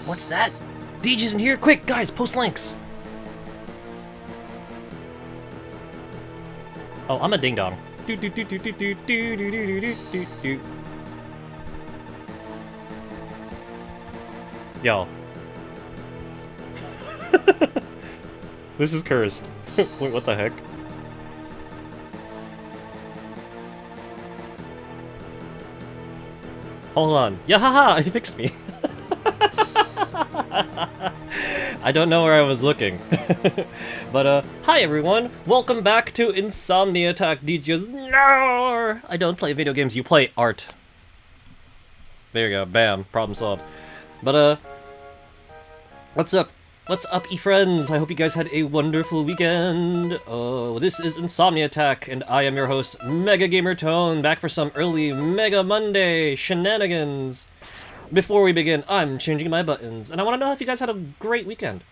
What's that? DJ's in here? Quick, guys, post links! Oh, I'm a ding-dong. Yo. This is cursed. Wait, what the heck? Hold on. Yeah, haha, it fixed me. I don't know where I was looking. But, hi everyone! Welcome back to Insomni-Attack DJs. No! I don't play video games, you play art. There you go, bam, problem solved. But, what's up? What's up, e-friends? I hope you guys had a wonderful weekend. This is Insomni-Attack, and I am your host, Mega Gamer Tone, back for some early Mega Monday shenanigans. Before we begin, I'm changing my buttons, and I want to know if you guys had a great weekend.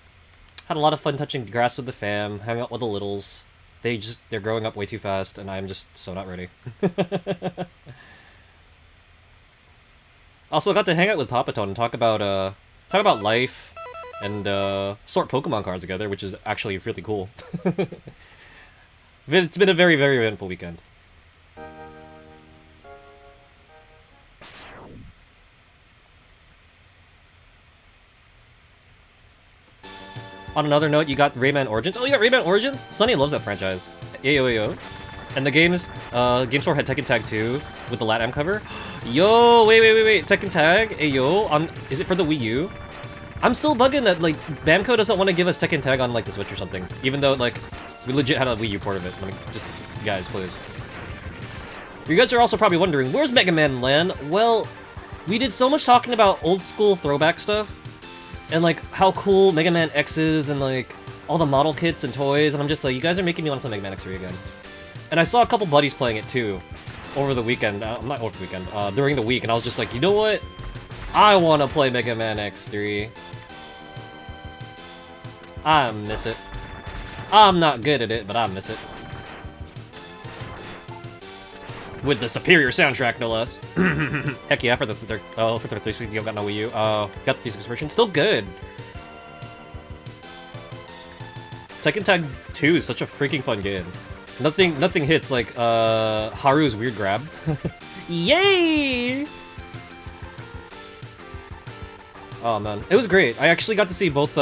Had a lot of fun touching grass with the fam, hung out with the littles. They're growing up way too fast, and I'm just so not ready. Also got to hang out with Papa Tone and talk about life, and sort Pokemon cards together, which is actually really cool. It's been a very, very eventful weekend. On another note, you got Rayman Origins. Oh, you got Rayman Origins? Sunny loves that franchise. Ayo. And the Game Store had Tekken Tag 2 with the LatAm cover. Yo, wait. Tekken Tag, ayo, is it for the Wii U? I'm still bugging that, like, Bamco doesn't want to give us Tekken Tag on, like, the Switch or something. Even though, like, we legit had a Wii U port of it. Let me just, guys, please. You guys are also probably wondering, where's Megaman land? Well, we did so much talking about old school throwback stuff. And, like, how cool Mega Man X is, and, like, all the model kits and toys, and I'm just like, you guys are making me want to play Mega Man X3 again. And I saw a couple buddies playing it, too, over the weekend. Not over the weekend, during the week, and I was just like, you know what? I want to play Mega Man X3. I miss it. I'm not good at it, but I miss it. With the superior soundtrack, no less. Heck yeah, for the 360, I've got no Wii U. Got the 360 version, still good. Tekken Tag 2 is such a freaking fun game. Nothing hits like Haru's weird grab. Yay! Oh man, it was great. I actually got to see both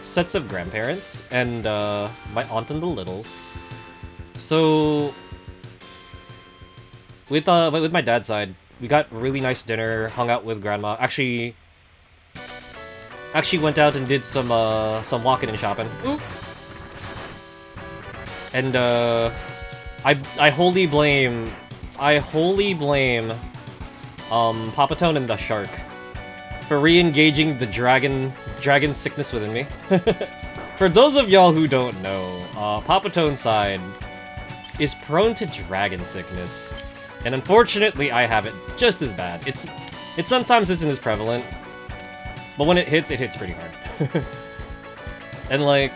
sets of grandparents and my aunt and the littles. So with my dad's side, we got really nice dinner, hung out with grandma. Actually went out and did some walking and shopping. Ooh. And I wholly blame Papa Tone and the shark for re-engaging the dragon sickness within me. For those of y'all who don't know, Papa Tone's side is prone to dragon sickness. And unfortunately, I have it just as bad. It sometimes isn't as prevalent, but when it hits pretty hard. And like,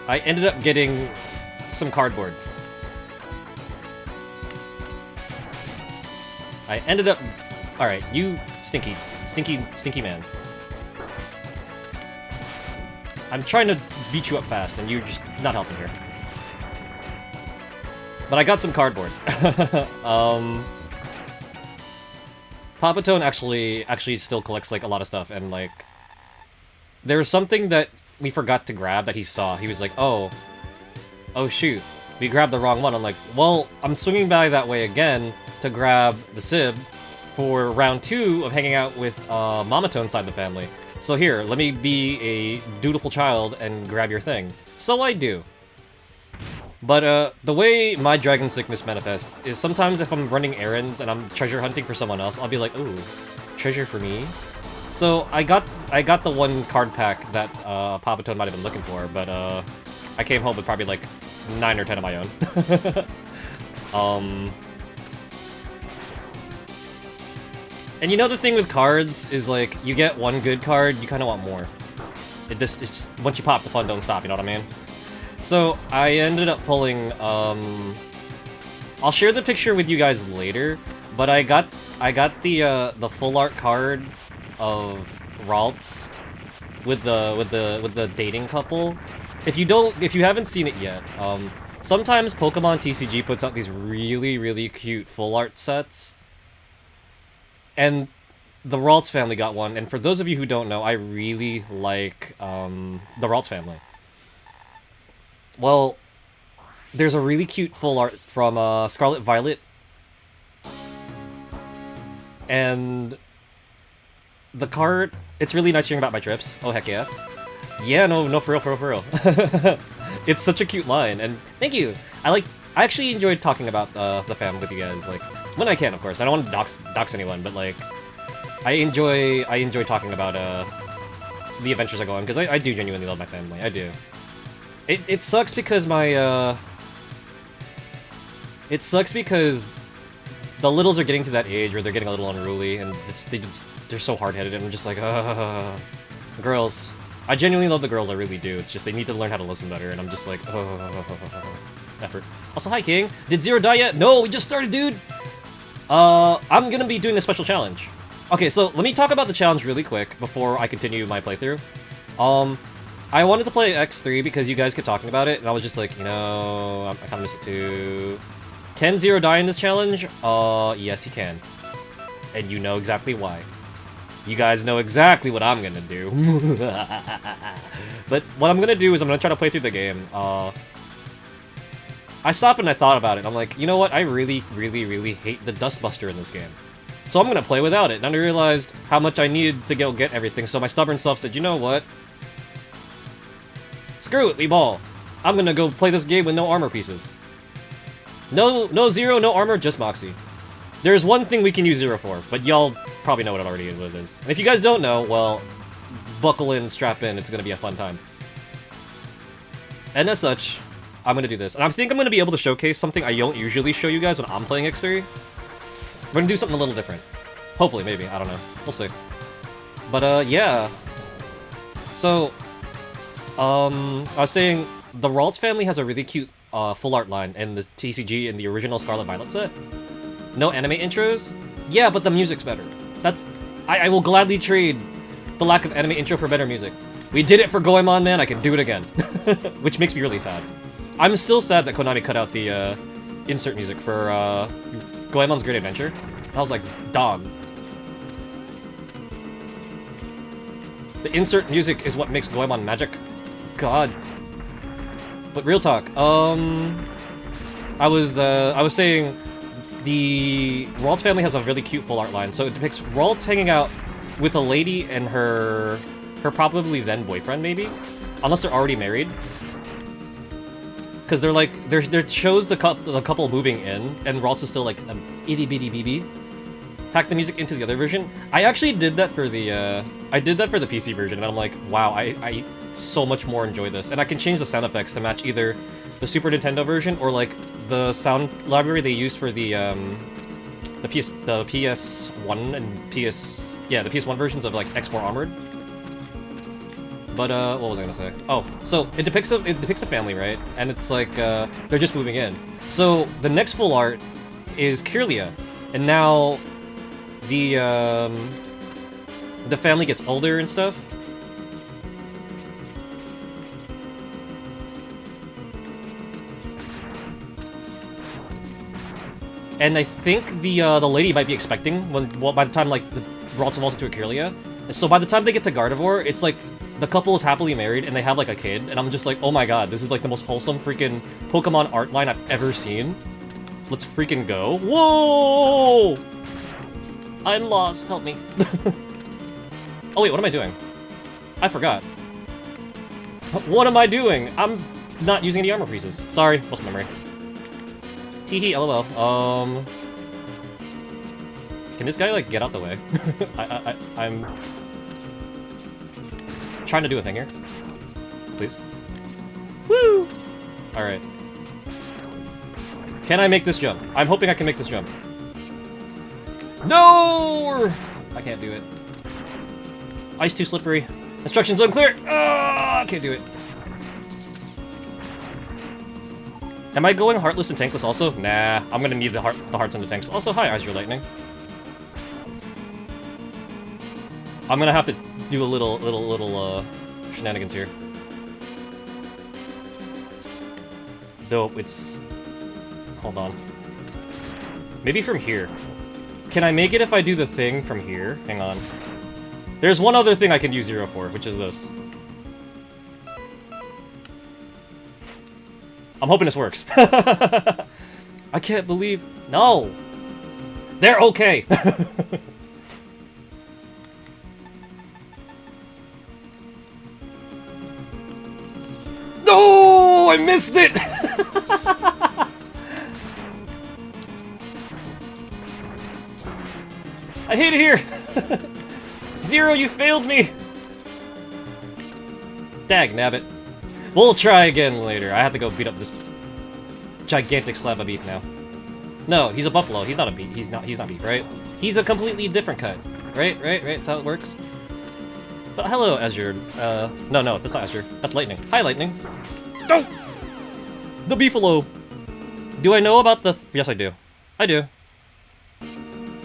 I ended up getting some cardboard. Alright, you stinky man. I'm trying to beat you up fast, and you're just not helping here. But I got some cardboard. Papa Tone actually still collects, like, a lot of stuff, and, like, there's something that we forgot to grab that he saw. He was like, oh shoot, we grabbed the wrong one. I'm like, well, I'm swinging by that way again to grab the Sib for round 2 of hanging out with Mama Tone's side of the family. So here, let me be a dutiful child and grab your thing. So I do. But, the way my dragon sickness manifests is sometimes if I'm running errands and I'm treasure hunting for someone else, I'll be like, ooh, treasure for me? So, I got the one card pack that, Papa Tone might have been looking for, but, I came home with probably, like, 9 or 10 of my own. And you know the thing with cards is, like, you get one good card, you kind of want more. It's once you pop, the fun don't stop, you know what I mean? So, I ended up pulling, I'll share the picture with you guys later, but I the full art card of Ralts with the dating couple. If you haven't seen it yet, sometimes Pokemon TCG puts out these really cute full art sets, and the Ralts family got one. And for those of you who don't know, I really like the Ralts family. Well, there's a really cute full art from Scarlet Violet, and the card. It's really nice hearing about my trips. Oh heck yeah. Yeah, no, for real. It's such a cute line, and thank you. I actually enjoyed talking about the fam with you guys, like, when I can, of course. I don't want to dox anyone, but, like, I enjoy talking about the adventures I go on, because I do genuinely love my family, I do. It sucks because my, it sucks because the littles are getting to that age where they're getting a little unruly, and they're so hard-headed, and I'm just like, girls. I genuinely love the girls, I really do. It's just they need to learn how to listen better, and I'm just like, effort. Also, hi, King. Did Zero die yet? No, we just started, dude! I'm gonna be doing a special challenge. Okay, so let me talk about the challenge really quick before I continue my playthrough. I wanted to play X3 because you guys kept talking about it, and I was just like, you know, I kinda miss it too. Can Zero die in this challenge? Yes, he can. And you know exactly why. You guys know exactly what I'm gonna do. But what I'm gonna do is I'm gonna try to play through the game. I stopped and I thought about it. I'm like, you know what? I really hate the Dustbuster in this game. So I'm gonna play without it. And I realized how much I needed to go get everything. So my stubborn self said, you know what? Screw it, we ball. I'm gonna go play this game with no armor pieces. No Zero, no armor, just Moxie. There's one thing we can use Zero for, but y'all probably know what it is. And if you guys don't know, well, buckle in, strap in, it's gonna be a fun time. And as such, I'm gonna do this. And I think I'm gonna be able to showcase something I don't usually show you guys when I'm playing X3. We're gonna do something a little different. Hopefully, maybe, I don't know. We'll see. But, yeah. So, I was saying, the Ralts family has a really cute full art line in the TCG in the original Scarlet Violet set. No anime intros? Yeah, but the music's better. I will gladly trade the lack of anime intro for better music. We did it for Goemon, man, I can do it again. Which makes me really sad. I'm still sad that Konami cut out the insert music for Goemon's Great Adventure. And I was like, dog. The insert music is what makes Goemon magic. God. But real talk, I was saying the Ralts family has a really cute full art line. So it depicts Ralts hanging out with a lady and her probably then boyfriend, maybe, unless they're already married. Because they're like they shows the couple moving in, and Ralts is still like an itty bitty BB. Pack the music into the other version. I actually did that for the PC version, and I'm like, wow, I so much more enjoy this, and I can change the sound effects to match either the Super Nintendo version or like the sound library they used for the PS1 and the PS1 versions of like X4 Armored. But what was I gonna say? Oh, so it depicts a family, right? And it's like they're just moving in. So the next full art is Kirlia, and now the family gets older and stuff. And I think the lady might be expecting by the time like the Ralts evolves into a Kirlia. So by the time they get to Gardevoir, it's like the couple is happily married and they have like a kid, and I'm just like, oh my god, this is like the most wholesome freaking Pokemon art line I've ever seen. Let's freaking go. Whoa! I'm lost, help me. Oh wait, what am I doing? I forgot. What am I doing? I'm not using any armor pieces. Sorry, lost memory. Teehee, lol. Can this guy like get out the way? I'm trying to do a thing here. Please. Woo! Alright. Can I make this jump? I'm hoping I can make this jump. No! I can't do it. Ice too slippery. Instructions unclear! I can't do it. Am I going Heartless and Tankless also? Nah, I'm gonna need the hearts and the tanks. Also, hi, Azure Lightning. I'm gonna have to do a little shenanigans here. Though it's... Hold on. Maybe from here. Can I make it if I do the thing from here? Hang on. There's one other thing I can use Zero for, which is this. I'm hoping this works. I can't believe... No! They're okay! No! I missed it! I hate it here! Zero, you failed me! Dag nabbit. We'll try again later. I have to go beat up this gigantic slab of beef now. No, he's a buffalo. He's not a beef. He's not beef, right? He's a completely different cut. Right? That's how it works. But hello, Azure. No, that's not Azure. That's Lightning. Hi, Lightning. Oh! The beefalo. Do I know about the... Yes, I do. I do.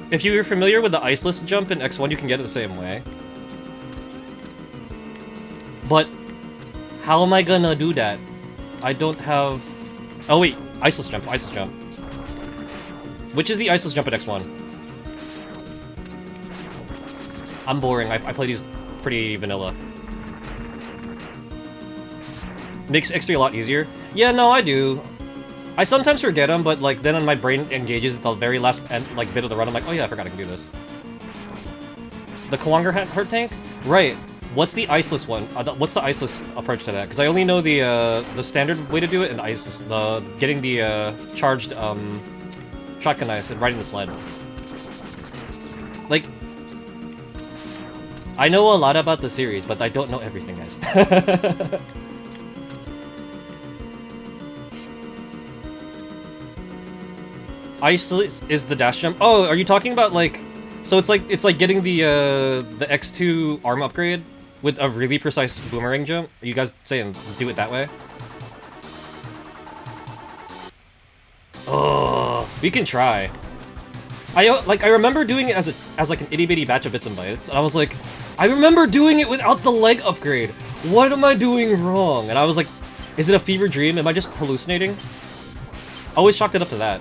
If you're familiar with the iceless jump in X1, you can get it the same way. But how am I gonna do that? I don't have... Oh wait, iceless jump. Which is the iceless jump at X1? I'm boring. I play these pretty vanilla. Makes X3 a lot easier. Yeah, no, I do. I sometimes forget them, but like then my brain engages at the very last bit of the run. I'm like, oh yeah, I forgot I can do this. The Kawanger Hurt Tank? Right. What's the iceless one? What's the iceless approach to that? Because I only know the standard way to do it, and the getting the charged shotgun ice and riding the sled. Like, I know a lot about the series, but I don't know everything, guys. Ice is the dash jump. Oh, are you talking about like? So it's like getting the X2 arm upgrade with a really precise boomerang jump. Are you guys saying do it that way? Oh, we can try. I remember doing it as like an itty bitty batch of bits and bytes. And I was like, I remember doing it without the leg upgrade. What am I doing wrong? And I was like, is it a fever dream? Am I just hallucinating? Always chalked it up to that.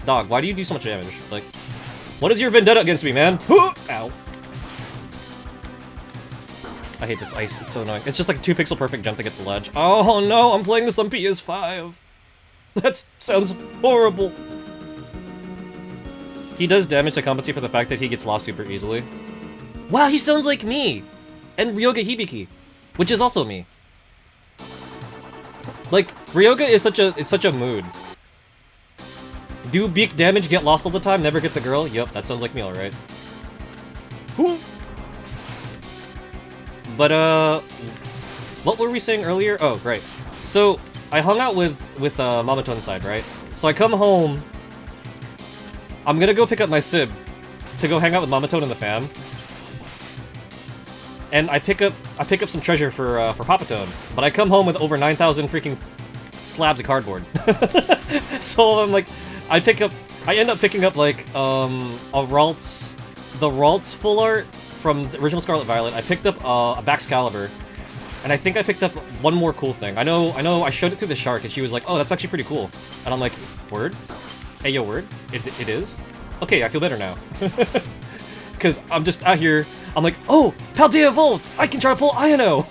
Dog, why do you do so much damage? Like, what is your vendetta against me, man? Ow. I hate this ice, it's so annoying. It's just like a 2 pixel perfect jump to get the ledge. Oh no, I'm playing this on PS5. That sounds horrible. He does damage to compensate for the fact that he gets lost super easily. Wow, he sounds like me! And Ryoga Hibiki, which is also me. Like, Ryoga is such a mood. Do beak damage, get lost all the time, never get the girl? Yep, that sounds like me, alright. But, what were we saying earlier? Oh, right. So, I hung out with Mamatone's side, right? So I come home. I'm gonna go pick up my Sib to go hang out with Mamatone and the fam. And I pick up some treasure for Papatone, but I come home with over 9,000 freaking slabs of cardboard. So I'm like, I end up picking up like the Ralts full art from the original Scarlet Violet. I picked up a Baxcalibur, and I think I picked up one more cool thing. I know. I showed it to the shark, and she was like, "Oh, that's actually pretty cool." And I'm like, "Word? Hey, yo, word? It is? Okay, I feel better now." Because I'm just out here. I'm like, oh, Paldea evolved! I can try to pull Iono!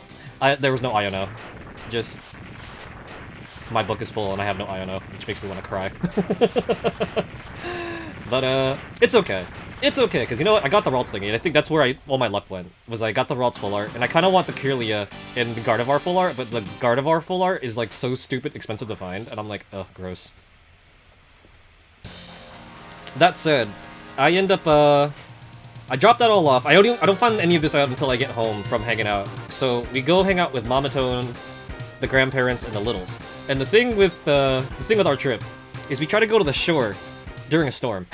There was no Iono. Just... my book is full and I have no Iono, which makes me want to cry. But, it's okay. It's okay, because you know what? I got the Ralts thingy, and I think that's where all my luck went. Was I got the Ralts full art, and I kind of want the Kirlia and the Gardevoir full art, but the Gardevoir full art is, like, so stupid expensive to find, and I'm like, ugh, gross. That said, I end up, I dropped that all off. I don't find any of this out until I get home from hanging out. So we go hang out with Mamatone, the grandparents, and the littles. And the thing with our trip is we try to go to the shore during a storm.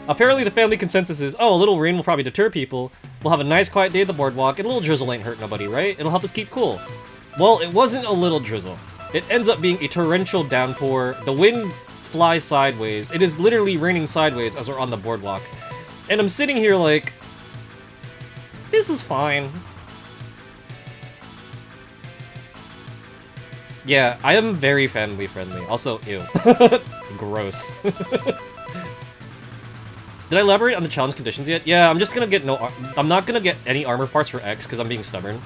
Apparently the family consensus is, oh, a little rain will probably deter people. We'll have a nice quiet day at the boardwalk, and a little drizzle ain't hurt nobody, right? It'll help us keep cool. Well, it wasn't a little drizzle. It ends up being a torrential downpour. The wind flies sideways. It is literally raining sideways as we're on the boardwalk. And I'm sitting here like, this is fine. Yeah, I am very family friendly. Also, ew. Gross. Did I elaborate on the challenge conditions yet? Yeah, I'm just gonna get no... I'm not gonna get any armor parts for X because I'm being stubborn.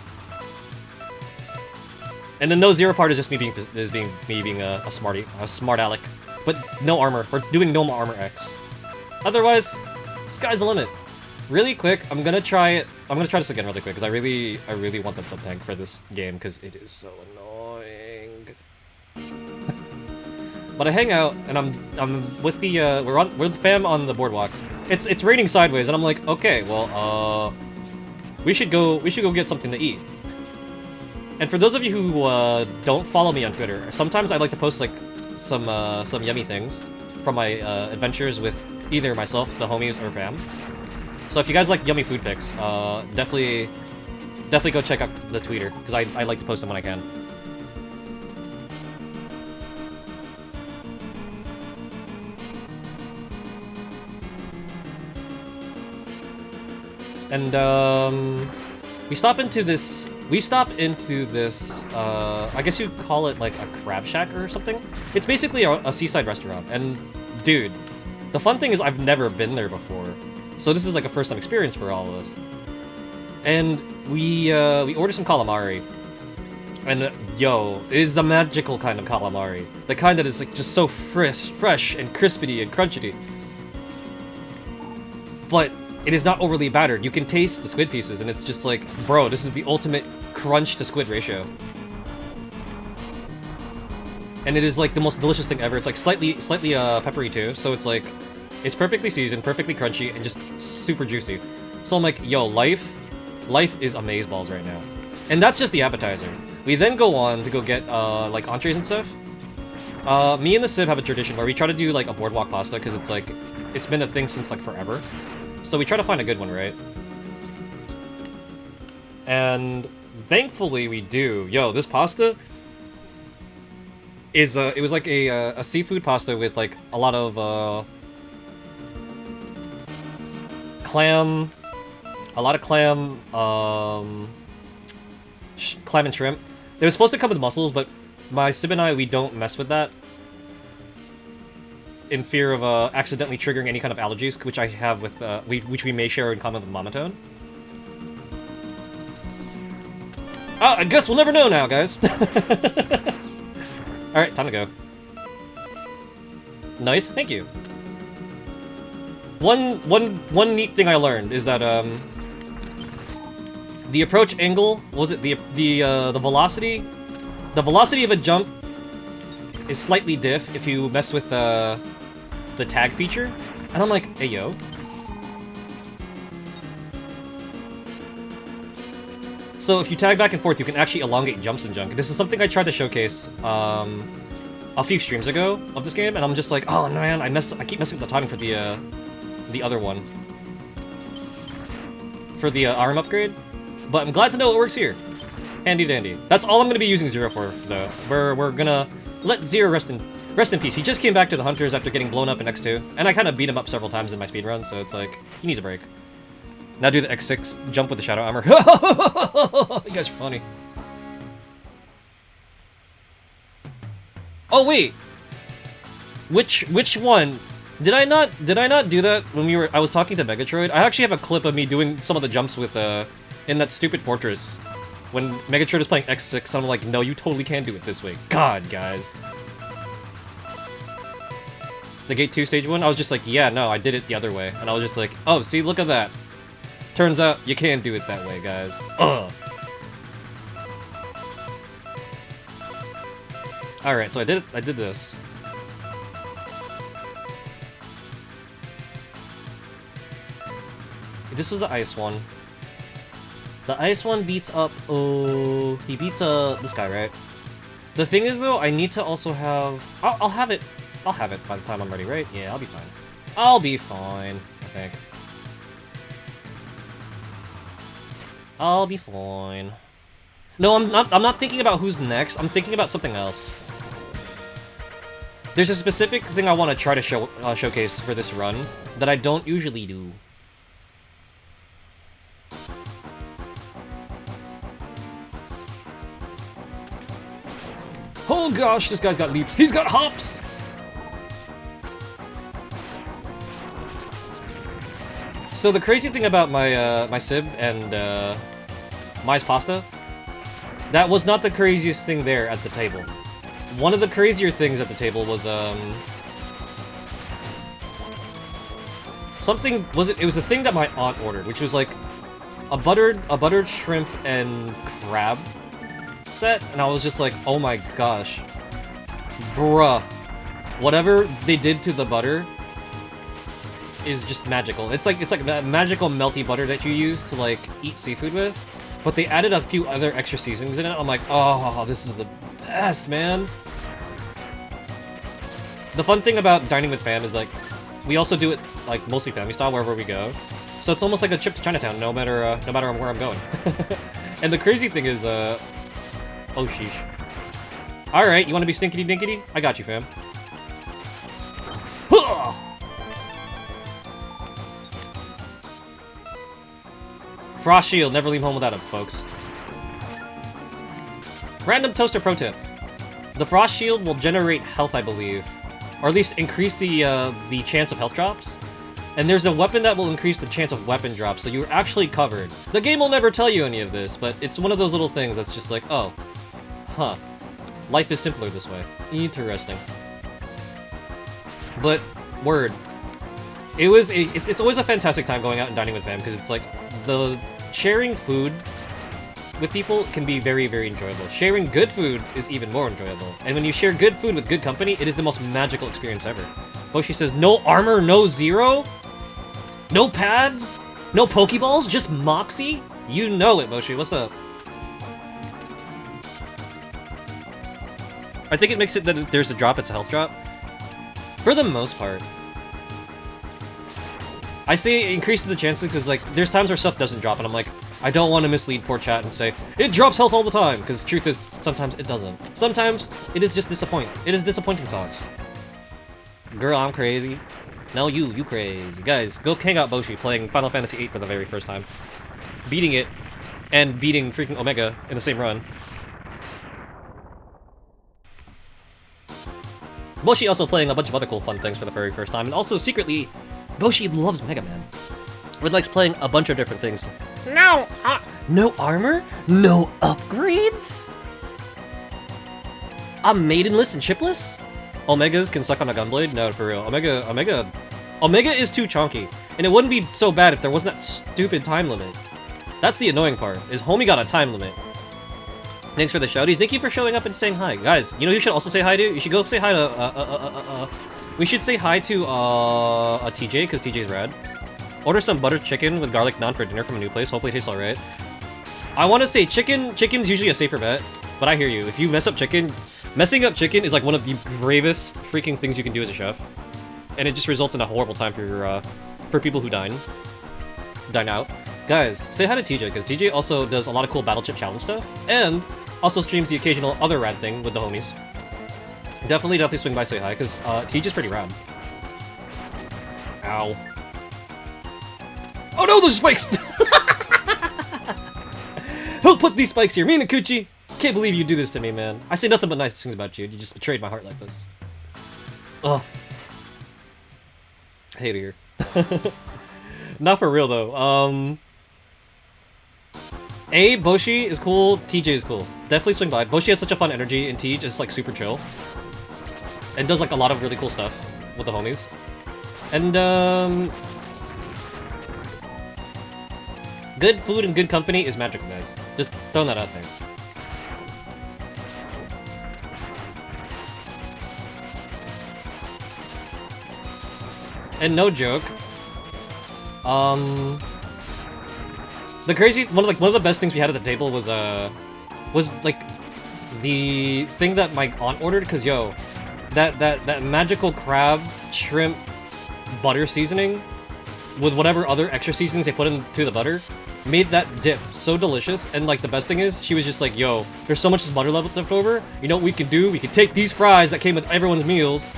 And the no zero part is just me being a smart aleck. But no armor. We're doing no armor X. Otherwise, sky's the limit. Really quick, I'm gonna try this again really quick because I really want that sub tank for this game because it is so annoying. But I hang out and I'm with the we're with the fam on the boardwalk. It's raining sideways and I'm like, okay, well we should go get something to eat. And for those of you who don't follow me on Twitter, sometimes I like to post like some yummy things from my adventures with either myself, the homies, or fam. So if you guys like yummy food pics, definitely go check out the Twitter because I like to post them when I can. And we stop into this, I guess you'd call it like a crab shack or something. It's basically a seaside restaurant, and dude, the fun thing is I've never been there before. So this is like a first time experience for all of us. And we ordered some calamari. And yo, it is the magical kind of calamari. The kind that is like just so fresh and crispity and crunchy. But it is not overly battered. You can taste the squid pieces, and it's just like, bro, this is the ultimate crunch to squid ratio. And it is like the most delicious thing ever. It's like slightly peppery too, so it's like, it's perfectly seasoned, perfectly crunchy, and just super juicy. So I'm like, yo, life is amazeballs right now. And that's just the appetizer. We then go on to go get like entrees and stuff. Me and the Civ have a tradition where we try to do like a boardwalk pasta because it's like, it's been a thing since like forever. So we try to find a good one, right? And thankfully we do. Yo, this pasta is it was like a seafood pasta with like a lot of clam, clam and shrimp. It was supposed to come with mussels, but my Sib and I, we don't mess with that in fear of accidentally triggering any kind of allergies, which I have with which we may share in common with Monotone. Oh, I guess we'll never know now, guys. All right, time to go. Nice, thank you. One neat thing I learned is that the approach angle, was it the velocity? The velocity of a jump is slightly diff if you mess with the tag feature. And I'm like, hey yo. So if you tag back and forth, you can actually elongate jumps and junk. This is something I tried to showcase a few streams ago of this game, and I'm just like, oh man, I keep messing with the timing for the other one. For the arm upgrade. But I'm glad to know it works here. Handy dandy. That's all I'm gonna be using Zero for, though. We're gonna let Zero rest in peace. He just came back to the Hunters after getting blown up in X2, and I kind of beat him up several times in my speedrun, so it's like, he needs a break. Now do the X6 jump with the Shadow Armor. You guys are funny. Oh wait! Which one? Did I not do that when I was talking to Megatroid? I actually have a clip of me doing some of the jumps with in that stupid fortress. When Megatroid was playing X6, I'm like, no, you totally can't do it this way. God, guys. The Gate 2 stage 1, I was just like, yeah, no, I did it the other way. And I was just like, oh, see, look at that. Turns out, you can't do it that way, guys. Ugh. Alright, so I did this. This is the ice one. The ice one beats up, oh, he beats this guy, right? The thing is though, I need to also have, I'll have it by the time I'm ready, right? Yeah, I'll be fine. I'll be fine, I think. I'll be fine. No, I'm not thinking about who's next, I'm thinking about something else. There's a specific thing I want to try to showcase for this run that I don't usually do. Oh gosh, this guy's got leaps. He's got hops! So the crazy thing about my my Sib and Mai's pasta, that was not the craziest thing there at the table. One of the crazier things at the table was something it was a thing that my aunt ordered, which was like a buttered shrimp and crab set, and I was just like, oh my gosh, bruh, whatever they did to the butter is just magical. It's like that magical melty butter that you use to like eat seafood with, but they added a few other extra seasonings in it. I'm like, oh, this is the best, man. The fun thing about dining with fam is like we also do it like mostly family style wherever we go, so it's almost like a trip to Chinatown, no matter where I'm going. And the crazy thing is, oh sheesh. All right, you want to be stinkity dinkity? I got you, fam. Frost shield, never leave home without it, folks. Random toaster pro tip: the frost shield will generate health, I believe, or at least increase the chance of health drops. And there's a weapon that will increase the chance of weapon drops, so you're actually covered. The game will never tell you any of this, but it's one of those little things that's just like, oh, huh, life is simpler this way. Interesting. But word, it's always a fantastic time going out and dining with fam, because it's like the sharing food with people can be very, very enjoyable. Sharing good food is even more enjoyable. And when you share good food with good company, it is the most magical experience ever. Boshi says, no armor, no zero? No pads? No Pokeballs? Just Moxie? You know it, Boshi. What's up? I think it makes it that if there's a drop, it's a health drop. For the most part. I say it increases the chances because, like, there's times where stuff doesn't drop, and I'm like, I don't want to mislead poor chat and say, it drops health all the time, because the truth is, sometimes it doesn't. Sometimes, it is just disappointing. It is disappointing sauce. Girl, I'm crazy. No, you crazy. Guys, go hang out Boshi playing Final Fantasy VIII for the very first time. Beating it, and beating freaking Omega in the same run. Boshi also playing a bunch of other cool fun things for the very first time, and also secretly, Boshi loves Megaman. Would likes playing a bunch of different things. No armor? No upgrades? I'm maidenless and chipless? Omegas can suck on a gunblade? No, for real. Omega is too chunky. And it wouldn't be so bad if there wasn't that stupid time limit. That's the annoying part, is homie got a time limit. Thanks for the shouties. Thank you for showing up and saying hi. Guys, you know who you should also say hi to? You should go say hi to, we should say hi to, a TJ, because TJ's rad. Order some buttered chicken with garlic naan for dinner from a new place. Hopefully it tastes alright. I want to say chicken's usually a safer bet, but I hear you. If you mess up chicken, messing up chicken is like one of the gravest freaking things you can do as a chef. And it just results in a horrible time for your, for people who dine out. Guys, say hi to TJ, because TJ also does a lot of cool Battle Chip Challenge stuff, and also streams the occasional other rad thing with the homies. Definitely swing by, say hi, because TJ's pretty rad. Ow. Oh no, those spikes! Who put these spikes here? Me and Akuchi? Can't believe you do this to me, man. I say nothing but nice things about you. You just betrayed my heart like this. Ugh. I hate it here. Not for real, though. Boshi is cool, TJ is cool. Definitely swing by. Boshi has such a fun energy, and TJ is, like, super chill. And does, like, a lot of really cool stuff with the homies. And, good food and good company is magical, guys. Just throwing that out there. And no joke, the crazy one of the best things we had at the table was like the thing that my aunt ordered, cause yo, that magical crab shrimp butter seasoning with whatever other extra seasonings they put into the butter made that dip so delicious. And like the best thing is, she was just like, yo, there's so much butter left over. You know what we can do? We can take these fries that came with everyone's meals,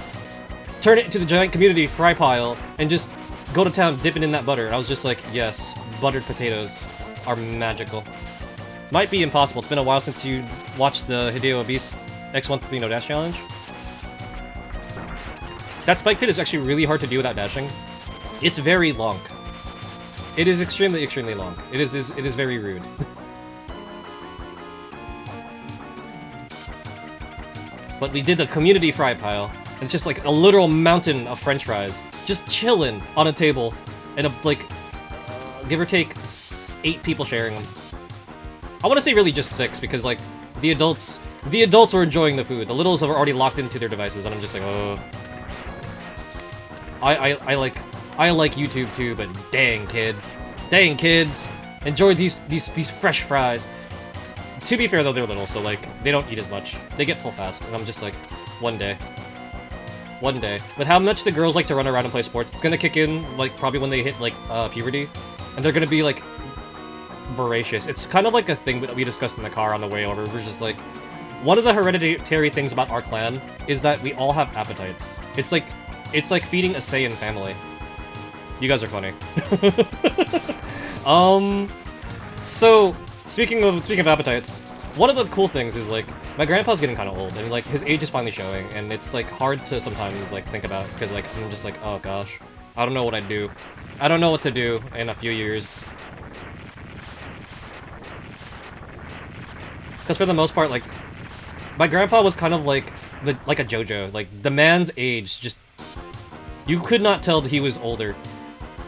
turn it into the giant community fry pile, and just go to town dipping in that butter. And I was just like, yes, buttered potatoes are magical. Might be impossible. It's been a while since you watched the Hideo X1 no dash challenge. That spike pit is actually really hard to do without dashing. It's very long. It is extremely, extremely long. It is very rude. But we did the community fry pile. And it's just like a literal mountain of French fries, just chilling on a table, and like, give or take 8 people sharing them. I want to say really just 6 because like the adults were enjoying the food. The littles are already locked into their devices, and I'm just like, oh. I like YouTube too, but dang kids, enjoy these fresh fries. To be fair though, they're little, so like they don't eat as much. They get full fast, and I'm just like, one day. With how much the girls like to run around and play sports, it's gonna kick in like probably when they hit like puberty, and they're gonna be like voracious. It's kind of like a thing that we discussed in the car on the way over. We're just like, one of the hereditary things about our clan is that we all have appetites. It's like feeding a Saiyan family. You guys are funny. So speaking of appetites, one of the cool things is like my grandpa's getting kind of old, and like his age is finally showing, and it's like hard to sometimes like think about because like I'm just like, oh gosh, I don't know what I'd do. I don't know what to do in a few years. Because for the most part, like my grandpa was kind of like a JoJo. Like the man's age just, you could not tell that he was older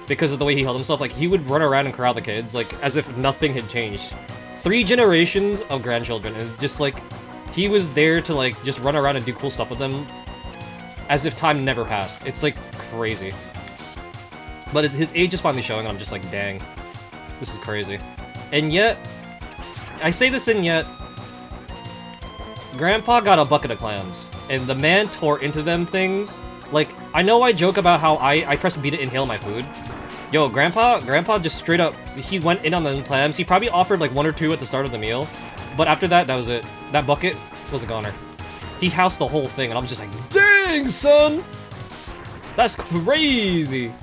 because of the way he held himself. Like he would run around and corral the kids like as if nothing had changed. 3 generations of grandchildren, and just like he was there to like just run around and do cool stuff with them as if time never passed. It's like crazy. But his age is finally showing, and I'm just like, dang, this is crazy. And yet, I say this and yet, Grandpa got a bucket of clams, and the man tore into them things. Like, I know I joke about how I press B to inhale my food. Yo, Grandpa just straight up, he went in on the clams. He probably offered like 1 or 2 at the start of the meal, but after that, that was it. That bucket was a goner. He housed the whole thing, and I'm just like, dang, son! That's crazy!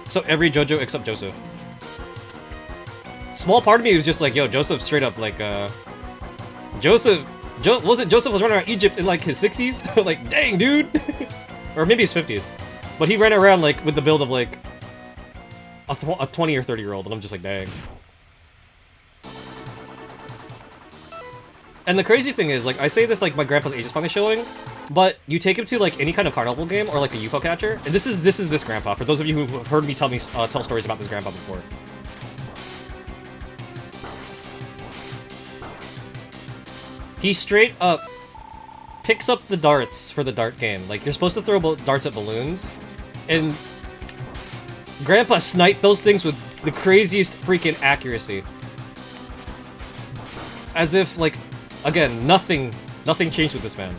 So every JoJo except Joseph. Small part of me was just like, yo, Joseph straight up like, Joseph was running around Egypt in like his 60s? Like, dang, dude! Or maybe his 50s. But he ran around like with the build of like a 20 or 30-year-old, and I'm just like, dang. And the crazy thing is, like, I say this like my grandpa's age is finally showing, but you take him to like any kind of carnival game or like a UFO catcher, and this is this grandpa. For those of you who have heard me tell stories about this grandpa before. He straight up picks up the darts for the dart game. Like, you're supposed to throw darts at balloons, and Grandpa sniped those things with the craziest freaking accuracy. As if, like, again, nothing changed with this man.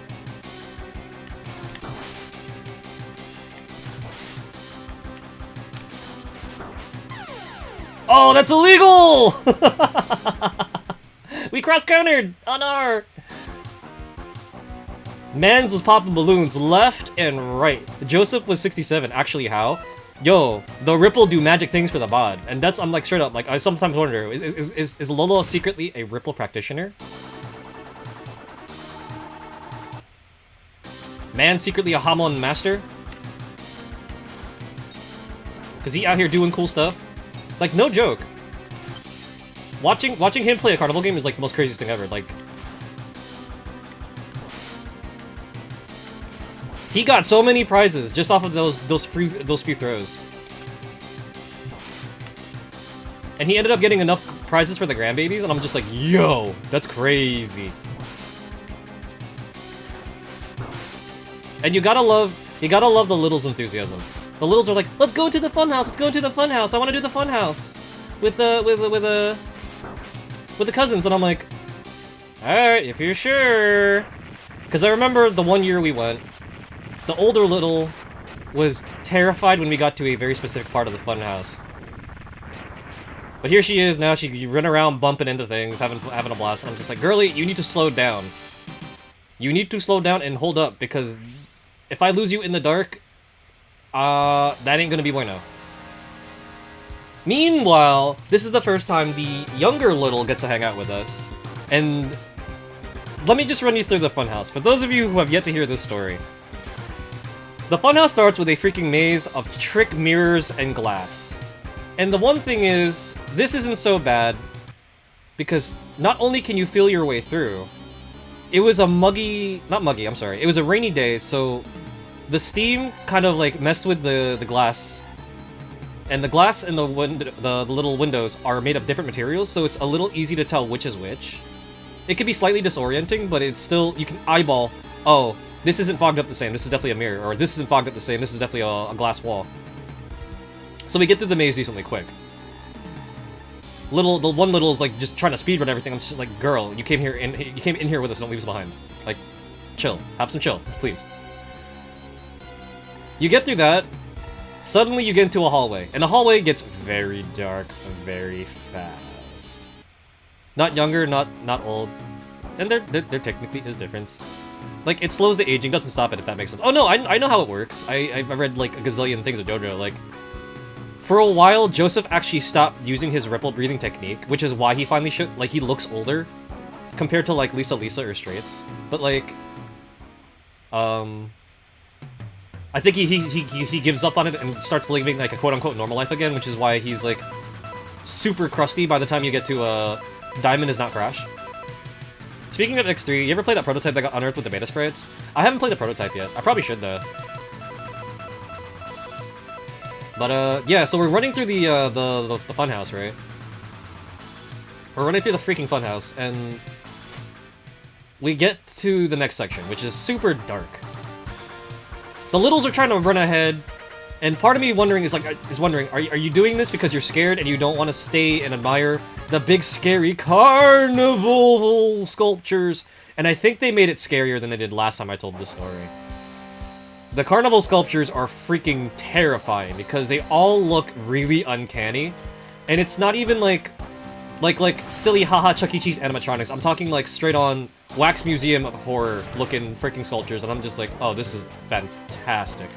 Oh, that's illegal! We cross-countered on our... Mans was popping balloons left and right. Joseph was 67. Actually, how? Yo, the Ripple do magic things for the bod. And that's, I'm like, straight up, like, I sometimes wonder, is Lolo secretly a Ripple practitioner? Man secretly a Hamon master? Cause he out here doing cool stuff? Like, no joke. Watching him play a carnival game is like the most craziest thing ever. Like, he got so many prizes just off of those few throws. And he ended up getting enough prizes for the grandbabies, and I'm just like, yo, that's crazy. And you gotta love the Little's enthusiasm. The Littles are like, let's go to the funhouse, let's go to the funhouse, I wanna do the funhouse with the cousins, and I'm like, alright, if you're sure. Cause I remember the one year we went, the older Little was terrified when we got to a very specific part of the funhouse. But here she is now, she run around bumping into things, having a blast, and I'm just like, girlie, you need to slow down. You need to slow down and hold up, because if I lose you in the dark, that ain't gonna be bueno. Meanwhile, this is the first time the younger Little gets to hang out with us, and let me just run you through the funhouse. For those of you who have yet to hear this story, the funhouse starts with a freaking maze of trick mirrors and glass. And the one thing is, this isn't so bad, because not only can you feel your way through, it was a it was a rainy day, so the steam kind of like messed with the glass. And the glass and the little windows are made of different materials, so it's a little easy to tell which is which. It can be slightly disorienting, but it's still, you can eyeball, oh, this isn't fogged up the same, this is definitely a mirror, or this isn't fogged up the same, this is definitely a glass wall. So we get through the maze decently quick. The one little is like just trying to speedrun everything. I'm just like, girl, you came in here with us, don't leave us behind. Like, chill, have some chill, please. You get through that. Suddenly you get into a hallway, and the hallway gets very dark very fast. Not younger, not old. And there technically is difference. Like, it slows the aging, doesn't stop it, if that makes sense. Oh no, I know how it works. I've read like a gazillion things of JoJo. Like, for a while, Joseph actually stopped using his ripple breathing technique, which is why he finally he looks older compared to like Lisa or Straits. But like, I think he gives up on it and starts living like a quote-unquote normal life again, which is why he's like super crusty by the time you get to Diamond is not Crash. Speaking of X3, you ever play that prototype that got unearthed with the beta sprites? I haven't played the prototype yet. I probably should though. But yeah, so we're running through the funhouse, right? We're running through the freaking funhouse, and we get to the next section, which is super dark. The littles are trying to run ahead, and part of me wondering are you doing this because you're scared and you don't want to stay and admire the big scary carnival sculptures? And I think they made it scarier than they did last time I told this story. The carnival sculptures are freaking terrifying because they all look really uncanny, and it's not even like silly haha Chuck E. Cheese animatronics. I'm talking like straight on Wax Museum of Horror looking freaking sculptures, and I'm just like, oh, this is fantastic.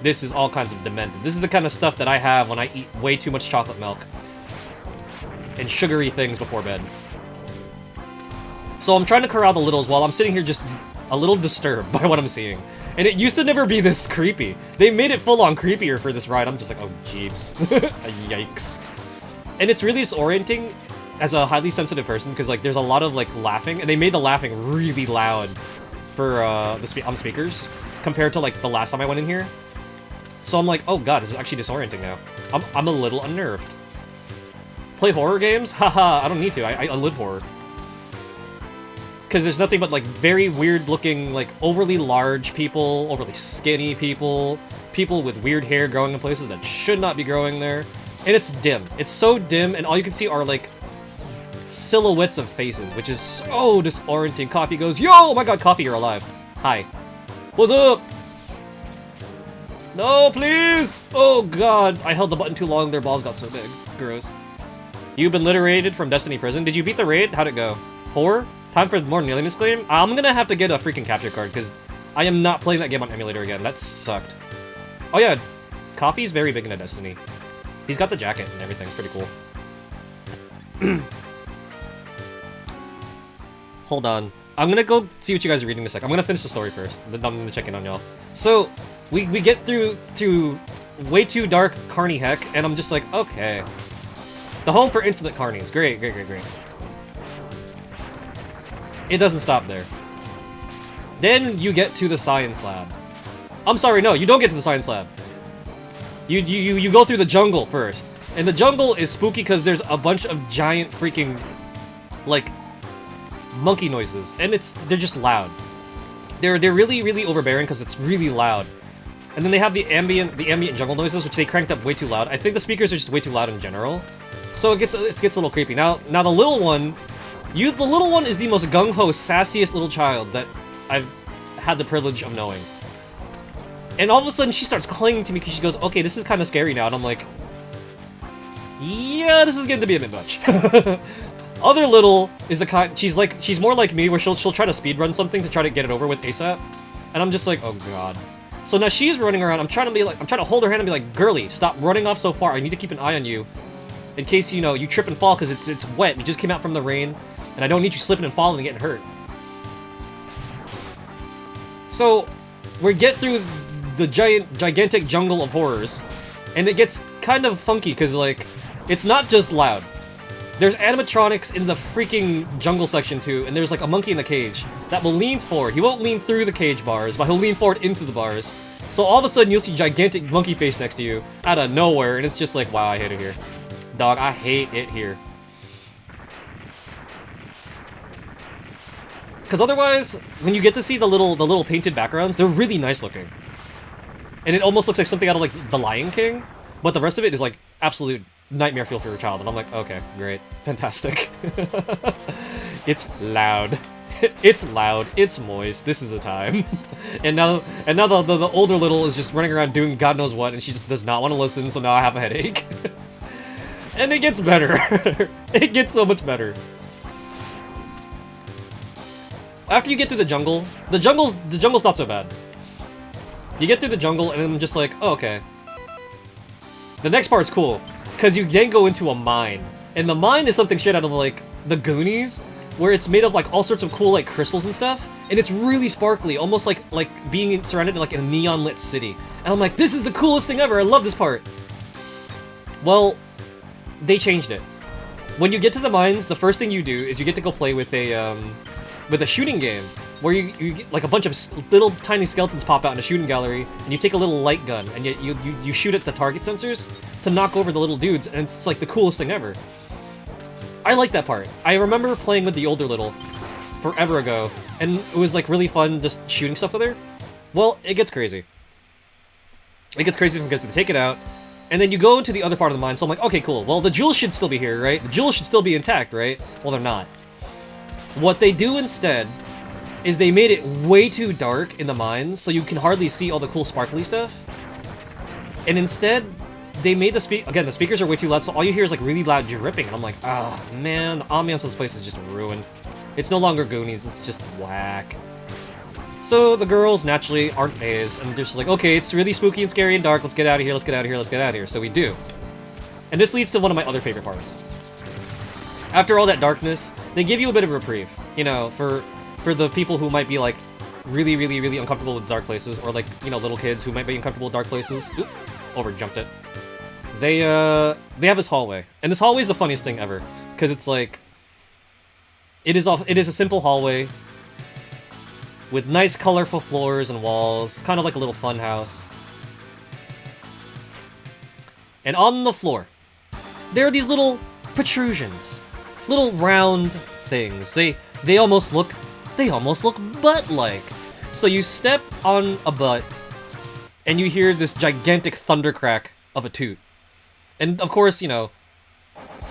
This is all kinds of demented. This is the kind of stuff that I have when I eat way too much chocolate milk and sugary things before bed. So I'm trying to corral the littles while I'm sitting here just a little disturbed by what I'm seeing. And it used to never be this creepy. They made it full-on creepier for this ride. I'm just like, oh, jeeps. Yikes. And it's really disorienting as a highly sensitive person, because like there's a lot of like laughing, and they made the laughing really loud for on the speakers compared to like the last time I went in here. So I'm like, oh god, this is actually disorienting now. I'm a little unnerved. Play horror games? Haha, I don't need to. I live horror. Because there's nothing but like very weird looking, like overly large people, overly skinny people, people with weird hair growing in places that should not be growing there. And it's dim. It's so dim, and all you can see are like silhouettes of faces, which is so disorienting. Coffee goes, yo, oh my god, Coffee, you're alive. Hi. What's up? No, please! Oh god, I held the button too long, their balls got so big. Gross. You've been liberated from Destiny Prison. Did you beat the raid? How'd it go? Horror? Time for more Alienist claim? I'm gonna have to get a freaking capture card, because I am not playing that game on emulator again. That sucked. Oh yeah, Coffee's very big into Destiny. He's got the jacket and everything. It's pretty cool. Hold on. I'm gonna go see what you guys are reading in a sec. I'm gonna finish the story first, then I'm gonna check in on y'all. So, we get through way too dark Carney heck, and I'm just like, okay. The home for infinite Carnies. Great. It doesn't stop there. Then you get to the science lab. I'm sorry, no, you don't get to the science lab. You go through the jungle first. And the jungle is spooky because there's a bunch of giant freaking, like, monkey noises. And they're just loud. They're really overbearing because it's really loud. And then they have the ambient jungle noises, which they cranked up way too loud. I think the speakers are just way too loud in general. So it gets a little creepy. Now the little one, the little one is the most gung-ho, sassiest little child that I've had the privilege of knowing. And all of a sudden she starts clinging to me because she goes, okay, this is kind of scary now. And I'm like, yeah, this is getting to be a bit much. Other little is the kind, she's more like me, where she'll try to speedrun something to try to get it over with ASAP. And I'm just like, oh god. So now she's running around, I'm trying to hold her hand and be like, girly, stop running off so far. I need to keep an eye on you in case, you trip and fall because it's wet. You just came out from the rain, and I don't need you slipping and falling and getting hurt. So, we get through the gigantic jungle of horrors, and it gets kind of funky, because, like, it's not just loud. There's animatronics in the freaking jungle section, too, and there's, like, a monkey in the cage that will lean forward. He won't lean through the cage bars, but he'll lean forward into the bars. So all of a sudden, you'll see gigantic monkey face next to you, out of nowhere, and it's just like, wow, I hate it here. Dog, I hate it here. Because otherwise, when you get to see the little painted backgrounds, they're really nice looking. And it almost looks like something out of, like, The Lion King, but the rest of it is, like, absolute nightmare fuel for your child. And I'm like, okay, great, fantastic. It's loud. It's loud, it's moist, this is a time. and now the older little is just running around doing God knows what, and she just does not want to listen, so now I have a headache. And it gets better. It gets so much better. After you get through the jungle's not so bad. You get through the jungle, and I'm just like, oh, okay. The next part's cool, because you then go into a mine. And the mine is something straight out of, like, the Goonies, where it's made of, like, all sorts of cool, like, crystals and stuff. And it's really sparkly, almost like being surrounded in, like, a neon-lit city. And I'm like, this is the coolest thing ever, I love this part. Well, they changed it. When you get to the mines, the first thing you do is you get to go play with a shooting game, where you get, like, a bunch of little tiny skeletons pop out in a shooting gallery, and you take a little light gun, and you shoot at the target sensors to knock over the little dudes, and it's like the coolest thing ever. I like that part. I remember playing with the older little forever ago, and it was, like, really fun just shooting stuff with her. Well, it gets crazy. It gets crazy because they take it out, and then you go into the other part of the mine, so I'm like, okay, cool. Well, the jewels should still be here, right? The jewels should still be intact, right? Well, they're not. What they do instead is they made it way too dark in the mines, so you can hardly see all the cool sparkly stuff. And instead, they made the speakers are way too loud, so all you hear is, like, really loud dripping, and I'm like, ah, oh, man, the ambiance of this place is just ruined. It's no longer Goonies, it's just whack. So the girls naturally aren't phased, and they're just like, okay, it's really spooky and scary and dark, let's get out of here, let's get out of here, let's get out of here. So we do. And this leads to one of my other favorite parts. After all that darkness, they give you a bit of reprieve, you know, for the people who might be, like, really, really, really uncomfortable with dark places, or, like, you know, little kids who might be uncomfortable with dark places. Oop, overjumped it. They have this hallway, and this hallway is the funniest thing ever, because it's like, it is a simple hallway with nice colorful floors and walls, kind of like a little fun house. And on the floor, there are these little protrusions, little round things. They almost look butt-like. So you step on a butt, and you hear this gigantic thunder crack of a toot. And of course, you know,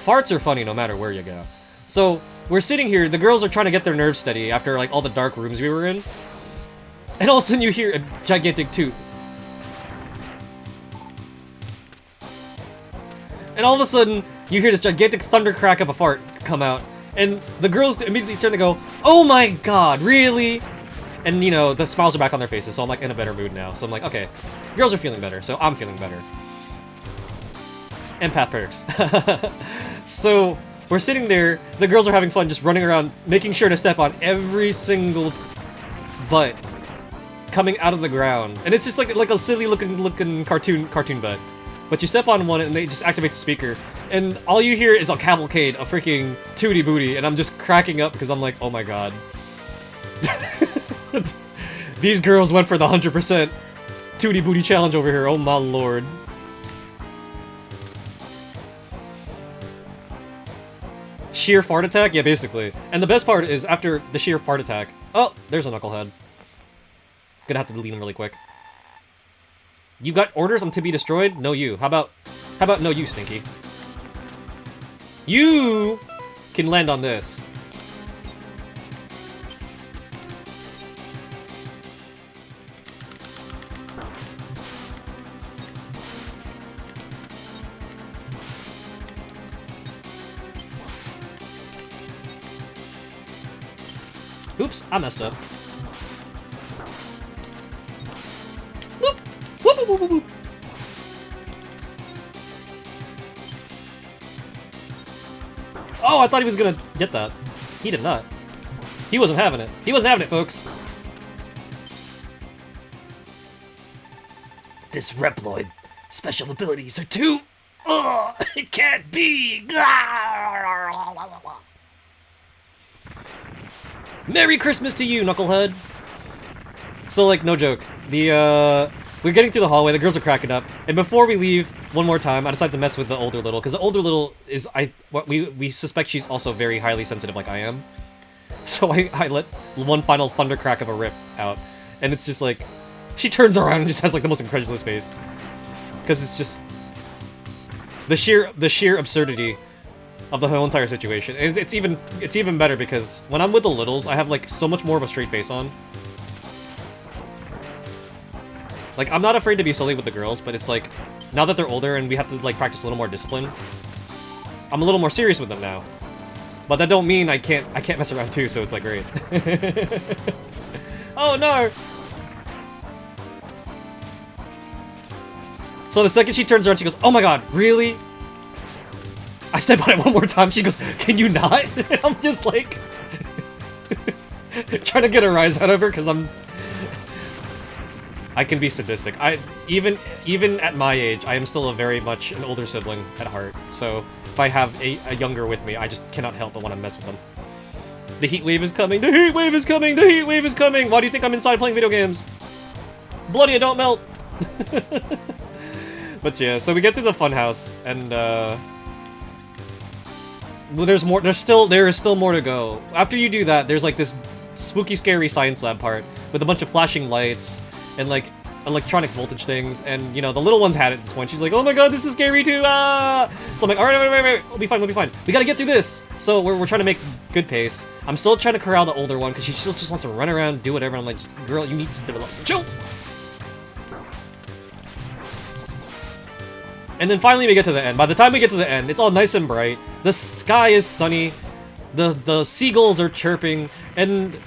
farts are funny no matter where you go. So we're sitting here, the girls are trying to get their nerves steady after, like, all the dark rooms we were in. And all of a sudden you hear a gigantic toot. And all of a sudden, you hear this gigantic thunder crack of a fart come out. And the girls immediately turn to go, oh my god, really? And, you know, the smiles are back on their faces, so I'm, like, in a better mood now. So I'm like, okay, girls are feeling better, so I'm feeling better. Empath perks. So, we're sitting there, the girls are having fun just running around, making sure to step on every single butt coming out of the ground. And it's just like a silly looking cartoon butt. But you step on one and they just activate the speaker. And all you hear is a cavalcade of freaking Tootie Booty, and I'm just cracking up because I'm like, oh my god. These girls went for the 100% Tootie Booty challenge over here, oh my lord. Sheer fart attack? Yeah, basically. And the best part is, after the sheer fart attack... Oh, there's a knucklehead. Gonna have to delete him really quick. You got orders on to be destroyed? No you. How about no you, Stinky? You can land on this. Oops, I messed up. Whoop! Whoop, whoop, whoop, whoop. Oh, I thought he was gonna get that. He did not. He wasn't having it. He wasn't having it, folks. This Reploid special abilities are too... it can't be! Merry Christmas to you, Knucklehead! So, like, no joke. We're getting through the hallway, the girls are cracking up, and before we leave, one more time, I decided to mess with the older little, because the older little is, we suspect she's also very highly sensitive like I am. So I let one final thundercrack of a rip out, and it's just like, she turns around and just has like the most incredulous face. Because it's just, the sheer absurdity of the whole entire situation. And it's even better because when I'm with the littles, I have like so much more of a straight face on. Like, I'm not afraid to be silly with the girls, but it's like, now that they're older and we have to, like, practice a little more discipline, I'm a little more serious with them now. But that don't mean I can't mess around too, so it's, like, great. Oh, no! So the second she turns around, she goes, oh my god, really? I said about it one more time, she goes, can you not? I'm just, like... trying to get a rise out of her, because I can be sadistic. Even at my age, I am still very much an older sibling at heart. So if I have a younger with me, I just cannot help but want to mess with them. The heat wave is coming. The heat wave is coming. The heat wave is coming. Why do you think I'm inside playing video games? Bloody, I don't melt. But yeah, so we get through the funhouse, and well, there is still more to go. After you do that, there's like this spooky, scary science lab part with a bunch of flashing lights and like electronic voltage things, and you know, the little one's had it at this point. She's like, oh my god, this is scary too, ah! So I'm like, alright, wait, we'll be fine, we gotta get through this! So we're trying to make good pace. I'm still trying to corral the older one, because she still just wants to run around, do whatever, I'm like, girl, you need to develop some chill! And then finally we get to the end. By the time we get to the end, it's all nice and bright, the sky is sunny, the seagulls are chirping, and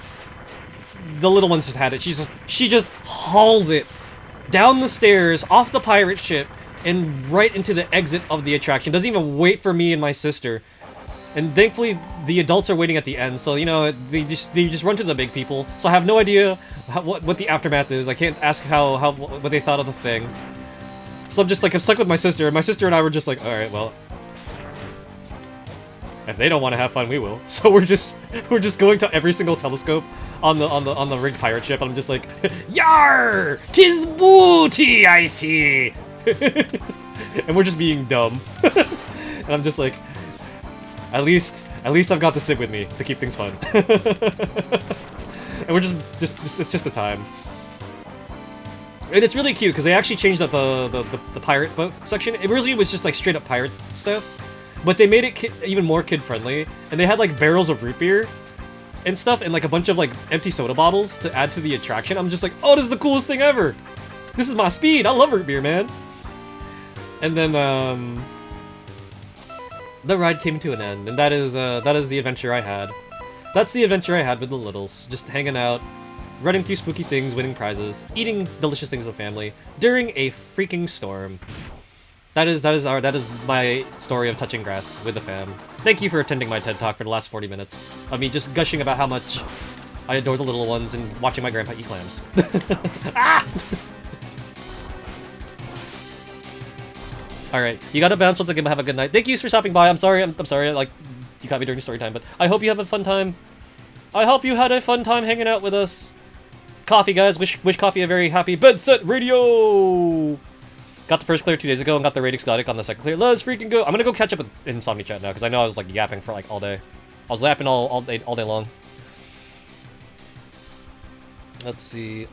the little one's just had it. She just hauls it down the stairs, off the pirate ship, and right into the exit of the attraction. Doesn't even wait for me and my sister. And thankfully, the adults are waiting at the end, so, you know, they just run to the big people. So I have no idea what the aftermath is. I can't ask what they thought of the thing. So I'm just like, I'm stuck with my sister, and my sister and I were just like, alright, well, if they don't want to have fun, we will. So we're just going to every single telescope on the rigged pirate ship, and I'm just like, Yar! 'Tis booty, I see! And we're just being dumb. And I'm just like, at least I've got the Sid with me to keep things fun. And we're just it's just a time. And it's really cute because they actually changed up the pirate boat section. It originally was just like straight up pirate stuff, but they made it even more kid friendly, and they had like barrels of root beer and stuff, and like a bunch of like empty soda bottles to add to the attraction. I'm just like, oh, this is the coolest thing ever. This is my speed. I love root beer, man. And then the ride came to an end, and that is the adventure I had. That's the adventure I had with the littles, just hanging out, running through spooky things, winning prizes, eating delicious things with family during a freaking storm. That is my story of touching grass with the fam. Thank you for attending my TED Talk for the last 40 minutes of me just gushing about how much I adore the little ones and watching my grandpa eat clams. Ah! All right, you gotta bounce once again. But have a good night. Thank you for stopping by. I'm sorry, like you got me during story time, but I hope you have a fun time. I hope you had a fun time hanging out with us. Coffee, guys. Wish Coffee a very happy bed set radio. Got the first clear 2 days ago and got the raid exotic on the second clear. Let's freaking go. I'm gonna go catch up with Insomni-Chat now because I know I was like yapping for like all day. I was yapping all day long. Let's see.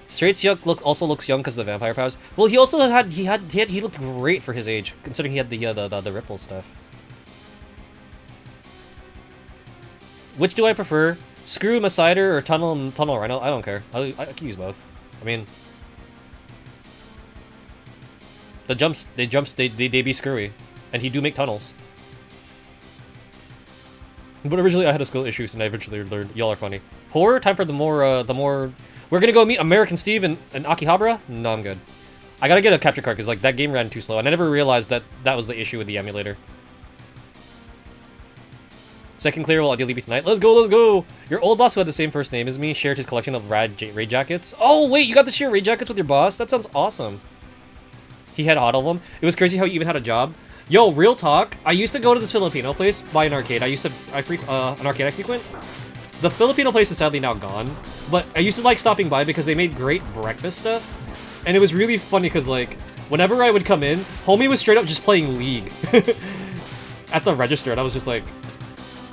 Straight Yuck also looks young because of the vampire powers. Well, he also he looked great for his age, considering he had the ripple stuff. Which do I prefer? Screw Massider or Tunnel Rhino? I don't care. I can use both. I mean, they be screwy, and he do make tunnels. But originally I had a skill issues, and I eventually learned. Y'all are funny. Horror? Time for the more. We're gonna go meet American Steve and Akihabara? No, I'm good. I gotta get a capture card because like that game ran too slow, and I never realized that was the issue with the emulator. Second clear will ideally be tonight. Let's go, let's go! Your old boss who had the same first name as me shared his collection of raid jackets. Oh, wait, you got to share raid jackets with your boss? That sounds awesome. He had all of them. It was crazy how he even had a job. Yo, real talk. I used to go to this Filipino place by an arcade. An arcade I frequent. The Filipino place is sadly now gone. But I used to like stopping by because they made great breakfast stuff. And it was really funny because, like, whenever I would come in, homie was straight up just playing League. At the register, and I was just like,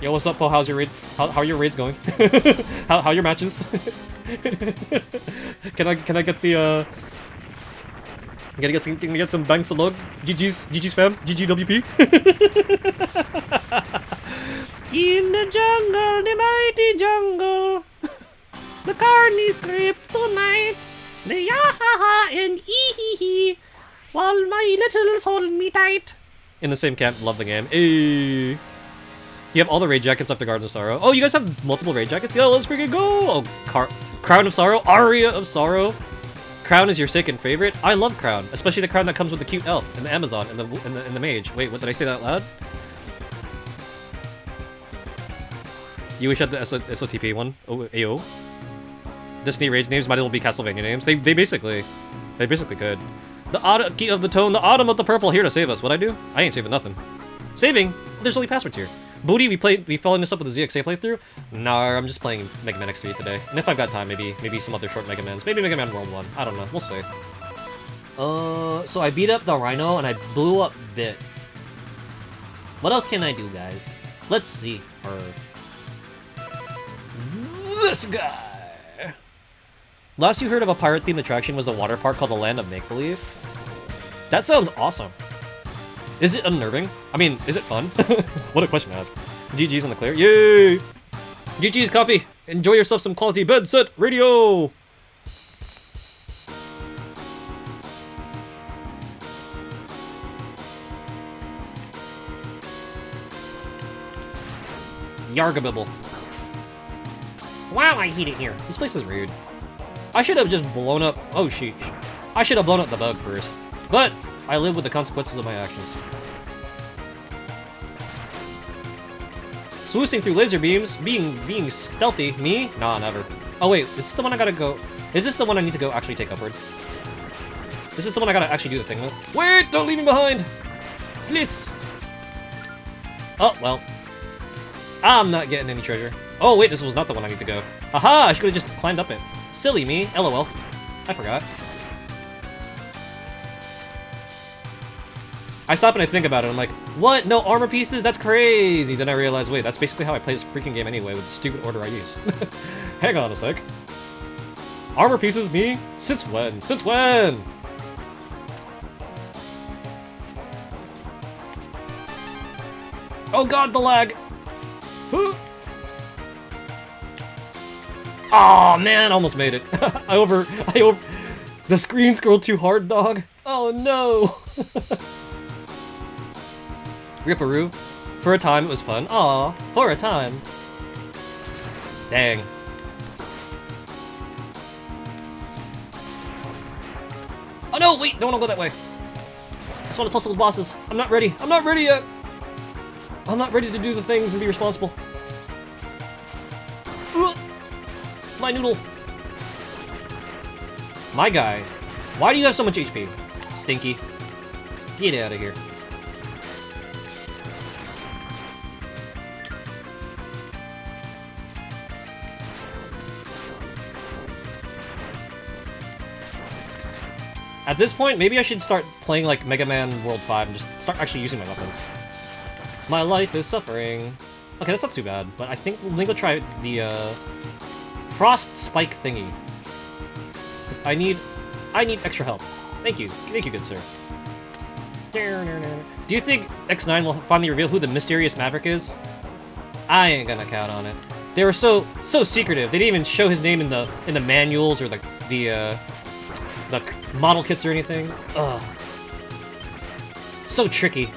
yo, what's up, Po? How's your raid? How are your raids going? how are your matches? Can I get the Can I get some banks along? GG's fam, GGWP. In the jungle, the mighty jungle, the carnies creep tonight. The yahaha and ee while my littles hold me tight. In the same camp, love the game. Hey. You have all the raid jackets up the Garden of Sorrow. Oh, you guys have multiple raid jackets? Yo, let's freaking go! Oh, Crown of Sorrow, Aria of Sorrow. Crown is your second favorite. I love Crown, especially the crown that comes with the cute elf and the Amazon and the mage. Wait, what did I say that loud? You wish you had the SOTP one. Oh, AO. Disney raids names might as well be Castlevania names. They basically could. The key of the tone, the autumn of the purple, here to save us. What'd I do? I ain't saving nothing. Saving? There's only passwords here. Booty, we following this up with a ZXA playthrough? Nah, I'm just playing Mega Man X3 today. And if I've got time, maybe some other short Mega Mans. Maybe Mega Man World 1. I don't know. We'll see. So I beat up the Rhino and I blew up Bit. What else can I do, guys? Let's see. This guy! Last you heard of a pirate-themed attraction was a water park called the Land of Make-Believe. That sounds awesome. Is it unnerving? I mean, is it fun? What a question to ask. GG's on the clear. Yay! GG's coffee! Enjoy yourself some quality bed set radio! Yargabibble. Wow, I hate it here. This place is rude. I should have just blown up... Oh, sheesh. I should have blown up the bug first. But I live with the consequences of my actions. Swoosing through laser beams, being stealthy. Me? Nah, never. Oh wait, is this the one I gotta go... Is this the one I need to go actually take upward? Is this the one I gotta actually do the thing with? Wait, don't leave me behind! Please! Oh, well. I'm not getting any treasure. Oh wait, this was not the one I need to go. Aha! I should have just climbed up it. Silly me. LOL. I forgot. I stop and I think about it. I'm like, what? No armor pieces? That's crazy. Then I realize, wait, that's basically how I play this freaking game anyway with the stupid order I use. Hang on a sec. Armor pieces? Me? Since when? Since when? Oh god, the lag! Huh? Oh man, almost made it. The screen scrolled too hard, dog. Oh no. Ripperoo. For a time, it was fun. Aw, for a time. Dang. Oh no, wait, don't want to go that way. I just want to tussle with bosses. I'm not ready. I'm not ready yet. I'm not ready to do the things and be responsible. My noodle. My guy. Why do you have so much HP? Stinky. Get out of here. At this point, maybe I should start playing like Mega Man World 5 and just start actually using my weapons. My life is suffering. Okay, that's not too bad, but I think we'll go try the Frost Spike thingy. Because I need extra help. Thank you, good sir. Do you think X9 will finally reveal who the mysterious Maverick is? I ain't gonna count on it. They were so secretive. They didn't even show his name in the manuals or the model kits or anything. Ugh. So tricky.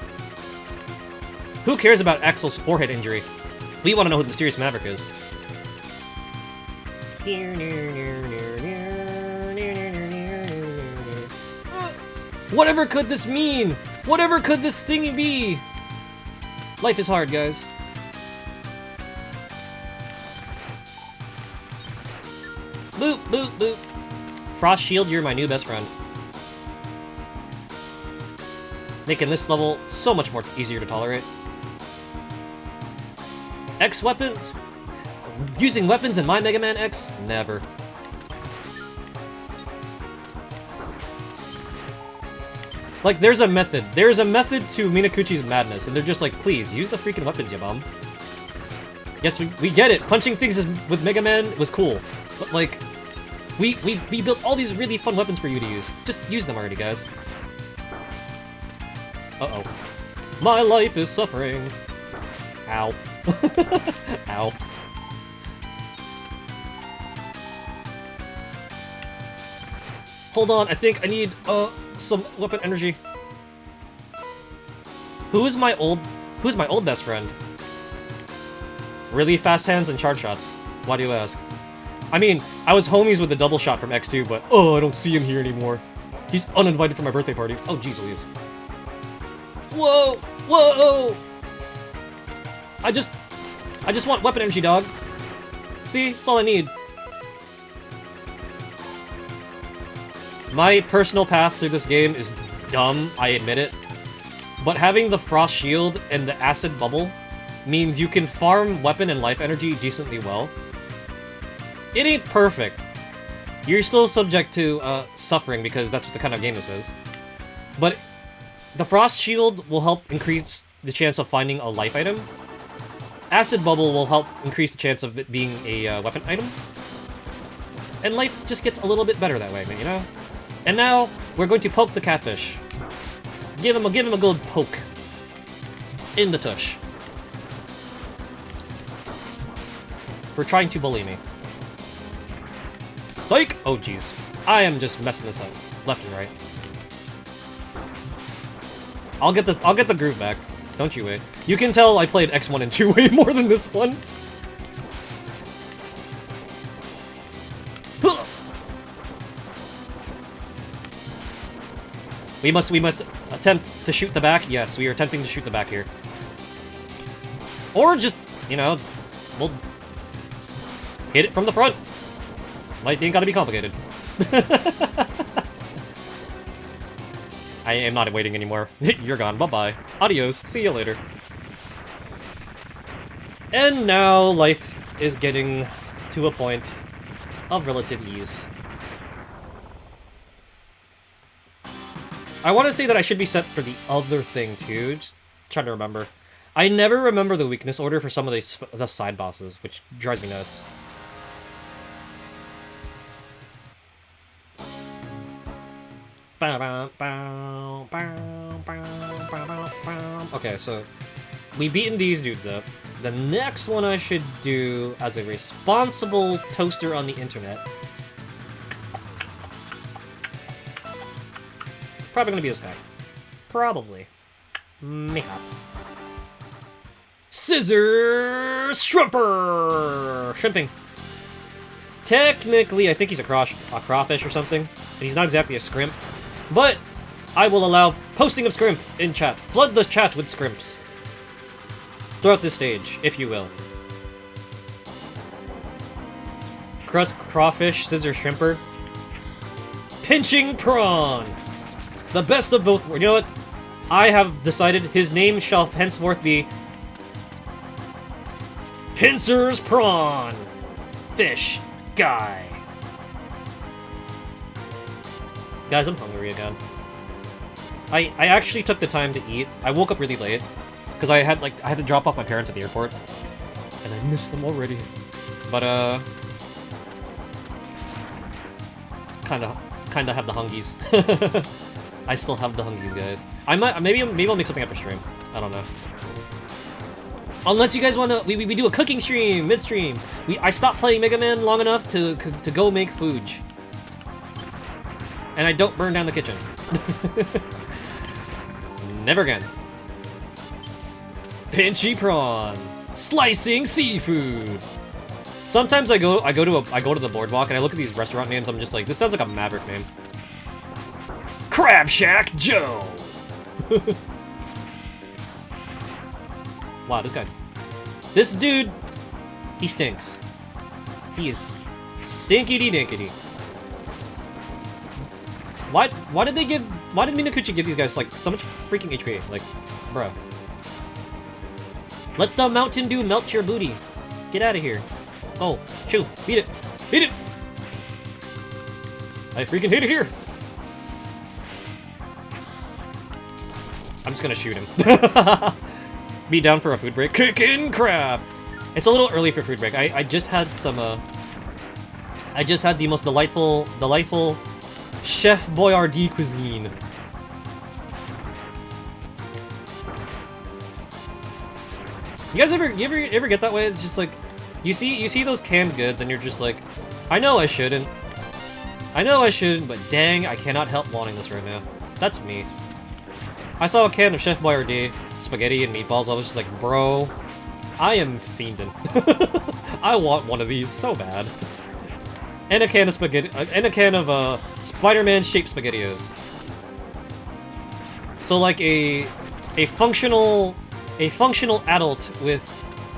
Who cares about Axel's forehead injury? We want to know who the mysterious Maverick is. Whatever could this mean? Whatever could this thingy be? Life is hard, guys. Boop, boop, boop. Frost Shield, you're my new best friend. Making this level so much more easier to tolerate. X weapons? Using weapons in my Mega Man X? Never. Like, there's a method. There's a method to Minakuchi's madness, and they're just like, please, use the freaking weapons, ya bum. Yes, we get it. Punching things with Mega Man was cool. But, like, we built all these really fun weapons for you to use. Just use them already, guys. Uh-oh. My life is suffering. Ow. Ow. Hold on, I think I need, some weapon energy. Who's my old best friend? Really fast hands and charge shots. Why do you ask? I mean, I was homies with the double shot from X2, but I don't see him here anymore. He's uninvited for my birthday party. Oh, jeez Louise. Whoa! Whoa! I just want weapon energy, dog. See? That's all I need. My personal path through this game is dumb, I admit it. But having the Frost Shield and the Acid Bubble means you can farm weapon and life energy decently well. It ain't perfect. You're still subject to suffering because that's what the kind of game this is. But the Frost Shield will help increase the chance of finding a life item. Acid Bubble will help increase the chance of it being a weapon item. And life just gets a little bit better that way, you know? And now, we're going to poke the catfish. Give him a good poke. In the tush. For trying to bully me. Psych! Oh jeez. I am just messing this up. Left and right. I'll get the groove back. Don't you wait. You can tell I played X1 and 2 way more than this one. We must attempt to shoot the back. Yes, we are attempting to shoot the back here. Or just, you know, we'll hit it from the front. Life ain't gotta be complicated. I am not waiting anymore. You're gone. Bye-bye. Adios. See you later. And now life is getting to a point of relative ease. I want to say that I should be set for the other thing too, just trying to remember. I never remember the weakness order for some of the side bosses, which drives me nuts. Okay, so we beaten these dudes up. The next one I should do as a responsible toaster on the internet. Probably gonna be this guy. Probably. Mayhap. Scissor Shrimper! Shrimping. Technically, I think he's a crawfish or something. And he's not exactly a scrimp. But I will allow posting of scrimp in chat. Flood the chat with scrimps. Throughout this stage, if you will. Crust crawfish, scissor shrimper. Pinching prawn! The best of both worlds. You know what? I have decided his name shall henceforth be Pincer's Prawn Fish Guy. Guys, I'm hungry again. I actually took the time to eat. I woke up really late because I had to drop off my parents at the airport, and I missed them already. But kind of have the hungies. I still have the hungies, guys. Maybe I'll make something after stream. I don't know. Unless you guys want to, we do a cooking stream mid-stream. I stopped playing Mega Man long enough to go make food. And I don't burn down the kitchen. Never again. Pinchy prawn, slicing seafood. Sometimes I go to the boardwalk and I look at these restaurant names. I'm just like, this sounds like a Maverick name. Crab Shack Joe. Wow, this dude, he stinks. He is Stinkity dinkity. Why did Minakuchi give these guys, like, so much freaking HP? Like, bruh. Let the Mountain Dew melt your booty. Get out of here. Oh, chew. Beat it. Beat it! I freaking hate it here! I'm just gonna shoot him. Be down for a food break. Kickin' crap! It's a little early for food break. I just had some, I just had the most delightful Chef Boyardee cuisine. You guys ever get that way? It's just like, you see those canned goods and you're just like, I know I shouldn't, but dang, I cannot help wanting this right now. That's me. I saw a can of Chef Boyardee spaghetti and meatballs. I was just like, bro, I am fiending. I want one of these so bad. And a can of spaghetti, and a can of Spider-Man shaped SpaghettiOs. So like a functional adult with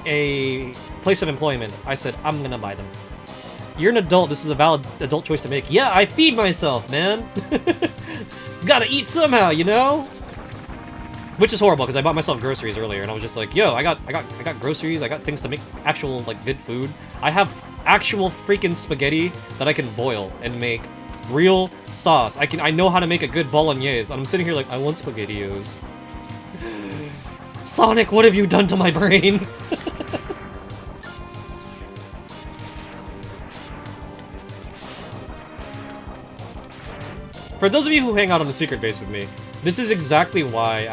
a place of employment. I said, I'm gonna buy them. You're an adult. This is a valid adult choice to make. Yeah, I feed myself, man. Gotta eat somehow, you know? Which is horrible because I bought myself groceries earlier and I was just like, yo, I got groceries. I got things to make actual like vid food. I have actual freaking spaghetti that I can boil and make real sauce. I know how to make a good bolognese. And I'm sitting here like, I want SpaghettiOs. Sonic, what have you done to my brain? For those of you who hang out on the secret base with me, this is exactly why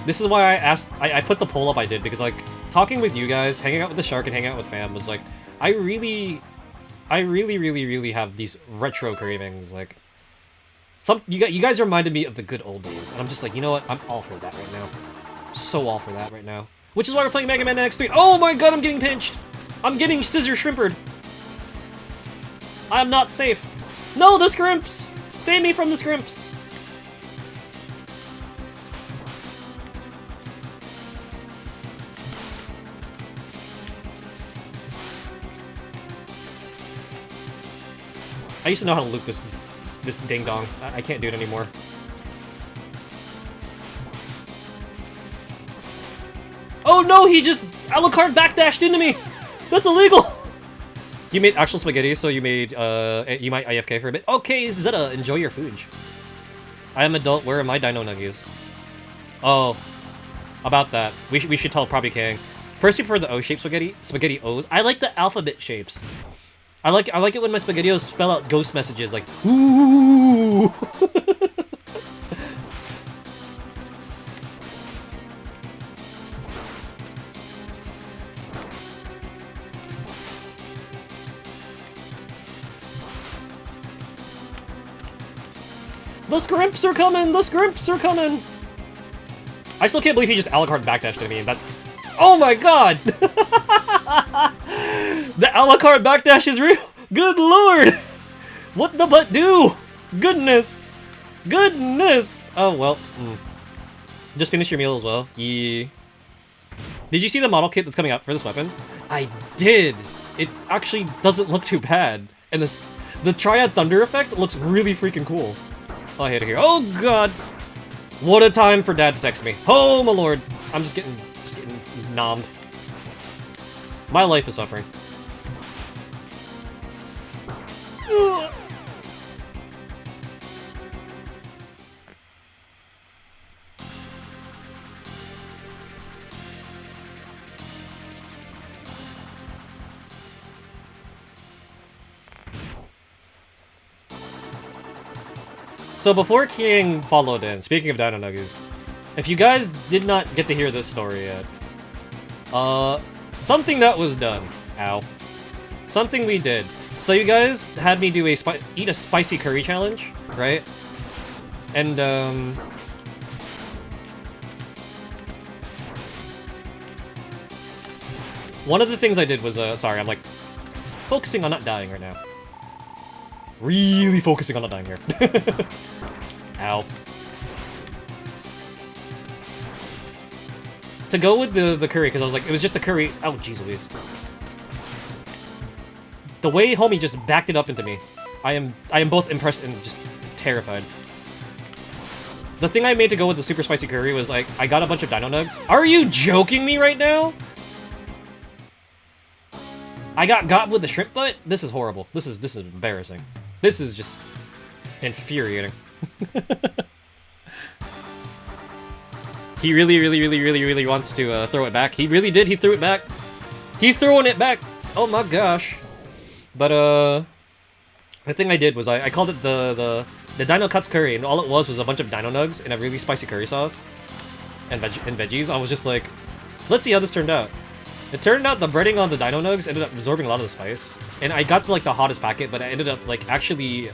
this is why I put the poll up I did, because like talking with you guys, hanging out with the shark and hanging out with fam was like, I really have these retro cravings. Like you guys reminded me of the good old days, and I'm just like, you know what? I'm all for that right now. So all for that right now. Which is why we're playing Megaman X3. Oh my god, I'm getting pinched. I'm getting scissor shrimpered. I'm not safe. No, the scrimps! Save me from the scrimps! I used to know how to loop this ding dong. I can't do it anymore. Oh no, he just a la carte backdashed into me! That's illegal! You made actual spaghetti, so you might AFK for a bit. Okay, Zeta, enjoy your food. I am adult, where are my dino nuggies? Oh, about that. We should tell Probby Kang. Personally prefer the O-shaped spaghetti O's. I like the alphabet shapes. I like it when my SpaghettiOs spell out ghost messages like, ooh! The scrimps are coming! The scrimps are coming! I still can't believe he just a la carte backdashed at me. That. Oh my god! The a la carte backdash is real! Good lord! What the butt do? Goodness! Goodness! Oh well. Just finish your meal as well. Yeah. Did you see the model kit that's coming out for this weapon? I did! It actually doesn't look too bad. And the Triad Thunder effect looks really freaking cool. Oh, I hate it here. Oh god! What a time for Dad to text me. Oh my lord! I'm just getting nommed. My life is suffering. Ugh. So before King followed in, speaking of Dino Nuggies, if you guys did not get to hear this story yet, something that was done. Ow. Something we did. So you guys had me do eat a spicy curry challenge, right? And one of the things I did was sorry, I'm like focusing on not dying right now. Really focusing on not dying here. Ow. To go with the curry, because I was like, it was just a curry. Oh, jeez Louise. The way homie just backed it up into me. I am both impressed and just terrified. The thing I made to go with the super spicy curry was like, I got a bunch of dino nugs. Are you joking me right now? I got with the shrimp butt? This is horrible. This is embarrassing. This is just infuriating. He really wants to throw it back. He really did. He threw it back. He's throwing it back. Oh my gosh. But the thing I did was I called it the Dino Cuts Curry, and all it was a bunch of dino nugs and a really spicy curry sauce and veggies. I was just like, let's see how this turned out. It turned out the breading on the dino nugs ended up absorbing a lot of the spice, and I got like the hottest packet, but I ended up like actually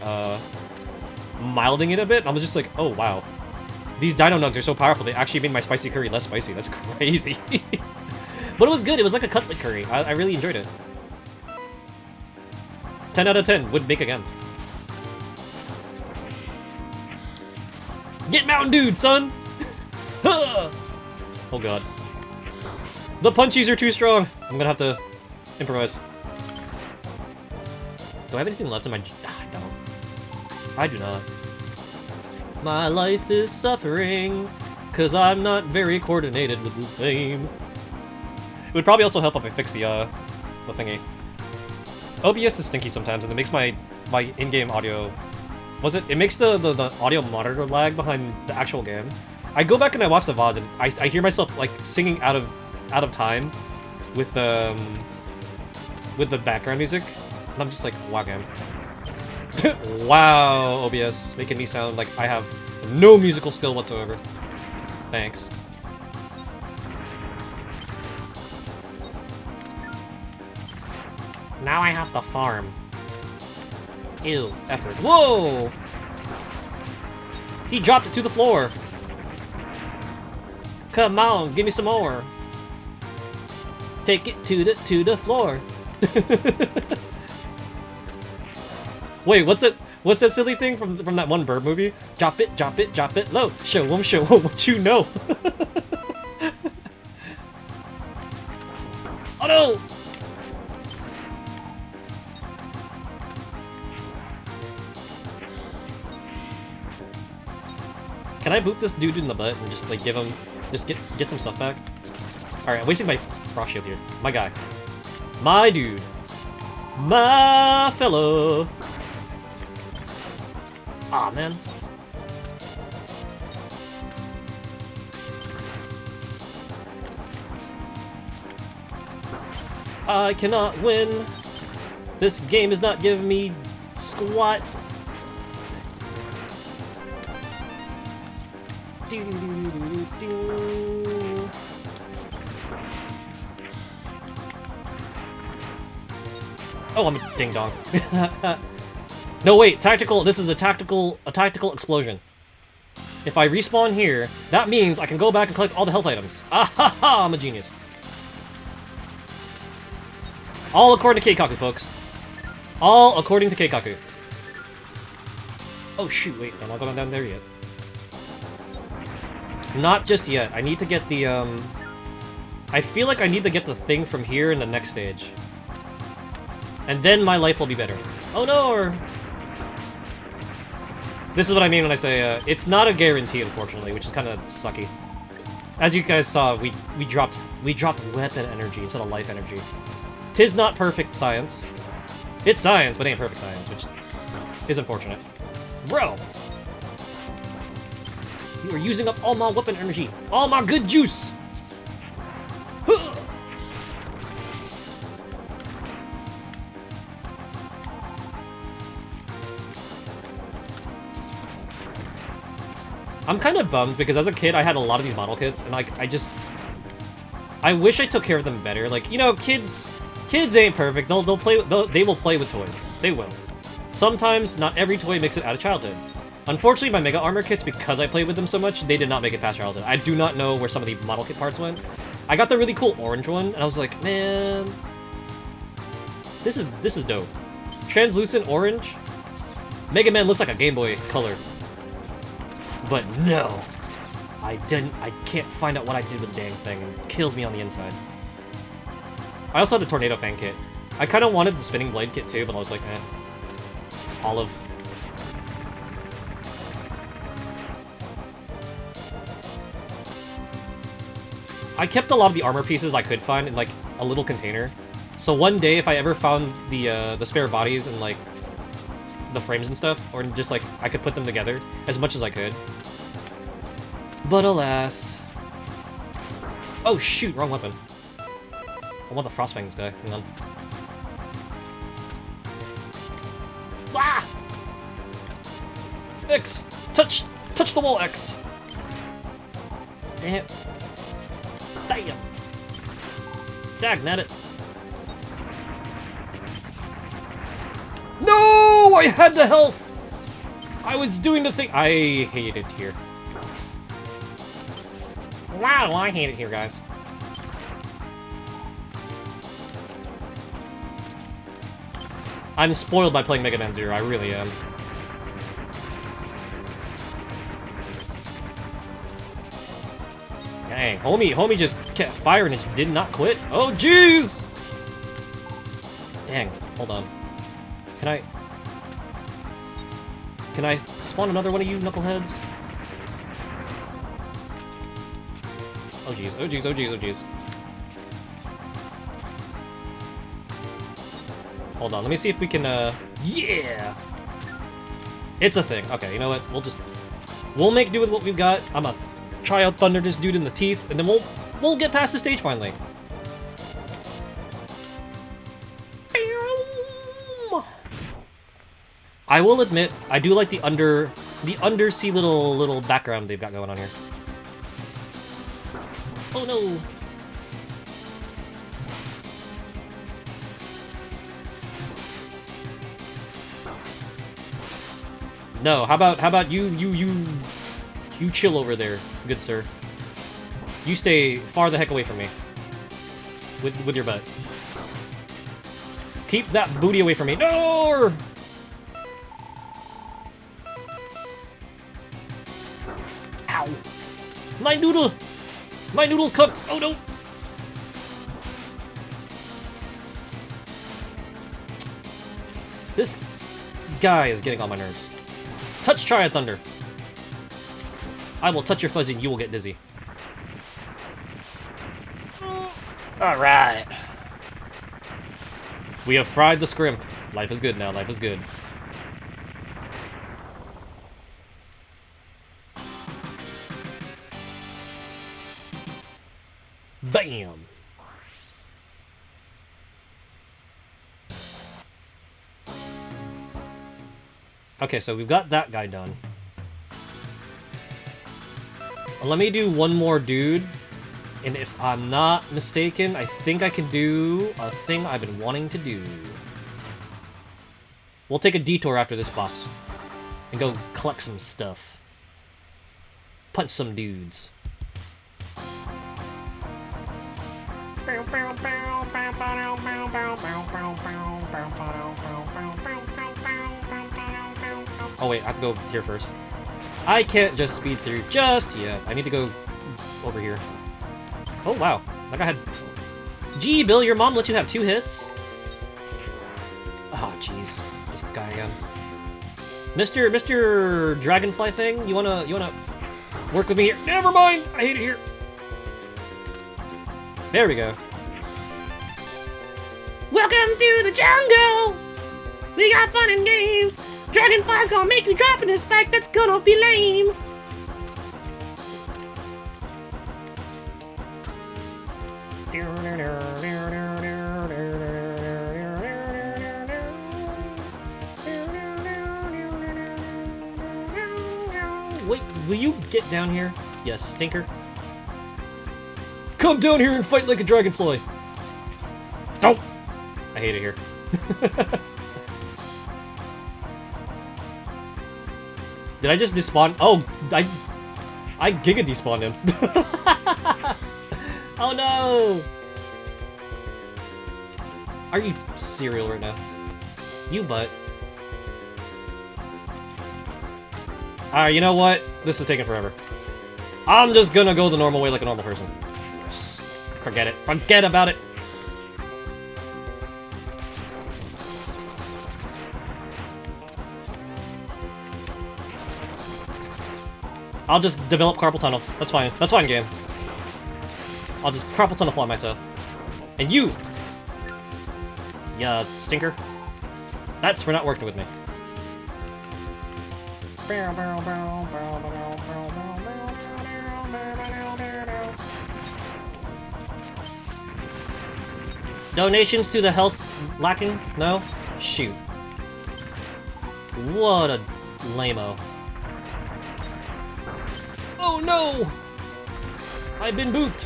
milding it a bit. I was just like, oh wow, these dino nugs are so powerful. They actually made my spicy curry less spicy. That's crazy. But it was good. It was like a cutlet curry. I really enjoyed it. 10 out of 10. Would make again. Get Mountain Dude, son! Oh god. The punchies are too strong. I'm gonna have to improvise. Do I have anything left in my... I don't. I do not. My life is suffering, cause I'm not very coordinated with this game. It would probably also help if I fix the thingy. OBS is stinky sometimes, and it makes my in-game audio... It makes the audio monitor lag behind the actual game. I go back and I watch the VODs, and I hear myself, like, singing out of time with the background music, and I'm just like, wow, game. Wow, OBS, making me sound like I have no musical skill whatsoever. Thanks. Now I have to farm. Ew, effort. Whoa! He dropped it to the floor. Come on, give me some more. Take it to the floor. Wait, what's that silly thing from that one bird movie? Drop it low. Show 'em what you know. Oh no! Can I boot this dude in the butt and just like get some stuff back? Alright, I'm wasting my frost shield here. My guy. My dude. My fellow. Aw, man. I cannot win. This game is not giving me squat. Oh, I'm a ding dong. No, wait, tactical. This is a tactical explosion. If I respawn here, that means I can go back and collect all the health items. Ah ha ha! I'm a genius. All according to Keikaku, folks. All according to Keikaku. Oh shoot! Wait, I'm not going down there yet. Not just yet. I need to get the, I feel like I need to get the thing from here in the next stage. And then my life will be better. Oh no! Or... This is what I mean when I say, it's not a guarantee, unfortunately, which is kind of sucky. As you guys saw, we dropped weapon energy instead of life energy. 'Tis not perfect science. It's science, but it ain't perfect science, which is unfortunate. Bro! You are using up all my weapon energy. All my good juice! Huh. I'm kind of bummed because as a kid I had a lot of these model kits, and like I wish I took care of them better. Like, you know, kids ain't perfect. They will play with toys. They will. Sometimes not every toy makes it out of childhood. Unfortunately, my Mega Armor kits, because I played with them so much, they did not make it past childhood. I do not know where some of the model kit parts went. I got the really cool orange one, and I was like, man, this is dope. Translucent orange. Mega Man looks like a Game Boy Color. But no, I can't find out what I did with the dang thing. It kills me on the inside. I also had the Tornado Fan kit. I kind of wanted the spinning blade kit too, but I was like, eh. Olive. I kept a lot of the armor pieces I could find in like a little container. So one day, if I ever found the spare bodies and like the frames and stuff, or just like I could put them together as much as I could. But alas. Oh shoot, wrong weapon. I want the Frostfangs guy. Hang on. Ah! X! Touch the wall, X! Damn. Damn! Dagnabbit it. No! I had the health! I was doing the thing. I hate it here. Wow, I hate it here, guys. I'm spoiled by playing Mega Man 0, I really am. Dang, homie just kept firing and just did not quit. Oh, jeez! Dang, hold on. Can I spawn another one of you knuckleheads? Oh jeez, oh jeez, oh jeez, oh jeez. Hold on, let me see if we can, yeah! It's a thing. Okay, you know what? We'll make do with what we've got. I'm gonna try out Thunder this dude in the teeth, and then we'll get past the stage finally. I will admit, I do like the undersea little background they've got going on here. Oh no! No, how about you chill over there, good sir. You stay far the heck away from me. With your butt. Keep that booty away from me. No! Ow! My noodle! My noodle's cooked! Oh no! This guy is getting on my nerves. Touch Triad Thunder. I will touch your fuzzy and you will get dizzy. Alright. We have fried the scrimp. Life is good now, life is good. Bam! Okay, so we've got that guy done. Let me do one more dude, and if I'm not mistaken, I think I can do a thing I've been wanting to do. We'll take a detour after this boss, and go collect some stuff. Punch some dudes. Oh wait, I have to go here first. I can't just speed through just yet. I need to go over here. Oh wow, that guy had... Gee, Bill, your mom lets you have 2 hits? Oh jeez, this guy again. Mr. Dragonfly thing, you wanna work with me here? Never mind, I hate it here. There we go. Welcome to the jungle! We got fun and games! Dragonfly's gonna make you drop in this fact that's gonna be lame! Wait, will you get down here? Yes, stinker. Come down here and fight like a dragonfly! Don't! I hate it here. Did I just despawn? Oh, I giga despawned him. Oh no! Are you serial right now? You butt. Alright, you know what? This is taking forever. I'm just gonna go the normal way like a normal person. Just forget it. Forget about it! I'll just develop carpal tunnel. That's fine. That's fine, game. I'll just carpal tunnel fly myself. And you! Ya stinker. That's for not working with me. Donations to the health lacking? No? Shoot. What a lame-o. Oh no! I've been booped!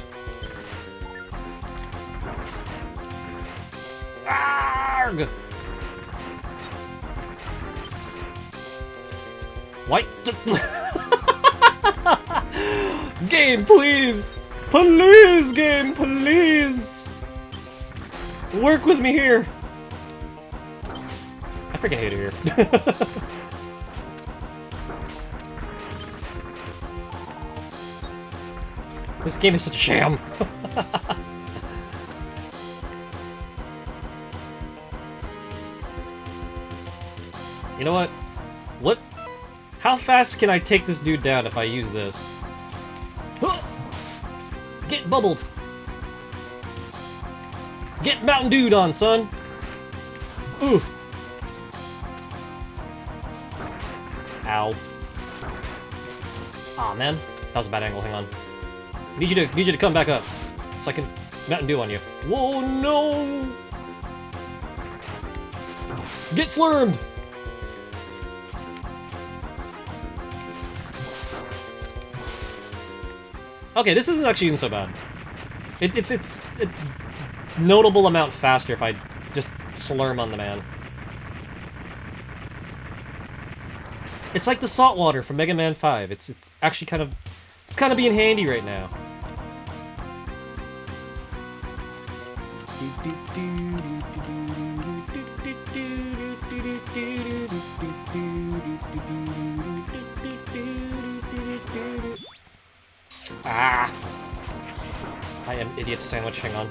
Arrgh! What? Game, please! Please, game, please! Work with me here! I freaking hate it here. This game is such a sham. You know what? What? How fast can I take this dude down if I use this? Get bubbled! Get Mountain Dude on, son! Ooh! Ow. Aw, man. That was a bad angle, hang on. Need you to come back up. So I can Mountain Dew on you. Whoa, no! Get slurmed! Okay, this isn't actually even so bad. It's a notable amount faster if I just slurm on the man. It's like the salt water from Mega Man 5. It's actually kind of being handy right now. Ah! I am idiot sandwich, hang on.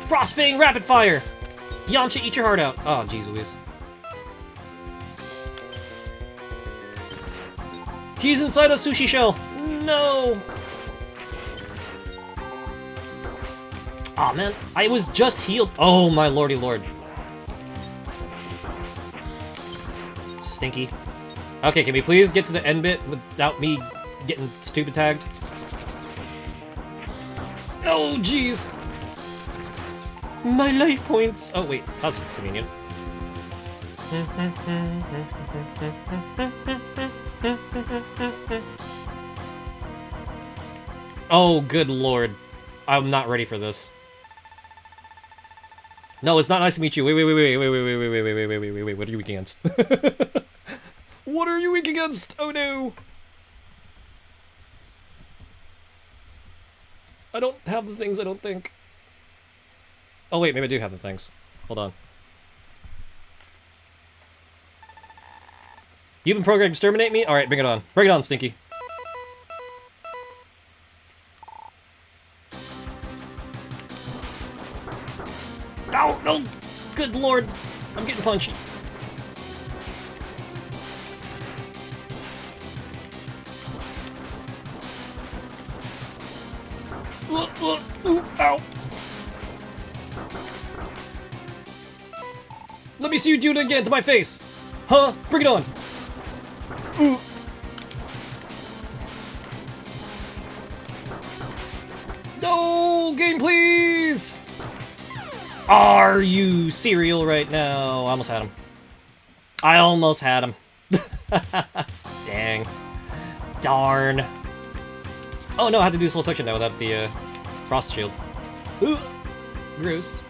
Frostfang rapid fire! Yamcha, eat your heart out! Oh, jeez Louise. He's inside a sushi shell! No! Aw, man, I was just healed. Oh, my lordy lord. Stinky. Okay, can we please get to the end bit without me getting stupid tagged? Oh, jeez! My life points! Oh, wait, that's convenient. Oh, good lord. I'm not ready for this. No, it's not nice to meet you. Wait, what are you weak against? What are you weak against? Oh no! I don't have the things, I don't think. Oh wait, maybe I do have the things. Hold on. You've been programmed to exterminate me? Alright, bring it on. Bring it on, Stinky. Oh, no! Good lord! I'm getting punched. Ow! Let me see you do it again to my face! Huh? Bring it on! Ooh. No! Game, please! Are you cereal right now? I almost had him. I almost had him. Dang. Darn. Oh no, I have to do this whole section now without the frost shield. Ooh. Gross.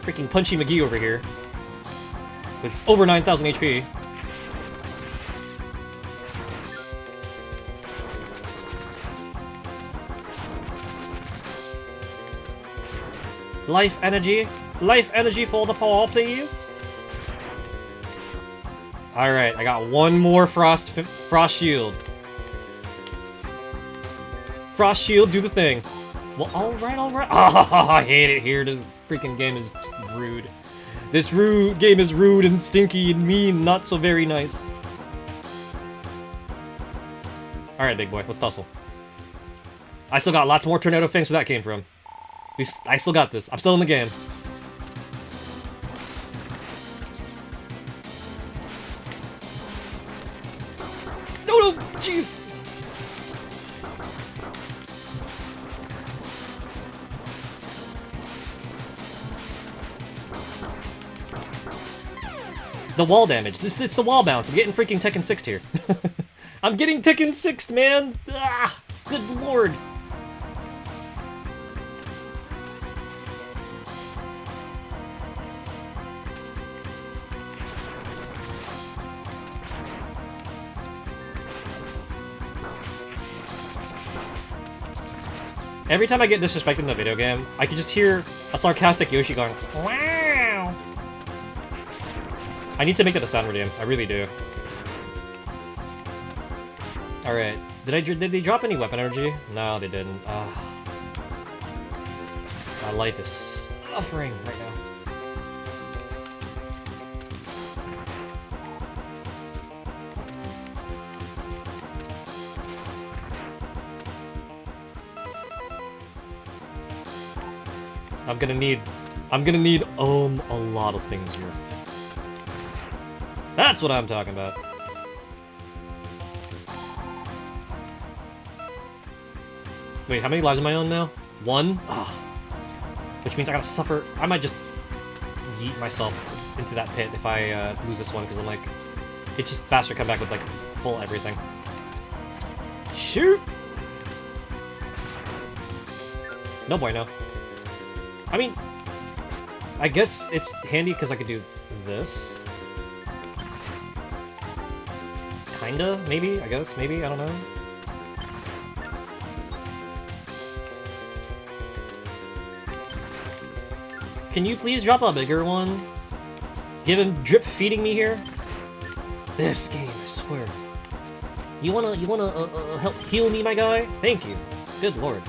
Freaking Punchy McGee over here. With over 9,000 HP. Life energy. Life energy for the paw, please. Alright, I got one more frost shield. Frost shield, do the thing. Well, alright, alright. Oh, I hate it here. This freaking game is just rude. This game is rude and stinky and mean, not so very nice. Alright, big boy, let's tussle. I still got lots more tornado fangs where that came from. I still got this. I'm still in the game. No, jeez. The wall damage. It's the wall bounce. I'm getting freaking Tekken 6'd here. I'm getting Tekken 6'd, man! Ah, good lord. Every time I get disrespected in a video game, I can just hear a sarcastic Yoshi going, wow! I need to make that a sound redeem. I really do. Alright. Did they drop any weapon energy? No, they didn't. My life is suffering right now. I'm gonna need a lot of things here. That's what I'm talking about. Wait, how many lives am I on now? 1? Ugh. Which means I gotta suffer. I might just yeet myself into that pit if I lose this one, because I'm like, it's just faster to come back with like full everything. Shoot! No bueno. I mean, I guess it's handy because I could do this. Kinda, maybe, I guess, maybe, I don't know. Can you please drop a bigger one? Give him drip feeding me here? This game, I swear. You wanna help heal me, my guy? Thank you. Good lord.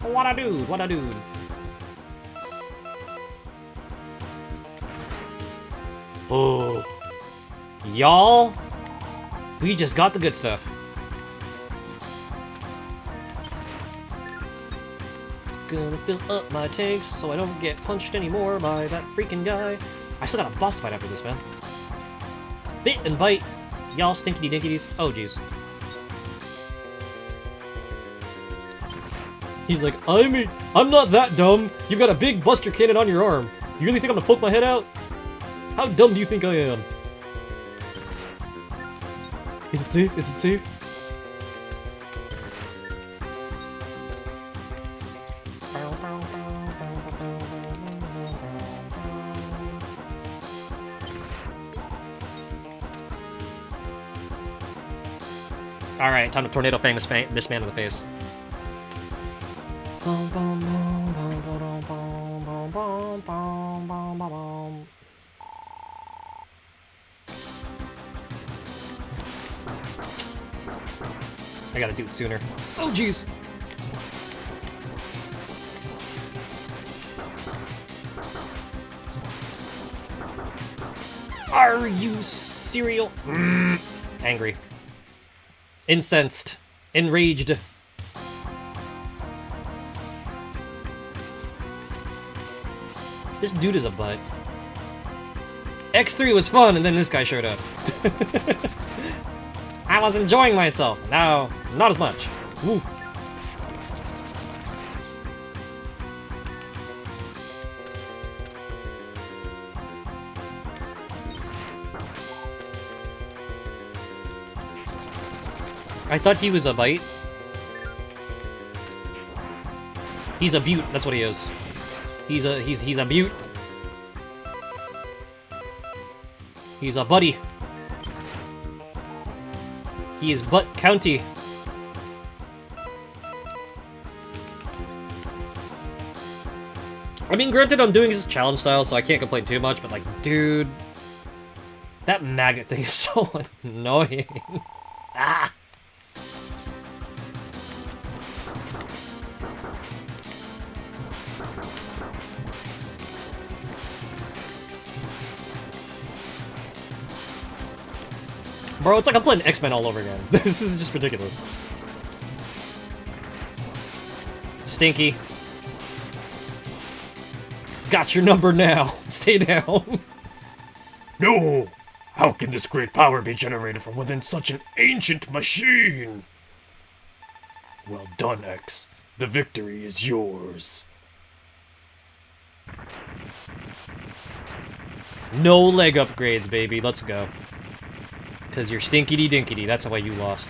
What a dude, what a dude. Oh. Y'all, we just got the good stuff. Gonna fill up my tanks so I don't get punched anymore by that freaking guy. I still got a boss fight after this, man. Bit and bite. Y'all stinkity dinkities. Oh, jeez. He's like, I'm not that dumb. You've got a big buster cannon on your arm. You really think I'm gonna poke my head out? How dumb do you think I am? Is it safe? Is it safe? Alright, time to tornado fang this man in the face. I gotta do it sooner. Oh, jeez! Are you serial? Angry. Incensed. Enraged. This dude is a butt. X3 was fun, and then this guy showed up. I was enjoying myself. Now, not as much. Woo. I thought he was a bite. He's a beaut, that's what he is. He's a beaut. He's a buddy. He is Butt County. I mean, granted, I'm doing this challenge style, so I can't complain too much, but like, dude, that maggot thing is so annoying. Ah! Bro, it's like I'm playing X-Men all over again. This is just ridiculous. Stinky. Got your number now. Stay down. No! How can this great power be generated from within such an ancient machine? Well done, X. The victory is yours. No leg upgrades, baby. Let's go. Cause you're stinkity dinkity. That's why you lost.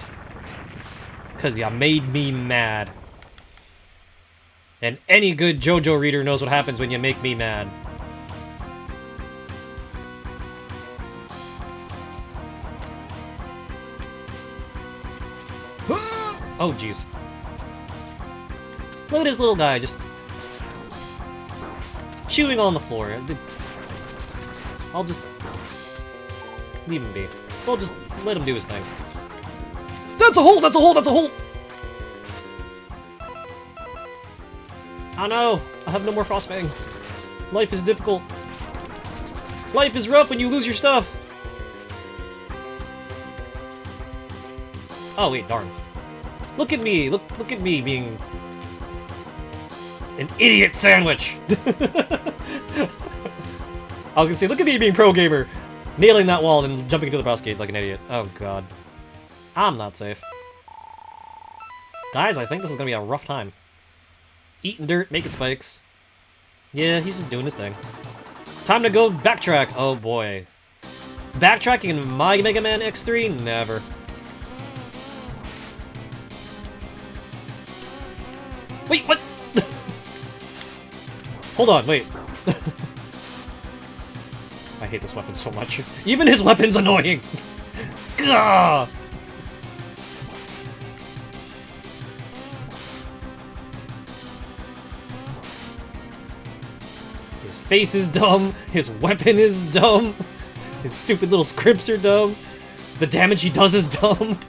Cause you made me mad. And any good JoJo reader knows what happens when you make me mad. Oh, jeez. Look at this little guy just chewing on the floor. I'll just leave him be. We'll just let him do his thing. That's a hole! That's a hole! That's a hole! Oh no! I have no more Frostfang. Life is difficult. Life is rough when you lose your stuff. Oh wait, darn. Look at me! Look at me being an idiot sandwich! I was gonna say, look at me being pro gamer! Nailing that wall and jumping into the boss gate like an idiot. Oh god. I'm not safe. Guys, I think this is gonna be a rough time. Eating dirt, making spikes. Yeah, he's just doing his thing. Time to go backtrack! Oh boy. Backtracking in my Mega Man X3? Never. Wait, what? Hold on, wait. I hate this weapon so much. Even his weapon's annoying! Gah! His face is dumb, his weapon is dumb, his stupid little scripts are dumb, the damage he does is dumb.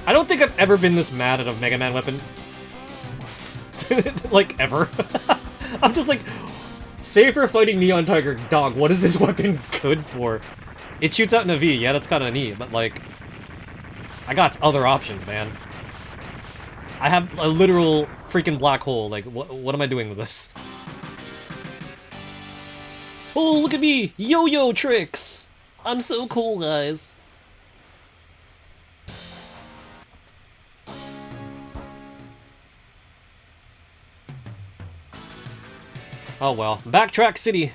I don't think I've ever been this mad at a Mega Man weapon. Like, ever. I'm just like, save for fighting Neon Tiger, dog, what is this weapon good for? It shoots out in a V, yeah, that's kinda neat, but like, I got other options, man. I have a literal freaking black hole, like, what am I doing with this? Oh, look at me! Yo-yo tricks! I'm so cool, guys. Oh well. Backtrack City.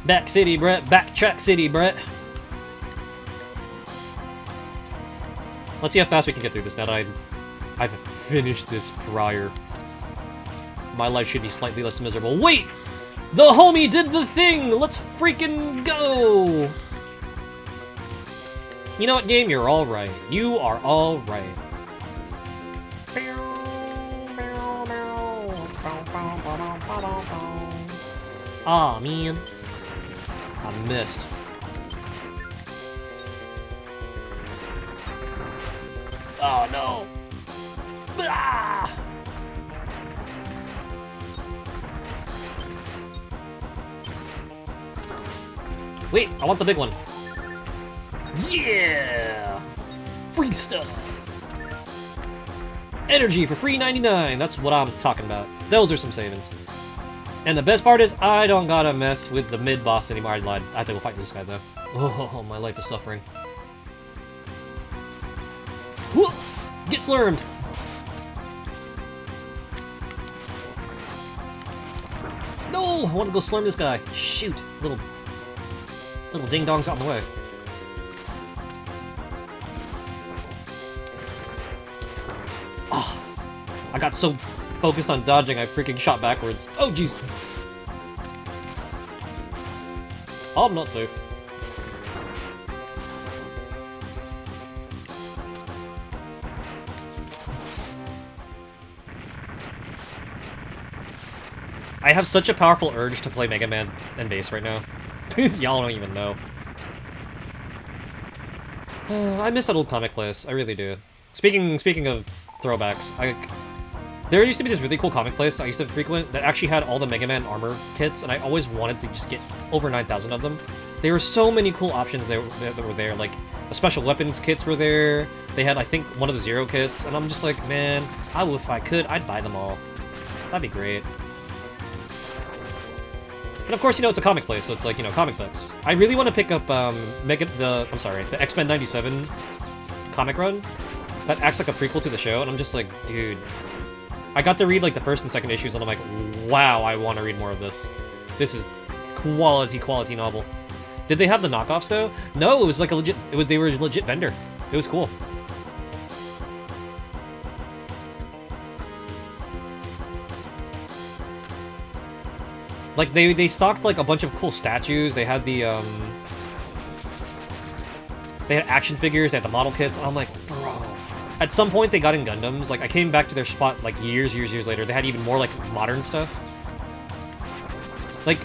Back City, Brett. Backtrack City, Brett. Let's see how fast we can get through this now that I've finished this prior. My life should be slightly less miserable. Wait! The homie did the thing! Let's freaking go! You know what, game? You're alright. You are alright. Aw, man. I missed. Oh, no. Ah! Wait, I want the big one. Yeah! Free stuff! Energy for free 99. That's what I'm talking about. Those are some savings. And the best part is, I don't gotta mess with the mid-boss anymore. I lied. I have to go fight this guy, though. Oh, my life is suffering. Whoop! Get slurmed! No! I want to go slurm this guy. Shoot! Little ding-dongs got in the way. Oh, I got so focused on dodging, I freaking shot backwards. Oh, jeez. Oh, I'm not safe. I have such a powerful urge to play Mega Man and bass right now. Y'all don't even know. I miss that old comic place. I really do. Speaking of throwbacks, There used to be this really cool comic place I used to frequent that actually had all the Mega Man armor kits, and I always wanted to just get over 9,000 of them. There were so many cool options that were there, like the special weapons kits were there. They had, I think, one of the Zero kits, and I'm just like, man, if I could, I'd buy them all. That'd be great. And of course, you know, it's a comic place, so it's like, you know, comic books. I really want to pick up the X-Men 97 comic run that acts like a prequel to the show, and I'm just like, dude. I got to read like the first and second issues, and I'm like, wow, I want to read more of this. This is quality novel. Did they have the knockoffs though? No, it was like a legit. They were a legit vendor. It was cool. Like they stocked like a bunch of cool statues. They had the they had action figures. They had the model kits. I'm like, bro. At some point, they got in Gundams. Like, I came back to their spot, like, years later. They had even more, like, modern stuff. Like,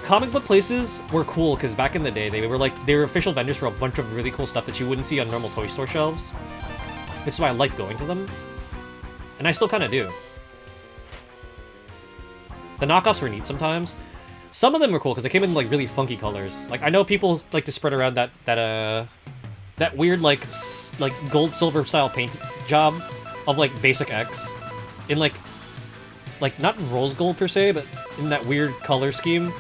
comic book places were cool, because back in the day, they were official vendors for a bunch of really cool stuff that you wouldn't see on normal toy store shelves. That's why I like going to them. And I still kind of do. The knockoffs were neat sometimes. Some of them were cool, because they came in, like, really funky colors. Like, I know people like to spread around that weird, like gold silver style paint job of like basic X in like not rose gold per se, but in that weird color scheme.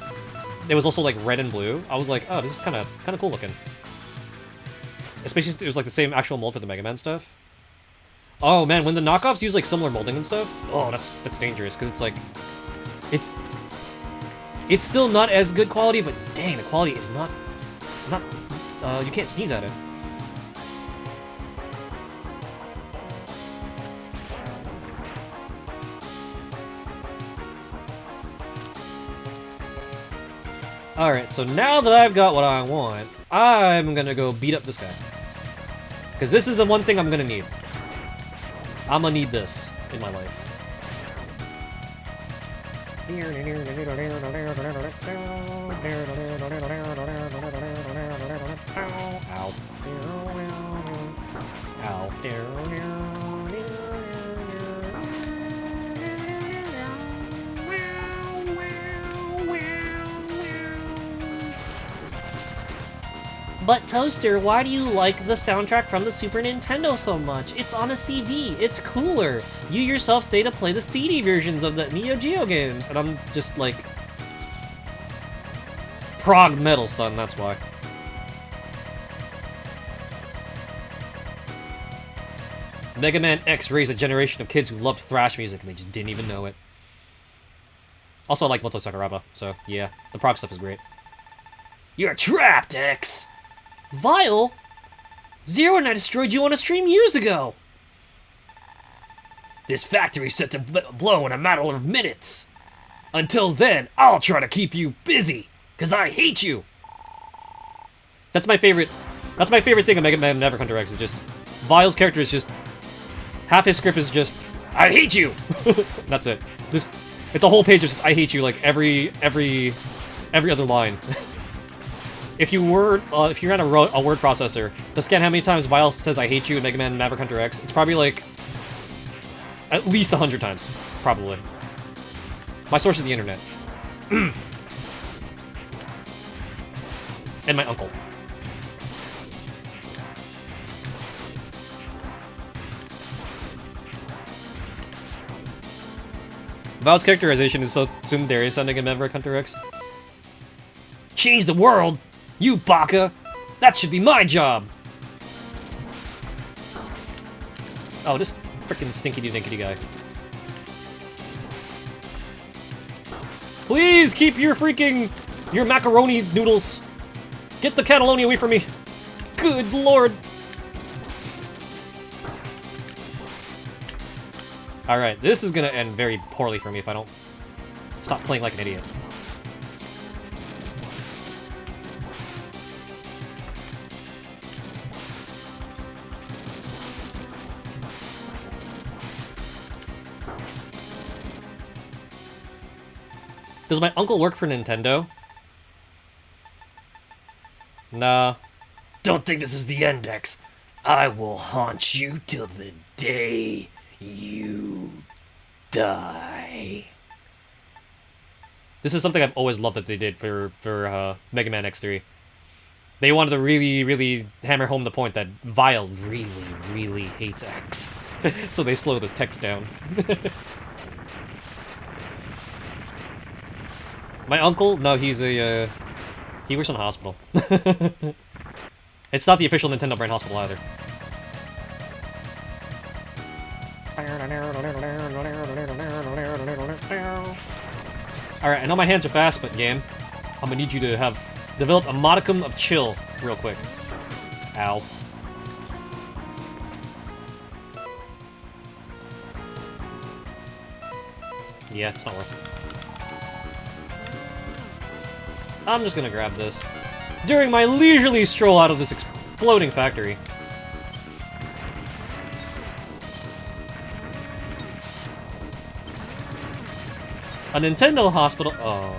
It was also like red and blue. I was like, oh, this is kind of cool looking. Especially it was like the same actual mold for the Mega Man stuff. Oh man, when the knockoffs use like similar molding and stuff, oh, that's dangerous, because it's like it's still not as good quality, but dang, the quality is not you can't sneeze at it. Alright, so now that I've got what I want, I'm gonna go beat up this guy. Because this is the one thing I'm gonna need. I'm gonna need this in my life. Ow. Ow. But Toaster, why do you like the soundtrack from the Super Nintendo so much? It's on a CD. It's cooler. You yourself say to play the CD versions of the Neo Geo games. And I'm just like... prog metal, son, that's why. Mega Man X raised a generation of kids who loved thrash music and they just didn't even know it. Also, I like Moto Sakuraba, so yeah, the prog stuff is great. You're trapped, X! Vile? Zero and I destroyed you on a stream years ago! This factory's set to blow in a matter of minutes. Until then, I'll try to keep you busy, cause I hate you! That's my favorite thing of Mega Man Never Come to Rex, is just... Vile's character is just... half his script is just... I hate you! That's it. It's a whole page of just, I hate you, like, every other line. If you ran a word processor to scan how many times Vile says I hate you in Mega Man Maverick Hunter X, it's probably like at least 100 times, probably. My source is the internet. And my uncle. Vile's characterization is so tsundere sounding in Maverick Hunter X. Change the world? You baka! That should be my job! Oh, this frickin' stinkity-dinkity guy. Please keep your macaroni noodles! Get the cannelloni away from me! Good lord! Alright, this is gonna end very poorly for me if I don't stop playing like an idiot. Does my uncle work for Nintendo? Nah. Don't think this is the end, X. I will haunt you till the day You die. This is something I've always loved that they did for Mega Man X3. They wanted to really, really hammer home the point that Vile really, really hates X. So they slow the text down. My uncle? No, he's a, he works in a hospital. It's not the official Nintendo brand hospital either. Alright, I know my hands are fast, but game, I'm gonna need you to develop a modicum of chill real quick. Ow. Yeah, it's not worth it. I'm just gonna grab this during my leisurely stroll out of this exploding factory. A Nintendo hospital. Oh.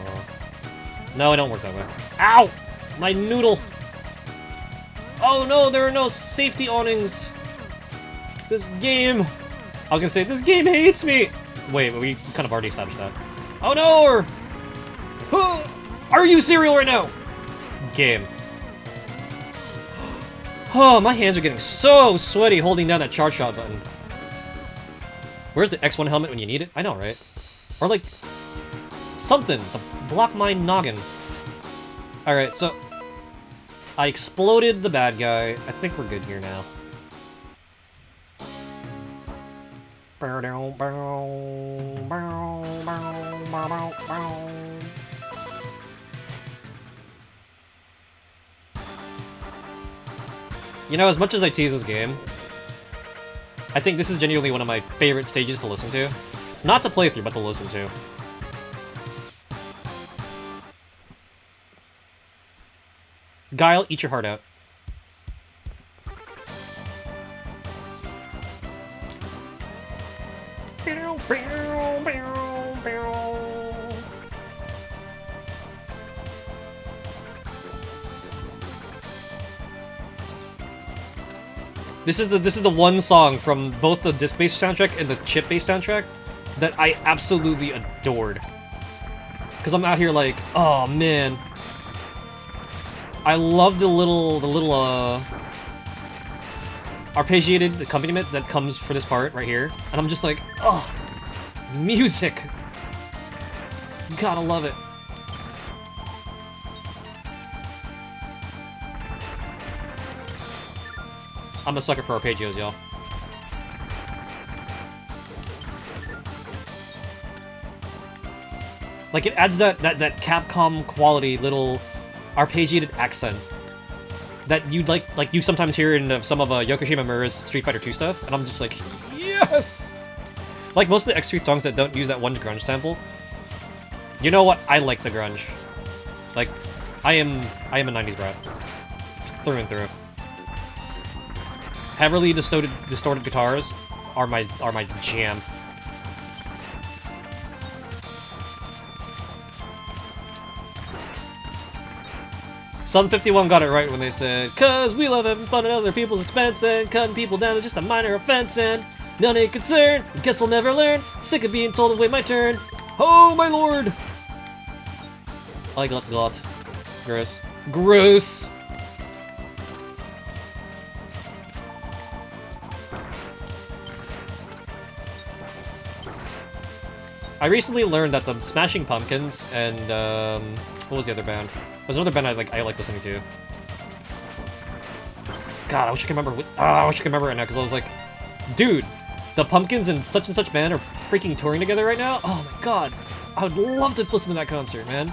No, it don't work that way. Ow! My noodle! Oh no, there are no safety awnings! This game... I was gonna say, this game hates me! Wait, but we kind of already established that. Oh no! Are you serial right now? Game. Oh, my hands are getting so sweaty holding down that charge shot button. Where's the X1 helmet when you need it? I know, right? Or like... something to block my noggin. Alright, so... I exploded the bad guy. I think we're good here now. You know, as much as I tease this game, I think this is genuinely one of my favorite stages to listen to. Not to play through, but to listen to. Guile, eat your heart out. This is the one song from both the disc-based soundtrack and the chip-based soundtrack that I absolutely adored. Cause I'm out here like, oh man. I love the little arpeggiated accompaniment that comes for this part right here. And I'm just like, oh, music. Gotta love it. I'm a sucker for arpeggios, y'all. Like, it adds that Capcom quality little arpeggiated accent that you'd like you sometimes hear in some of Yokoshima Mura's Street Fighter 2 stuff, and I'm just like, yes! Like most of the X3 songs that don't use that one grunge sample. You know what? I like the grunge. Like, I am a 90s brat. Through and through. Heavily distorted guitars are my jam. Some 51 got it right when they said, "'Cause we love having fun at other people's expense, and cutting people down is just a minor offense, and none ain't concerned. Guess I'll never learn. Sick of being told to wait my turn. Oh my lord!" I got. Gross. Gross! I recently learned that the Smashing Pumpkins and, what was the other band? There's another band I like listening to. God, I wish I could remember. I wish I could remember right now, because I was like, dude, the Pumpkins and such band are freaking touring together right now? Oh my god. I would love to listen to that concert, man.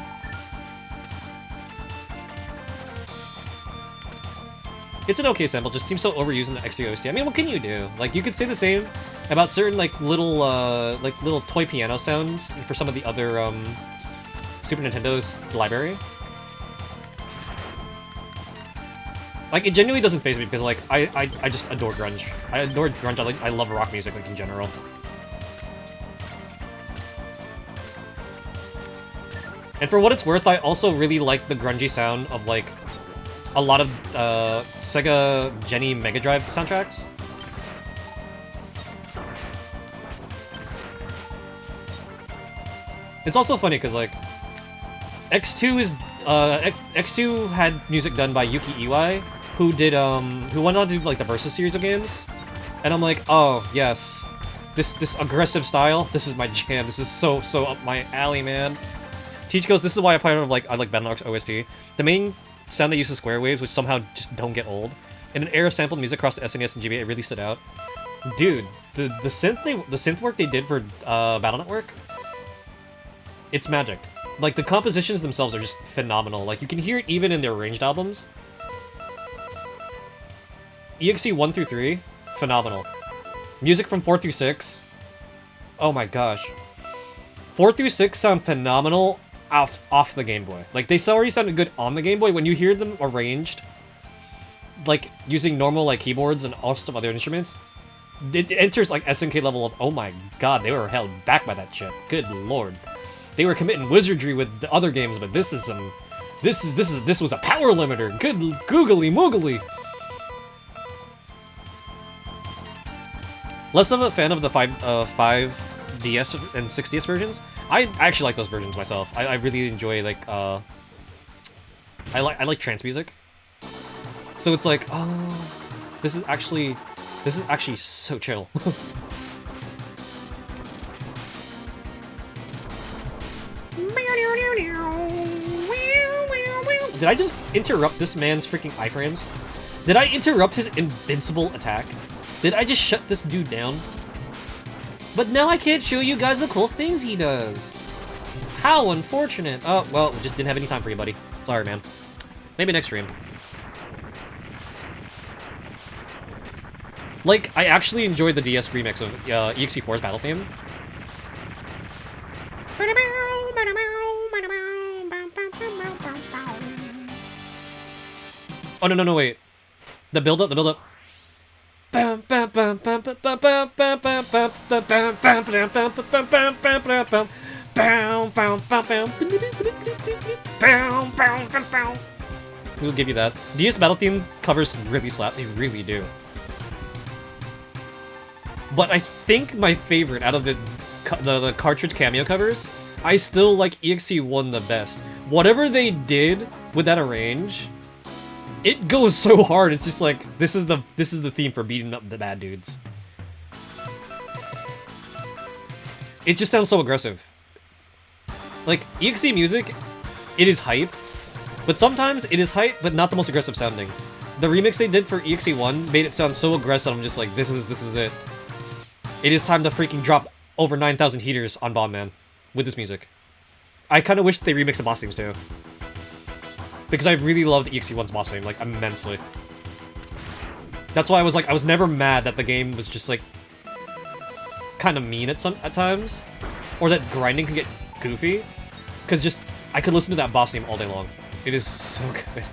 It's an okay sample, just seems so overused in the X3 OST. I mean, what can you do? Like, you could say the same about certain, like, little toy piano sounds for some of the other, Super Nintendo's library. Like, it genuinely doesn't faze me, because, like, I just adore grunge. I adore grunge, I love rock music, like, in general. And for what it's worth, I also really like the grungy sound of, like, a lot of Sega Genie Mega Drive soundtracks. It's also funny because like X2 is X2 had music done by Yuki Iwai, who did who went on to do like the Versus series of games, and I'm like, oh yes, this aggressive style, this is my jam. This is so up my alley, man. Teach goes, this is why I like Battle.Arc's OST. The main sound that uses square waves, which somehow just don't get old. In an era of sampled music across the SNES and GBA, it really stood out. Dude, the synth work they did for Battle Network, it's magic. Like the compositions themselves are just phenomenal. Like you can hear it even in their arranged albums. EXE 1 through 3, phenomenal. Music from 4 through 6, oh my gosh. 4 through 6 sound phenomenal off the Game Boy. Like they already sounded good on the Game Boy. When you hear them arranged, like using normal like keyboards and all sorts of other instruments, it enters like SNK level of, oh my god, they were held back by that shit. Good lord. They were committing wizardry with the other games, but this was a power limiter. Good googly moogly. Less of a fan of the 5DS and 6DS versions. I actually like those versions myself. I really enjoy like I like trance music. So it's like, oh, this is actually so chill. Did I just interrupt this man's freaking iframes? Did I interrupt his invincible attack? Did I just shut this dude down? But now I can't show you guys the cool things he does. How unfortunate. Oh, well, we just didn't have any time for you, buddy. Sorry, man. Maybe next stream. Like, I actually enjoyed the DS remix of EXE4's battle theme. Oh, no, wait. The build-up, We'll give you that. DS battle theme covers really slap, they really do. But I think my favorite out of the cartridge cameo covers, I still like EXE1 the best. Whatever they did with that arrange, it goes so hard. It's just like this is the theme for beating up the bad dudes. It just sounds so aggressive. Like EXE music, it is hype, but sometimes it is hype, but not the most aggressive sounding. The remix they did for EXE1 made it sound so aggressive. I'm just like, this is it. It is time to freaking drop over 9,000 heaters on Bombman with this music. I kind of wish they remixed the boss themes too. Because I really loved EXE1's boss theme, like, immensely. That's why I was never mad that the game was just, like, kind of mean at times. Or that grinding can get goofy. Because just, I could listen to that boss theme all day long. It is so good.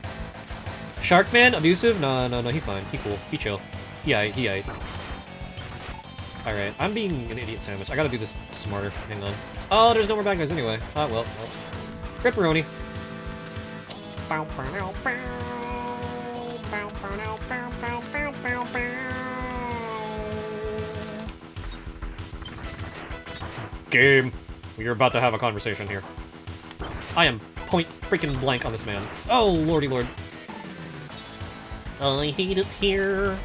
Sharkman? Abusive? No, he fine. He cool. He chill. He aight. Alright, I'm being an idiot sandwich. I gotta do this smarter. Hang on. Oh, there's no more bad guys anyway. Oh, well. Ripperoni. Game. We're about to have a conversation here. I am point freaking blank on this man. Oh, lordy lord. I hate it here.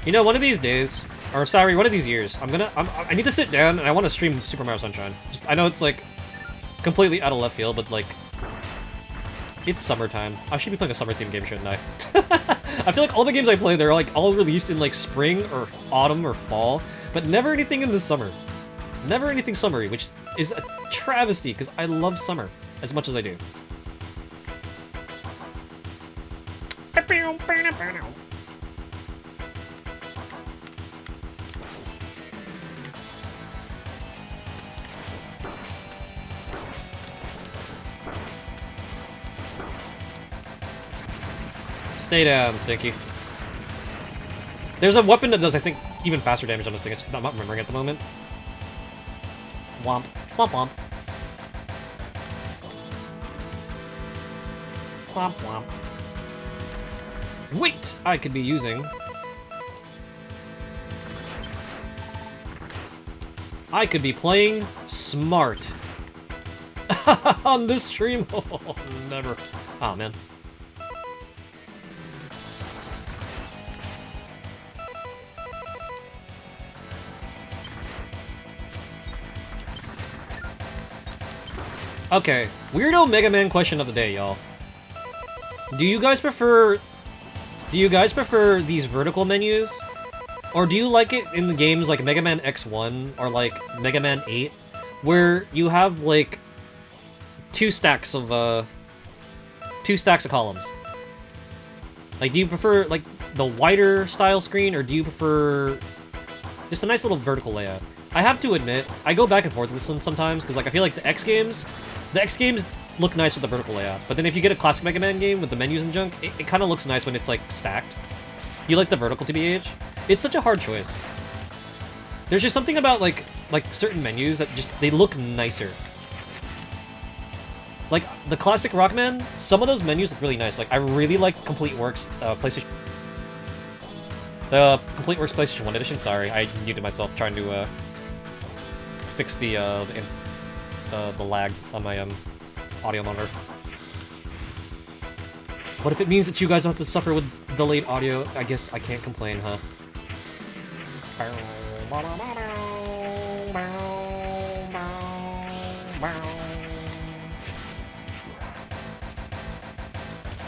You know, one of these days, or sorry, one of these years, I need to sit down and I want to stream Super Mario Sunshine. I know it's like completely out of left field, but like, it's summertime. I should be playing a summer themed game, shouldn't I? I feel like all the games I play, they're like all released in like spring or autumn or fall, but never anything in the summer. Never anything summery, which is a travesty because I love summer as much as I do. Stay down, Stinky. There's a weapon that does, I think, even faster damage on this thing. I'm not remembering at the moment. Womp. Womp womp. Womp womp. Wait! I could be using... I could be playing smart. On this stream? Oh, never. Oh, man. Okay, weirdo Mega Man question of the day, y'all. Do you guys prefer these vertical menus? Or do you like it in the games like Mega Man X1 or like Mega Man 8, where you have like two stacks of columns? Like, do you prefer like the wider style screen, or do you prefer just a nice little vertical layout? I have to admit, I go back and forth with this one sometimes, because like I feel like the X games look nice with the vertical layout, but then if you get a classic Mega Man game with the menus and junk, it kind of looks nice when it's like stacked. You like the vertical TBH? It's such a hard choice. There's just something about like certain menus that just, they look nicer. Like the classic Rockman, some of those menus look really nice. Like I really like Complete Works PlayStation. The Complete Works PlayStation 1 edition. Sorry, I muted myself trying to fix the lag on my audio monitor. But if it means that you guys don't have to suffer with delayed audio, I guess I can't complain, huh?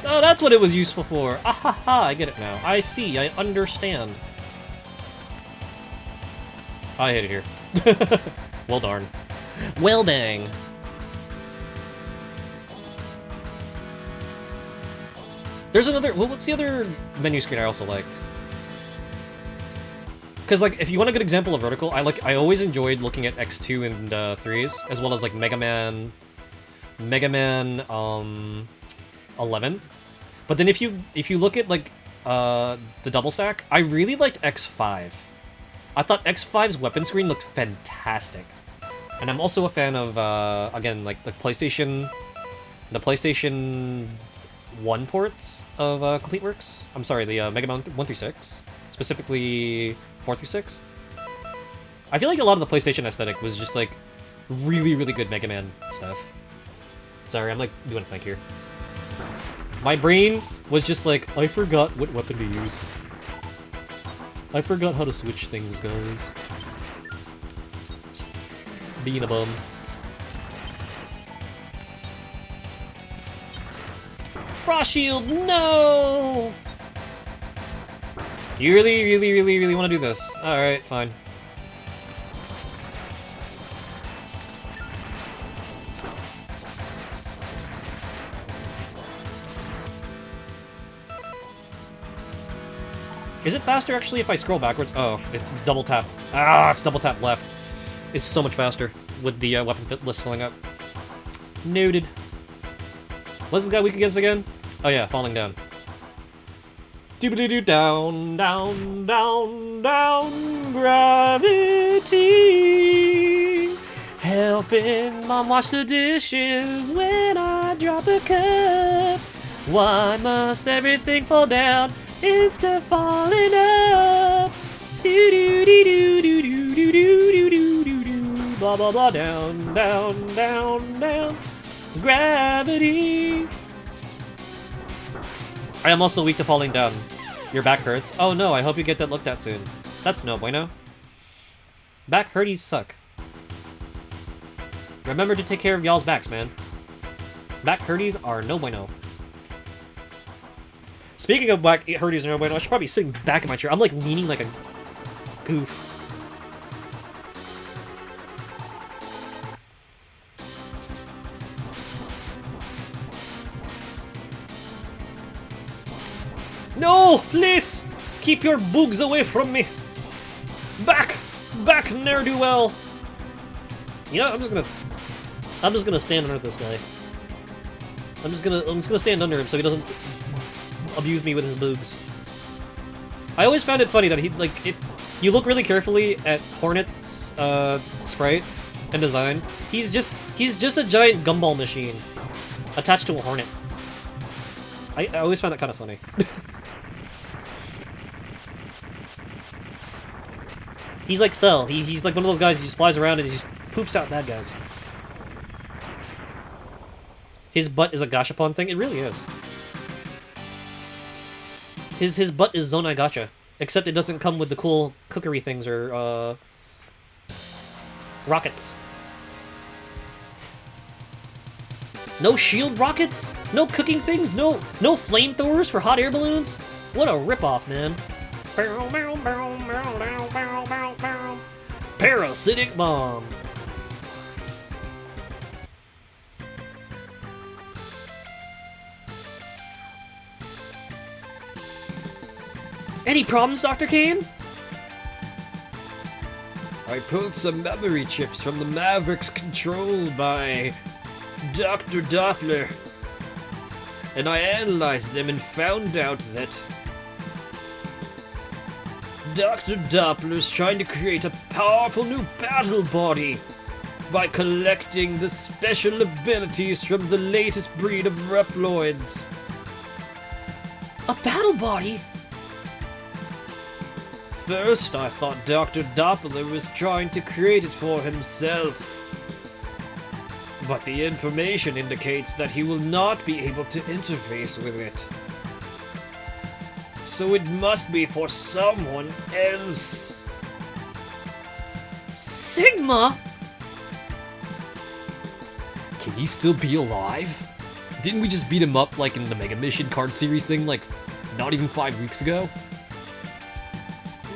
Oh, that's what it was useful for. Ah ha ha, I get it now. I see, I understand. I hit it here. Well darn. Well dang. There's another, well, what's the other menu screen I also liked? Because, like, if you want a good example of vertical, I always enjoyed looking at X2 and 3s, as well as, like, Mega Man 11. But then if you look at, like, the double stack, I really liked X5. I thought X5's weapon screen looked fantastic. And I'm also a fan of, again, like, the PlayStation 1 ports of Complete Works. I'm sorry, the Megaman 1 through 6. Specifically 4 through 6. I feel like a lot of the PlayStation aesthetic was just like really, really good Mega Man stuff. Sorry, I'm like doing a thing here. My brain was just like, I forgot what weapon to use. I forgot how to switch things, guys. Just being a bum. Frost Shield, no! You really want to do this? Alright, fine. Is it faster actually if I scroll backwards? Oh, it's double tap. Ah, it's double tap left. It's so much faster with the weapon fit list filling up. Noted. What's this guy weak against again? Oh yeah, falling down. Doobly-doo, down, down, down, down, gravity. Helping mom wash the dishes when I drop a cup. Why must everything fall down instead of falling up? Do-do-dee-doo-doo-doo-doo-doo-doo-doo-doo. Blah, blah, blah, down, down, down, down. Gravity. I am also weak to falling down. Your back hurts. Oh no, I hope you get that looked at soon. That's no bueno. Back hurties suck. Remember to take care of y'all's backs, man. Back hurties are no bueno. Speaking of back hurties and no bueno, I should probably sit back in my chair. I'm like leaning like a goof. No, please! Keep your boogs away from me! Back! Back, ne'er-do-well! You know, I'm just gonna stand under this guy. I'm just gonna stand under him so he doesn't abuse me with his boogs. I always found it funny that if you look really carefully at Hornet's sprite and design, he's just a giant gumball machine attached to a Hornet. I always found that kind of funny. He's like Cell. He's like one of those guys who just flies around and he just poops out bad guys. His butt is a gashapon thing? It really is. His butt is Zonai Gacha. Except it doesn't come with the cool cookery things or, rockets. No shield rockets? No cooking things? No flamethrowers for hot air balloons? What a ripoff, man. Parasitic bomb. Any problems, Dr. Kane? I pulled some memory chips from the Mavericks controlled by Dr. Doppler, and I analyzed them and found out that Dr. Doppler's trying to create a powerful new battle body by collecting the special abilities from the latest breed of Reploids. A battle body? First, I thought Dr. Doppler was trying to create it for himself. But the information indicates that he will not be able to interface with it. So it must be for someone else. Sigma? Can he still be alive? Didn't we just beat him up like in the Mega Mission card series thing like not even 5 weeks ago?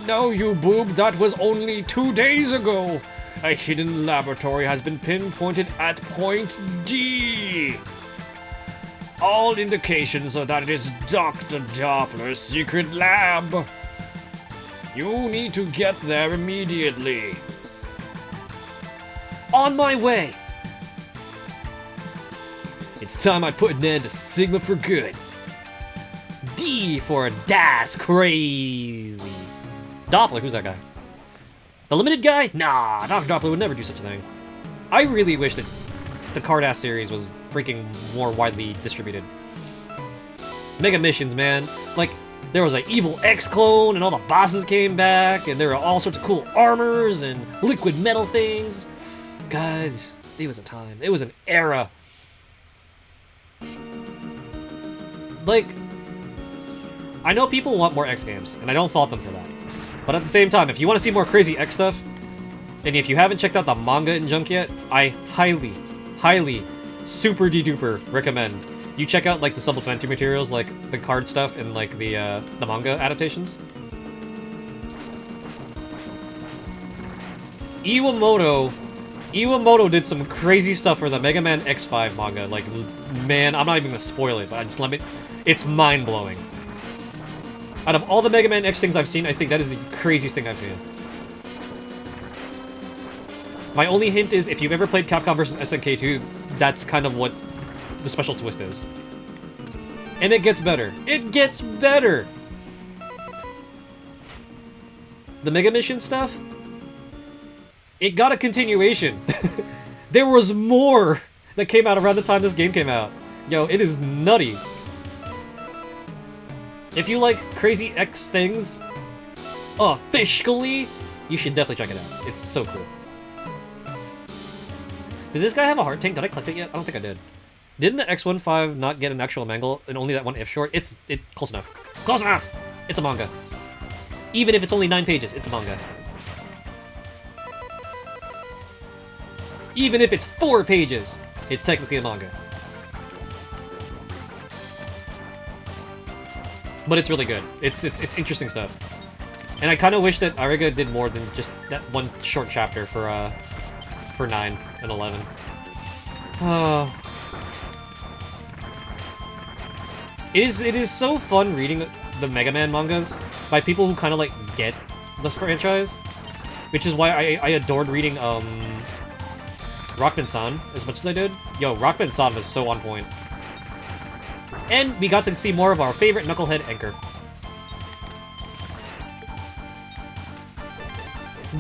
No, you boob, that was only 2 days ago. A hidden laboratory has been pinpointed at point D. All indications are that it is Dr. Doppler's secret lab. You need to get there immediately. On my way. It's time I put an end to Sigma for good. D for Das Crazy. Doppler, who's that guy? The limited guy? Nah, Dr. Doppler would never do such a thing. I really wish that the Card-Ass series was freaking more widely distributed. Mega Missions, man. Like, there was an evil X clone, and all the bosses came back, and there were all sorts of cool armors and liquid metal things. Guys, it was a time. It was an era. Like, I know people want more X games, and I don't fault them for that. But at the same time, if you want to see more crazy X stuff, and if you haven't checked out the manga and junk yet, I highly, super de-duper recommend you check out like the supplementary materials, like the card stuff and like the manga adaptations. Iwamoto did some crazy stuff for the Mega Man X5 manga. Like, man, I'm not even gonna spoil it, but it's mind-blowing. Out of all the Mega Man X things I've seen, I think that is the craziest thing I've seen. My only hint is, if you've ever played Capcom vs. SNK 2, that's kind of what the special twist is. And it gets better. It gets better! The Mega Mission stuff? It got a continuation. There was more that came out around the time this game came out. Yo, it is nutty. If you like crazy X things, officially, you should definitely check it out. It's so cool. Did this guy have a heart tank? Did I collect it yet? I don't think I did. Didn't the X15 not get an actual mangle and only that one if short? It's close enough. Close enough! It's a manga. Even if it's only 9 pages, it's a manga. Even if it's 4 pages, it's technically a manga. But it's really good. It's interesting stuff. And I kind of wish that Ariga did more than just that one short chapter for 9 and 11. It is so fun reading the Mega Man mangas by people who kind of like get the franchise, which is why I adored reading Rockman-san as much as I did. Yo, Rockman-san was so on point. And we got to see more of our favorite knucklehead Anchor.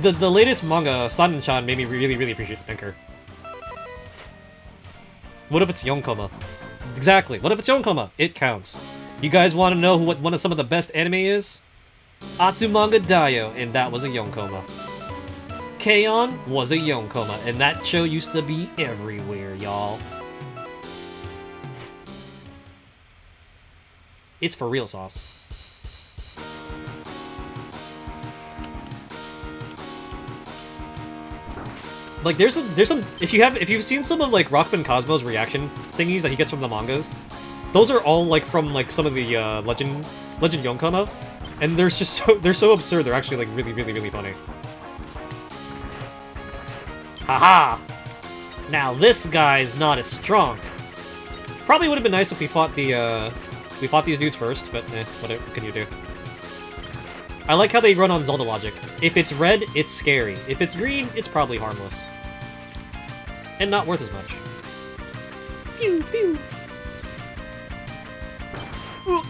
The latest manga, San-chan, made me really appreciate Anchor. What if it's Yonkoma? Exactly. What if it's Yonkoma? It counts. You guys want to know what one of some of the best anime is? Atsumanga Daioh, and that was a Yonkoma. K-On! Was a Yonkoma, and that show used to be everywhere, y'all. It's for real sauce. Like there's some if you've seen some of like Rockman Cosmo's reaction thingies that he gets from the mangas, those are all like from like some of the Legend Yonkoma, and they're so absurd. They're actually like really funny. Haha! Now this guy's not as strong. Probably would have been nice if we fought these dudes first, but what can you do? I like how they run on Zelda logic. If it's red, it's scary. If it's green, it's probably harmless. And not worth as much. Pew, pew. Ooh.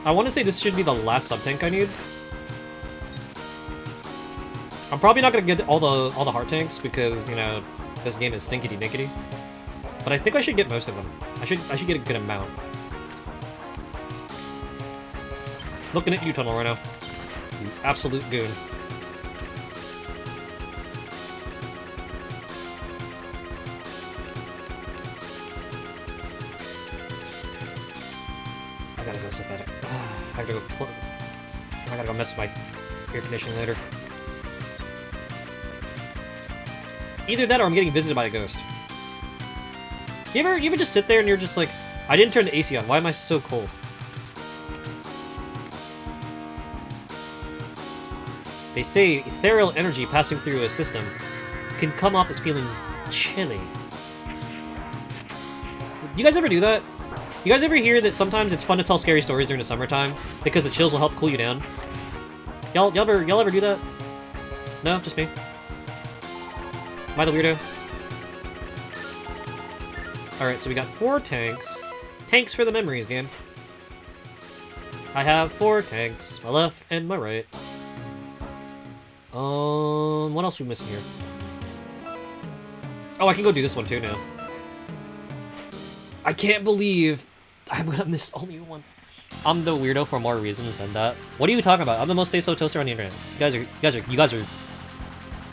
I want to say this should be the last sub-tank I need. I'm probably not gonna get all the heart tanks because, you know, this game is stinkity dinkity. But I think I should get most of them. I should get a good amount. Looking at you, Tunnel Rhino. You absolute goon. I gotta go set that up. I gotta go mess with my air conditioning later. Either that or I'm getting visited by a ghost. You ever just sit there and you're just like, I didn't turn the AC on, why am I so cold? They say ethereal energy passing through a system can come off as feeling chilly. You guys ever do that? You guys ever hear that sometimes it's fun to tell scary stories during the summertime because the chills will help cool you down? Y'all ever do that? No, just me. Am I the weirdo? Alright, so we got 4 tanks. Tanks for the memories, game. I have 4 tanks, my left and my right. What else are we missing here? Oh, I can go do this one too now. I can't believe I'm gonna miss only one. I'm the weirdo for more reasons than that. What are you talking about? I'm the most say-so toaster on the internet. You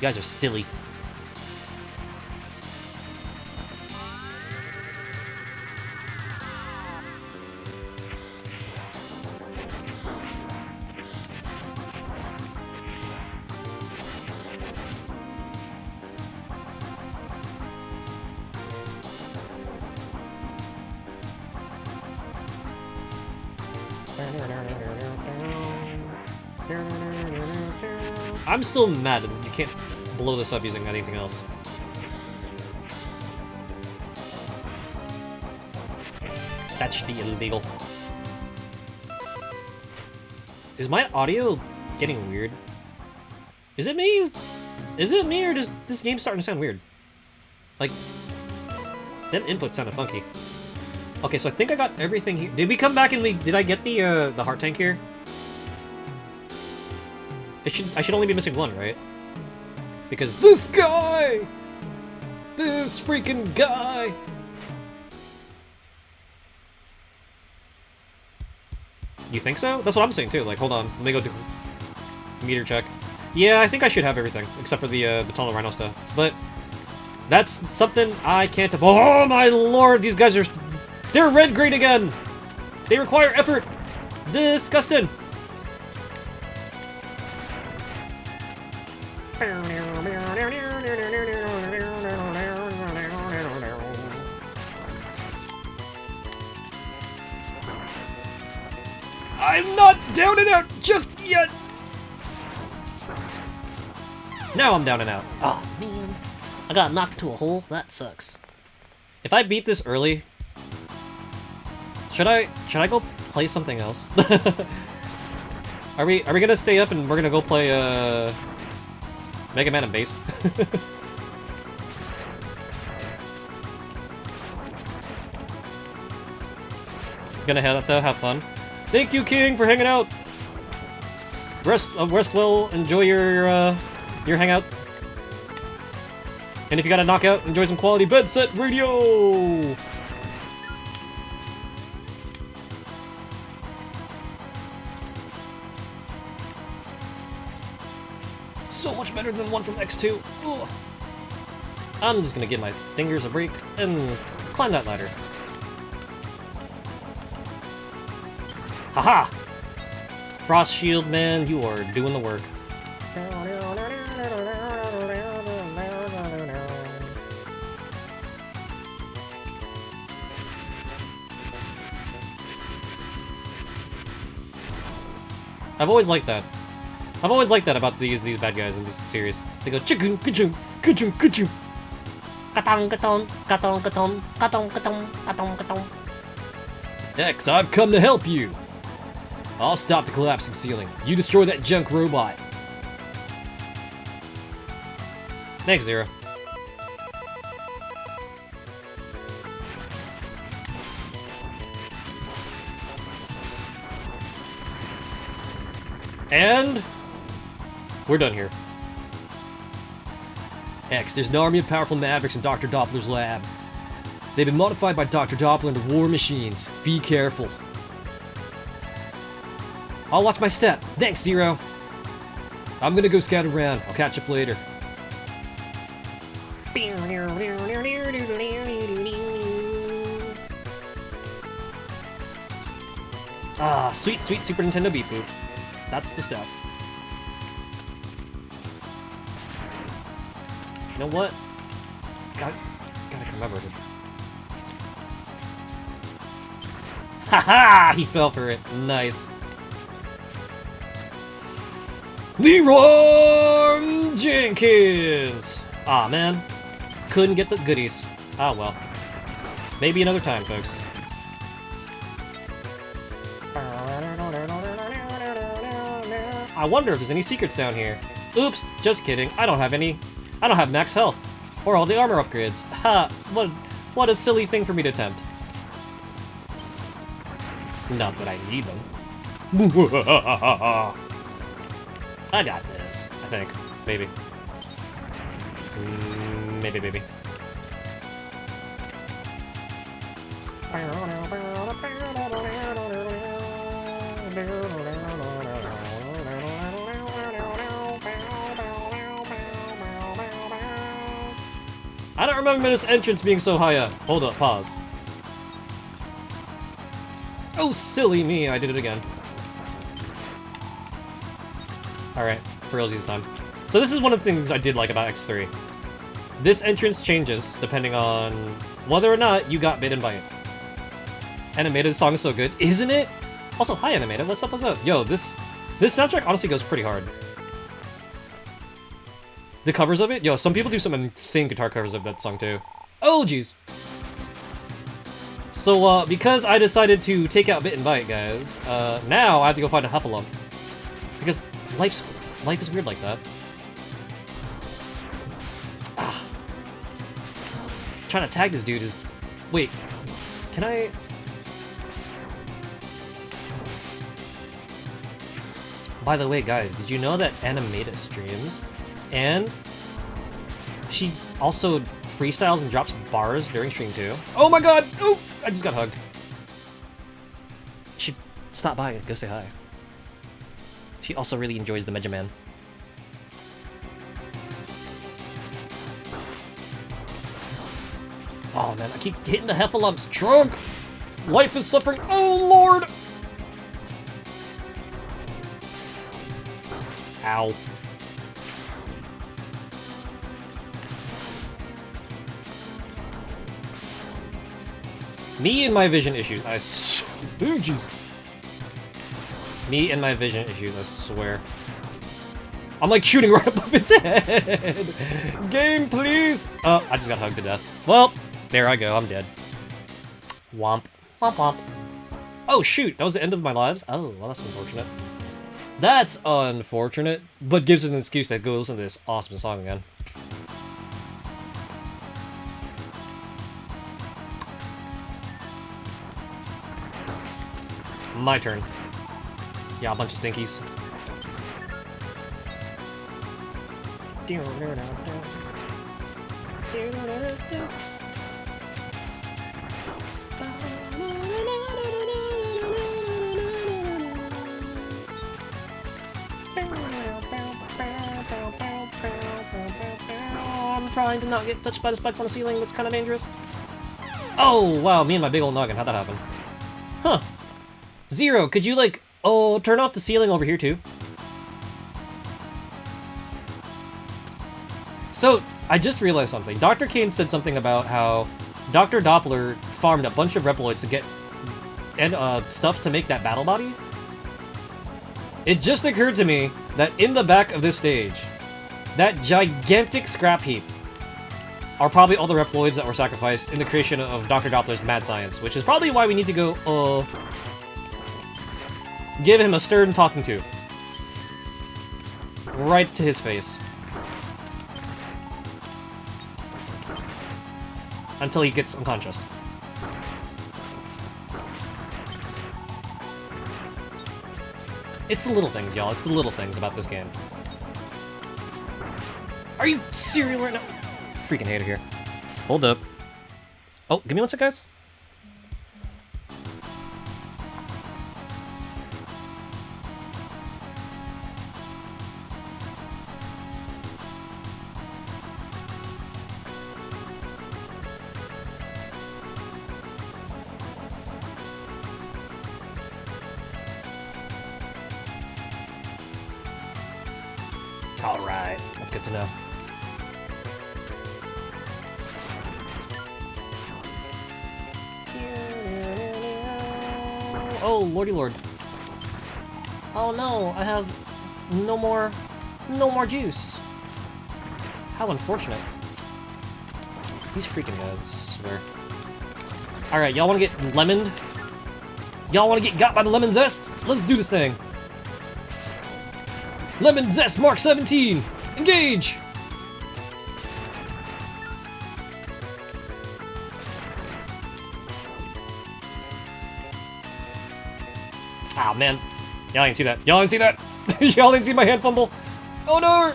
guys are silly. I'm still mad that you can't blow this up using anything else. That should be illegal. Is my audio getting weird? Is it me? Is it me, or does this game starting to sound weird? Like, them inputs sounded funky. Okay, so I think I got everything here. Did we come back and did I get the heart tank here? I should only be missing one, right? Because this guy! This freaking guy! You think so? That's what I'm saying too. Like, hold on, let me go do meter check. Yeah, I think I should have everything except for the Tunnel Rhino stuff. But that's something I can't. Oh my lord, these guys they're red green again. They require effort. Disgusting. I'm not down and out just yet! Now I'm down and out. Oh, man. I got knocked to a hole. That sucks. If I beat this early... Should I go play something else? Are we gonna stay up and we're gonna go play, Megaman and Bass? Gonna head up though, have fun. Thank you, King, for hanging out. Rest well. Enjoy your hangout. And if you got a knockout, enjoy some quality bed set radio! So much better than one from X2. Ugh. I'm just gonna give my fingers a break and climb that ladder. Haha! Frost Shield, man, you are doing the work. I've always liked that. I've always liked that about these bad guys in this series. They go chicken, kuchum, kuchum, kuchum. Katong, katong, katong, katong, katong, katong, katong, katong. X, I've come to help you. I'll stop the collapsing ceiling. You destroy that junk robot. Thanks, Zero. And we're done here. X, there's an army of powerful Mavericks in Dr. Doppler's lab. They've been modified by Dr. Doppler into war machines. Be careful. I'll watch my step. Thanks, Zero. I'm gonna go scout around. I'll catch up later. Ah, sweet, sweet Super Nintendo beat boop. That's the stuff. You know what? Gotta remember to. Haha! He fell for it. Nice. Leroy Jenkins! Ah, man. Couldn't get the goodies. Ah, well. Maybe another time, folks. I wonder if there's any secrets down here. Oops, just kidding. I don't have max health. Or all the armor upgrades. Ha! What a silly thing for me to attempt. Not that I need them. I got this, I think. Maybe. Maybe. I don't remember this entrance being so high up. Hold up, pause. Oh, silly me, I did it again. Alright, for realsies this time. So this is one of the things I did like about X3. This entrance changes depending on whether or not you got bitten by it. Animated song is so good, isn't it? Also, hi Animated, what's up? Yo, this soundtrack honestly goes pretty hard. The covers of it? Yo, some people do some insane guitar covers of that song too. Oh, jeez. So, because I decided to take out Bit and Bite, guys, now I have to go find a Huffalump. Because life is weird like that. Ah. Trying to tag this dude is... Wait, can I... By the way, guys, did you know that Animata streams? And she also freestyles and drops bars during stream too. Oh my god! Oh! I just got hugged. She stop by and go say hi. She also really enjoys the Megaman. Oh man, I keep hitting the Heffalump's trunk! Life is suffering. Oh lord! Ow. Me and my vision issues, oh jeez. Me and my vision issues, I swear. I'm like shooting right above its head. Game, please. Oh, I just got hugged to death. Well, there I go, I'm dead. Womp. Womp womp. Oh shoot, that was the end of my lives? Oh, well that's unfortunate. That's unfortunate, but gives us an excuse to go listen to this awesome song again. My turn. Yeah, a bunch of stinkies. I'm trying to not get touched by the spikes on the ceiling. That's kind of dangerous. Oh, wow, me and my big old noggin. How'd that happen? Huh. Zero, could you, like, turn off the ceiling over here, too? So, I just realized something. Dr. Kane said something about how Dr. Doppler farmed a bunch of Reploids to get stuff to make that battle body. It just occurred to me that in the back of this stage, that gigantic scrap heap are probably all the Reploids that were sacrificed in the creation of Dr. Doppler's mad science, which is probably why we need to go, give him a stern talking to. Right to his face. Until he gets unconscious. It's the little things, y'all. It's the little things about this game. Are you serious right now? Freaking hate it here. Hold up. Oh, give me one sec, guys. Alright, that's good to know. Oh, lordy lord. Oh no, I have no more juice. How unfortunate. These freaking guys, I swear. Alright, y'all wanna get lemoned? Y'all wanna get got by the lemon zest? Let's do this thing. Lemon Zest Mark 17! Engage! Oh man. Y'all ain't see that. Y'all ain't see that! Y'all ain't see my hand fumble! Oh no!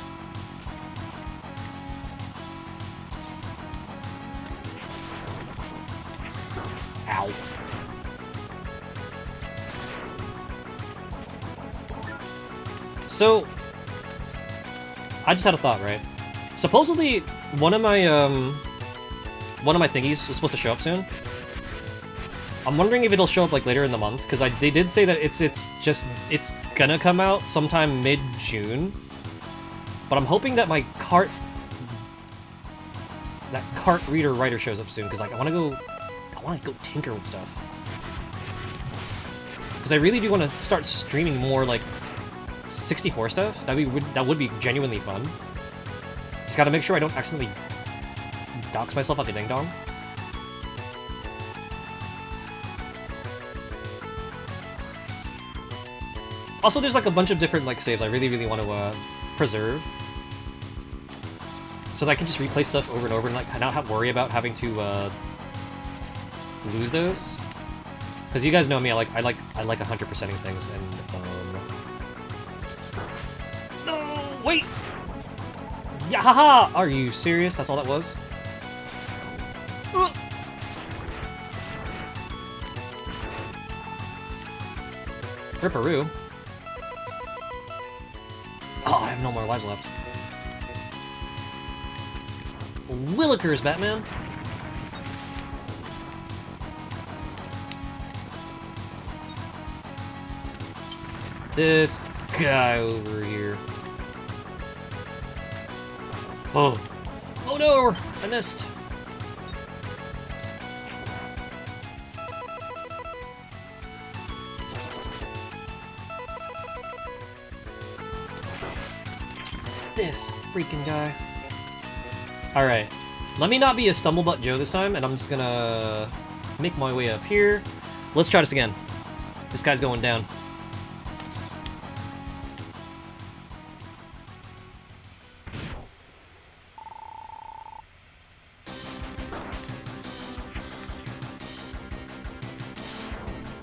Ow. So, I just had a thought, right? Supposedly, one of my thingies was supposed to show up soon. I'm wondering if it'll show up like later in the month, because they did say that it's gonna come out sometime mid-June. But I'm hoping that my cart reader writer shows up soon, because like I want to go tinker with stuff. Because I really do want to start streaming more like 64 stuff. That would be genuinely fun. Just gotta make sure I don't accidentally dox myself like a ding dong. Also, there's like a bunch of different like saves I really want to preserve, so that I can just replay stuff over and over and like not worry about having to lose those. Because you guys know me, I like 100%ing things and no, wait! Yeah, haha! Are you serious? That's all that was? Ripperoo. Oh, I have no more lives left. Willikers, Batman! This guy over here. Oh. Oh no! I missed. This freaking guy. Alright. Let me not be a Stumblebutt Joe this time, and I'm just gonna make my way up here. Let's try this again. This guy's going down.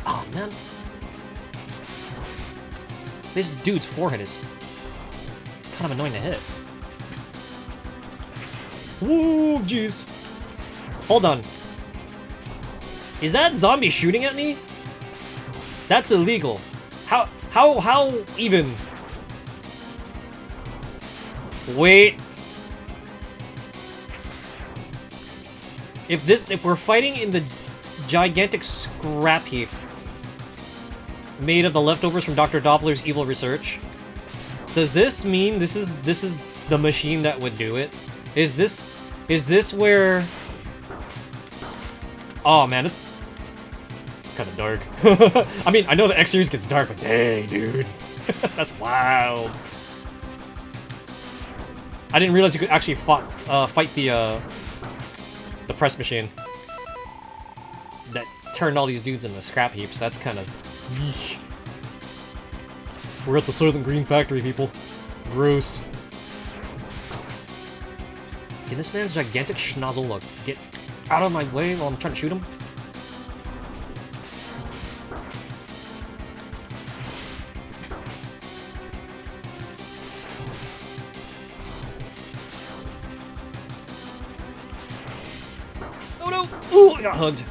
Oh, man. This dude's forehead is kind of annoying to hit. Woo, jeez. Hold on. Is that zombie shooting at me? That's illegal. How even? Wait. If we're fighting in the gigantic scrap heap made of the leftovers from Dr. Doppler's evil research, does this mean this is the machine that would do it? Is this where? Oh man, it's kind of dark. I mean, I know the X series gets dark, but dang, dude, that's wild. I didn't realize you could actually fight the press machine that turned all these dudes into scrap heaps. That's kind of. We're at the Soylent Green factory, people. Gross. Can this man's gigantic schnozzle get out of my way while I'm trying to shoot him? Oh no! Ooh, I got hugged.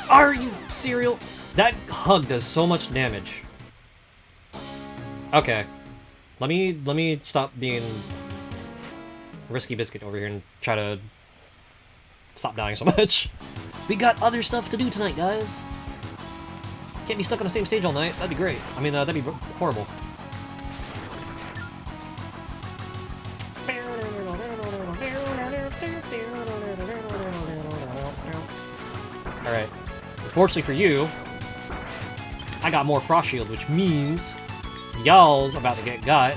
Are you serial? That hug does so much damage. Okay. Let me stop being risky biscuit over here and try to stop dying so much. We got other stuff to do tonight, guys. Can't be stuck on the same stage all night. That'd be great. I mean, that'd be horrible. Alright. Unfortunately for you, I got more Frost Shield, which means y'all's about to get got,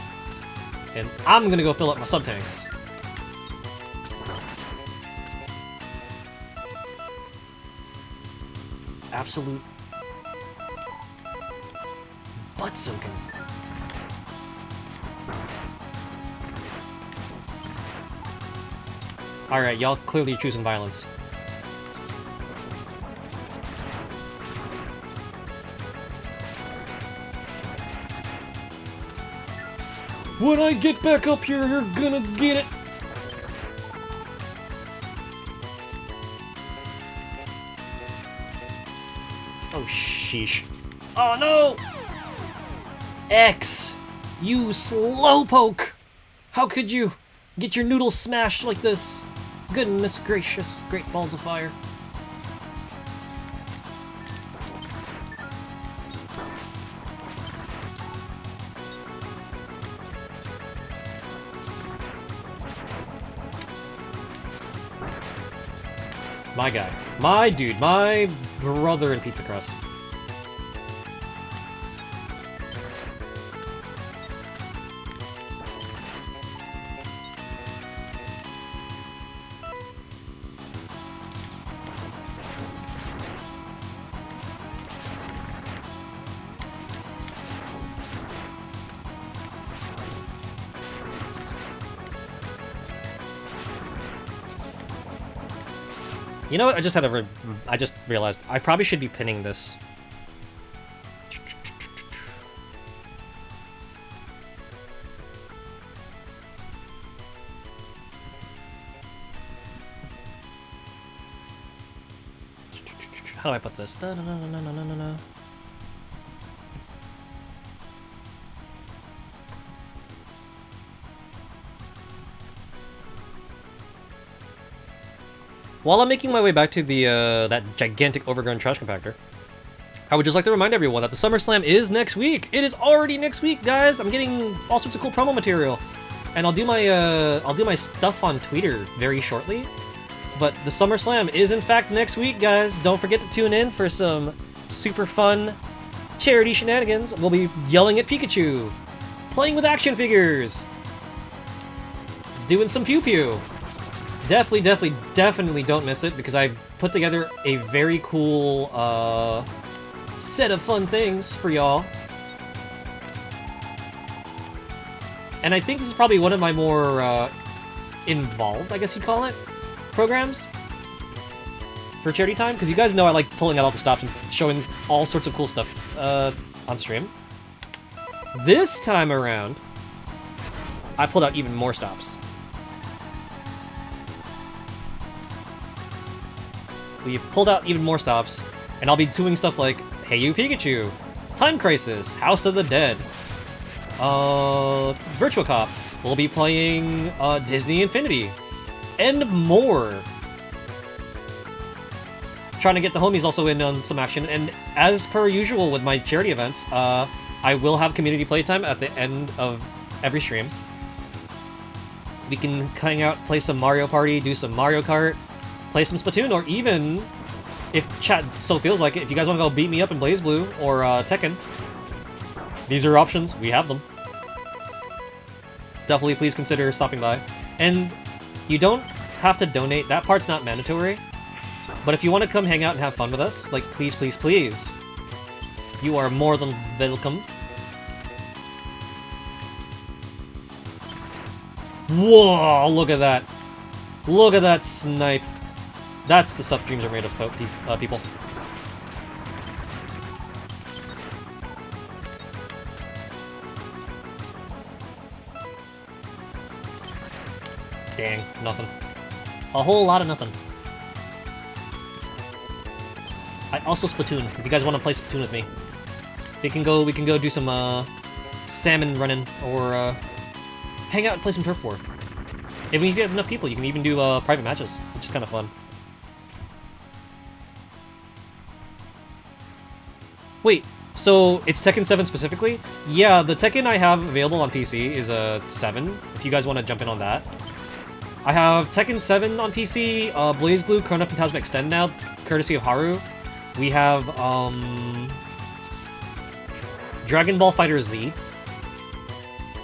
and I'm gonna go fill up my sub-tanks. Absolute butt soaking. Alright, y'all clearly choosing violence. When I get back up here, you're gonna get it! Oh, sheesh. Oh, no! X! You slowpoke! How could you get your noodles smashed like this? Goodness gracious, great balls of fire. My guy. My dude. My brother in pizza crust. You know what? I just realized I probably should be pinning this. How do I put this? No. While I'm making my way back to the that gigantic overgrown trash compactor, I would just like to remind everyone that the SummerSlam is next week. It is already next week, guys. I'm getting all sorts of cool promo material, and I'll do my stuff on Twitter very shortly. But the SummerSlam is in fact next week, guys. Don't forget to tune in for some super fun charity shenanigans. We'll be yelling at Pikachu, playing with action figures, doing some pew pew. Definitely don't miss it, because I've put together a very cool set of fun things for y'all. And I think this is probably one of my more involved, I guess you'd call it, programs for charity time, because you guys know I like pulling out all the stops and showing all sorts of cool stuff on stream. This time around, I pulled out even more stops. We pulled out even more stops, and I'll be doing stuff like Hey You Pikachu, Time Crisis, House of the Dead, Virtual Cop. We'll be playing Disney Infinity, and more. Trying to get the homies also in on some action, and as per usual with my charity events, I will have community playtime at the end of every stream. We can hang out, play some Mario Party, do some Mario Kart, play some Splatoon, or even, if chat so feels like it, if you guys want to go beat me up in BlazBlue or Tekken, these are options. We have them. Definitely please consider stopping by. And you don't have to donate. That part's not mandatory. But if you want to come hang out and have fun with us, like, please, please, please, you are more than welcome. Whoa, look at that. Look at that snipe. That's the stuff dreams are made of, people. Dang, nothing. A whole lot of nothing. I also Splatoon, if you guys want to play Splatoon with me. We can go do some salmon running, or hang out and play some Turf War. If you have enough people, you can even do private matches, which is kind of fun. Wait, so it's Tekken 7 specifically? Yeah, the Tekken I have available on PC is a 7, if you guys want to jump in on that. I have Tekken 7 on PC, BlazBlue Chrono Phantasma Extend now, courtesy of Haru. We have, Dragon Ball Fighter Z.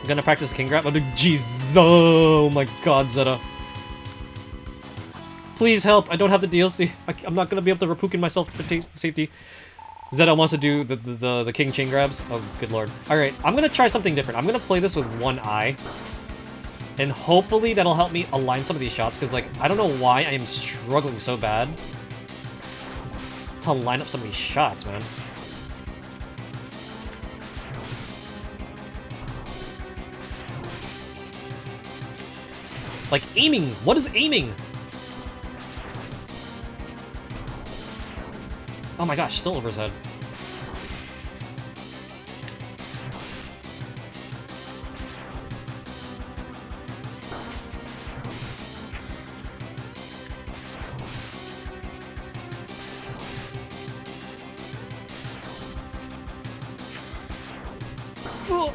I'm gonna practice King Grab. Oh, jeez, oh my god, Zeta. Please help, I don't have the DLC. I'm not gonna be able to Rapukin myself for safety. Zeta wants to do the King Chain Grabs. Oh, good lord. Alright, I'm gonna try something different. I'm gonna play this with one eye. And hopefully that'll help me align some of these shots, because, like, I don't know why I am struggling so bad to line up some of these shots, man. Like, aiming! What is aiming? Oh my gosh, still over his head.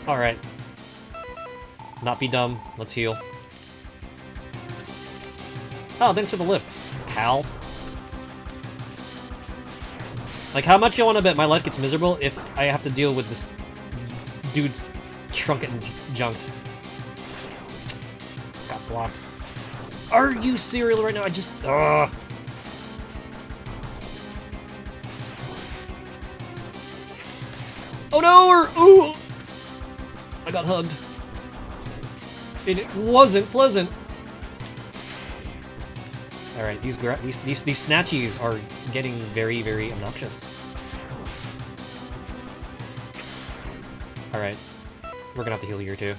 Alright. Not be dumb. Let's heal. Oh, thanks for the lift, pal. Like, how much you want to bet my life gets miserable if I have to deal with this dude's trunk getting junked? Got blocked. Are you serious right now? I just... Ugh. Oh no! Or, ooh! I got hugged. And it wasn't pleasant. Alright, these snatchies are getting very, very obnoxious. Alright. We're gonna have to heal here too.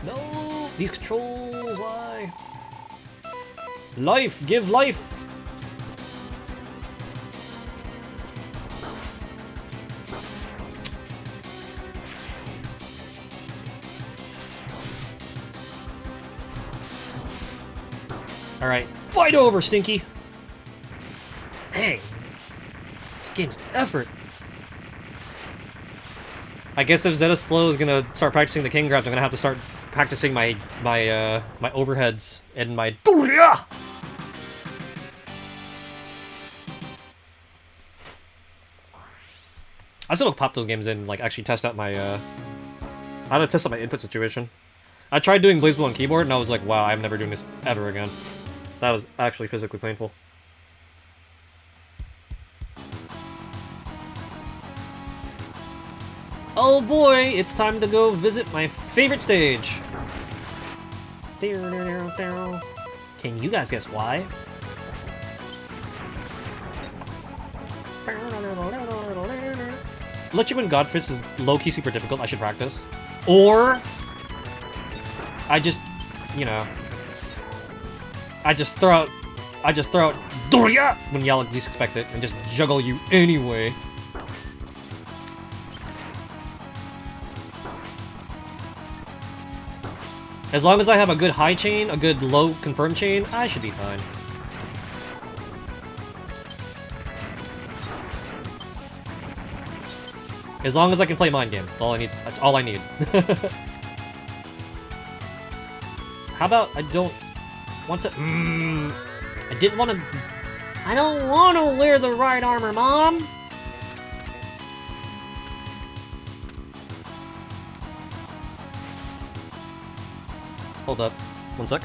No! These controls, why? Life! Give life! Alright, fight over, Stinky! Dang! This game's effort! I guess if Zeta Slow is gonna start practicing the King Grabs, I'm gonna have to start practicing my overheads and my... I still don't pop those games in, like, actually test out my, I had to test out my input situation. I tried doing BlazBlue on keyboard, and I was like, wow, I'm never doing this ever again. That was actually physically painful. Oh boy, it's time to go visit my favorite stage! Can you guys guess why? Let you win Godfist is low-key super difficult, I should practice. Or I just, you know, I just throw out Doria when y'all least expect it and just juggle you anyway. As long as I have a good high chain, a good low confirm chain, I should be fine. As long as I can play mind games, that's all I need. That's all I need. How about I don't want to... I didn't want to... I don't want to wear the right armor, Mom! Hold up. One sec.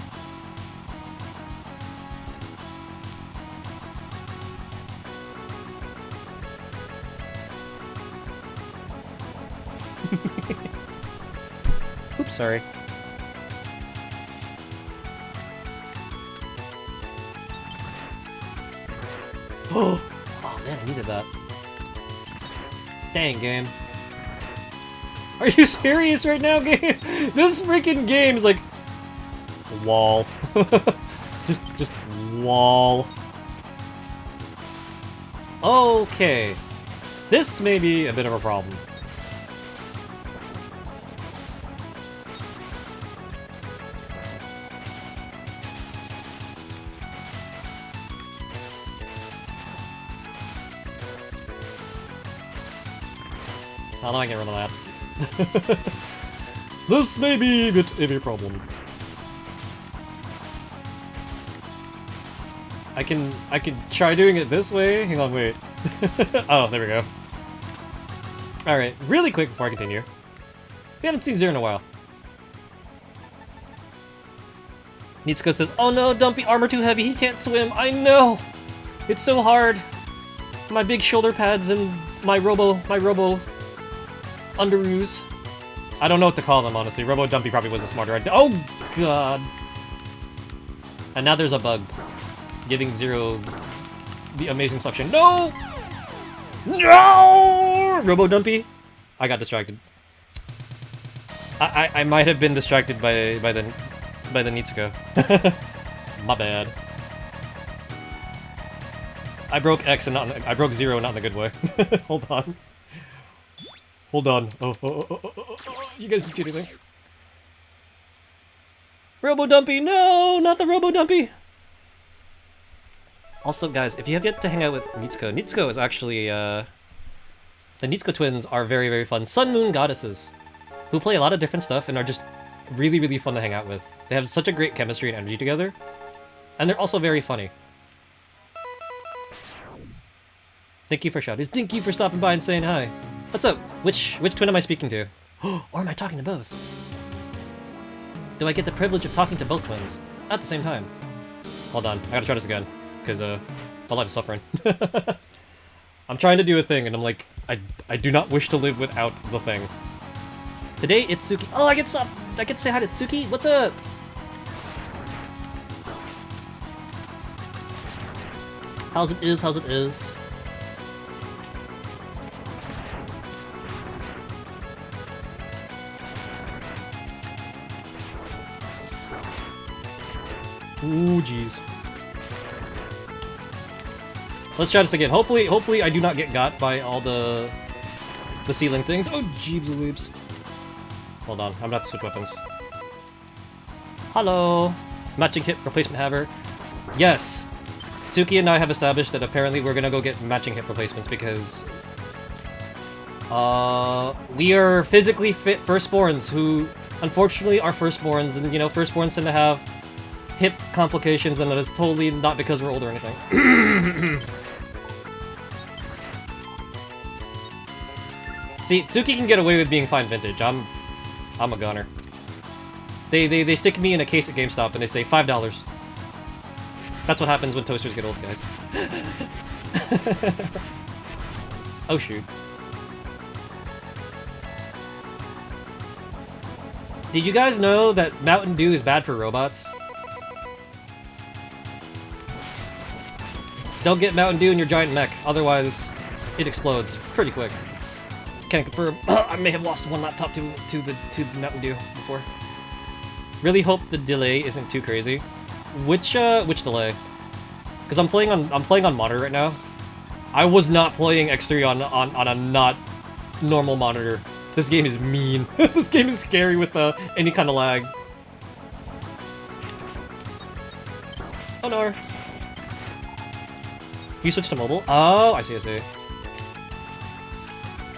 Oops, sorry. Oh man, I needed that. Dang, game. Are you serious right now, game? This freaking game is like... wall. just wall. Okay. This may be a bit of a problem. How do I get rid of that? This may be a bit of a problem. I can try doing it this way. Hang on, wait. Oh, there we go. Alright, really quick before I continue. We haven't seen Zero in a while. Nitsuko says, "Oh no, don't be armor too heavy, he can't swim." I know! It's so hard. My big shoulder pads and my robo underoos. I don't know what to call them, honestly. Robo Dumpy probably was a smarter idea. Oh god! And now there's a bug. Giving Zero the amazing suction. No! No! Robo Dumpy. I got distracted. I might have been distracted by the Nitsuko. My bad. I broke X and I broke Zero, not in a good way. Hold on. Hold on. Oh. You guys didn't see anything. Robo Dumpy, no! Not the Robo Dumpy! Also, guys, if you have yet to hang out with Nitsuko, Nitsuko is actually, the Nitsuko twins are very, very fun. Sun Moon goddesses, who play a lot of different stuff and are just really, really fun to hang out with. They have such a great chemistry and energy together, and they're also very funny. Thank you for shouting. Thank you for stopping by and saying hi. What's up? Which twin am I speaking to? Or am I talking to both? Do I get the privilege of talking to both twins at the same time? Hold on, I gotta try this again. Because, my life is suffering. I'm trying to do a thing, and I'm like, I do not wish to live without the thing. Today, it's Tsuki. Oh, I get to say hi to Tsuki? What's up? How's it is? Ooh, jeez. Let's try this again. Hopefully I do not get got by all the ceiling things. Oh, jeebs and weebs. Hold on, I'm gonna have to switch weapons. Hello! Matching hip replacement haver. Yes! Tsuki and I have established that apparently we're gonna go get matching hip replacements because... we are physically fit firstborns who, unfortunately, are firstborns, and, you know, firstborns tend to have hip complications, and that is totally not because we're old or anything. See, Tsuki can get away with being fine vintage. I'm a gunner. They stick me in a case at GameStop and they say $5. That's what happens when toasters get old, guys. Oh shoot. Did you guys know that Mountain Dew is bad for robots? Don't get Mountain Dew in your giant mech, otherwise it explodes pretty quick. Can't confirm. I may have lost one laptop to the Mountain Dew before. Really hope the delay isn't too crazy. Which delay? Because I'm playing on monitor right now. I was not playing X3 on a not normal monitor. This game is mean. This game is scary with any kind of lag. Oh no. You switched to mobile? Oh, I see, I see.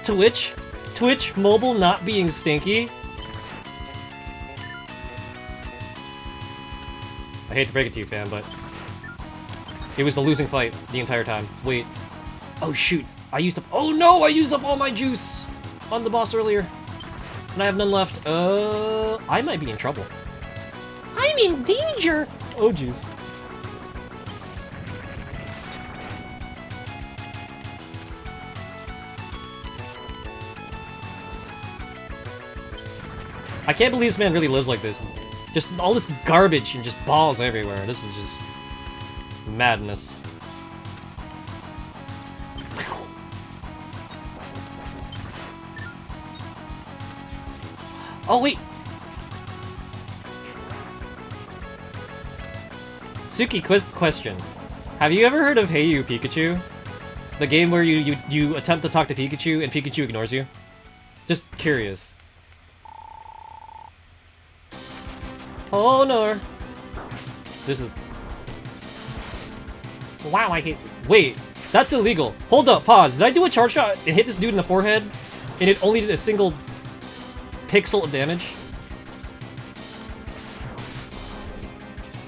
Twitch mobile not being stinky? I hate to break it to you, fam, but it was the losing fight the entire time. Wait. Oh shoot. I used up— oh no! I used up all my juice on the boss earlier. And I have none left. I might be in trouble. I'm in danger! Oh jeez. I can't believe this man really lives like this. Just all this garbage and just balls everywhere. This is just madness. Oh wait. Suki, question. Have you ever heard of Hey You Pikachu? The game where you attempt to talk to Pikachu and Pikachu ignores you? Just curious. Oh no. This is— wow, I hate— wait, that's illegal. Hold up, pause. Did I do a charge shot and hit this dude in the forehead and it only did a single pixel of damage?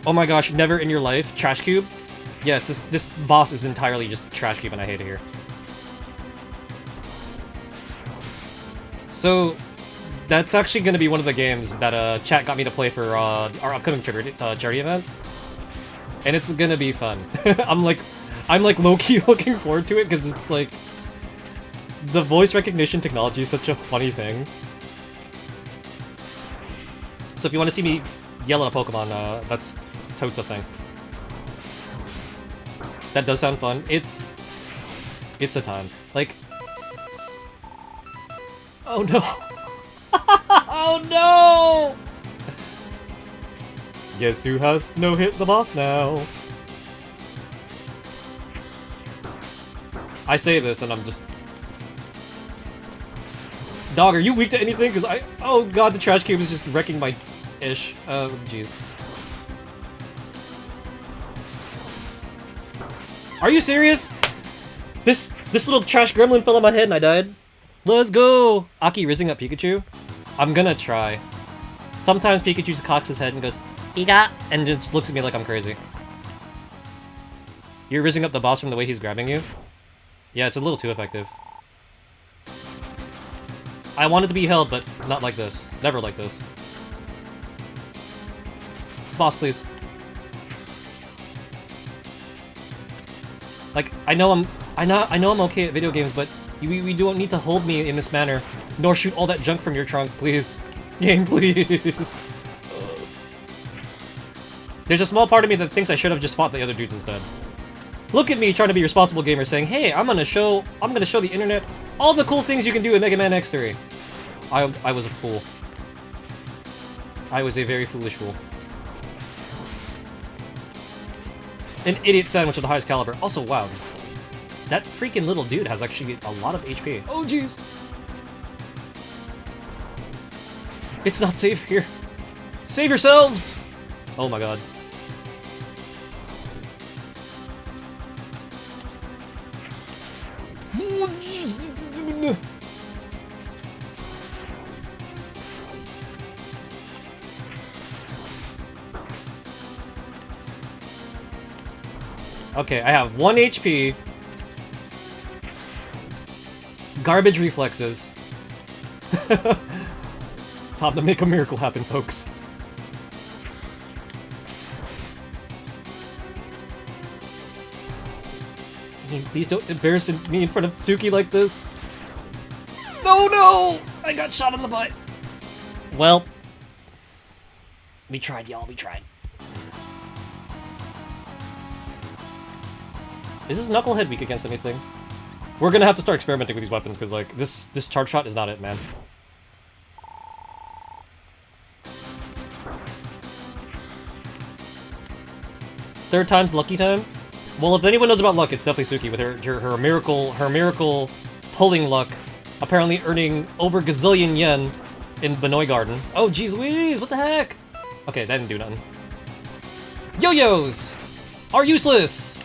Oh my gosh, never in your life. Trash Cube? Yes, this boss is entirely just Trash Cube and I hate it here. So that's actually going to be one of the games that chat got me to play for our upcoming charity event, and it's going to be fun. I'm like low-key looking forward to it because it's like the voice recognition technology is such a funny thing. So if you want to see me yell at a Pokemon, that's totes a thing. That does sound fun. It's a time. Like, oh no. Oh no! Guess who has to no-hit the boss now? I say this and I'm just— dog, are you weak to anything? Because oh god, the Trash Cube is just wrecking my ish. Oh jeez. Are you serious? This little trash gremlin fell on my head and I died. Let's go! Aki rizzing up Pikachu? I'm gonna try. Sometimes Pikachu just cocks his head and goes, Pika! And just looks at me like I'm crazy. You're rizzing up the boss from the way he's grabbing you? Yeah, it's a little too effective. I want it to be held, but not like this. Never like this. Boss, please. Like, I know I'm okay at video games, but we don't need to hold me in this manner, nor shoot all that junk from your trunk, please. Game, please. There's a small part of me that thinks I should have just fought the other dudes instead. Look at me trying to be a responsible gamer saying, hey, I'm gonna show the internet all the cool things you can do in Mega Man X3. I was a fool. I was a very foolish fool. An idiot sandwich with the highest caliber. Also, wow. That freaking little dude has actually a lot of HP. Oh, jeez. It's not safe here. Save yourselves! Oh my god. Okay, I have 1 HP. Garbage reflexes. Time to make a miracle happen, folks. Please don't embarrass me in front of Tsuki like this. No, no! I got shot in the butt. Well, we tried, y'all. We tried. Is this Knucklehead weak against anything? We're gonna have to start experimenting with these weapons, because, like, this charge shot is not it, man. Third time's lucky time? Well, if anyone knows about luck, it's definitely Suki with her miracle pulling luck, apparently earning over gazillion yen in Benoy Garden. Oh, jeez Louise, what the heck? Okay, that didn't do nothing. Yo-yos are useless!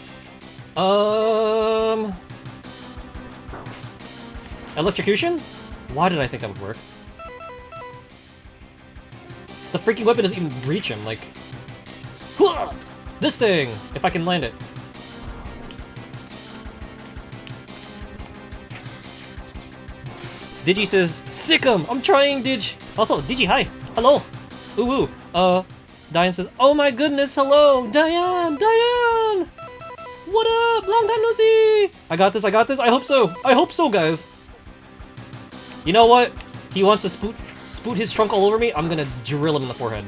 Electrocution? Why did I think that would work? The freaking weapon doesn't even reach him, like... Hooah! This thing! If I can land it. Digi says, sick 'em! I'm trying, Dig! Also, Digi, hi! Hello! Ooh, ooh. Diane says, oh my goodness, hello! Diane! Diane! What up? Long time no see! I got this, I hope so! I hope so, guys! You know what? He wants to spoot his trunk all over me, I'm gonna drill him in the forehead.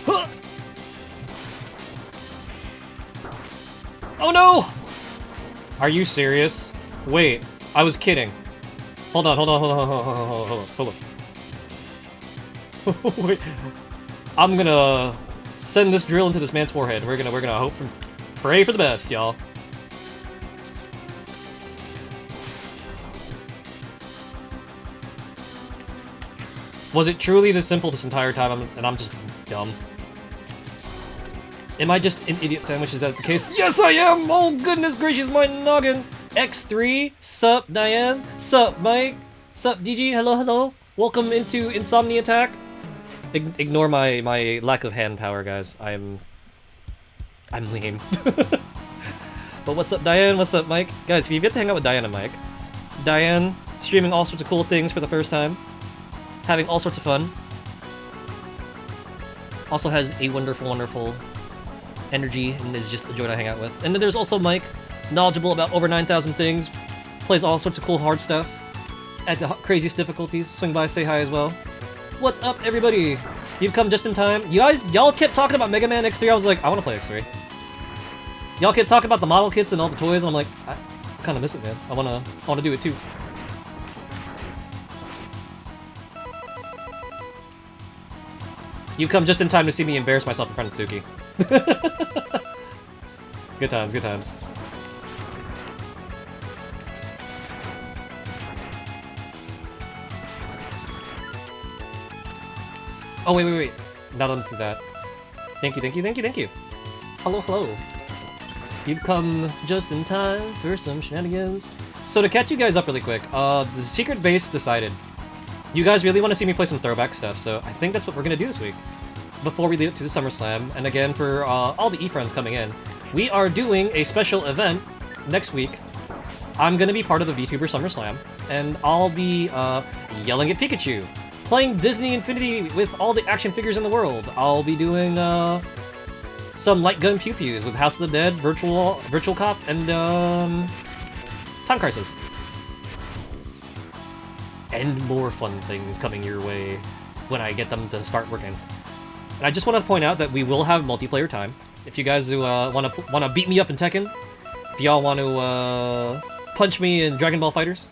Huh! Oh no! Are you serious? Wait, I was kidding. Hold on. Wait. I'm gonna send this drill into this man's forehead. We're gonna hope and pray for the best, y'all. Was it truly this simple this entire time, and I'm just dumb? Am I just an idiot sandwich? Is that the case? Yes, I am! Oh, goodness gracious, my noggin! X3, sup, Diane? Sup, Mike? Sup, DG? Hello, hello? Welcome into Insomni-Attack. Ignore my lack of hand power, guys. I'm lame. But what's up, Diane? What's up, Mike? Guys, if you've yet to hang out with Diane and Mike, Diane streaming all sorts of cool things for the first time, having all sorts of fun. Also has a wonderful, wonderful energy and is just a joy to hang out with. And then there's also Mike, knowledgeable about over 9,000 things, plays all sorts of cool hard stuff at the craziest difficulties. Swing by, say hi as well. What's up, everybody? You've come just in time. Y'all kept talking about Megaman X3. I was like, I want to play X3. Y'all kept talking about the model kits and all the toys, and I'm like, I kind of miss it, man. I wanna do it too. You've come just in time to see me embarrass myself in front of Tsuki. Good times, good times. Oh, wait. Not onto that. Thank you. Hello. You've come just in time for some shenanigans. So to catch you guys up really quick, the secret base decided. You guys really want to see me play some throwback stuff, so I think that's what we're gonna do this week. Before we lead up to the SummerSlam, and again for all the E-friends coming in, we are doing a special event next week. I'm gonna be part of the VTuber SummerSlam, and I'll be yelling at Pikachu, playing Disney Infinity with all the action figures in the world. I'll be doing some light gun pew-pews with House of the Dead, Virtual Cop, and Time Crisis. And more fun things coming your way when I get them to start working. And I just want to point out that we will have multiplayer time. If you guys want to beat me up in Tekken, if y'all want to punch me in Dragon Ball FighterZ,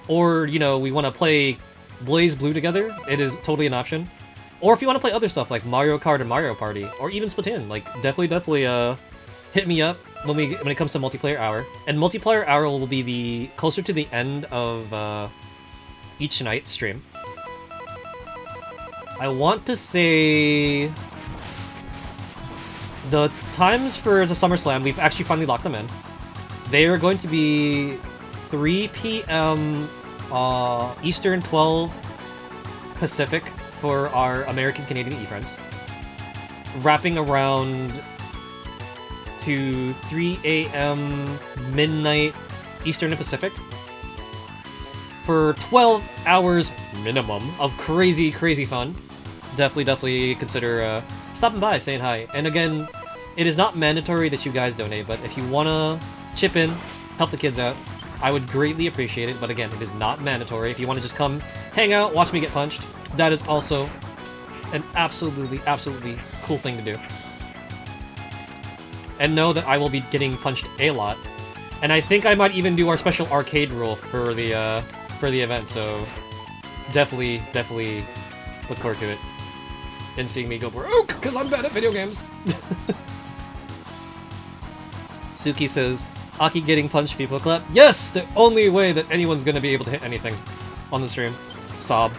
or we want to play Blaze Blue together, it is totally an option. Or if you want to play other stuff like Mario Kart and Mario Party, or even Splatoon, like definitely hit me up when it comes to multiplayer hour. And multiplayer hour will be the closer to the end of each night's stream. I want to say the times for the SummerSlam, we've actually finally locked them in. They are going to be 3 p.m. Eastern, 12 Pacific for our American-Canadian E-friends. Wrapping around to 3 a.m. midnight Eastern and Pacific. For 12 hours minimum of crazy fun. Definitely consider stopping by, saying hi. And again, it is not mandatory that you guys donate, but if you want to chip in, help the kids out, I would greatly appreciate it. But again, it is not mandatory. If you want to just come, hang out, watch me get punched, that is also an absolutely cool thing to do. And know that I will be getting punched a lot. And I think I might even do our special arcade rule for the event, so definitely look forward to it. And seeing me go broke, because I'm bad at video games. Suki says, Aki getting punched, people clap. Yes! The only way that anyone's gonna be able to hit anything on the stream. Sob.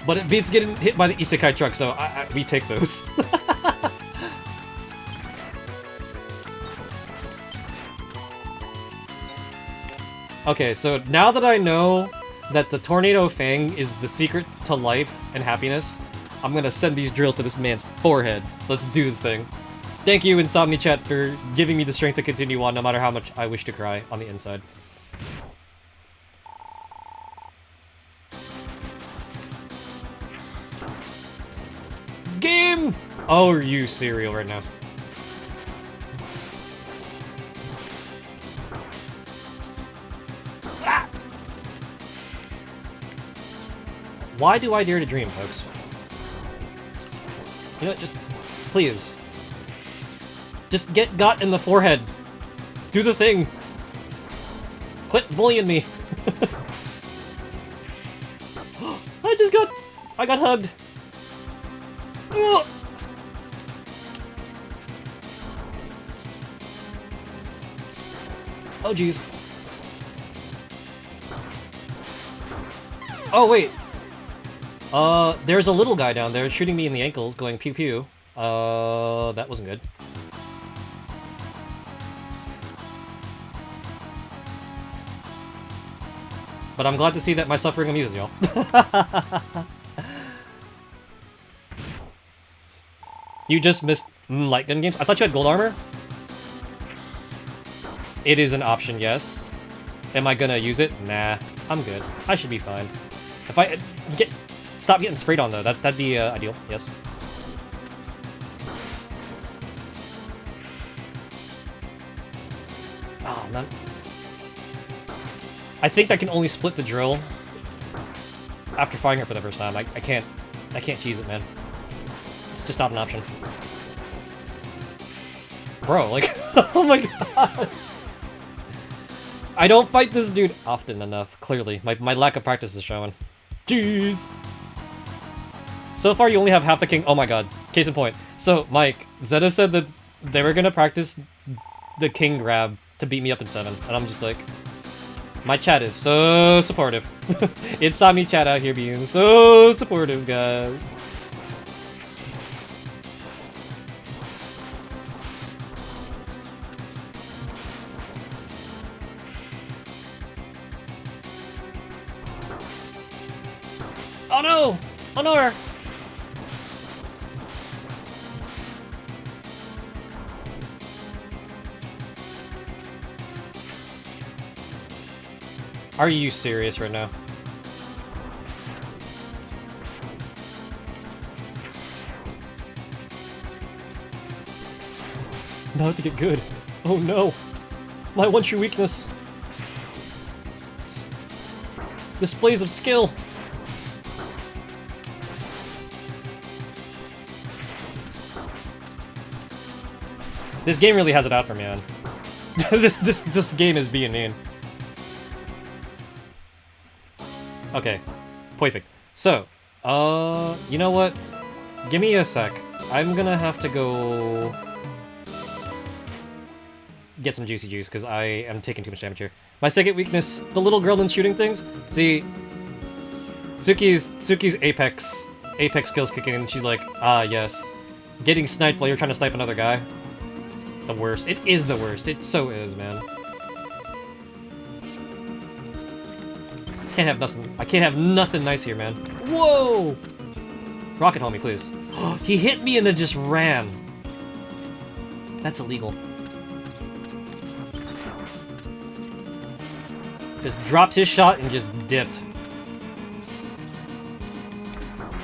But it beats getting hit by the isekai truck, so we take those. Okay, so now that I know that the Tornado Fang is the secret to life and happiness, I'm gonna send these drills to this man's forehead. Let's do this thing. Thank you, Insomni-Chat, for giving me the strength to continue on no matter how much I wish to cry on the inside. Game! Oh, are you cereal right now? Ah! Why do I dare to dream, folks? You know what, just... please. Just get got in the forehead. Do the thing. Quit bullying me. I got hugged. Ugh. Oh, jeez. Oh, wait. There's a little guy down there shooting me in the ankles, going pew pew. That wasn't good. But I'm glad to see that my suffering amuses y'all. You just missed light gun games? I thought you had gold armor? It is an option, yes. Am I gonna use it? Nah, I'm good. I should be fine. If I stop getting sprayed on though, that'd be ideal, yes. Oh, man. I think I can only split the drill after firing it for the first time. I can't cheese it, man. It's just not an option. Bro, like, oh my god. I don't fight this dude often enough, clearly. My lack of practice is showing. Jeez. So far, you only have half the king. Oh my god. Case in point. So, Mike, Zeta said that they were gonna practice the king grab to beat me up in 7. And I'm just like... My chat is so supportive. It's Sami chat out here being so supportive, guys. Oh no! Oh no! Are you serious right now? Now I have to get good. Oh no! My one true weakness! Displays of skill! This game really has it out for me, man. this game is being mean. Okay, perfect. So, you know what? Give me a sec. I'm gonna have to go get some juicy juice because I am taking too much damage here. My second weakness, the little girl in shooting things. See, Suki's apex skills kicking in. She's like, ah yes, getting sniped while you're trying to snipe another guy. The worst. It is the worst. It so is, man. Can't have nothing. I can't have nothing nice here, man. Whoa! Rocket homie, please. He hit me and then just ran. That's illegal. Just dropped his shot and just dipped.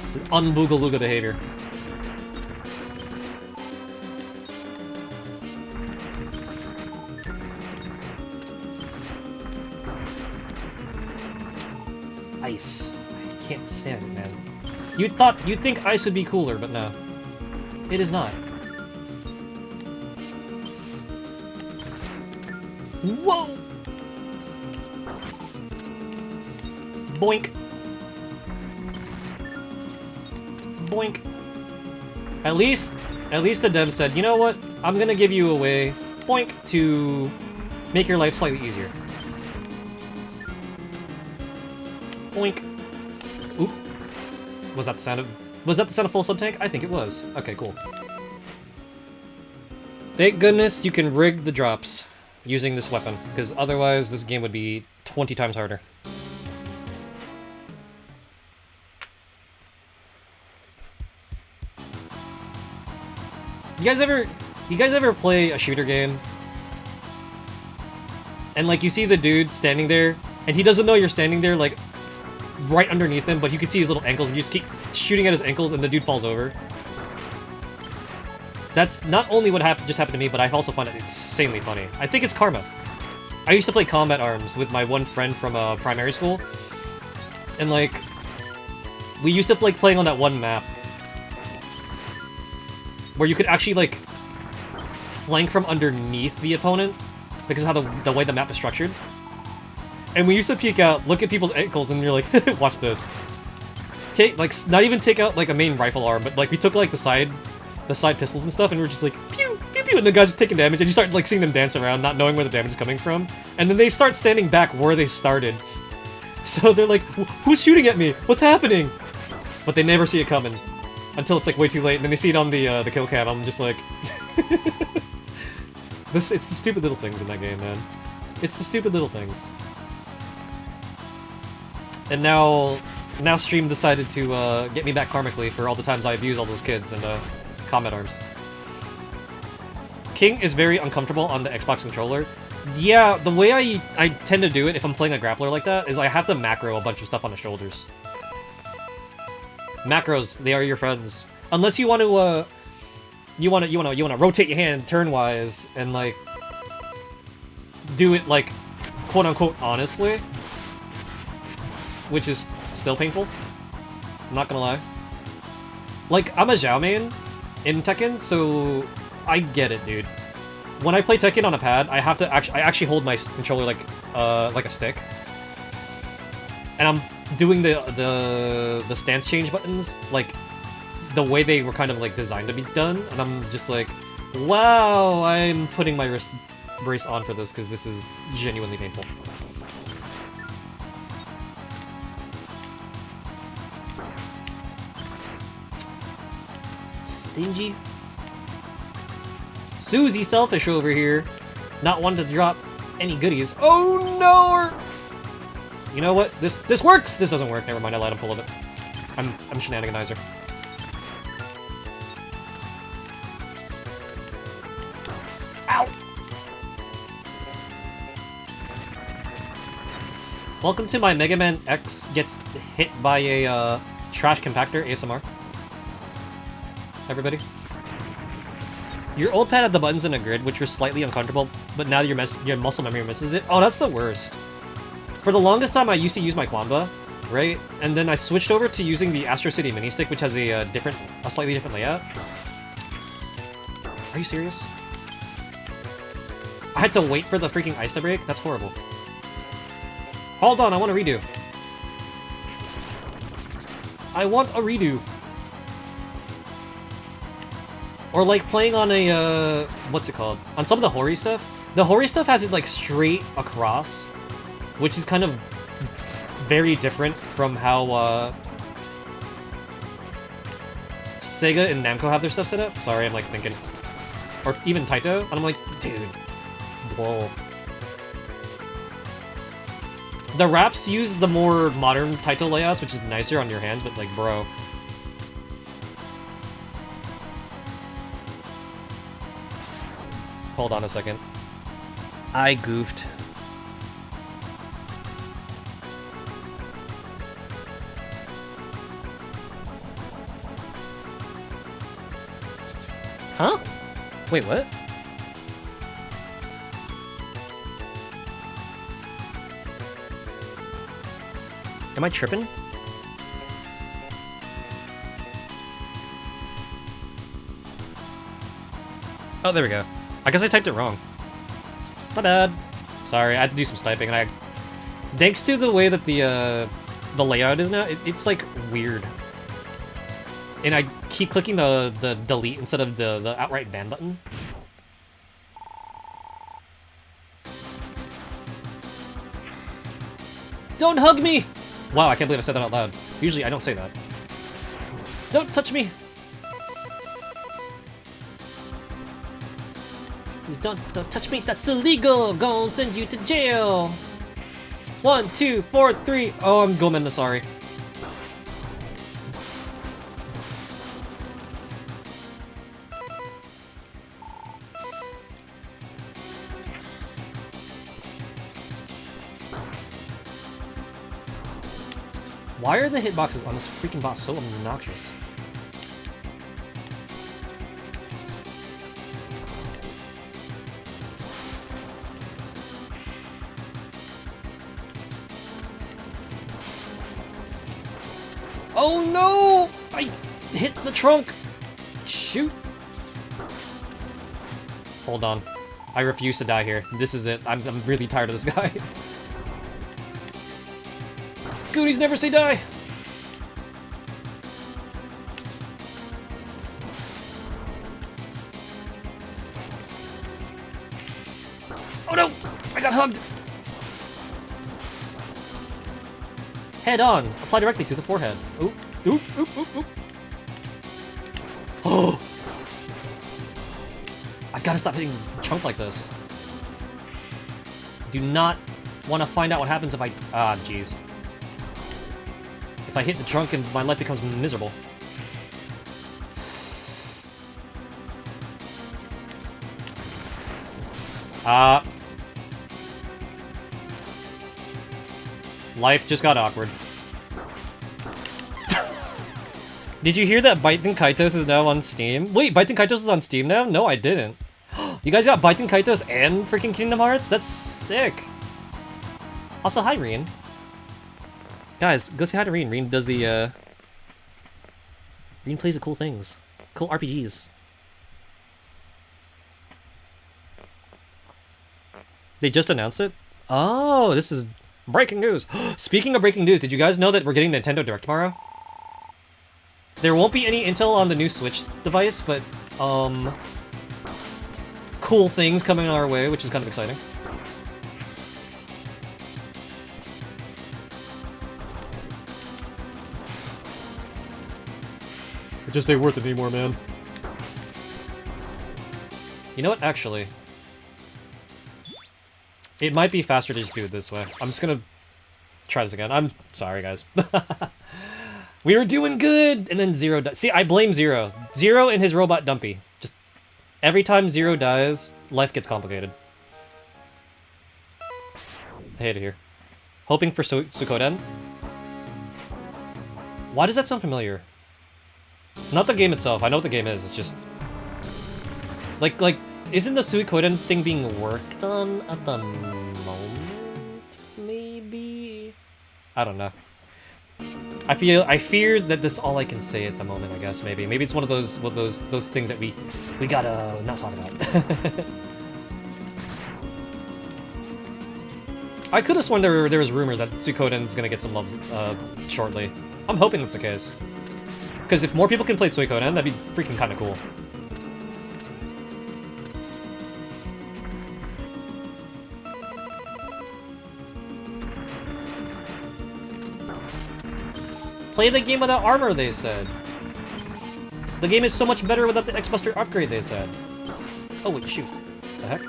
It's an unboogalooga behavior. Ice. I can't stand it, man. You'd think ice would be cooler, but no. It is not. Whoa! Boink. Boink. At least the dev said, you know what? I'm gonna give you a way, boink, to make your life slightly easier. Boink. Oop. Was that the sound of full sub tank? I think it was. Okay, cool. Thank goodness you can rig the drops using this weapon, because otherwise this game would be 20 times harder. You guys ever play a shooter game? And like you see the dude standing there, and he doesn't know you're standing there, like right underneath him, but you can see his little ankles, and you just keep shooting at his ankles, and the dude falls over. That's not only what just happened to me, but I also find it insanely funny. I think it's karma. I used to play Combat Arms with my one friend from primary school, and like we used to like playing on that one map where you could actually like flank from underneath the opponent because of how the way the map is structured. And we used to peek out, look at people's ankles, and you're like, watch this. Not even take out like a main rifle arm, but like we took like the side pistols and stuff, and we're just like pew pew pew, and the guys are taking damage, and you start like seeing them dance around, not knowing where the damage is coming from, and then they start standing back where they started. So they're like, who's shooting at me? What's happening? But they never see it coming until it's like way too late, and then they see it on the kill cam. I'm just like, it's the stupid little things in that game, man. It's the stupid little things. And now Stream decided to get me back karmically for all the times I abuse all those kids and Combat Arms. King is very uncomfortable on the Xbox controller. Yeah, the way I tend to do it if I'm playing a grappler like that is I have to macro a bunch of stuff on the shoulders. Macros, they are your friends. Unless you want to you want to rotate your hand turn-wise and like do it like quote unquote honestly, which is still painful. I'm not gonna lie. Like, I'm a Zhao main in Tekken, so I get it, dude. When I play Tekken on a pad, I have to I actually hold my controller like a stick, and I'm doing the stance change buttons like the way they were kind of like designed to be done, and I'm just like, wow, I'm putting my wrist brace on for this because this is genuinely painful. Stingy. Susie Selfish over here, not wanting to drop any goodies. Oh no! You know what? This works. This doesn't work. Never mind. I lied. I'm full of it. I'm shenaniganizer. Ow! Welcome to my Megaman X gets hit by a trash compactor ASMR. Everybody. Your old pad had the buttons in a grid, which were slightly uncomfortable, but now your muscle memory misses it. Oh, that's the worst. For the longest time, I used to use my Quamba, right? And then I switched over to using the Astro City mini stick, which has a slightly different layout. Are you serious? I had to wait for the freaking ice to break? That's horrible. Hold on, I want a redo. I want a redo. Or like playing on a, what's it called? On some of the Hori stuff. The Hori stuff has it like straight across, which is kind of very different from how Sega and Namco have their stuff set up. Sorry, I'm like thinking. Or even Taito. And I'm like, dude, whoa. The wraps use the more modern Taito layouts, which is nicer on your hands, but like, bro. Hold on a second. I goofed. Huh? Wait, what? Am I tripping? Oh, there we go. I guess I typed it wrong. My bad. Sorry, I had to do some sniping, and thanks to the way that the layout is now, it's like weird. And I keep clicking the delete instead of the outright ban button. Don't hug me! Wow, I can't believe I said that out loud. Usually I don't say that. Don't touch me! Don't touch me, that's illegal! Gonna send you to jail! 1, 2, 4, 3. Oh, I'm Gomen, sorry. Why are the hitboxes on this freaking boss so obnoxious? Oh no! I hit the trunk! Shoot! Hold on. I refuse to die here. This is it. I'm really tired of this guy. Goonies never say die! Oh no! I got hugged! Head on! Apply directly to the forehead. Oop, oop, oop, oop, oop. Oh! I gotta stop hitting the chunk like this. Do not want to find out what happens if I... Ah, jeez. If I hit the trunk and my life becomes miserable. Life just got awkward. Did you hear that Baiten Kaitos is now on Steam? Wait, Baiten Kaitos is on Steam now? No, I didn't. You guys got Baiten Kaitos and freaking Kingdom Hearts? That's sick. Also, hi, Reen. Guys, go say hi to Reen. Reen does the, Reen plays the cool things. Cool RPGs. They just announced it? Oh, this is breaking news. Speaking of breaking news, did you guys know that we're getting Nintendo Direct tomorrow? There won't be any intel on the new Switch device, but, cool things coming our way, which is kind of exciting. It just ain't worth it anymore, man. You know what, actually? It might be faster to just do it this way. I'm just gonna try this again. I'm sorry, guys. We were doing good, and then Zero died. See, I blame Zero. Zero and his robot Dumpy. Just every time Zero dies, life gets complicated. I hate it here. Hoping for Suikoden? Why does that sound familiar? Not the game itself. I know what the game is. It's just... Like, isn't the Suikoden thing being worked on at the moment? Maybe? I don't know. I fear that this is all I can say at the moment, I guess, maybe. Maybe it's one of those things that we gotta not talk about. I could have sworn there was rumors that Suikoden's gonna get some love shortly. I'm hoping that's the case. Because if more people can play Suikoden, that'd be freaking kind of cool. Play the game without armor, they said. The game is so much better without the X-Buster upgrade, they said. Oh wait, shoot. The heck?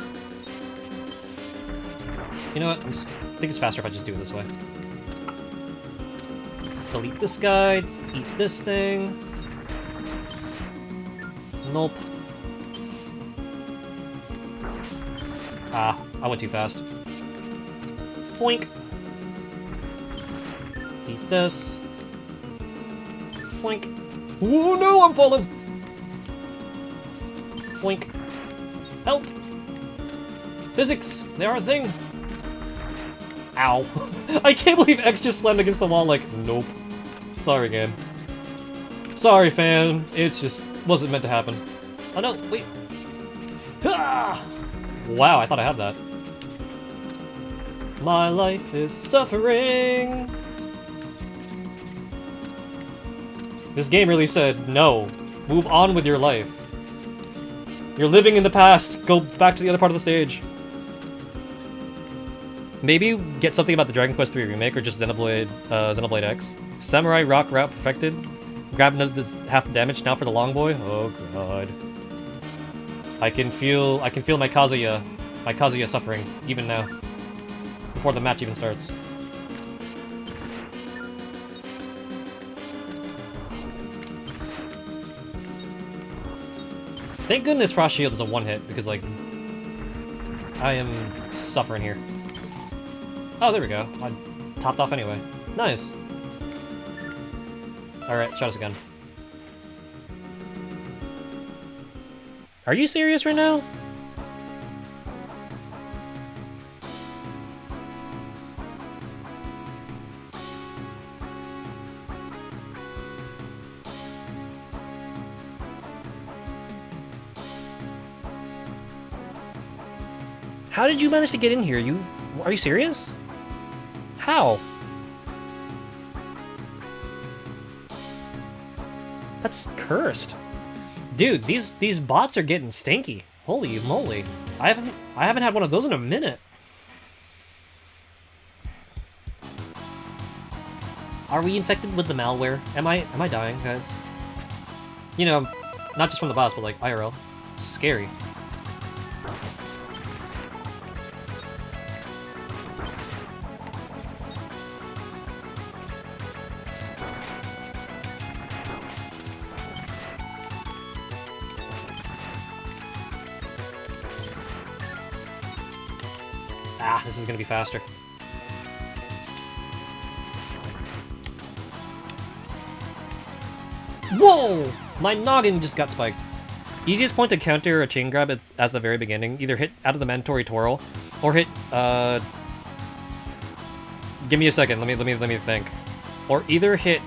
You know what? I think it's faster if I just do it this way. Delete this guy, eat this thing. Nope. Ah, I went too fast. Boink. Eat this. Boink. Oh no, I'm falling! Boink. Help! Physics! They are a thing! Ow. I can't believe X just slammed against the wall like, nope. Sorry, game. Sorry, fan. It's just wasn't meant to happen. Oh no, wait. Ah! Wow, I thought I had that. My life is suffering. This game really said, no, move on with your life. You're living in the past. Go back to the other part of the stage. Maybe get something about the Dragon Quest III remake or just Xenoblade X. Samurai Rock Route perfected. Grab half the damage now for the long boy. Oh god. I can feel my Kazuya suffering even now. Before the match even starts. Thank goodness Frost Shield is a one-hit, because, like, I am suffering here. Oh, there we go. I topped off anyway. Nice. Alright, shot us again. Are you serious right now? How did you manage to get in here? Are you serious? How? That's cursed. Dude, these bots are getting stinky. Holy moly. I haven't had one of those in a minute. Are we infected with the malware? Am I dying, guys? You know, not just from the bots, but like IRL. Scary. Ah, this is gonna be faster. Whoa! My noggin just got spiked. Easiest point to counter a chain grab at the very beginning. Either hit out of the mandatory twirl, or hit, give me a second, let me think. Or either hit,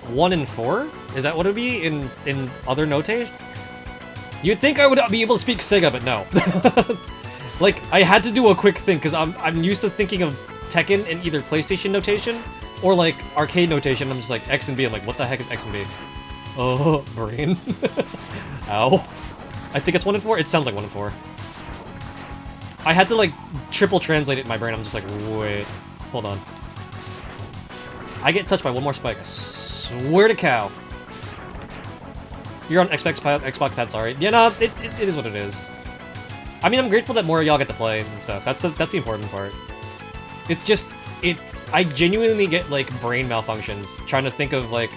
1 and 4? Is that what it would be in other notation? You'd think I would be able to speak Sega, but no. Like, I had to do a quick thing, because I'm used to thinking of Tekken in either PlayStation notation, or like, arcade notation. I'm just like, X and B, I'm like, what the heck is X and B? Oh, brain. Ow. I think it's 1 and 4? It sounds like 1 and 4. I had to like, triple translate it in my brain. I'm just like, wait, hold on. I get touched by one more spike. Swear to cow. You're on Xbox pad, sorry. Yeah, no, it is what it is. I mean, I'm grateful that more of y'all get to play and stuff. That's the important part. It's just, I genuinely get, like, brain malfunctions trying to think of, like,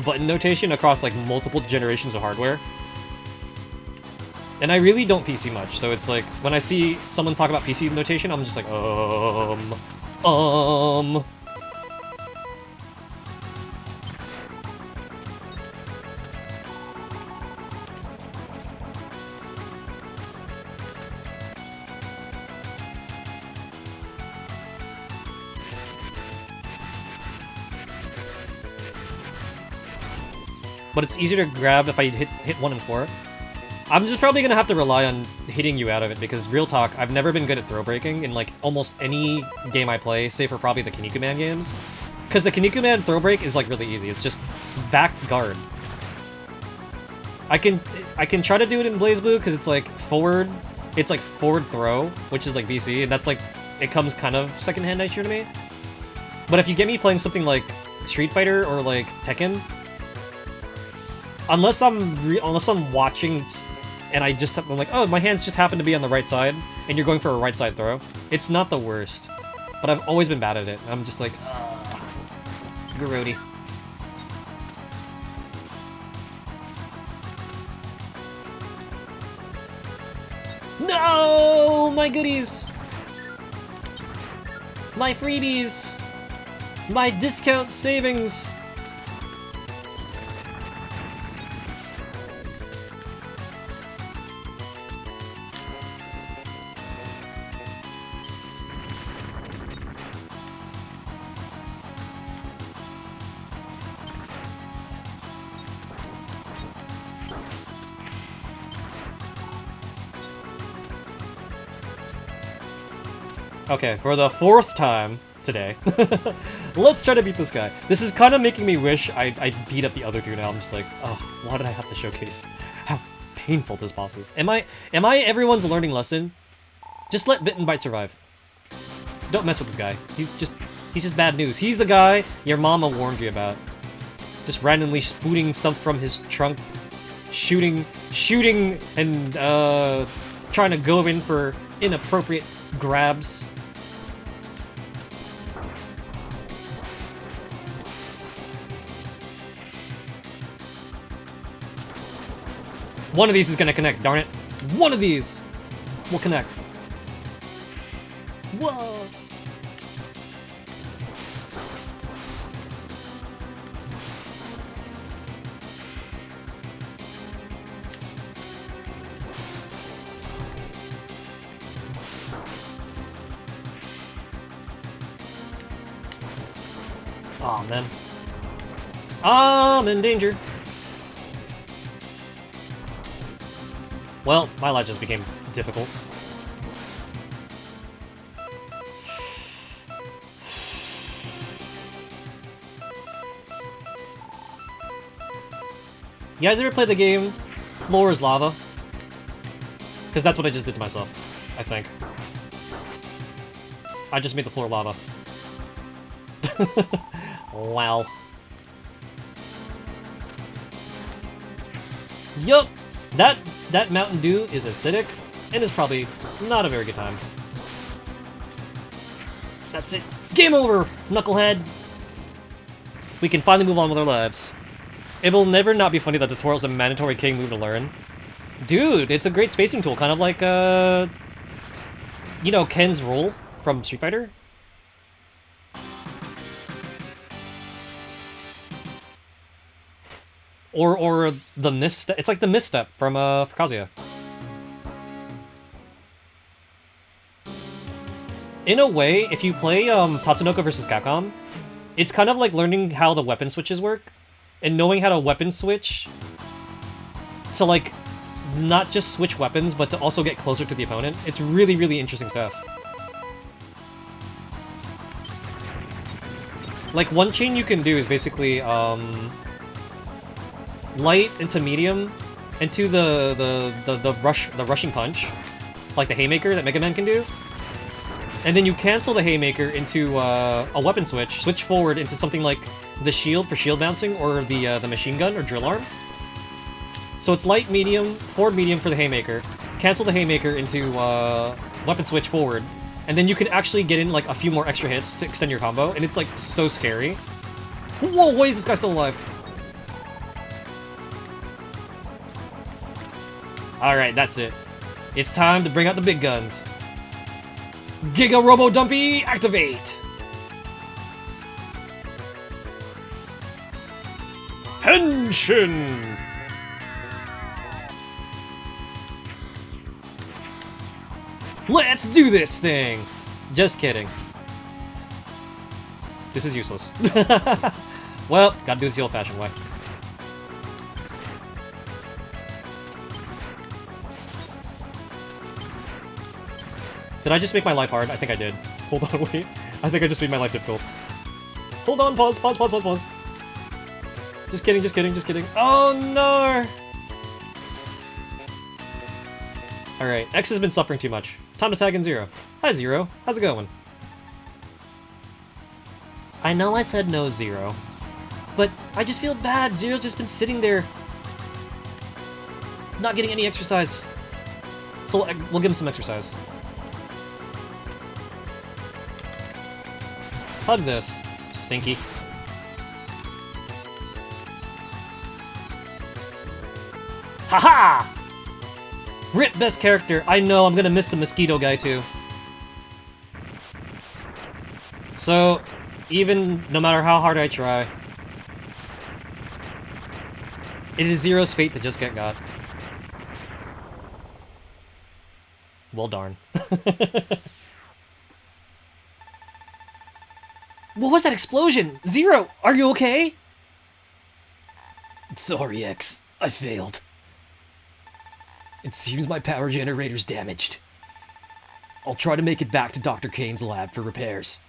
button notation across, like, multiple generations of hardware. And I really don't PC much, so it's like, when I see someone talk about PC notation, I'm just like, But it's easier to grab if I hit 1 and 4. I'm just probably gonna have to rely on hitting you out of it, because real talk, I've never been good at throw breaking in like almost any game I play, save for probably the Kinnikuman games. Because the Kinnikuman throw break is like really easy. It's just back guard. I can try to do it in BlazBlue because it's like forward throw, which is like BC, and that's like, it comes kind of secondhand nature to me. But if you get me playing something like Street Fighter or like Tekken, unless I'm watching and I'm like, oh, my hands just happen to be on the right side, and you're going for a right side throw, it's not the worst. But I've always been bad at it. I'm just like, grody. No! My goodies! My freebies! My discount savings! Okay, for the 4th time today, let's try to beat this guy. This is kind of making me wish I beat up the other two now. I'm just like, oh, why did I have to showcase how painful this boss is? Am I everyone's learning lesson? Just let Bit and Bite survive. Don't mess with this guy. He's just bad news. He's the guy your mama warned you about. Just randomly spooting stuff from his trunk, shooting, and trying to go in for inappropriate grabs. One of these is gonna connect, darn it. One of these will connect. Whoa! Aw, man. I'm in danger. Well, my life just became difficult. You guys ever played the game Floor is Lava? Because that's what I just did to myself, I think. I just made the floor lava. Wow. Yup! That Mountain Dew is acidic, and is probably not a very good time. That's it. Game over, knucklehead! We can finally move on with our lives. It will never not be funny that tutorial's a mandatory king move to learn. Dude, it's a great spacing tool, kind of like, you know, Ken's roll from Street Fighter? Or the misstep. It's like the misstep from Kazuya. In a way, if you play Tatsunoko vs. Capcom, it's kind of like learning how the weapon switches work, and knowing how to weapon switch to, like, not just switch weapons, but to also get closer to the opponent. It's really, really interesting stuff. Like, one chain you can do is basically, light into medium into the rushing punch, like the haymaker that Megaman can do, and then you cancel the haymaker into a weapon switch forward into something like the shield for shield bouncing, or the machine gun or drill arm. So it's light medium, forward medium for the haymaker, cancel the haymaker into weapon switch forward, and then you can actually get in like a few more extra hits to extend your combo, and it's like so scary. Whoa, why is this guy still alive? Alright, that's it. It's time to bring out the big guns. Giga Robo Dumpy, activate! Henshin! Let's do this thing! Just kidding. This is useless. Well, gotta do this the old-fashioned way. Did I just make my life hard? I think I did. Hold on, wait. I think I just made my life difficult. Hold on, pause. Just kidding. Oh no! Alright, X has been suffering too much. Time to tag in Zero. Hi, Zero. How's it going? I know I said no, Zero. But I just feel bad. Zero's just been sitting there, not getting any exercise. So we'll give him some exercise. Hug this, Stinky. Haha! Rip best character. I know, I'm gonna miss the mosquito guy too. So, even no matter how hard I try, it is Zero's fate to just get got. Well, darn. What was that explosion? Zero, are you okay? Sorry, X. I failed. It seems my power generator's damaged. I'll try to make it back to Dr. Kane's lab for repairs.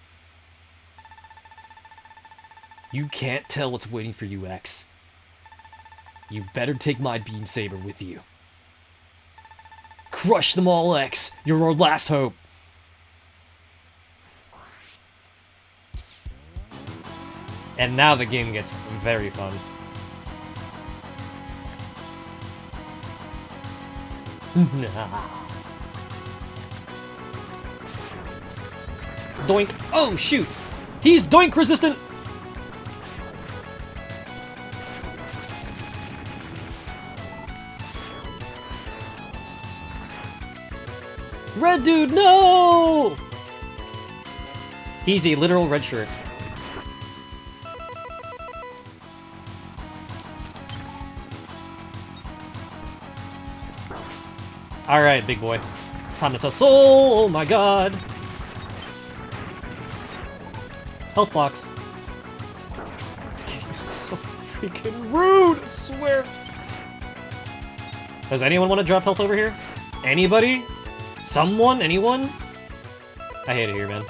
You can't tell what's waiting for you, X. You better take my beam saber with you. Crush them all, X. You're our last hope. And now the game gets very fun. Doink. Oh, shoot. He's doink resistant. Red dude, no! He's a literal red shirt. Alright, big boy. Time to tussle! Oh my god! Health box. This is so freaking rude, I swear. Does anyone want to drop health over here? Anybody? Someone? Anyone? I hate it here, man.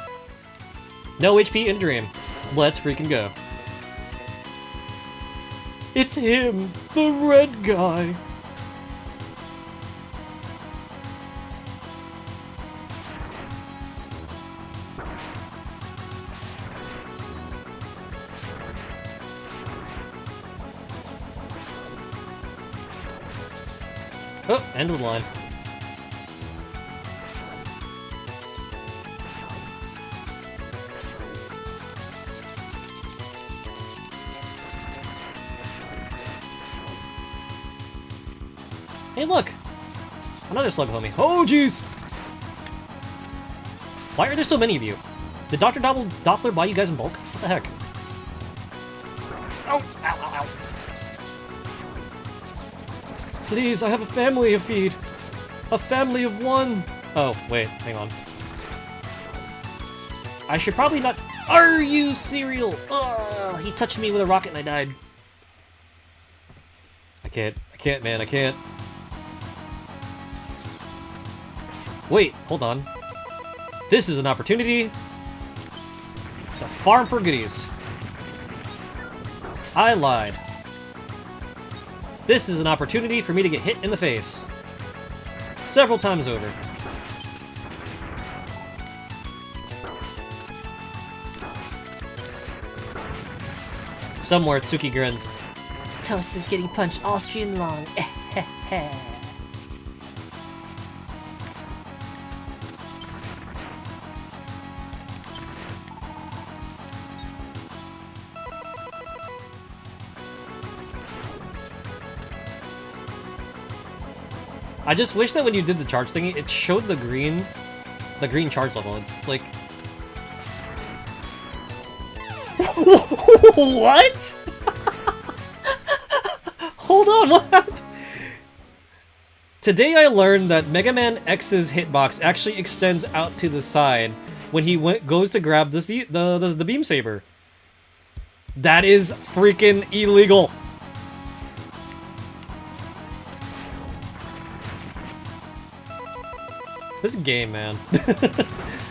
No HP in Dream. Let's freaking go. It's him, the red guy. Oh, end of the line. Hey, look! Another slug homie. Oh, jeez! Why are there so many of you? Did Dr. Doppler buy you guys in bulk? What the heck? Oh! Ow, ow, ow! Please, I have a family to feed! A family of one! Oh, wait, hang on. I should probably not... Are you cereal? Ugh, he touched me with a rocket and I died. I can't, man, I can't. Wait, hold on. This is an opportunity to farm for goodies. I lied. This is an opportunity for me to get hit in the face. Several times over. Somewhere Tsuki grins. Toaster's getting punched all stream long. I just wish that when you did the charge thingy, it showed the green charge level. It's like... What? Hold on, what happened? Today I learned that Megaman X's hitbox actually extends out to the side when he goes to grab the beam saber. That is freaking illegal. This game, man.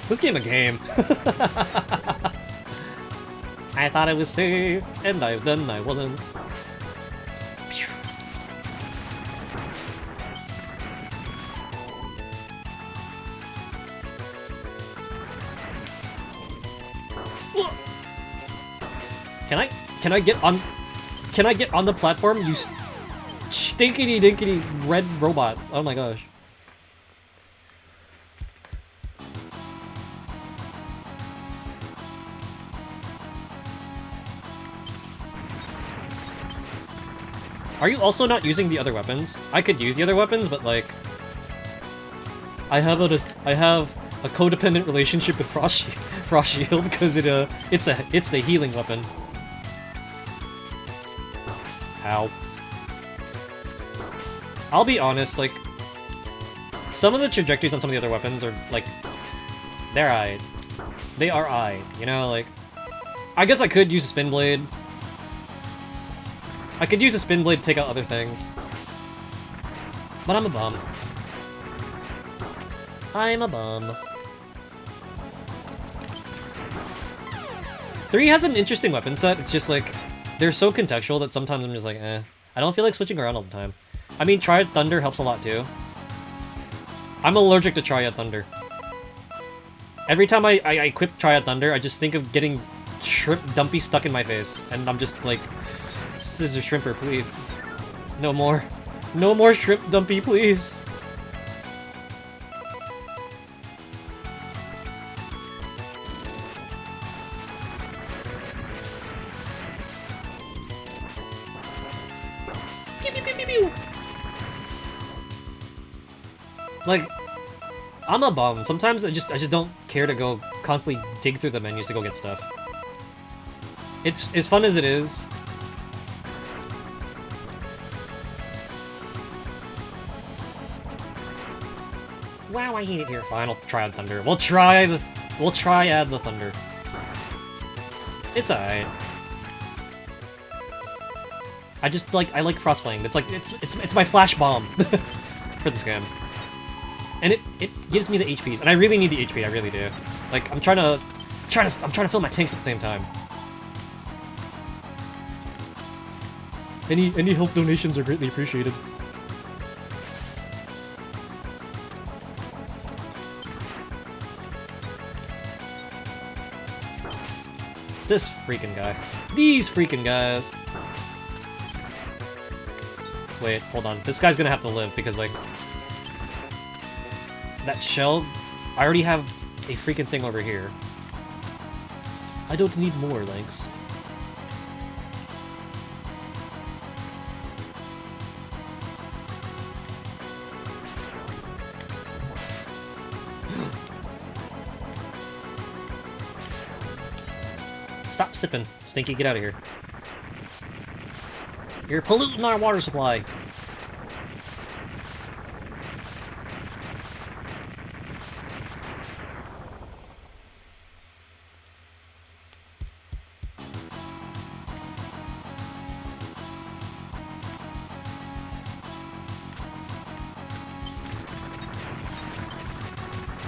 This game a game. I thought I was safe, and I wasn't. Can I get on the platform, you stinkity dinkity red robot? Oh my gosh. Are you also not using the other weapons? I could use the other weapons, but like, I have a codependent relationship with Frost Shield because it's the healing weapon. Ow. I'll be honest, like, some of the trajectories on some of the other weapons are like, they're aight. They are aight, you know, like, I guess I could use a spin blade. I could use a spin blade to take out other things. But I'm a bum. I'm a bum. 3 has an interesting weapon set. It's just like, they're so contextual that sometimes I'm just like, eh. I don't feel like switching around all the time. I mean, Triad Thunder helps a lot too. I'm allergic to Triad Thunder. Every time I equip Triad Thunder, I just think of getting Shrimp Dumpy stuck in my face. And I'm just like, Scissor Shrimper, please. No more. No more Shrimp Dumpy, please. Like, I'm a bum. Sometimes I just don't care to go constantly dig through the menus to go get stuff. It's as fun as it is. Wow, I hate it here. Fine, I'll try out Thunder. We'll try add the Thunder. It's alright. I like Frost Flame. It's like it's my flash bomb for this game. And it gives me the HPs, and I really need the HP, I really do. Like, I'm trying to fill my tanks at the same time. Any health donations are greatly appreciated. This freaking guy. These freaking guys. Wait, hold on. This guy's gonna have to live because, like, that shell, I already have a freaking thing over here. I don't need more, thanks. Stop sipping. Stinky, get out of here. You're polluting our water supply.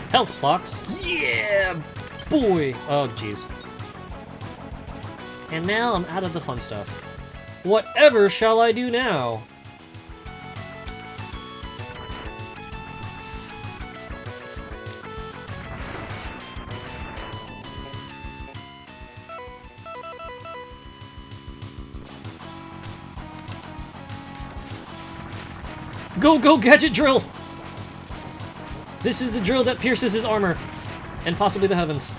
Health blocks. Yeah, boy. Oh, jeez. And now I'm out of the fun stuff. Whatever shall I do now? Go, go, gadget drill! This is the drill that pierces his armor, and possibly the heavens.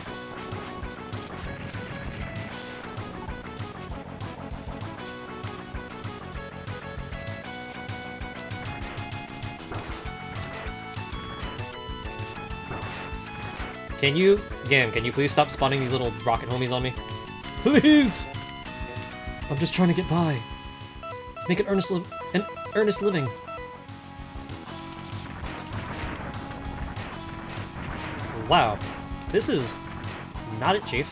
Can you, Gam, can you please stop spawning these little rocket homies on me? Please! I'm just trying to get by. Make an earnest living. Wow, this is not it, Chief.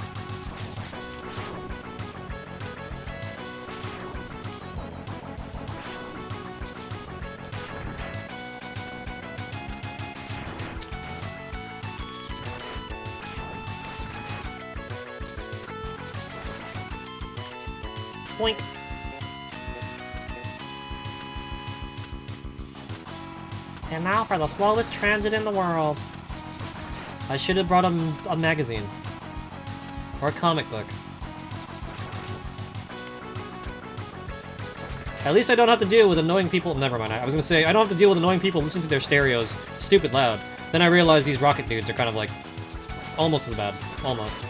Boink. And now for the slowest transit in the world. I should have brought a magazine. Or a comic book. At least I don't have to deal with annoying people. Never mind. I was gonna say, I don't have to deal with annoying people listening to their stereos stupid loud. Then I realized these rocket dudes are kind of like almost as bad. Almost.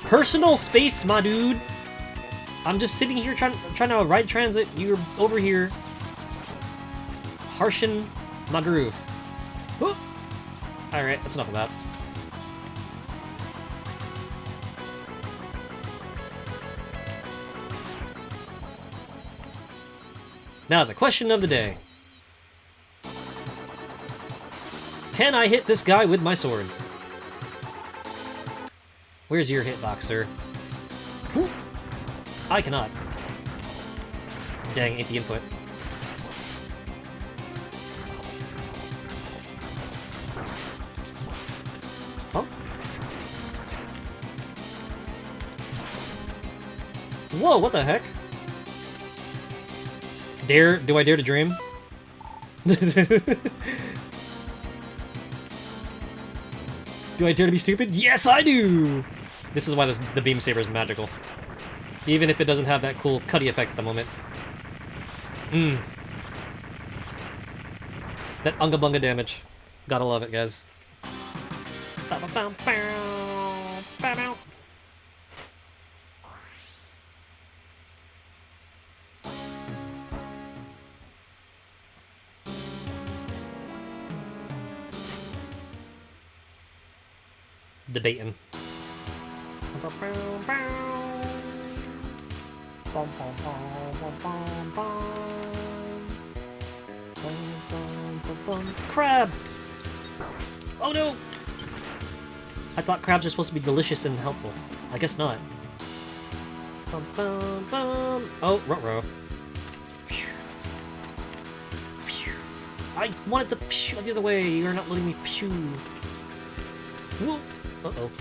Personal space, my dude. I'm just sitting here trying to ride transit. You're over here. Harshen my groove. Alright, that's enough of that. Now, the question of the day. Can I hit this guy with my sword? Where's your hitbox, sir? Whew. I cannot. Dang, ain't the input. Whoa, what the heck? Do I dare to dream? Do I dare to be stupid? Yes, I do! This is why the beam saber is magical. Even if it doesn't have that cool cutty effect at the moment. That unga bunga damage. Gotta love it, guys. Debating. Crab! Oh no! I thought crabs are supposed to be delicious and helpful. I guess not. Oh, ruh-roh. I wanted to phew the other way. You're not letting me phew. Whoa! Uh-oh.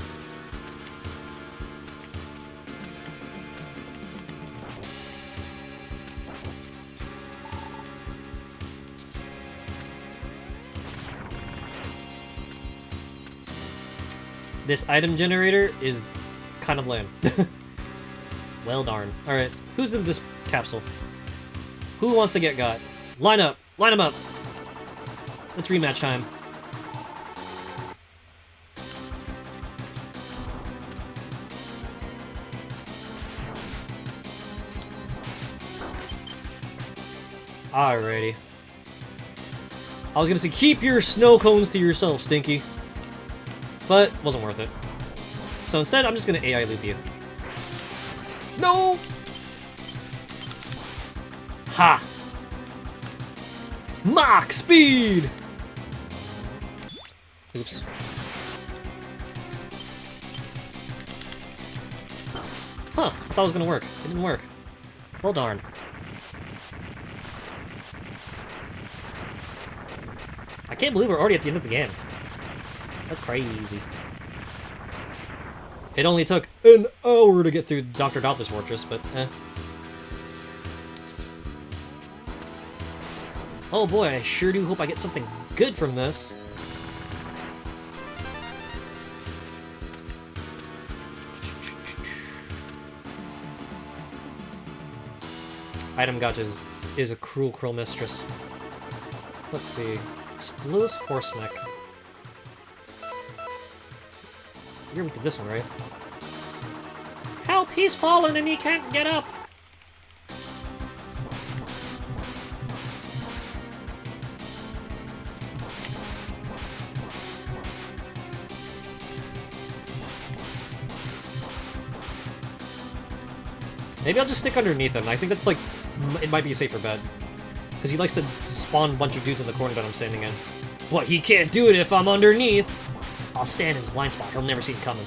This item generator is kind of lame. Well darn. Alright, who's in this capsule? Who wants to get got? Line up! Line them up! It's rematch time. Alrighty. I was gonna say, keep your snow cones to yourself, Stinky. But, wasn't worth it. So instead, I'm just gonna AI loop you. No! Ha! Mach speed! Oops. Huh, I thought it was gonna work. It didn't work. Well darn. I can't believe we're already at the end of the game. That's crazy. It only took an hour to get through Dr. Doppler's fortress, but Oh boy, I sure do hope I get something good from this. Item gotchas is a cruel, cruel mistress. Let's see. Explosive horse neck. You're into this one, right? Help! He's fallen and he can't get up! Maybe I'll just stick underneath him. I think that's like, it might be a safer bet. Because he likes to spawn a bunch of dudes in the corner that I'm standing in. But he can't do it if I'm underneath! I'll stand in his blind spot. He'll never see it coming.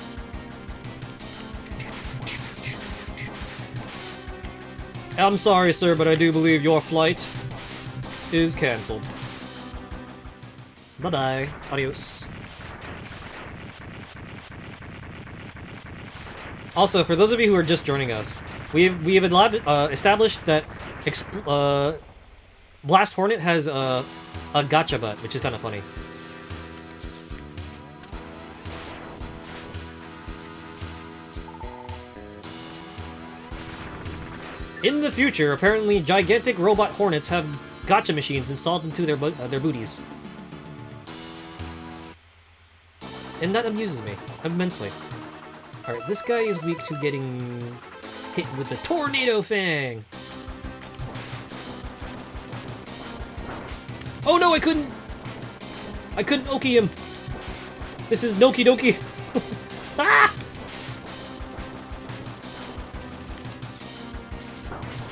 I'm sorry, sir, but I do believe your flight is cancelled. Bye-bye. Adios. Also, for those of you who are just joining us, we have established that Blast Hornet has a gotcha butt, which is kind of funny. In the future, apparently gigantic robot hornets have gotcha machines installed into their booties. And that amuses me immensely. Alright, this guy is weak to getting hit with the Tornado Fang! Oh no, I couldn't Oki him! This is Noki Doki! Ah!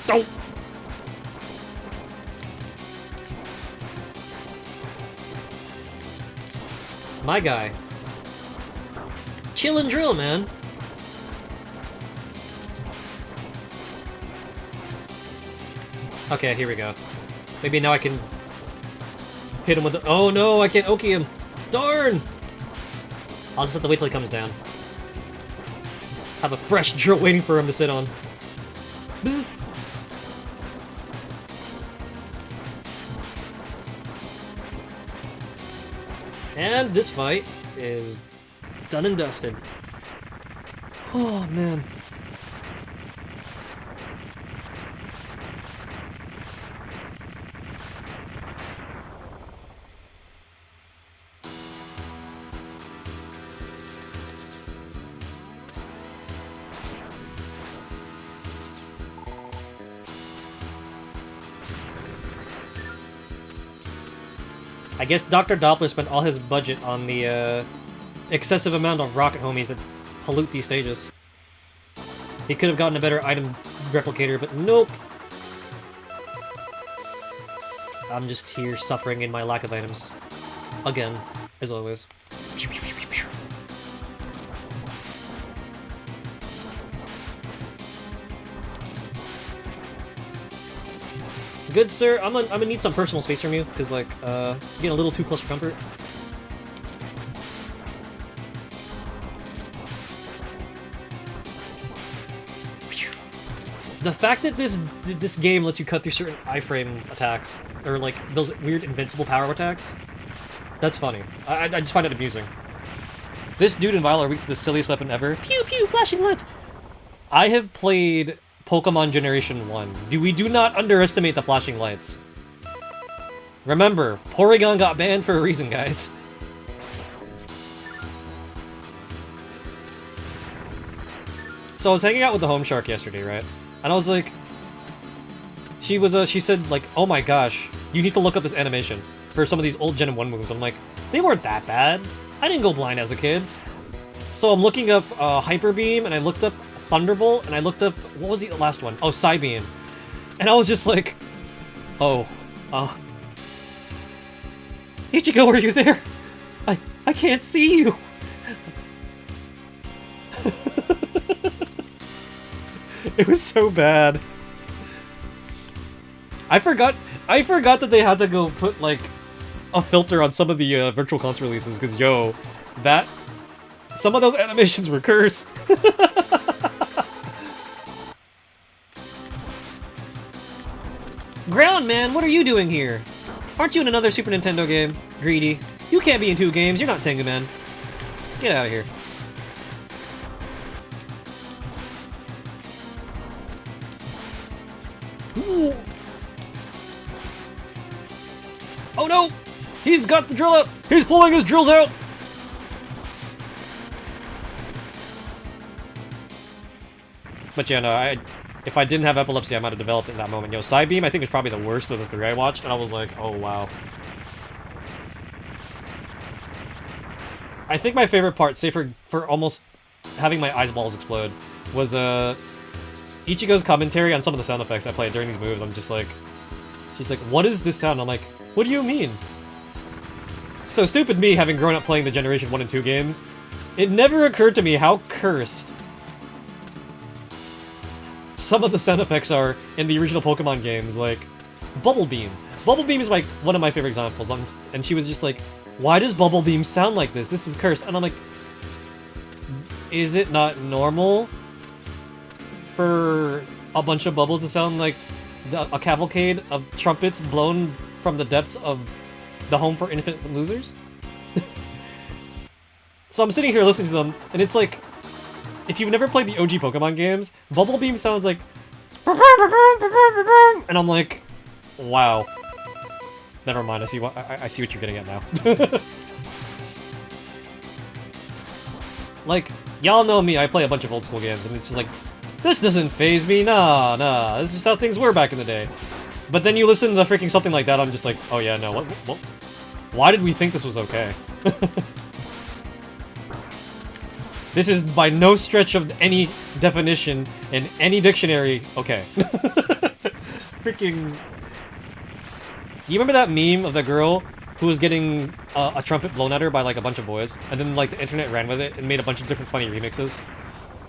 Don't! My guy. Chill and drill, man. Okay, here we go. Maybe now I can hit him with the— oh no, I can't Oki him! Darn! I'll just have to wait till he comes down. Have a fresh drill waiting for him to sit on. Bzz. And this fight is done and dusted. Oh, man. I guess Dr. Doppler spent all his budget on the excessive amount of rocket homies that pollute these stages. He could have gotten a better item replicator, but nope. I'm just here suffering in my lack of items. Again, as always. Good sir, I'm gonna need some personal space from you, because like, getting a little too close for comfort. The fact that this game lets you cut through certain iframe attacks, or like those weird invincible power attacks, that's funny. I just find it amusing. This dude and Vile are weak to the silliest weapon ever. Pew pew, flashing lights! I have played Pokemon Generation 1. We do not underestimate the flashing lights. Remember, Porygon got banned for a reason, guys. So I was hanging out with the Home Shark yesterday, right? And I was like... She said, like, oh my gosh, you need to look up this animation for some of these old Gen 1 moves. I'm like, they weren't that bad. I didn't go blind as a kid. So I'm looking up Hyper Beam, and I looked up Thunderbolt, and I looked up, what was the last one? Oh, Psybeam. And I was just like, oh, Ichigo, are you there? I can't see you. It was so bad. I forgot that they had to go put, like, a filter on some of the Virtual Console releases, because, yo, some of those animations were cursed. Ground Man, what are you doing here? Aren't you in another Super Nintendo game? Greedy. You can't be in 2 games, you're not Tengu Man. Get out of here. Ooh. Oh no! He's got the drill out! He's pulling his drills out! But yeah, no, if I didn't have epilepsy, I might have developed it in that moment. Yo, Psybeam, I think, was probably the worst of the 3 I watched, and I was like, oh wow. I think my favorite part, say for almost having my eyeballs explode, was Ichigo's commentary on some of the sound effects I played during these moves. I'm just like, she's like, what is this sound? I'm like, what do you mean? So stupid me, having grown up playing the Generation 1 and 2 games, it never occurred to me how cursed some of the sound effects are in the original Pokemon games, like Bubble Beam. Bubble Beam is like one of my favorite examples, and she was just like, why does Bubble Beam sound like this? This is cursed. And I'm like, is it not normal for a bunch of bubbles to sound like a cavalcade of trumpets blown from the depths of the home for infinite losers? So I'm sitting here listening to them, and it's like, if you've never played the OG Pokemon games, Bubble Beam sounds like... And I'm like, wow. Never mind, I see what you're getting at now. Like, y'all know me, I play a bunch of old school games, and it's just like, this doesn't faze me, nah, this is how things were back in the day. But then you listen to the freaking something like that, I'm just like, oh yeah, no, what? Why did we think this was okay? This is by no stretch of any definition in any dictionary okay. Freaking... You remember that meme of the girl who was getting a trumpet blown at her by like a bunch of boys, and then like the internet ran with it and made a bunch of different funny remixes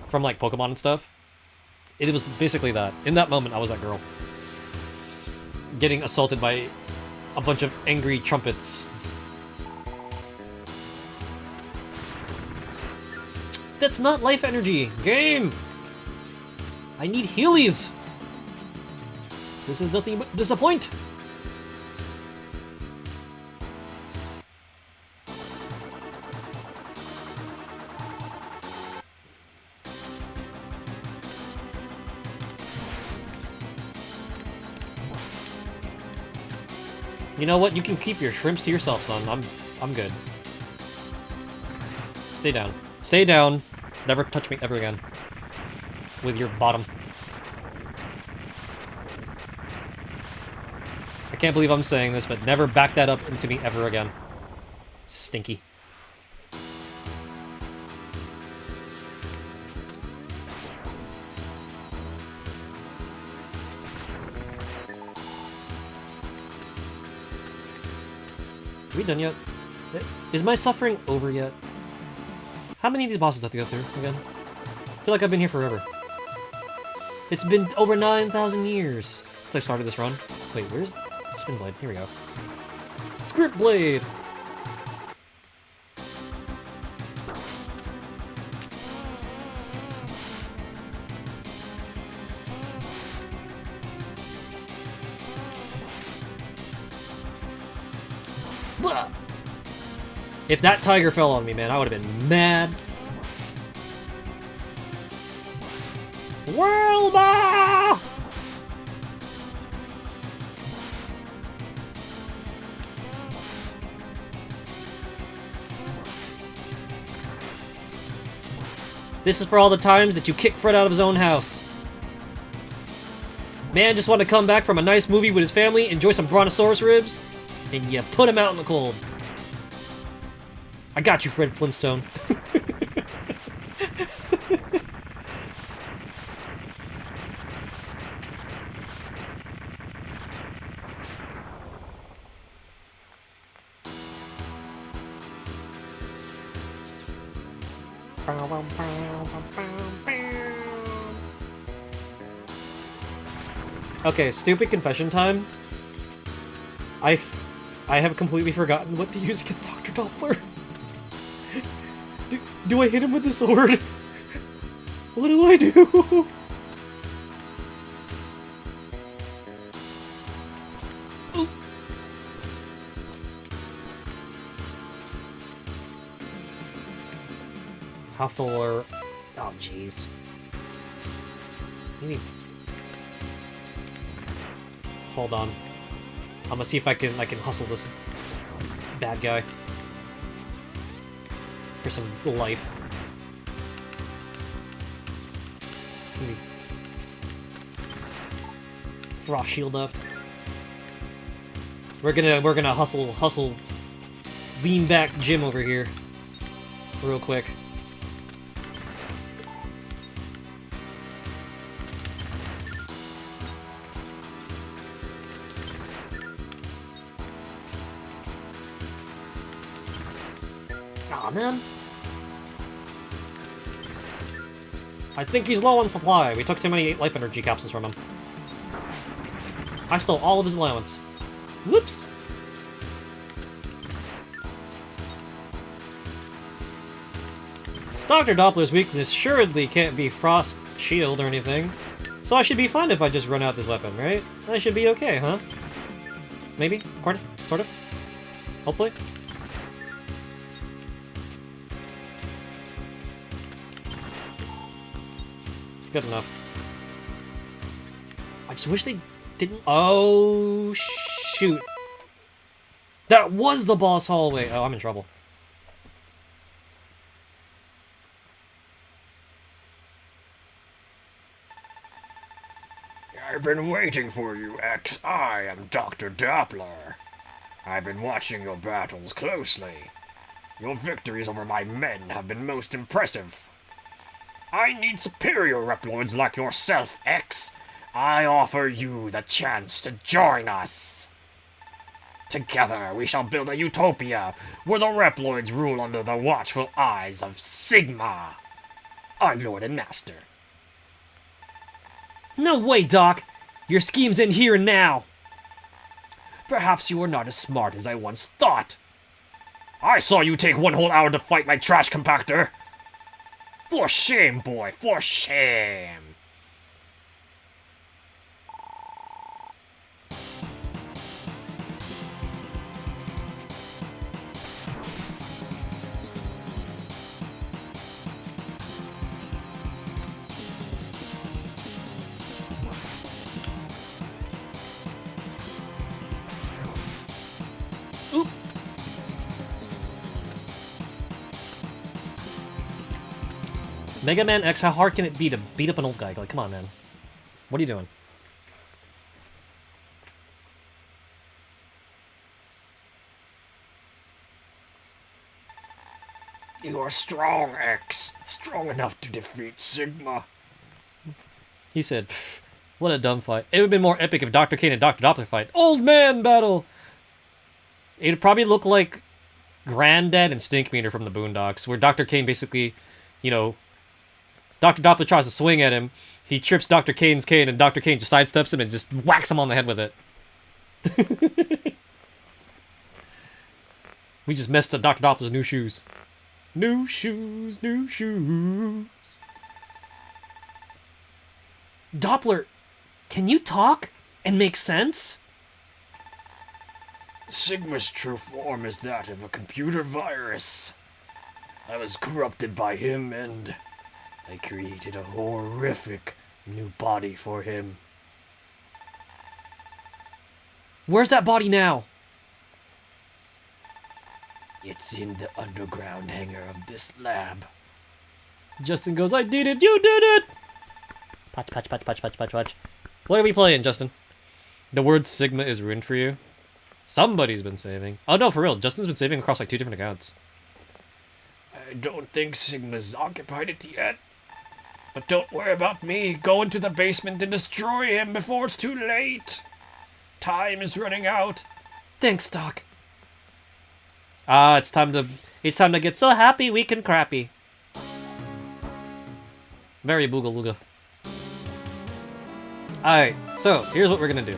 from like Pokemon and stuff? It was basically that. In that moment, I was that girl. Getting assaulted by a bunch of angry trumpets. That's not life energy! Game! I need Heelys! This is nothing but disappoint! You know what? You can keep your shrimps to yourself, son. I'm good. Stay down. Stay down. Never touch me ever again. With your bottom. I can't believe I'm saying this, but never back that up into me ever again. Stinky. Are we done yet? Is my suffering over yet? How many of these bosses do I have to go through again? I feel like I've been here forever. It's been over 9,000 years since I started this run. Wait, where's the spin blade? Here we go. Script blade! If that tiger fell on me, man, I would have been mad. World! This is for all the times that you kick Fred out of his own house. Man just wanted to come back from a nice movie with his family, enjoy some brontosaurus ribs, and you put him out in the cold. I got you, Fred Flintstone. Okay, stupid confession time. I have completely forgotten what to use against Dr. Doppler. Do I hit him with the sword? What do I do? Ooh. How far? Oh, jeez. Maybe. Hold on. I'm gonna see if I can hustle this bad guy for some life. Maybe. Frost shield left. We're gonna hustle lean back Jim over here real quick. Aw, man. I think he's low on supply. We took too many life energy capsules from him. I stole all of his allowance. Whoops. Dr. Doppler's weakness assuredly can't be Frost Shield or anything. So I should be fine if I just run out this weapon, right? I should be okay, huh? Maybe? Sort of? Hopefully? Good enough. I just wish they didn't... Oh, shoot. That was the boss hallway. Oh, I'm in trouble. I've been waiting for you, X. I am Dr. Doppler. I've been watching your battles closely. Your victories over my men have been most impressive. I need superior Reploids like yourself, X. I offer you the chance to join us. Together, we shall build a utopia where the Reploids rule under the watchful eyes of Sigma, our Lord and Master. No way, Doc! Your scheme's in here and now! Perhaps you are not as smart as I once thought. I saw you take one whole hour to fight my trash compactor. For shame, boy, for shame. Megaman X, how hard can it be to beat up an old guy? Like, come on, man. What are you doing? You are strong, X. Strong enough to defeat Sigma. He said, "Pff, what a dumb fight. It would have been more epic if Dr. Kane and Dr. Doppler fight. Old man battle! It'd probably look like Granddad and Stinkmeaner from the Boondocks, where Dr. Kane basically, you know, Dr. Doppler tries to swing at him, he trips Dr. Kane's cane, and Dr. Kane just sidesteps him and just whacks him on the head with it. We just messed up Dr. Doppler's new shoes. New shoes, new shoes. Doppler, can you talk and make sense? Sigma's true form is that of a computer virus. I was corrupted by him and I created a horrific new body for him. Where's that body now? It's in the underground hangar of this lab. Justin goes, I did it, you did it! Patch, patch, patch, patch, patch, patch, patch. What are we playing, Justin? The word Sigma is ruined for you? Somebody's been saving. Oh no, for real, Justin's been saving across like 2 different accounts. I don't think Sigma's occupied it yet. But don't worry about me. Go into the basement and destroy him before it's too late. Time is running out. Thanks, Doc. Ah, it's time to get so happy we can crappy. Very booga looga. Alright, so here's what we're gonna do.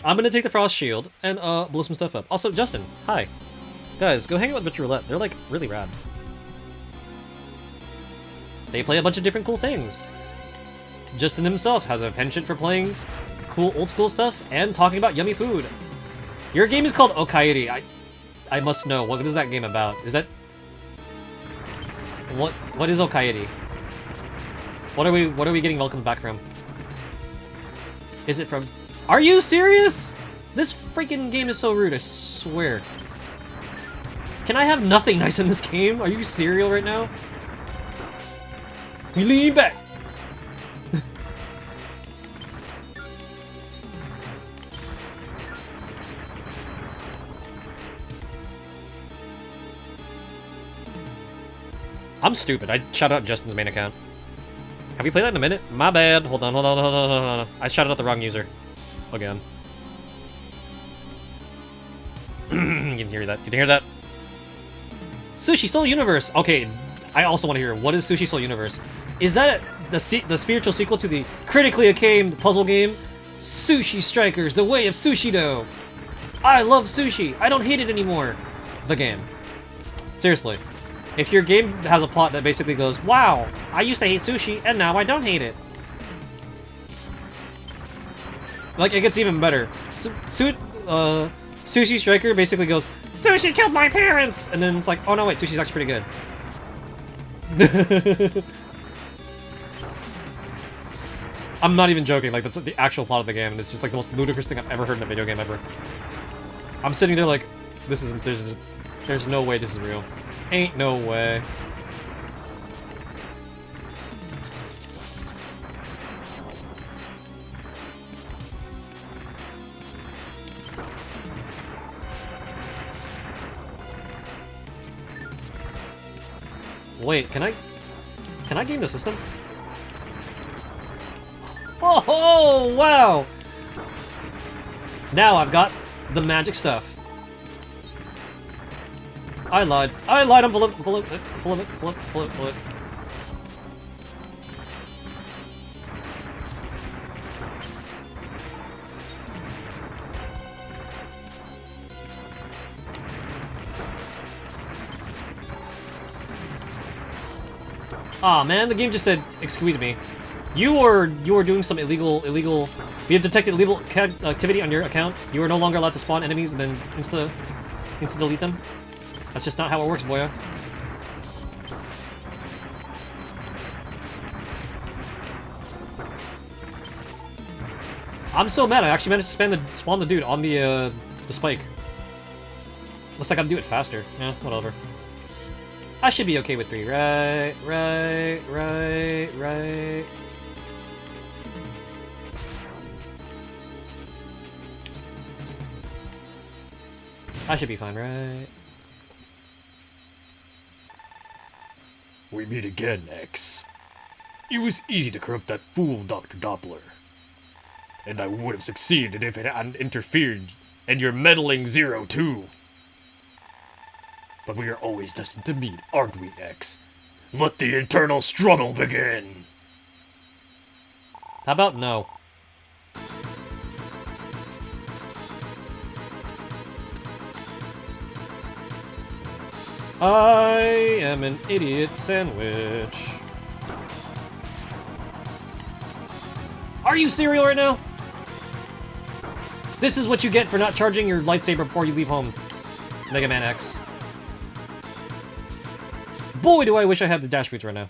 I'm gonna take the Frost Shield and blow some stuff up. Also, Justin, hi. Guys, go hang out with Virtual Roulette. They're like really rad. They play a bunch of different cool things. Justin himself has a penchant for playing cool old school stuff and talking about yummy food. Your game is called Okairi. I must know, what is that game about? Is that... What is Okairi? What are we getting welcome back from? Is it from... Are you serious? This freaking game is so rude, I swear. Can I have nothing nice in this game? Are you serial right now? We lean back! I'm stupid. I shouted out Justin's main account. Have you played that in a minute? My bad. Hold on. I shouted out the wrong user. Again. You can hear that. You can hear that? Sushi Soul Universe! Okay, I also want to hear, what is Sushi Soul Universe? Is that the spiritual sequel to the critically acclaimed puzzle game, Sushi Strikers, The Way of Sushido? I love sushi! I don't hate it anymore! The game. Seriously. If your game has a plot that basically goes, wow, I used to hate sushi, and now I don't hate it. Like, it gets even better. Sushi Striker basically goes, sushi killed my parents! And then it's like, oh no, wait, sushi's actually pretty good. I'm not even joking, like, that's the actual plot of the game, and it's just like the most ludicrous thing I've ever heard in a video game ever. I'm sitting there like, this isn't, there's no way this is real. Ain't no way. Wait, can I game the system? Oh, wow! Now I've got the magic stuff. I lied. I'm full of it. Aw, man, the game just said, excuse me. You are doing some illegal... We have detected illegal activity on your account. You are no longer allowed to spawn enemies and then insta-delete them. That's just not how it works, boya. I'm so mad, I actually managed to spawn the dude on the spike. Looks like I'd do it faster. Yeah, whatever. I should be okay with 3. Right. I should be fine, right? We meet again, X. It was easy to corrupt that fool, Dr. Doppler. And I would have succeeded if it hadn't interfered, and your meddling Zero too. But we are always destined to meet, aren't we, X? Let the eternal struggle begin! How about no? I am an idiot sandwich. Are you cereal right now? This is what you get for not charging your lightsaber before you leave home, Mega Man X. Boy, do I wish I had the dash boots right now.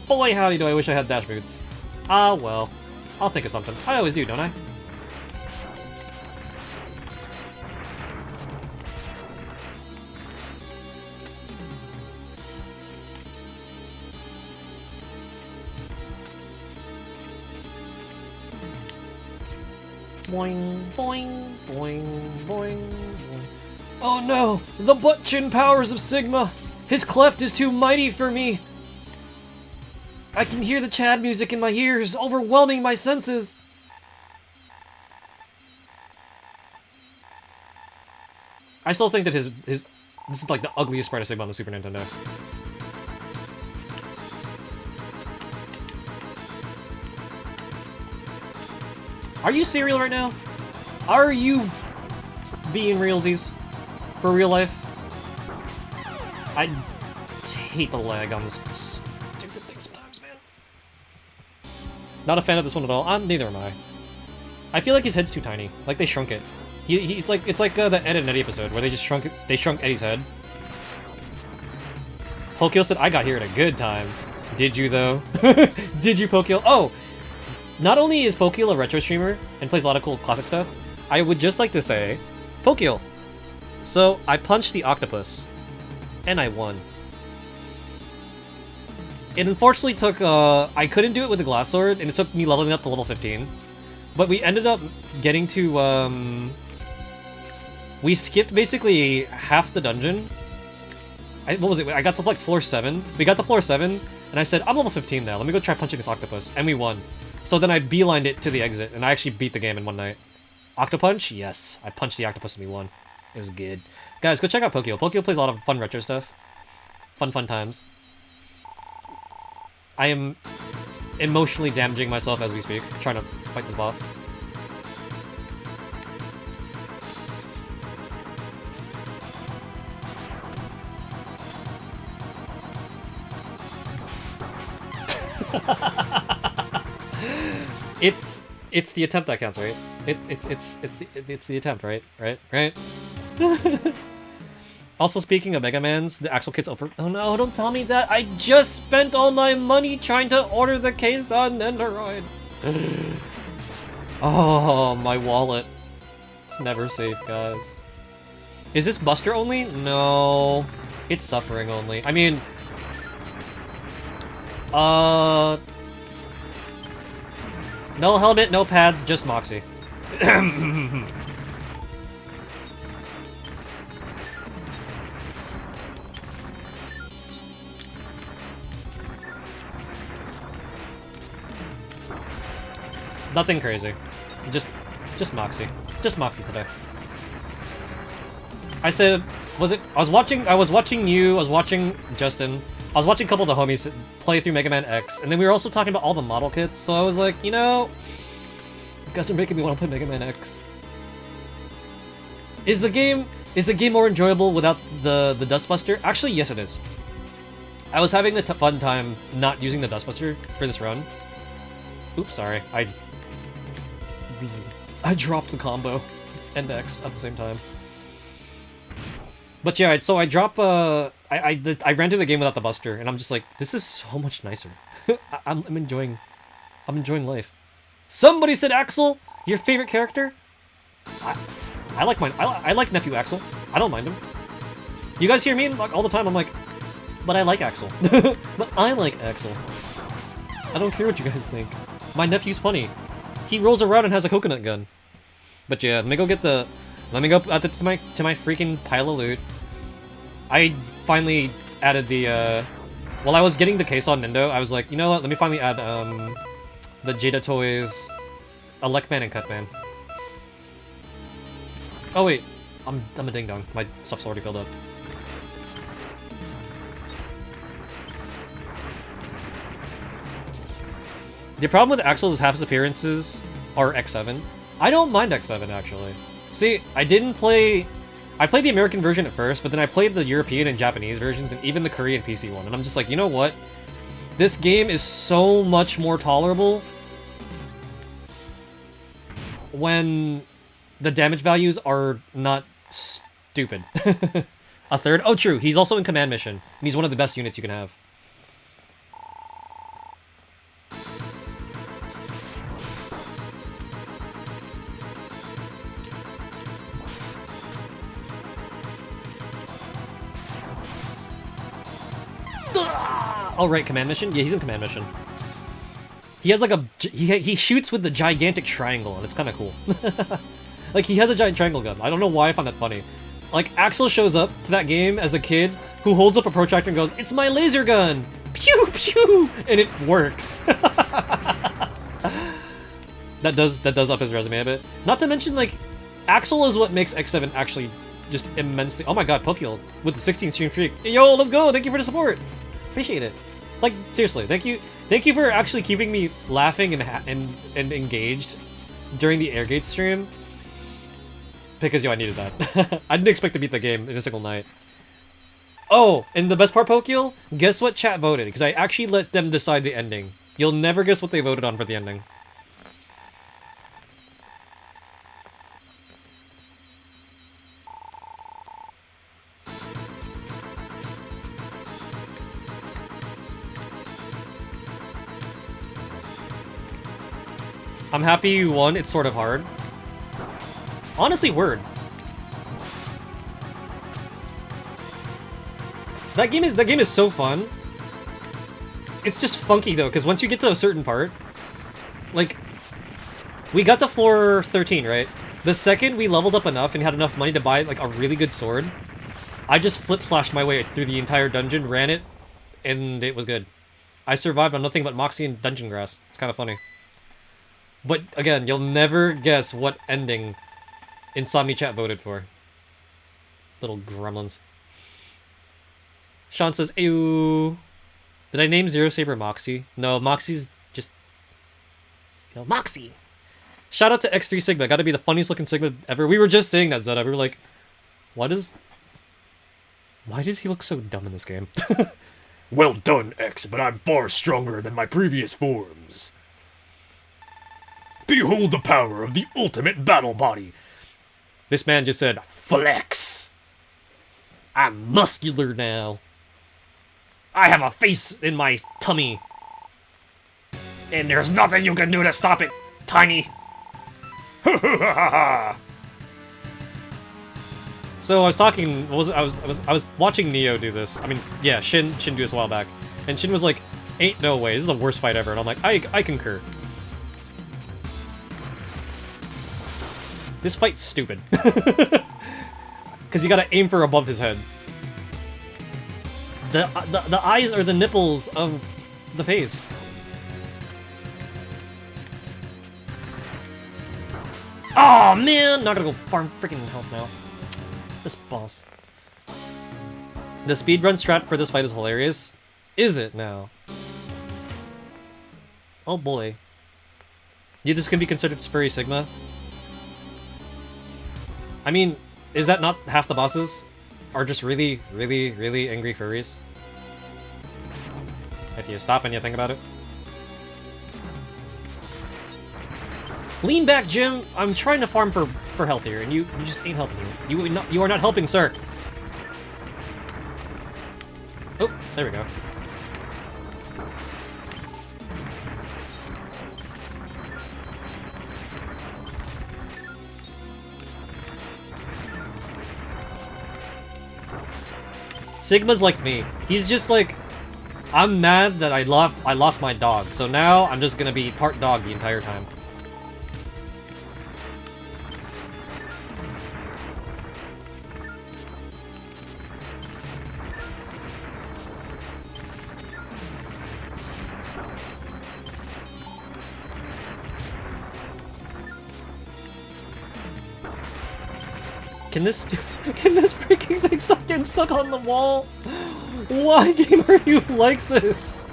Boy, howdy do I wish I had dash boots. Ah, well. I'll think of something. I always do, don't I? Boing, boing, boing, boing, boing. Oh no! The butt-chin powers of Sigma! His cleft is too mighty for me! I can hear the Chad music in my ears, overwhelming my senses! I still think that his this is like the ugliest sprite of Sigma on the Super Nintendo. Are you cereal right now? Are you being realsies? For real life? I hate the lag on this stupid thing sometimes, man. Not a fan of this one at all. Neither am I. I feel like his head's too tiny. Like they shrunk it. It's like the Ed and Eddie episode where they just shrunk it. They shrunk Eddie's head. Pokio said, "I got here at a good time." Did you though? Did you, Pokio? Oh. Not only is Pokio a retro streamer and plays a lot of cool classic stuff, I would just like to say, Pokio. So, I punched the octopus, and I won. It unfortunately took, I couldn't do it with the glass sword, and it took me leveling up to level 15. But we ended up getting to, we skipped basically half the dungeon. What was it? I got to like floor 7. We got to floor 7, and I said, I'm level 15 now, let me go try punching this octopus, and we won. So then I beelined it to the exit, and I actually beat the game in one night. Octopunch? Yes. I punched the octopus and we won. It was good. Guys, go check out Pokio. Pokio plays a lot of fun retro stuff. Fun times. I am emotionally damaging myself as we speak, trying to fight this boss. It's the attempt that counts, right? It's the attempt, right? Right? Also, speaking of Megamans, the Axel Kit's open. Oh no! Don't tell me that. I just spent all my money trying to order the case on Nendoroid. Oh, my wallet. It's never safe, guys. Is this Buster only? No, it's Suffering only. I mean, no helmet, no pads, just Moxie. Nothing crazy. Just Moxie. Just Moxie today. I said, I was watching you, I was watching Justin, I was watching a couple of the homies play through Mega Man X, and then we were also talking about all the model kits, so I was like, you know, you guys are making me want to play Mega Man X. Is the game more enjoyable without the Dustbuster? Actually, yes it is. I was having a fun time not using the Dustbuster for this run. Oops, sorry. I dropped the combo and X at the same time. But yeah, so I drop, I ran through the game without the Buster, and I'm just like, this is so much nicer. I'm enjoying life. Somebody said Axel, your favorite character? I like mine. I like Nephew Axel. I don't mind him. You guys hear me like all the time. I'm like, but I like Axel. But I like Axel. I don't care what you guys think. My nephew's funny. He rolls around and has a coconut gun. But yeah, let me go to my freaking pile of loot. I finally added the while I was getting the case on Nintendo, I was like, you know what? Let me finally add the Jada Toys, Elecman and Cutman. Oh wait, I'm a ding dong. My stuff's already filled up. The problem with Axel is half his appearances are X7. I don't mind X7 actually. See, I played the American version at first, but then I played the European and Japanese versions and even the Korean PC one, and I'm just like, you know what? This game is so much more tolerable when the damage values are not stupid. A third? Oh, true. He's also in Command Mission, and he's one of the best units you can have. Oh, right, Command Mission? Yeah, he's in Command Mission. He has like he shoots with the gigantic triangle, and it's kind of cool. Like, he has a giant triangle gun. I don't know why I find that funny. Like, Axel shows up to that game as a kid who holds up a protractor and goes, "It's my laser gun! Pew, pew!" And it works. That does up his resume a bit. Not to mention, like, Axel is what makes X7 actually just immensely... Oh my god, Pokeel with the 16 stream streak. Yo, let's go! Thank you for the support! Appreciate it. Like, seriously, thank you for actually keeping me laughing and engaged during the Airgate stream. Because, yo, I needed that. I didn't expect to beat the game in a single night. Oh, and the best part, Pokeel? Guess what chat voted? Because I actually let them decide the ending. You'll never guess what they voted on for the ending. I'm happy you won. It's sort of hard. Honestly, word. That game is so fun. It's just funky though, because once you get to a certain part, like, we got to floor 13, right? The second we leveled up enough and had enough money to buy like a really good sword, I just flip-slashed my way through the entire dungeon, ran it, and it was good. I survived on nothing but Moxie and dungeon grass. It's kind of funny. But again, you'll never guess what ending Insomni-Chat voted for. Little gremlins. Sean says, ew. Did I name Zero Saber Moxie? No, Moxie's just... You know, Moxie! Shout out to X3 Sigma. Gotta be the funniest looking Sigma ever. We were just saying that, Zeta. We were like, why does he look so dumb in this game? Well done, X, but I'm far stronger than my previous forms. Behold the power of the ultimate battle body. This man just said, flex. I'm muscular now. I have a face in my tummy. And there's nothing you can do to stop it, Tiny. So I was talking, I was watching Neo do this. I mean, yeah, Shin do this a while back. And Shin was like, ain't no way, this is the worst fight ever. And I'm like, I concur. This fight's stupid. Because you gotta aim for above his head. The eyes are the nipples of the face. Oh man! Not gonna go farm freaking health now. This boss. The speedrun strat for this fight is hilarious. Is it now? Oh boy. This can be considered Furry Sigma? I mean, is that not half the bosses? Are just really, really, really angry furries? If you stop and you think about it. Lean back, Jim! I'm trying to farm for health here, and you just ain't helping me. You are not helping, sir! Oh, there we go. Sigma's like me. He's just like, I'm mad that I lost my dog, so now I'm just gonna be part dog the entire time. Can this freaking thing stop getting stuck on the wall? Why, game, are you like this?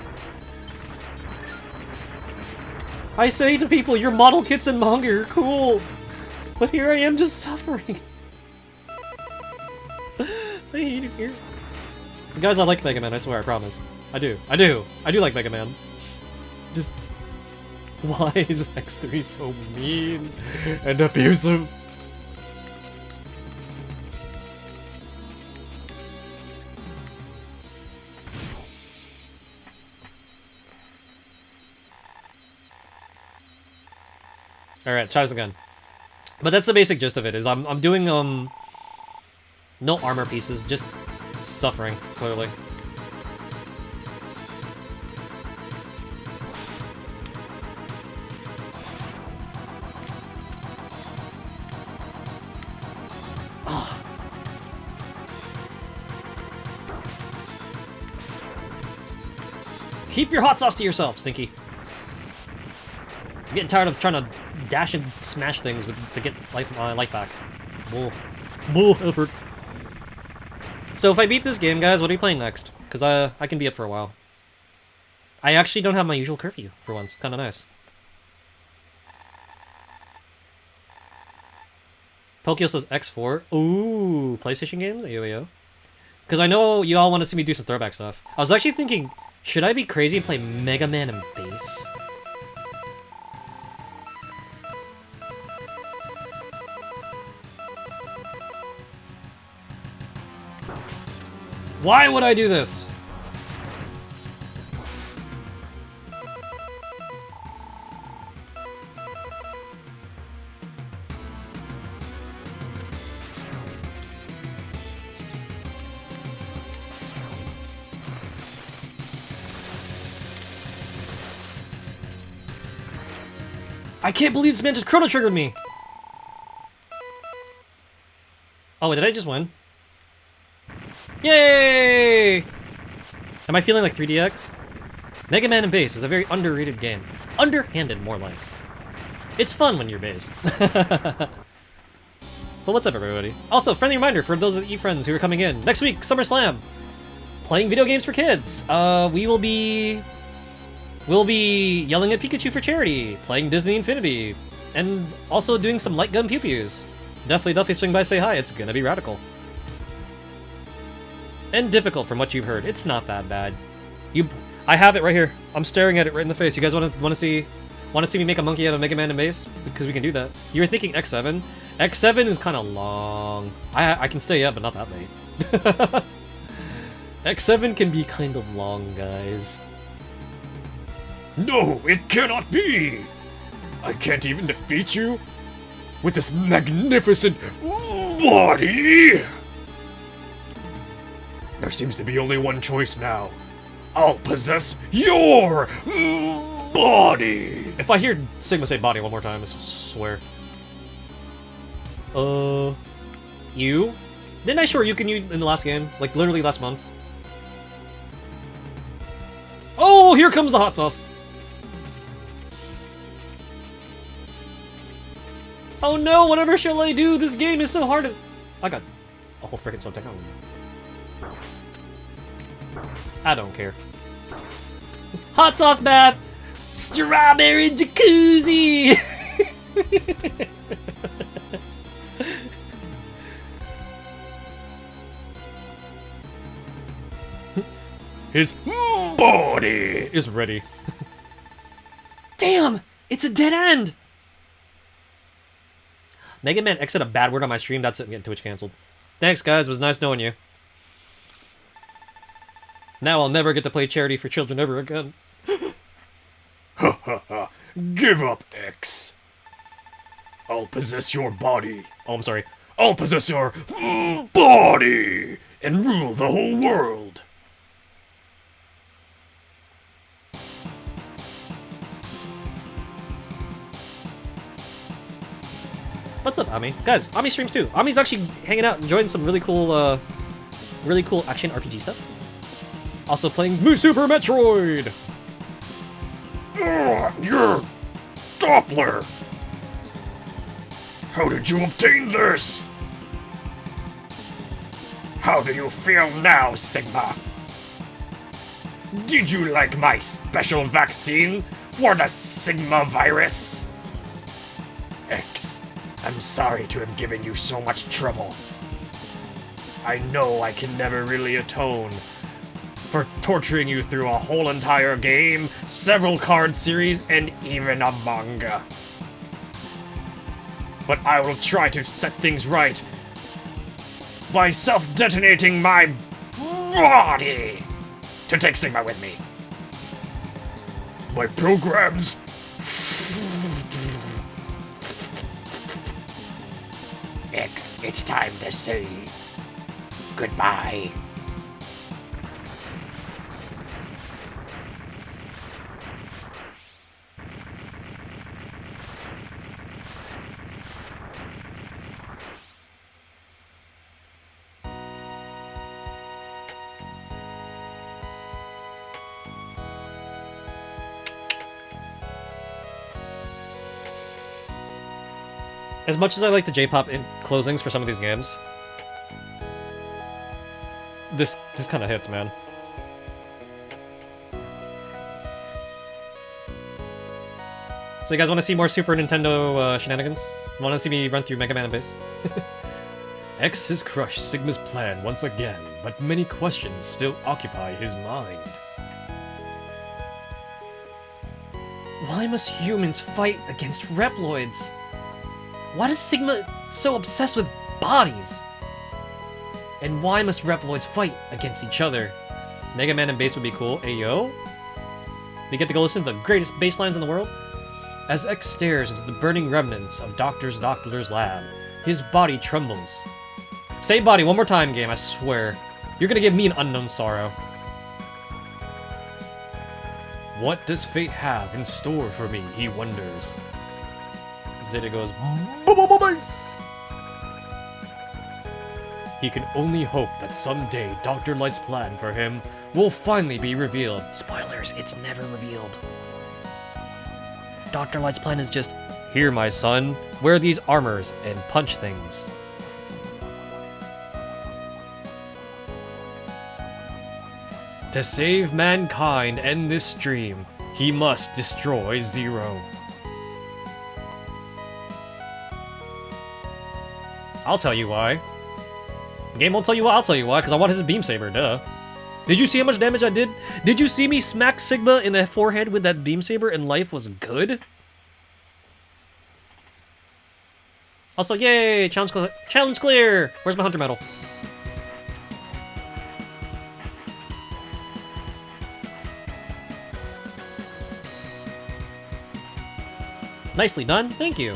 I say to people, your model kits and manga are cool, but here I am just suffering. I hate it here. Guys, I like Mega Man, I swear, I promise. I do like Mega Man. Just, why is X3 so mean and abusive? Alright, try this again. But that's the basic gist of it, is I'm doing, no armor pieces, just suffering, clearly. Ugh. Keep your hot sauce to yourself, Stinky. I'm getting tired of trying to dash and smash things to get my life back. Bull effort. So if I beat this game, guys, what are you playing next? Because I can be up for a while. I actually don't have my usual curfew for once. Kind of nice. Pokio says X4. Ooh, PlayStation games? Ayo. Because I know you all want to see me do some throwback stuff. I was actually thinking, should I be crazy and play Mega Man and bass? Why would I do this? I can't believe this man just chrono triggered me! Oh, did I just win? Yay! Am I feeling like 3DX? Mega Man and Bass is a very underrated game. Underhanded, more like. It's fun when you're Bass. But what's up, everybody? Also, friendly reminder for those of you friends who are coming in. Next week, SummerSlam! Playing video games for kids. We'll be yelling at Pikachu for charity, playing Disney Infinity, and also doing some light gun pew-pews. Definitely swing by, say hi. It's gonna be radical. And difficult from what you've heard. It's not that bad. I have it right here. I'm staring at it right in the face. You guys want to see me make a monkey out of Mega Man and Bass? Because we can do that. You were thinking X7. X7 is kind of long. I can stay up, but not that late. X7 can be kind of long, guys. No, it cannot be! I can't even defeat you with this magnificent body! There seems to be only one choice now. I'll possess your body! If I hear Sigma say body one more time, I swear. You? Didn't I show you can use in the last game? Like, literally last month? Oh, here comes the hot sauce! Oh no, whatever shall I do? This game is so hard. I got a whole freaking subtechnology. I don't care. Hot sauce bath! Strawberry jacuzzi! His body is ready. Damn! It's a dead end! Mega Man X said a bad word on my stream. That's it. I'm getting Twitch canceled. Thanks, guys. It was nice knowing you. Now I'll never get to play charity for children ever again. Ha ha ha. Give up, X. I'll possess your body. Oh, I'm sorry. I'll possess your body. and rule the whole world. What's up, Ami? Guys, Ami streams too. Ami's actually hanging out, enjoying some really cool action RPG stuff. Also playing Super Metroid! You're Doppler! How did you obtain this? How do you feel now, Sigma? Did you like my special vaccine for the Sigma virus? X, I'm sorry to have given you so much trouble. I know I can never really atone for torturing you through a whole entire game, several card series, and even a manga. But I will try to set things right by self-detonating my body to take Sigma with me. My programs. X, it's time to say goodbye. As much as I like the J-pop closings for some of these games, this kind of hits, man. So you guys want to see more Super Nintendo shenanigans? Want to see me run through Mega Man and Bass? X has crushed Sigma's plan once again, but many questions still occupy his mind. Why must humans fight against Reploids? Why is Sigma so obsessed with bodies? And why must Reploids fight against each other? Mega Man and Bass would be cool. Ayo? We get to go listen to the greatest bass lines in the world? As X stares into the burning remnants of Dr. Doppler's lab, his body trembles. Say body one more time, game, I swear. You're gonna give me an unknown sorrow. What does fate have in store for me, he wonders. Zeta goes, Bass! He can only hope that someday Dr. Light's plan for him will finally be revealed. spoilers, it's never revealed. Dr. Light's plan is just, here, my son, wear these armors and punch things. To save mankind and this dream, he must destroy Zero. I'll tell you why. The game won't tell you why, I'll tell you why, because I want his beam saber, duh. Did you see how much damage I did? Did you see me smack Sigma in the forehead with that beam saber and life was good? Also, yay! Challenge clear! Where's my hunter medal? Nicely done, thank you.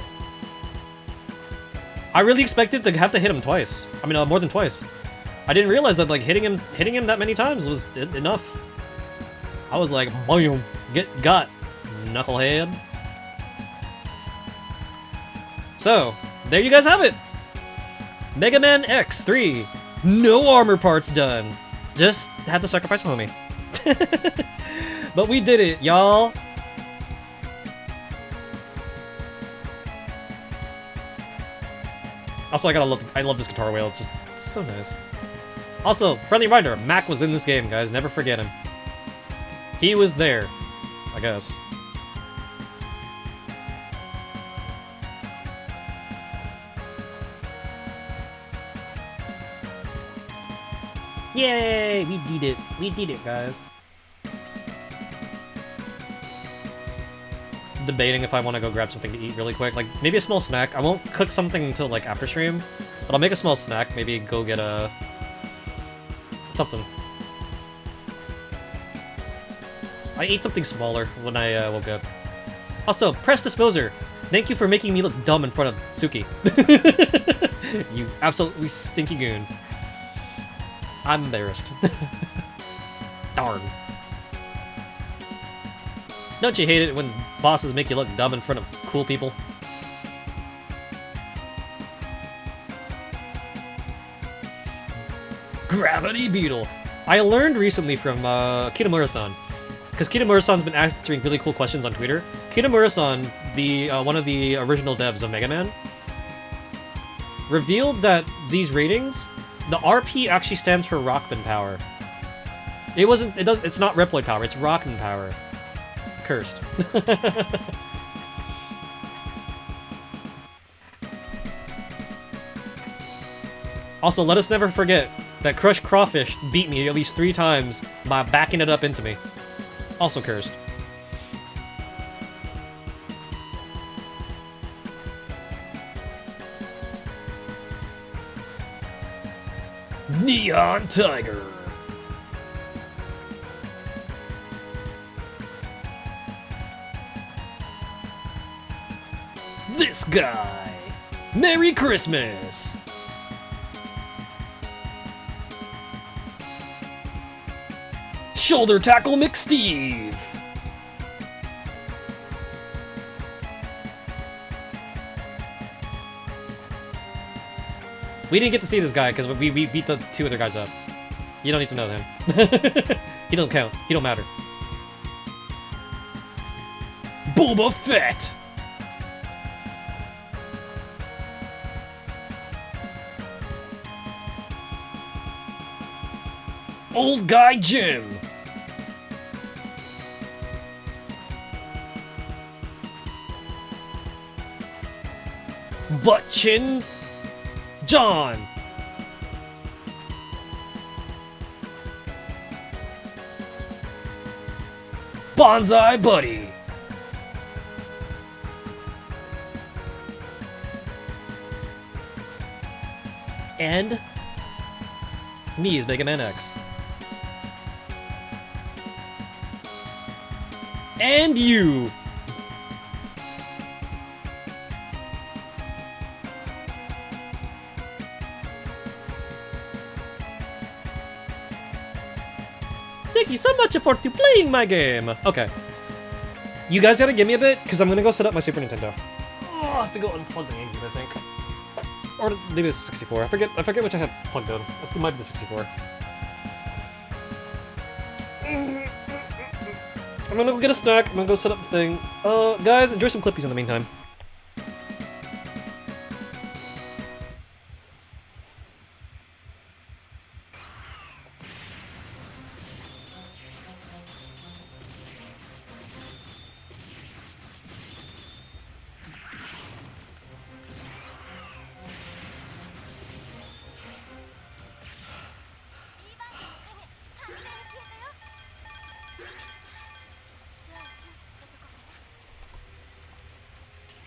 I really expected to have to hit him twice. I mean, more than twice. I didn't realize that like hitting him that many times was enough. I was like, boom, got, knucklehead. So, there you guys have it. Mega Man X3. No armor parts done. Just had to sacrifice a homie. But we did it, y'all. Also, I love this guitar wheel. It's so nice. Also, friendly reminder, Mac was in this game, guys. Never forget him. He was there, I guess. Yay! We did it. We did it, guys. Debating if I want to go grab something to eat really quick. Like, maybe a small snack. I won't cook something until, like, after stream. But I'll make a small snack. Maybe go get a... something. I ate something smaller when I woke up. Also, Press Disposer. Thank you for making me look dumb in front of Suki. You absolutely stinky goon. I'm embarrassed. Darn. Don't you hate it when bosses make you look dumb in front of cool people? Gravity Beetle. I learned recently from Kitamura-san, because Kitamura-san's been answering really cool questions on Twitter. Kitamura-san, the one of the original devs of Megaman, revealed that these ratings, the RP actually stands for Rockman power. It's not Reploid power, it's Rockman power. Cursed. Also, let us never forget that Crush Crawfish beat me at least 3 times by backing it up into me. Also cursed. Neon Tiger. This guy. Merry Christmas. Shoulder Tackle McSteve. We didn't get to see this guy because we beat the 2 other guys up. You don't need to know him. He don't count. He don't matter. Boba Fett. Old Guy Jim. Butt Chin John. Bonsai Buddy. And me as Megaman X. And you. Thank you so much for playing my game. Okay. You guys gotta give me a bit, because I'm gonna go set up my Super Nintendo. Oh, I have to go unplug the GameCube, I think. Or maybe it's 64. I forget which I have plugged in. It might be the 64. I'm gonna go get a snack. I'm gonna go set up the thing. Guys, enjoy some Clippies in the meantime.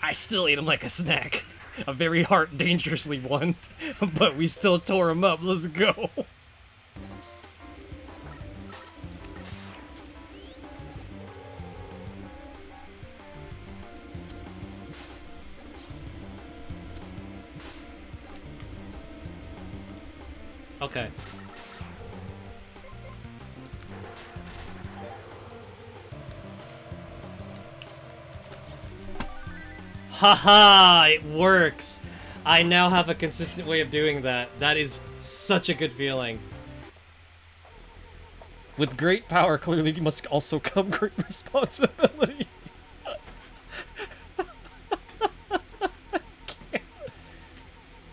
I still ate him like a snack. A very hard, dangerously one. But we still tore him up. Let's go. Okay. Haha, it works! I now have a consistent way of doing that. That is such a good feeling. With great power, clearly must also come great responsibility.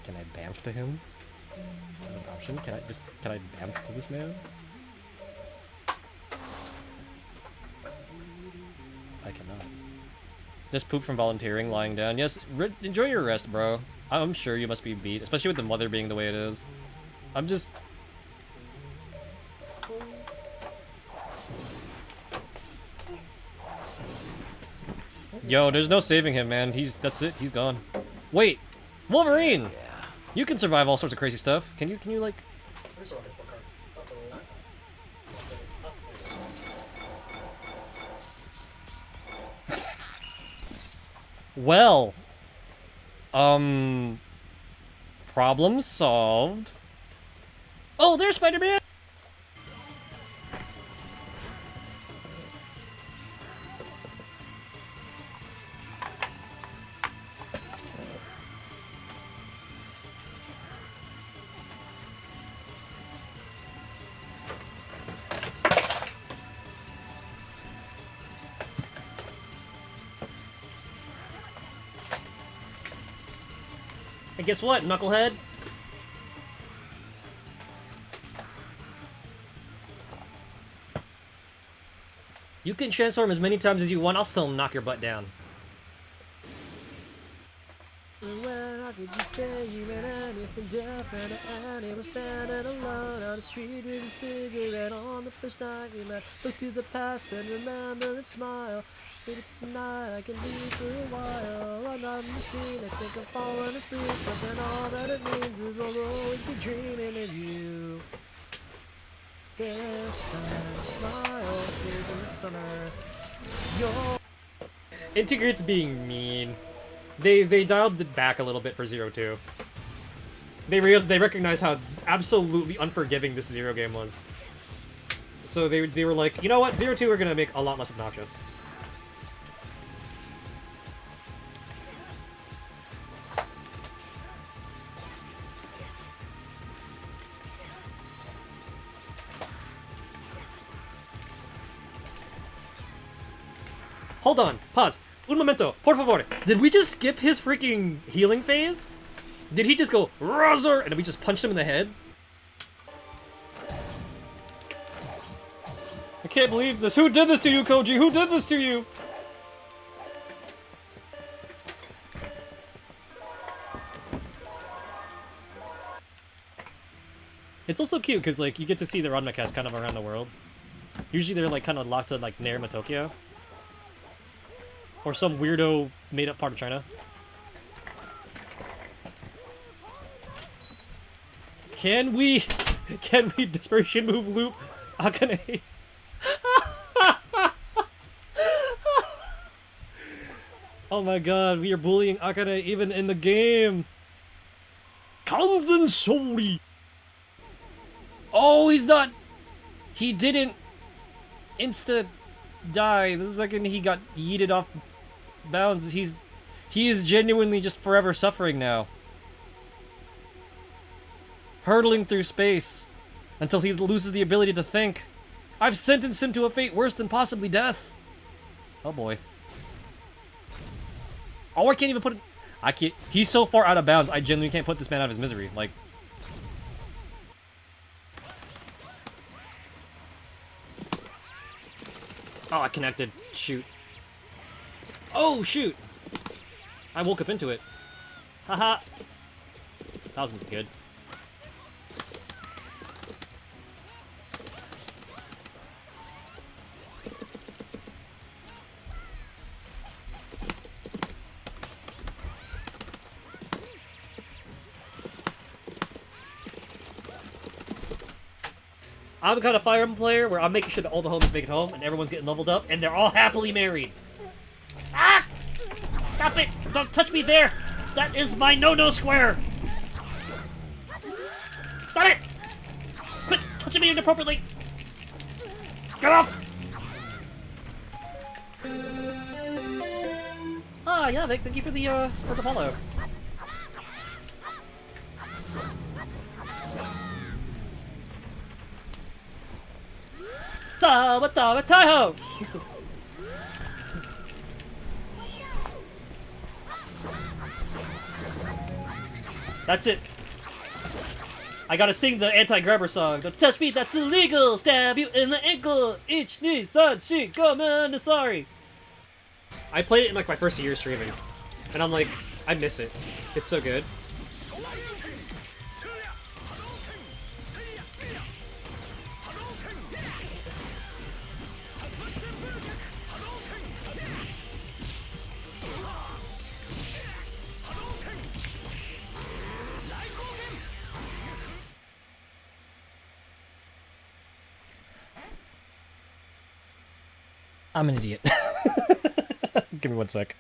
Can I bamf to him? Is that an option? Can I bamf to this man? I cannot. Just poop from volunteering, lying down. Yes, enjoy your rest, bro. I'm sure you must be beat, especially with the mother being the way it is. I'm just... Yo, there's no saving him, man. That's it. He's gone. Wait, Wolverine! You can survive all sorts of crazy stuff. Can you like... Well, problem solved. Oh, there's Spider-Man! And guess what, knucklehead? You can transform as many times as you want, I'll still knock your butt down. Well, did you say you meant anything different? And it was standing alone on the street with a cigarette on the first night we met. Look to the past and remember and smile. Maybe tonight I can leave for a while. I'm not in the scene, I think I'm falling asleep. But then all that it means is I'll always be dreaming of you. This time, smile fades in the summer. Integrate's being mean. They dialed it back a little bit for 0-2. They recognize how absolutely unforgiving this Zero game was. So they were like, you know what, 0-2 are gonna make a lot less obnoxious. Hold on, pause. Un momento, por favor. Did we just skip his freaking healing phase? Did he just go, Razor, and we just punched him in the head? I can't believe this. Who did this to you, Koji? Who did this to you? It's also cute, because, like, you get to see the Ranma cast kind of around the world. Usually they're, like, kind of locked to, like, Nerima, Tokyo. Or some weirdo made-up part of China. Can we desperation move loop Akane? Oh my god, we are bullying Akane even in the game. Kanzen Shori. Oh, he's not. He didn't insta die. The second he got yeeted off bounds, he is genuinely just forever suffering now. Hurtling through space until he loses the ability to think. I've sentenced him to a fate worse than possibly death. Oh boy. Oh, I can't even put it. I can't. He's so far out of bounds, I genuinely can't put this man out of his misery. Like. Oh, I connected. Shoot. Oh, shoot! I woke up into it. Haha. That wasn't good. I'm the kind of Fire Emblem player where I'm making sure that all the homies make it home and everyone's getting leveled up and they're all happily married. Ah! Stop it! Don't touch me there! That is my no-no square! Stop it! Quit touching me inappropriately! Get off! Ah, yeah, thank you for the follow. Taiho! That's it. I gotta sing the anti-grabber song. Don't touch me, that's illegal! Stab you in the ankles! Ich ni san shi gomen sorry! I played it in like my first year streaming. And I'm like, I miss it. It's so good. I'm an idiot. Give me one sec.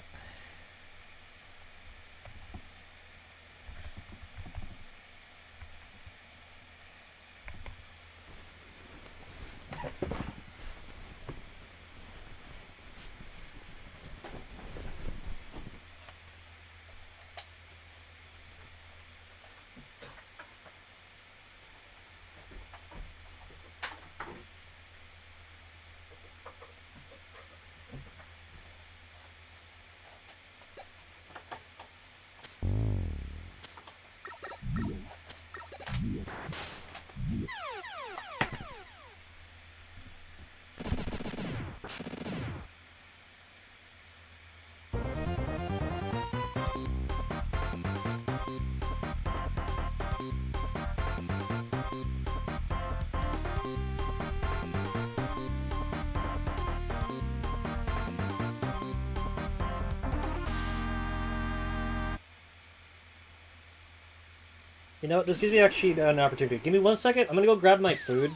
You know what? This gives me actually an opportunity. Give me 1 second. I'm gonna go grab my food.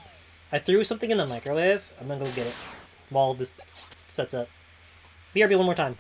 I threw something in the microwave. I'm gonna go get it while this sets up. BRB one more time.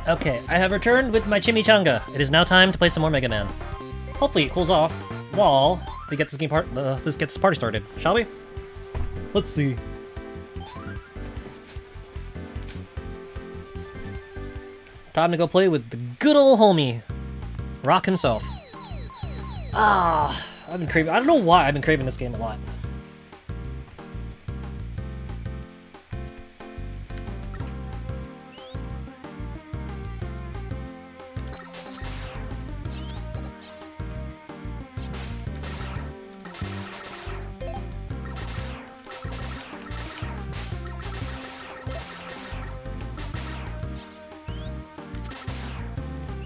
Okay, I have returned with my chimichanga. It is now time to play some more Mega Man. Hopefully it cools off while we get this gets party started, shall we? Let's see. Time to go play with the good old homie, Rock himself. I've been craving. I don't know why I've been craving this game a lot.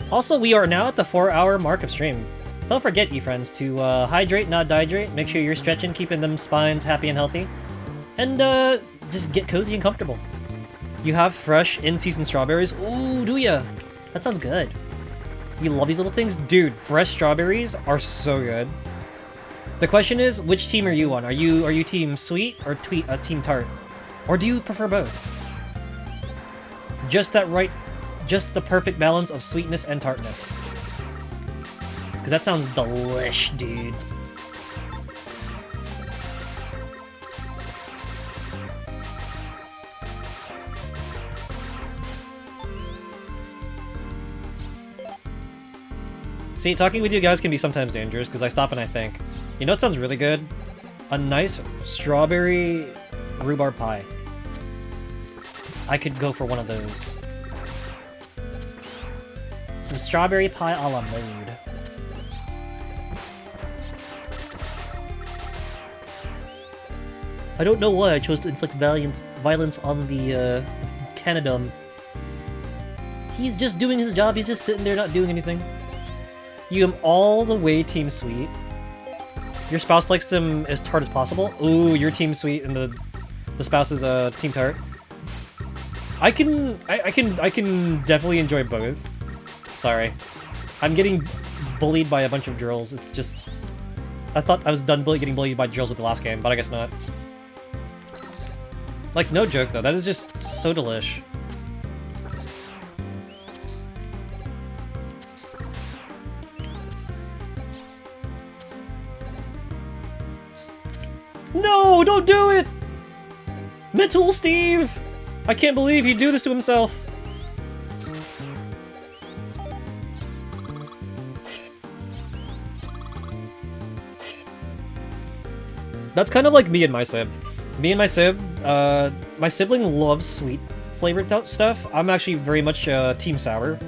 Also, we are now at the 4-hour mark of stream. Don't forget, you friends, to hydrate, not dehydrate. Make sure you're stretching, keeping them spines happy and healthy. And just get cozy and comfortable. You have fresh in-season strawberries. Ooh, do ya? That sounds good. You love these little things? Dude, fresh strawberries are so good. The question is, which team are you on? Are you team sweet or team tart? Or do you prefer both? Just the perfect balance of sweetness and tartness. Because that sounds delish, dude. See, talking with you guys can be sometimes dangerous because I stop and I think. You know what sounds really good? A nice strawberry rhubarb pie. I could go for one of those. Some strawberry pie a la mode. I don't know why I chose to inflict violence on the Canadum. He's just doing his job, he's just sitting there not doing anything. You am all the way Team Sweet. Your spouse likes them as tart as possible. Ooh, you're Team Sweet and the spouse is Team Tart. I can definitely enjoy both. Sorry. I'm getting bullied by a bunch of drills. It's just... I thought I was done getting bullied by drills with the last game, but I guess not. Like, no joke though, that is just so delish. No, don't do it! Mental Steve! I can't believe he'd do this to himself. That's kind of like me and my sib. Me and my sib, my sibling loves sweet flavored stuff. I'm actually very much Team Sour.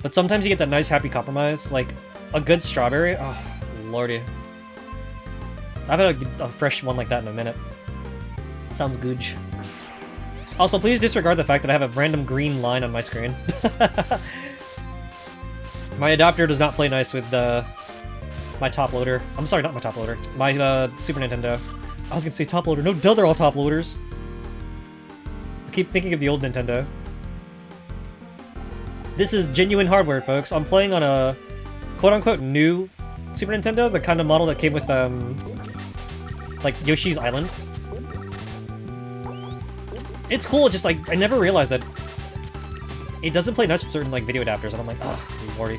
But sometimes you get that nice happy compromise, like a good strawberry. Oh, lordy. I've had a fresh one like that in a minute. Sounds gooch. Also, please disregard the fact that I have a random green line on my screen. My adapter does not play nice with my top loader. I'm sorry, not my top loader. My Super Nintendo. I was gonna say top loader. No, duh, they're all top loaders. I keep thinking of the old Nintendo. This is genuine hardware, folks. I'm playing on a quote-unquote new Super Nintendo, the kind of model that came with, like, Yoshi's Island. It's cool, just, like, I never realized that it doesn't play nice with certain, like, video adapters, and I'm like, ugh, lordy.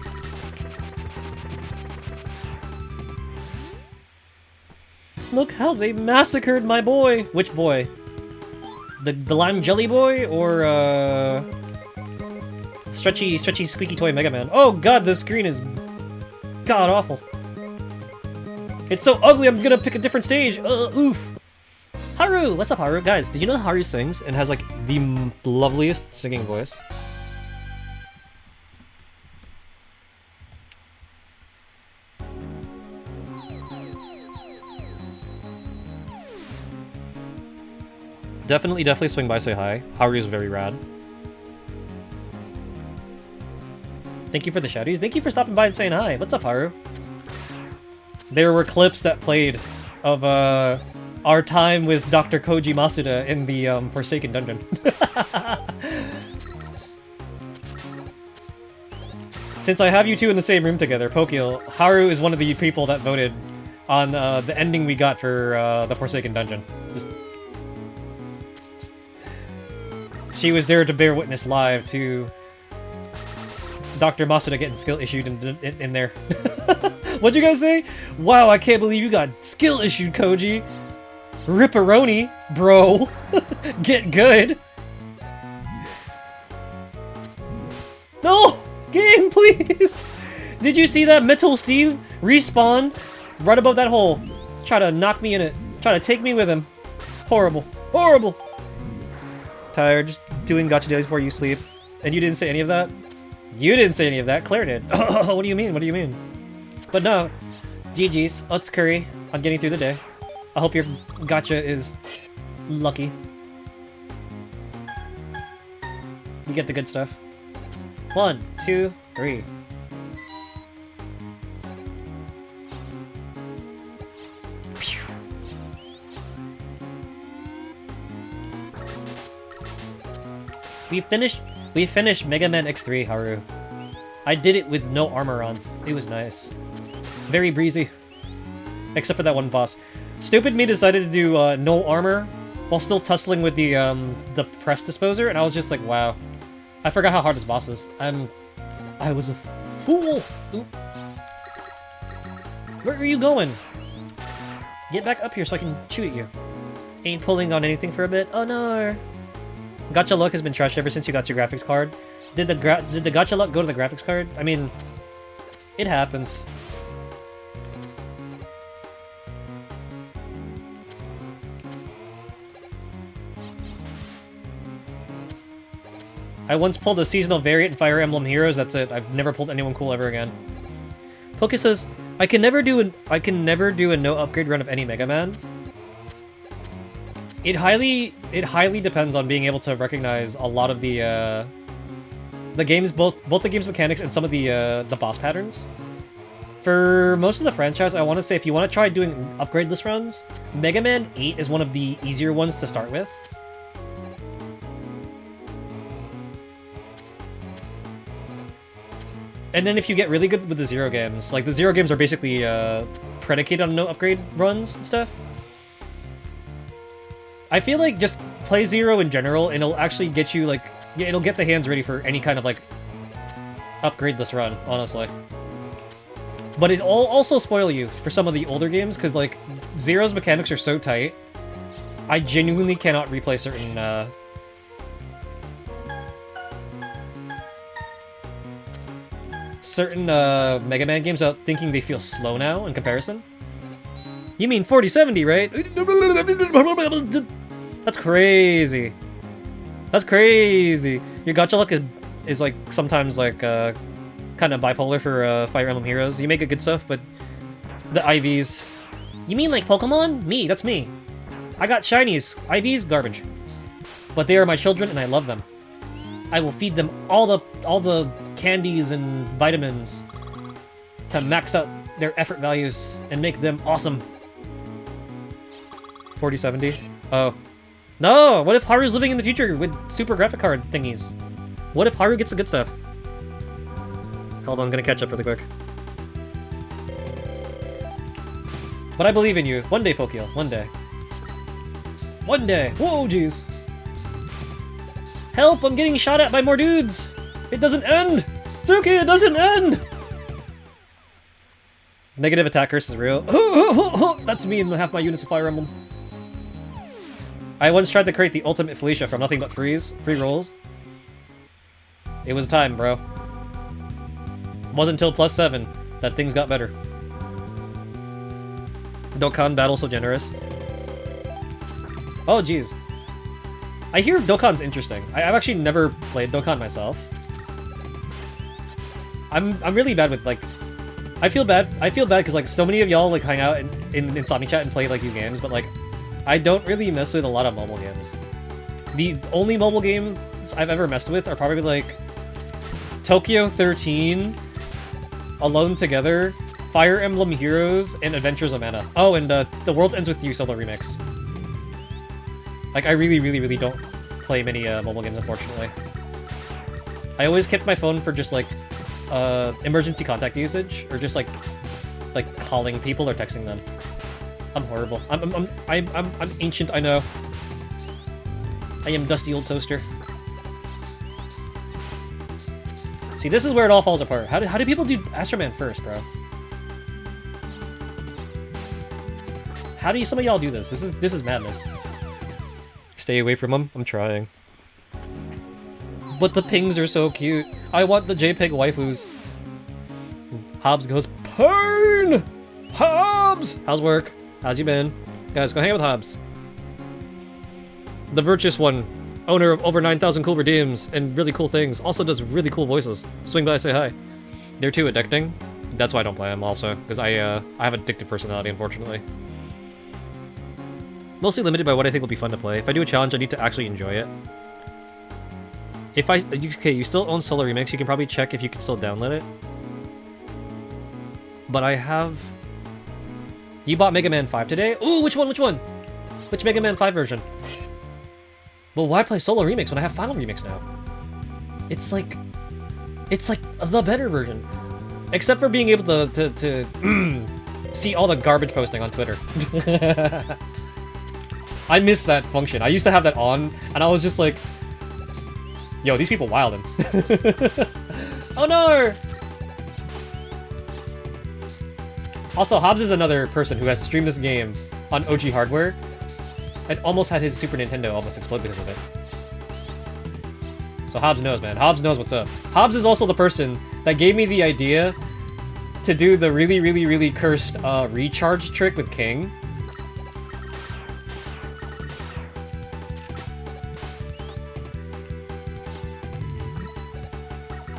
Look how they massacred my boy! Which boy? The lime jelly boy, or, stretchy, squeaky toy Mega Man? Oh god, this screen is god-awful. It's so ugly, I'm gonna pick a different stage! Oof! Haru! What's up, Haru? Guys, did you know Haru sings and has, like, the loveliest singing voice? Definitely swing by, say hi. Haru's very rad. Thank you for the shouties. Thank you for stopping by and saying hi. What's up, Haru? There were clips that played of, our time with Dr. Koji Masuda in the, Forsaken Dungeon. Since I have you two in the same room together, Pokio, Haru is one of the people that voted on, the ending we got for, the Forsaken Dungeon. She was there to bear witness live to Dr. Masuda getting skill issued in there. What'd you guys say? Wow, I can't believe you got skill issued, Koji. Ripperoni, bro. Get good. No! Game, please! Did you see that Metal Steve respawn right above that hole? Try to knock me in it. Try to take me with him. Horrible. Horrible! Tired, just doing gacha dailies before you sleep. And you didn't say any of that? You didn't say any of that, Claire did. What do you mean? What do you mean? But no, GG's, let's curry on getting through the day. I hope your gacha is lucky. You get the good stuff. 1, 2, 3. We finished Mega Man X3, Haru. I did it with no armor on. It was nice. Very breezy. Except for that one boss. Stupid me decided to do no armor while still tussling with the press disposer, and I was just like, wow. I forgot how hard this boss is. I was a fool! Oop. Where are you going? Get back up here so I can shoot at you. Ain't pulling on anything for a bit. Oh no! Gacha luck has been trashed ever since you got your graphics card. Did the gacha luck go to the graphics card? I mean, It happens. I once pulled a seasonal variant in Fire Emblem Heroes, that's it. I've never pulled anyone cool ever again. Poke says, I can never do a no upgrade run of any Mega Man. It highly depends on being able to recognize a lot of the game's both the game's mechanics and some of the boss patterns. For most of the franchise, I want to say if you want to try doing upgradeless runs, Mega Man 8 is one of the easier ones to start with. And then if you get really good with the Zero games, like the Zero games are basically predicated on no upgrade runs and stuff. I feel like just play Zero in general and it'll actually get you like, it'll get the hands ready for any kind of like upgradeless run, honestly. But it'll also spoil you for some of the older games because like Zero's mechanics are so tight, I genuinely cannot replay certain Mega Man games without thinking they feel slow now in comparison. You mean 4070, right? That's crazy. That's crazy. Your gacha luck is like sometimes like kind of bipolar for Fire Emblem Heroes. You make it good stuff, but the IVs. You mean like Pokemon? Me, that's me. I got shinies. IVs, garbage. But they are my children and I love them. I will feed them all the candies and vitamins to max out their effort values and make them awesome. 4070? Oh. No! What if Haru's living in the future with super graphic card thingies? What if Haru gets the good stuff? Hold on, I'm gonna catch up really quick. But I believe in you. One day, Pokio. One day. One day! Whoa, jeez! Help! I'm getting shot at by more dudes! It doesn't end! Tsuki, it doesn't end! Negative attack curse is real. That's me and half my units of Fire Emblem. I once tried to create the ultimate Felicia from nothing but free rolls. It was time, bro. Wasn't until +7 that things got better. Dokkan battle so generous. Oh, jeez. I hear Dokkan's interesting. I've actually never played Dokkan myself. I'm really bad with like. I feel bad because like so many of y'all like hang out in Insomni-Chat and play like these games, but like I don't really mess with a lot of mobile games. The only mobile games I've ever messed with are probably like Tokyo 13, Alone Together, Fire Emblem Heroes, and Adventures of Mana. Oh, and The World Ends With You solo remix. Like I really don't play many mobile games, unfortunately. I always kept my phone for just like emergency contact usage, or just like calling people or texting them. I'm horrible. I'm ancient. I know. I am dusty old toaster. See, this is where it all falls apart. How do people do Astro Man first, bro? How do some of y'all do this? This is madness. Stay away from them. I'm trying. But the pings are so cute. I want the JPEG waifus. Hobbs goes, Pain! Hobbs! How's work? How's you been? Guys, go hang out with Hobbs. The virtuous one, owner of over 9,000 cool redeems and really cool things, also does really cool voices. Swing by, say hi. They're too addicting. That's why I don't play them also, because I have an addictive personality, unfortunately. Mostly limited by what I think will be fun to play. If I do a challenge, I need to actually enjoy it. Okay, you still own Solo Remix, you can probably check if you can still download it. But I have... You bought Mega Man 5 today? Ooh, which one? Which Mega Man 5 version? Well, why play Solo Remix when I have Final Remix now? It's like the better version. Except for being able to see all the garbage posting on Twitter. I miss that function. I used to have that on, and I was just like, yo, these people wildin'. Oh no! Also, Hobbs is another person who has streamed this game on OG hardware and almost had his Super Nintendo almost explode because of it. So Hobbs knows, man. Hobbs knows what's up. Hobbs is also the person that gave me the idea to do the really cursed recharge trick with King.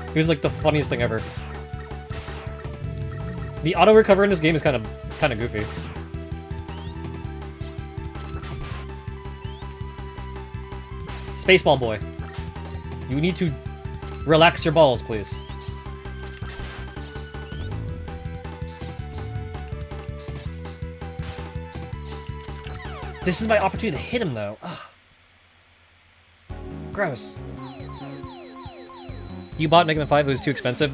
It was like the funniest thing ever. The auto recover in this game is kind of goofy. Spaceball boy, you need to relax your balls, please. This is my opportunity to hit him, though. Ugh. Gross. You bought Megaman 5, it was too expensive.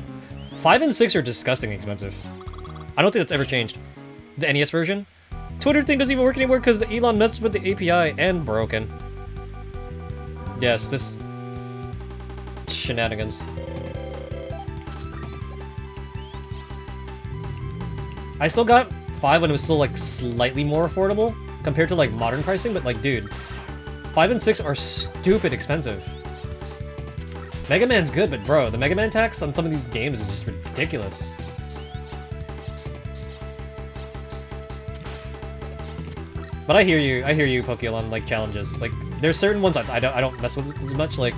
5 and 6 are disgustingly expensive. I don't think that's ever changed. The NES version? Twitter thing doesn't even work anymore because the Elon messed with the API and broken. Yes, this... shenanigans. I still got 5 when it was still, like, slightly more affordable compared to, like, modern pricing, but, like, dude, 5 and 6 are stupid expensive. Mega Man's good, but bro, the Mega Man tax on some of these games is just ridiculous. But I hear you, Pokemon, like, challenges. Like, there's certain ones I don't mess with as much, like...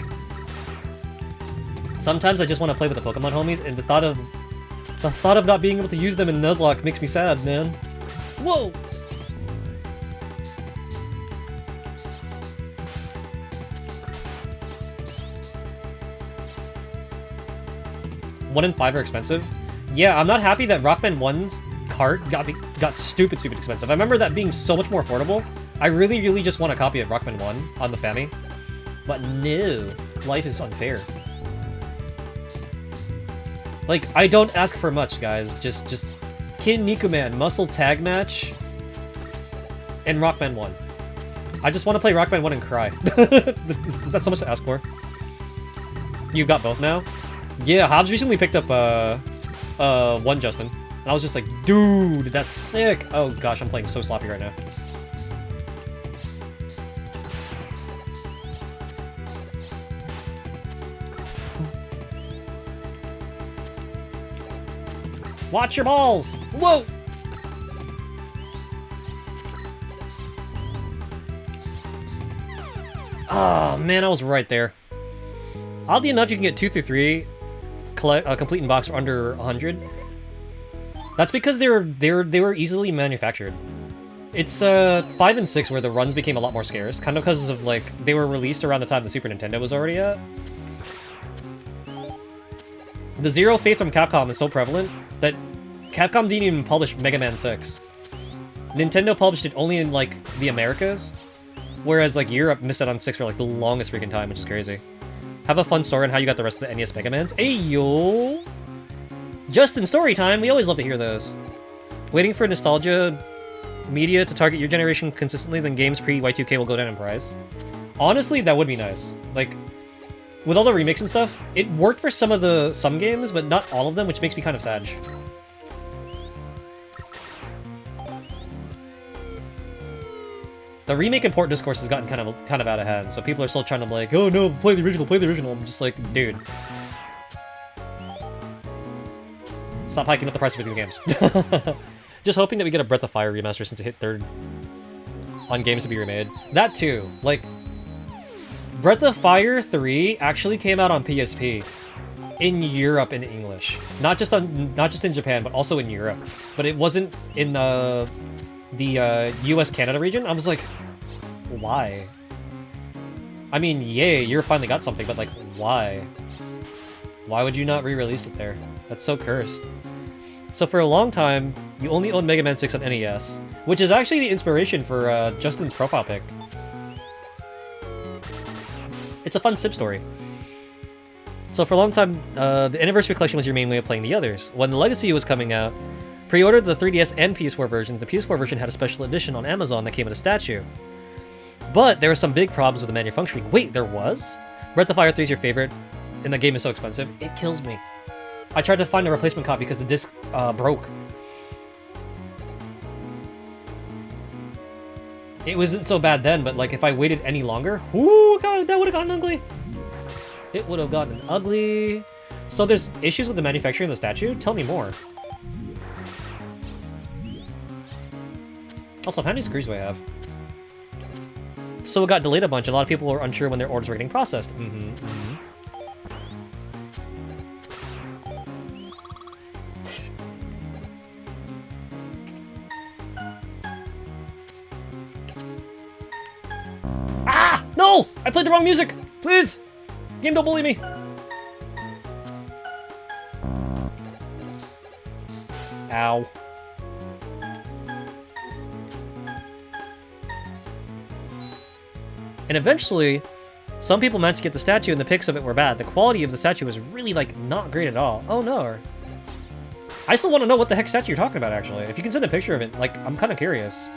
Sometimes I just want to play with the Pokemon homies, and the thought of not being able to use them in Nuzlocke makes me sad, man. Whoa! One and 5 are expensive. Yeah, I'm not happy that Rockman 1's cart got stupid expensive. I remember that being so much more affordable. I really just want a copy of Rockman 1 on the Fammy. But no, life is unfair. Like, I don't ask for much, guys. Just Kin Nikuman, Muscle Tag Match, and Rockman 1. I just want to play Rockman 1 and cry. Is that so much to ask for? You've got both now? Yeah, Hobbs recently picked up, one Justin. And I was just like, dude, that's sick! Oh gosh, I'm playing so sloppy right now. Watch your balls! Whoa! Oh man, I was right there. Oddly enough, you can get 2 through 3 complete in box for under 100. That's because they were easily manufactured. It's 5 and 6 where the runs became a lot more scarce, kind of because of like they were released around the time the Super Nintendo was already at. The zero faith from Capcom is so prevalent that Capcom didn't even publish Mega Man 6. Nintendo published it only in like the Americas, whereas like Europe missed out on 6 for like the longest freaking time, which is crazy. Have a fun story on how you got the rest of the NES Mega Mans. Ayo! Justin, story time! We always love to hear those. Waiting for nostalgia media to target your generation consistently, then games pre-Y2K will go down in price. Honestly, that would be nice. Like, with all the remakes and stuff, it worked for some games, but not all of them, which makes me kind of sad. The remake and port discourse has gotten kind of out of hand, so people are still trying to be like, oh no, play the original, play the original. I'm just like, dude. Stop hiking up the price for these games. Just hoping that we get a Breath of Fire remaster since it hit 3rd on games to be remade. That too, like, Breath of Fire 3 actually came out on PSP in Europe in English. Not just in Japan, but also in Europe. But it wasn't in the US-Canada region. I was like, why? I mean, yay, you finally got something, but like, why? Why would you not re-release it there? That's so cursed. So for a long time, you only owned Mega Man 6 on NES, which is actually the inspiration for Justin's profile pic. It's a fun sip story. So for a long time, the Anniversary Collection was your main way of playing the others. When the Legacy was coming out, pre-ordered the 3DS and PS4 versions. The PS4 version had a special edition on Amazon that came with a statue. But there were some big problems with the manufacturing. Wait, there was? Breath of Fire 3 is your favorite, and the game is so expensive. It kills me. I tried to find a replacement copy because the disc broke. It wasn't so bad then, but like if I waited any longer, ooh, God, that would have gotten ugly. It would have gotten ugly. So there's issues with the manufacturing of the statue? Tell me more. Also, how many screws do I have? So it got delayed a bunch. A lot of people were unsure when their orders were getting processed. Ah! No! I played the wrong music! Please! Game, don't bully me! Ow. And eventually, some people managed to get the statue and the pics of it were bad. The quality of the statue was really, like, not great at all. Oh no. I still want to know what the heck statue you're talking about, actually. If you can send a picture of it, like, I'm kind of curious.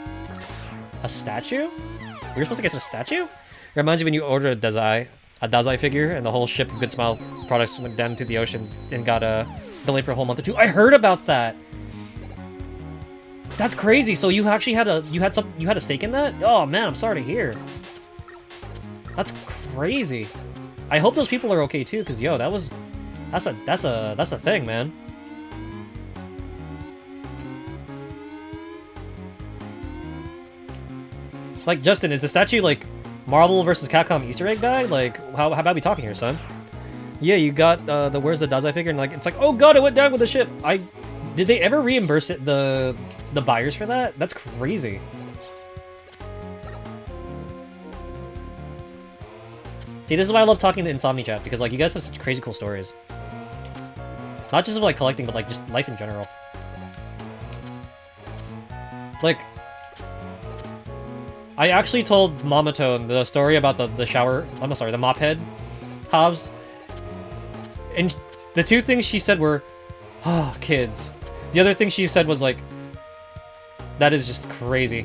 A statue? We were supposed to get a statue? It reminds me when you ordered a Dazai figure, and the whole ship of Good Smile products went down to the ocean and got delayed for a whole month or two. I heard about that! That's crazy. So you actually had a stake in that? Oh man, I'm sorry to hear. That's crazy. I hope those people are okay too, cause yo, that's a thing, man. Like, Justin, is the statue like Marvel vs. Capcom Easter egg guy? Like, how about we talking here, son? Yeah, you got the where's the Dazai figure, and like it's like, oh god, it went down with the ship. Did they ever reimburse it the buyers for that? That's crazy. See, this is why I love talking to Insomni-Chat, because like you guys have such crazy cool stories. Not just of like collecting, but like just life in general. Like, I actually told Mamatone the story about the shower, I'm sorry, the mop head Hobbs. And the two things she said were, oh, kids. The other thing she said was like, that is just crazy.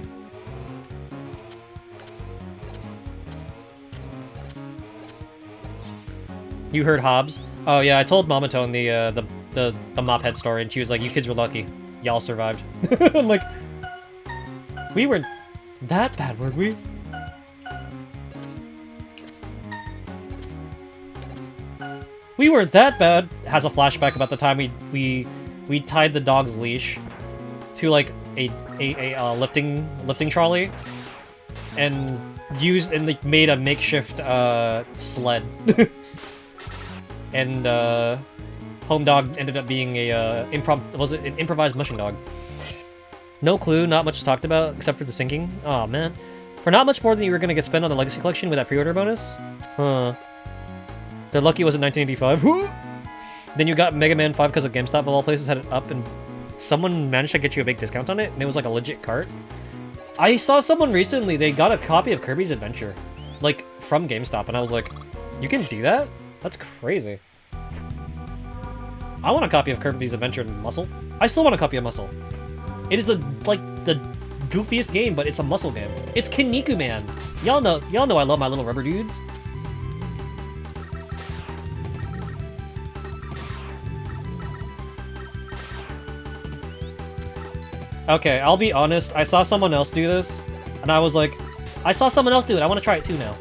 You heard Hobbs? Oh yeah, I told Mamatone the mop head story, and she was like, you kids were lucky. Y'all survived. I'm like, we weren't that bad, were we? We weren't that bad. Has a flashback about the time we tied the dog's leash to like a lifting trolley and like made a makeshift sled. And home dog ended up being a an improvised mushing dog. No clue, not much talked about except for the sinking. Oh man. For not much more than you were gonna get spent on the Legacy Collection with that pre-order bonus? Huh. They're lucky it was in 1985. Then you got Megaman 5 because of GameStop of all places had it up and someone managed to get you a big discount on it and it was like a legit cart. I saw someone recently, they got a copy of Kirby's Adventure. Like, from GameStop, and I was like, you can do that? That's crazy. I want a copy of Kirby's Adventure in Muscle. I still want a copy of Muscle. It is like the goofiest game, but it's a muscle game. It's Kinnikuman. Man. Y'all know I love my little rubber dudes. Okay, I'll be honest. I saw someone else do this, and I was like, I saw someone else do it. I want to try it too now.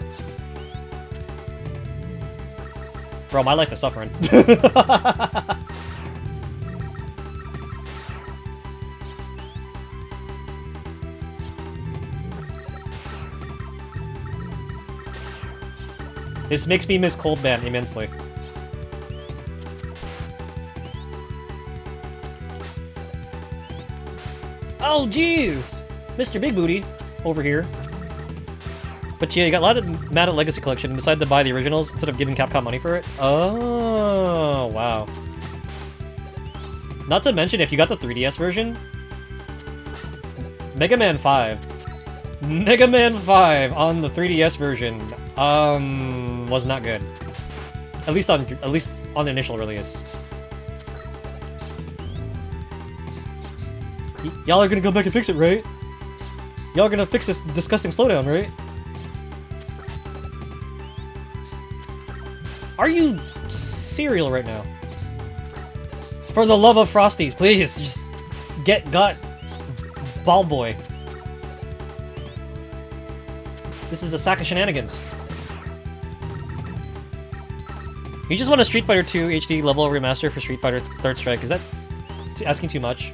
Bro, my life is suffering. This makes me miss Cold Band immensely. Oh, jeez! Mr. Big Booty over here. But yeah, you got a lot of mad at Legacy Collection and decided to buy the originals instead of giving Capcom money for it. Oh, wow. Not to mention, if you got the 3DS version, Megaman 5. Megaman 5 on the 3DS version, was not good. At least on the initial release. Y'all are gonna go back and fix it, right? Y'all are gonna fix this disgusting slowdown, right? Are you cereal right now? For the love of Frosties, please, just got Ball Boy. This is a sack of shenanigans. You just want a Street Fighter 2 HD level remaster for Street Fighter 3rd Strike. Is that asking too much?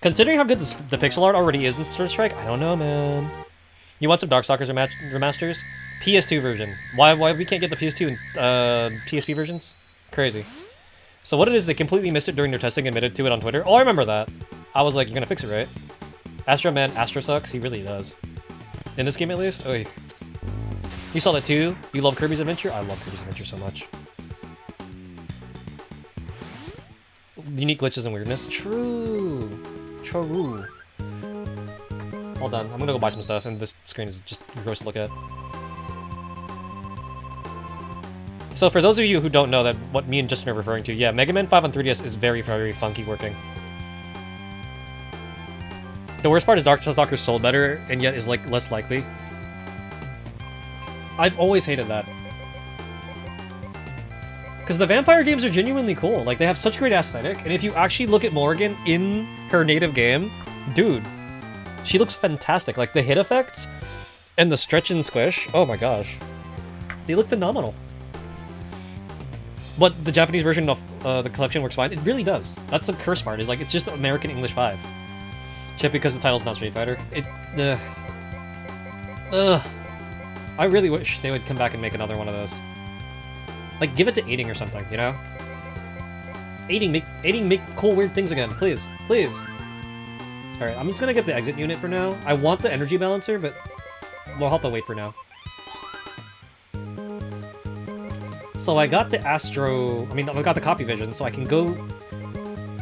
Considering how good the pixel art already is in Sword Strike, I don't know, man. You want some Darkstalkers remasters? PS2 version. Why we can't get the PS2 and PSP versions? Crazy. So what it is, they completely missed it during their testing and admitted to it on Twitter. Oh, I remember that. I was like, you're gonna fix it, right? Astro Man, Astro sucks. He really does. In this game, at least. Oh, you saw that too? You love Kirby's Adventure? I love Kirby's Adventure so much. Unique glitches and weirdness. True. True. Hold on, I'm gonna go buy some stuff, and this screen is just gross to look at. So for those of you who don't know that what me and Justin are referring to, yeah, Mega Man 5 on 3DS is very, very funky working. The worst part is Darkstalkers sold better, and yet is like less likely. I've always hated that. Because the vampire games are genuinely cool. Like, they have such great aesthetic, and if you actually look at Morrigan in her native game, dude, she looks fantastic. Like, the hit effects and the stretch and squish, oh my gosh. They look phenomenal. But the Japanese version of the collection works fine. It really does. That's the curse part, is like, it's just American English 5. Just because the title's not Street Fighter. I really wish they would come back and make another one of those. Like, give it to Aiding or something, you know? Aiding, make cool, weird things again, please, please. Alright, I'm just gonna get the exit unit for now. I want the energy balancer, but we'll have to wait for now. So I got the I got the copy vision, so I can go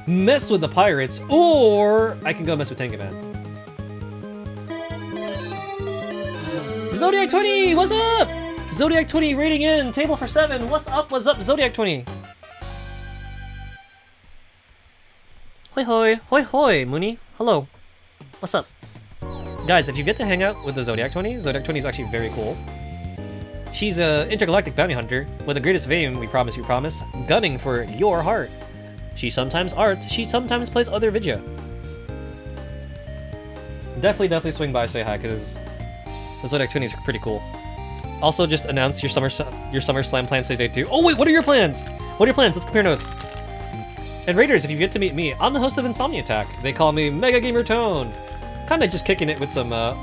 mess with the pirates, or I can go mess with Tengaman. Zodiac 20, what's up? Zodiac 20 rating in, table for 7. What's up, Zodiac 20? Hoi hoi, hoi hoi, Mooney. Hello. What's up? Guys, if you get to hang out with the Zodiac 20 is actually very cool. She's an intergalactic bounty hunter with the greatest of aim, we promise, gunning for your heart. She sometimes arts, she sometimes plays other video. Definitely swing by, say hi, because the Zodiac 20 is pretty cool. Also, just announce your SummerSlam plans today too. Oh wait, what are your plans? What are your plans? Let's compare notes. And Raiders, if you've yet to meet me, I'm the host of Insomni-Attack. They call me Mega Gamer Tone. Kinda just kicking it with some of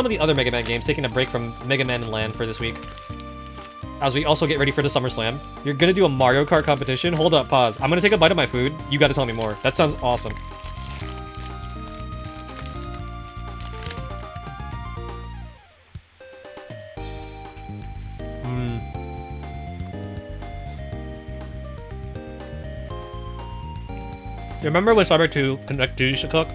the other Mega Man games, taking a break from Mega Man and Land for this week. As we also get ready for the SummerSlam. You're gonna do a Mario Kart competition? Hold up, pause. I'm gonna take a bite of my food. You gotta tell me more. That sounds awesome. Remember when Cyber 2 Connect 2 used to cook?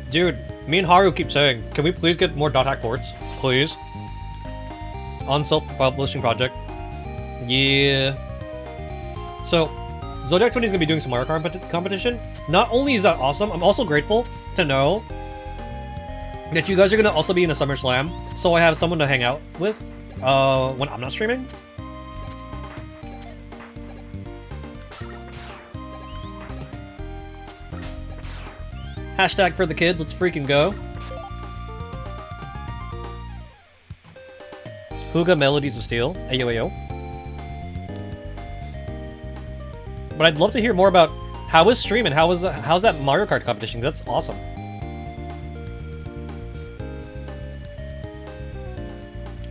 Dude, me and Haru keep saying, can we please get more .hack ports? Please? On self-publishing project. Yeah. So, Zodiac 20 is going to be doing some Mario Kart competition. Not only is that awesome, I'm also grateful to know that you guys are going to also be in a SummerSlam, so I have someone to hang out with when I'm not streaming. Hashtag for the kids, let's freaking go. Huga Melodies of Steel, ayo ayo. But I'd love to hear more about how is stream and how's that Mario Kart competition. That's awesome.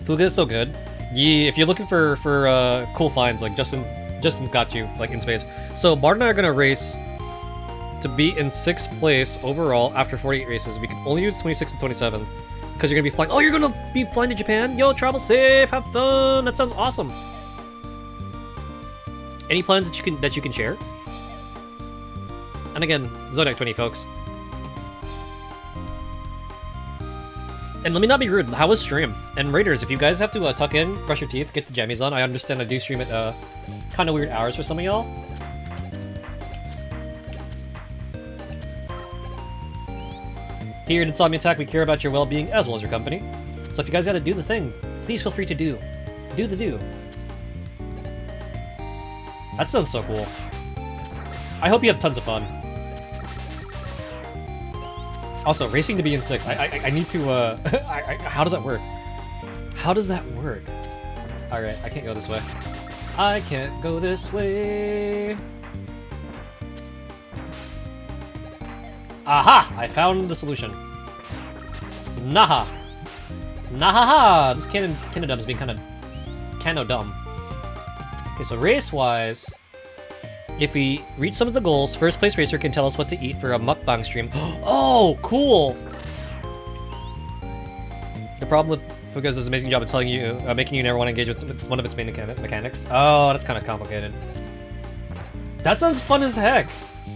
Fuga is so good. Yeah, if you're looking for cool finds, like Justin's got you, like in space. So Bart and I are gonna race to be in 6th place overall after 48 races. We can only do the 26th and 27th because you're gonna be flying. Oh, you're gonna be flying to Japan? Yo, travel safe, have fun. That sounds awesome. Any plans that you can share? And again, Zodiac 20, folks. And let me not be rude. How was stream? And Raiders, if you guys have to tuck in, brush your teeth, get the jammies on. I understand I do stream at kind of weird hours for some of y'all. Here at Insomni-Attack, we care about your well-being as well as your company. So if you guys gotta do the thing, please feel free to do the do. That sounds so cool. I hope you have tons of fun. Also, racing to be in 6th. I need to, how does that work? How does that work? Alright, I can't go this way. I can't go this way. Aha! I found the solution. Naha! Nahaha! This Canadum is being kind of dumb. Okay, so race-wise, if we reach some of the goals, first place racer can tell us what to eat for a mukbang stream. Oh, cool! The problem with Fuga's does an amazing job of telling you, making you never want to engage with one of its main mechanics. Oh, that's kind of complicated. That sounds fun as heck.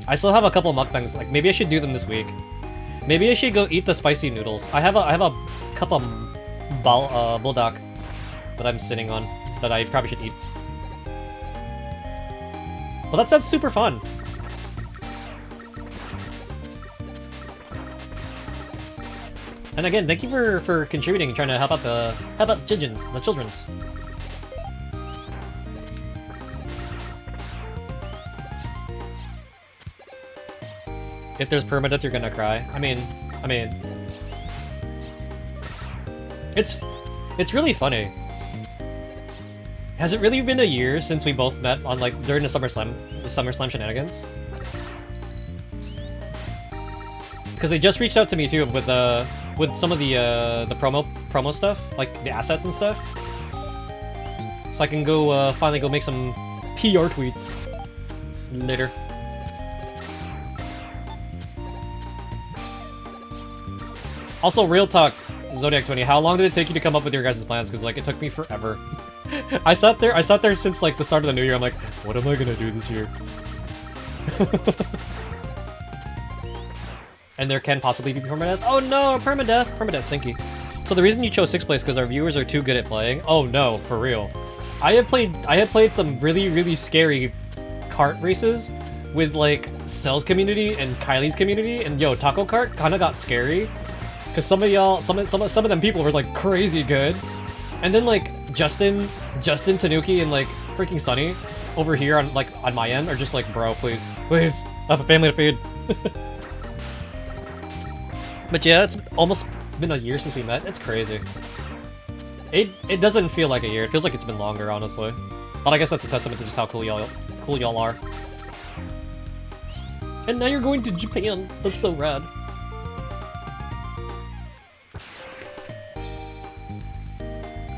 I still have a couple of mukbangs. Like maybe I should do them this week. Maybe I should go eat the spicy noodles. I have a cup of buldak that I'm sitting on that I probably should eat. Well, that sounds super fun. And again, thank you for contributing and trying to help out the children's. If there's permadeath, you're gonna cry. I mean, it's really funny. Has it really been a year since we both met on like during the SummerSlam shenanigans? Because they just reached out to me too with some of the promo stuff, like the assets and stuff. So I can go finally go make some PR tweets later. Also, real talk, Zodiac 20, how long did it take you to come up with your guys' plans? Because, like, it took me forever. I sat there since, like, the start of the new year. I'm like, what am I gonna do this year? And there can possibly be permadeath. Oh no, permadeath! Permadeath sinky. So the reason you chose 6th place because our viewers are too good at playing? Oh no, for real. I have played some really, really scary kart races with, like, Cell's community and Kylie's community, and yo, Taco Kart kinda got scary. Because some of y'all, some of them people were like crazy good, and then like Justin, Tanuki, and like freaking Sunny over here on my end are just like, bro, please, I have a family to feed. But yeah, it's almost been a year since we met. It's crazy. It doesn't feel like a year. It feels like it's been longer, honestly. But I guess that's a testament to just how cool y'all are. And now you're going to Japan. That's so rad.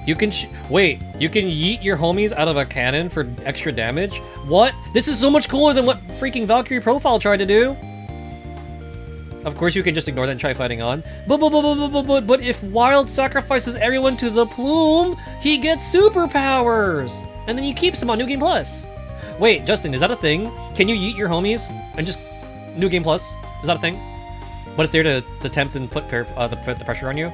You can you can yeet your homies out of a cannon for extra damage? What? This is so much cooler than what freaking Valkyrie Profile tried to do. Of course you can just ignore that and try fighting on. But if Wild sacrifices everyone to the plume, he gets superpowers! And then he keeps them on New Game Plus. Wait, Justin, is that a thing? Can you yeet your homies and just New Game Plus? Is that a thing? But it's there to tempt and put the pressure on you?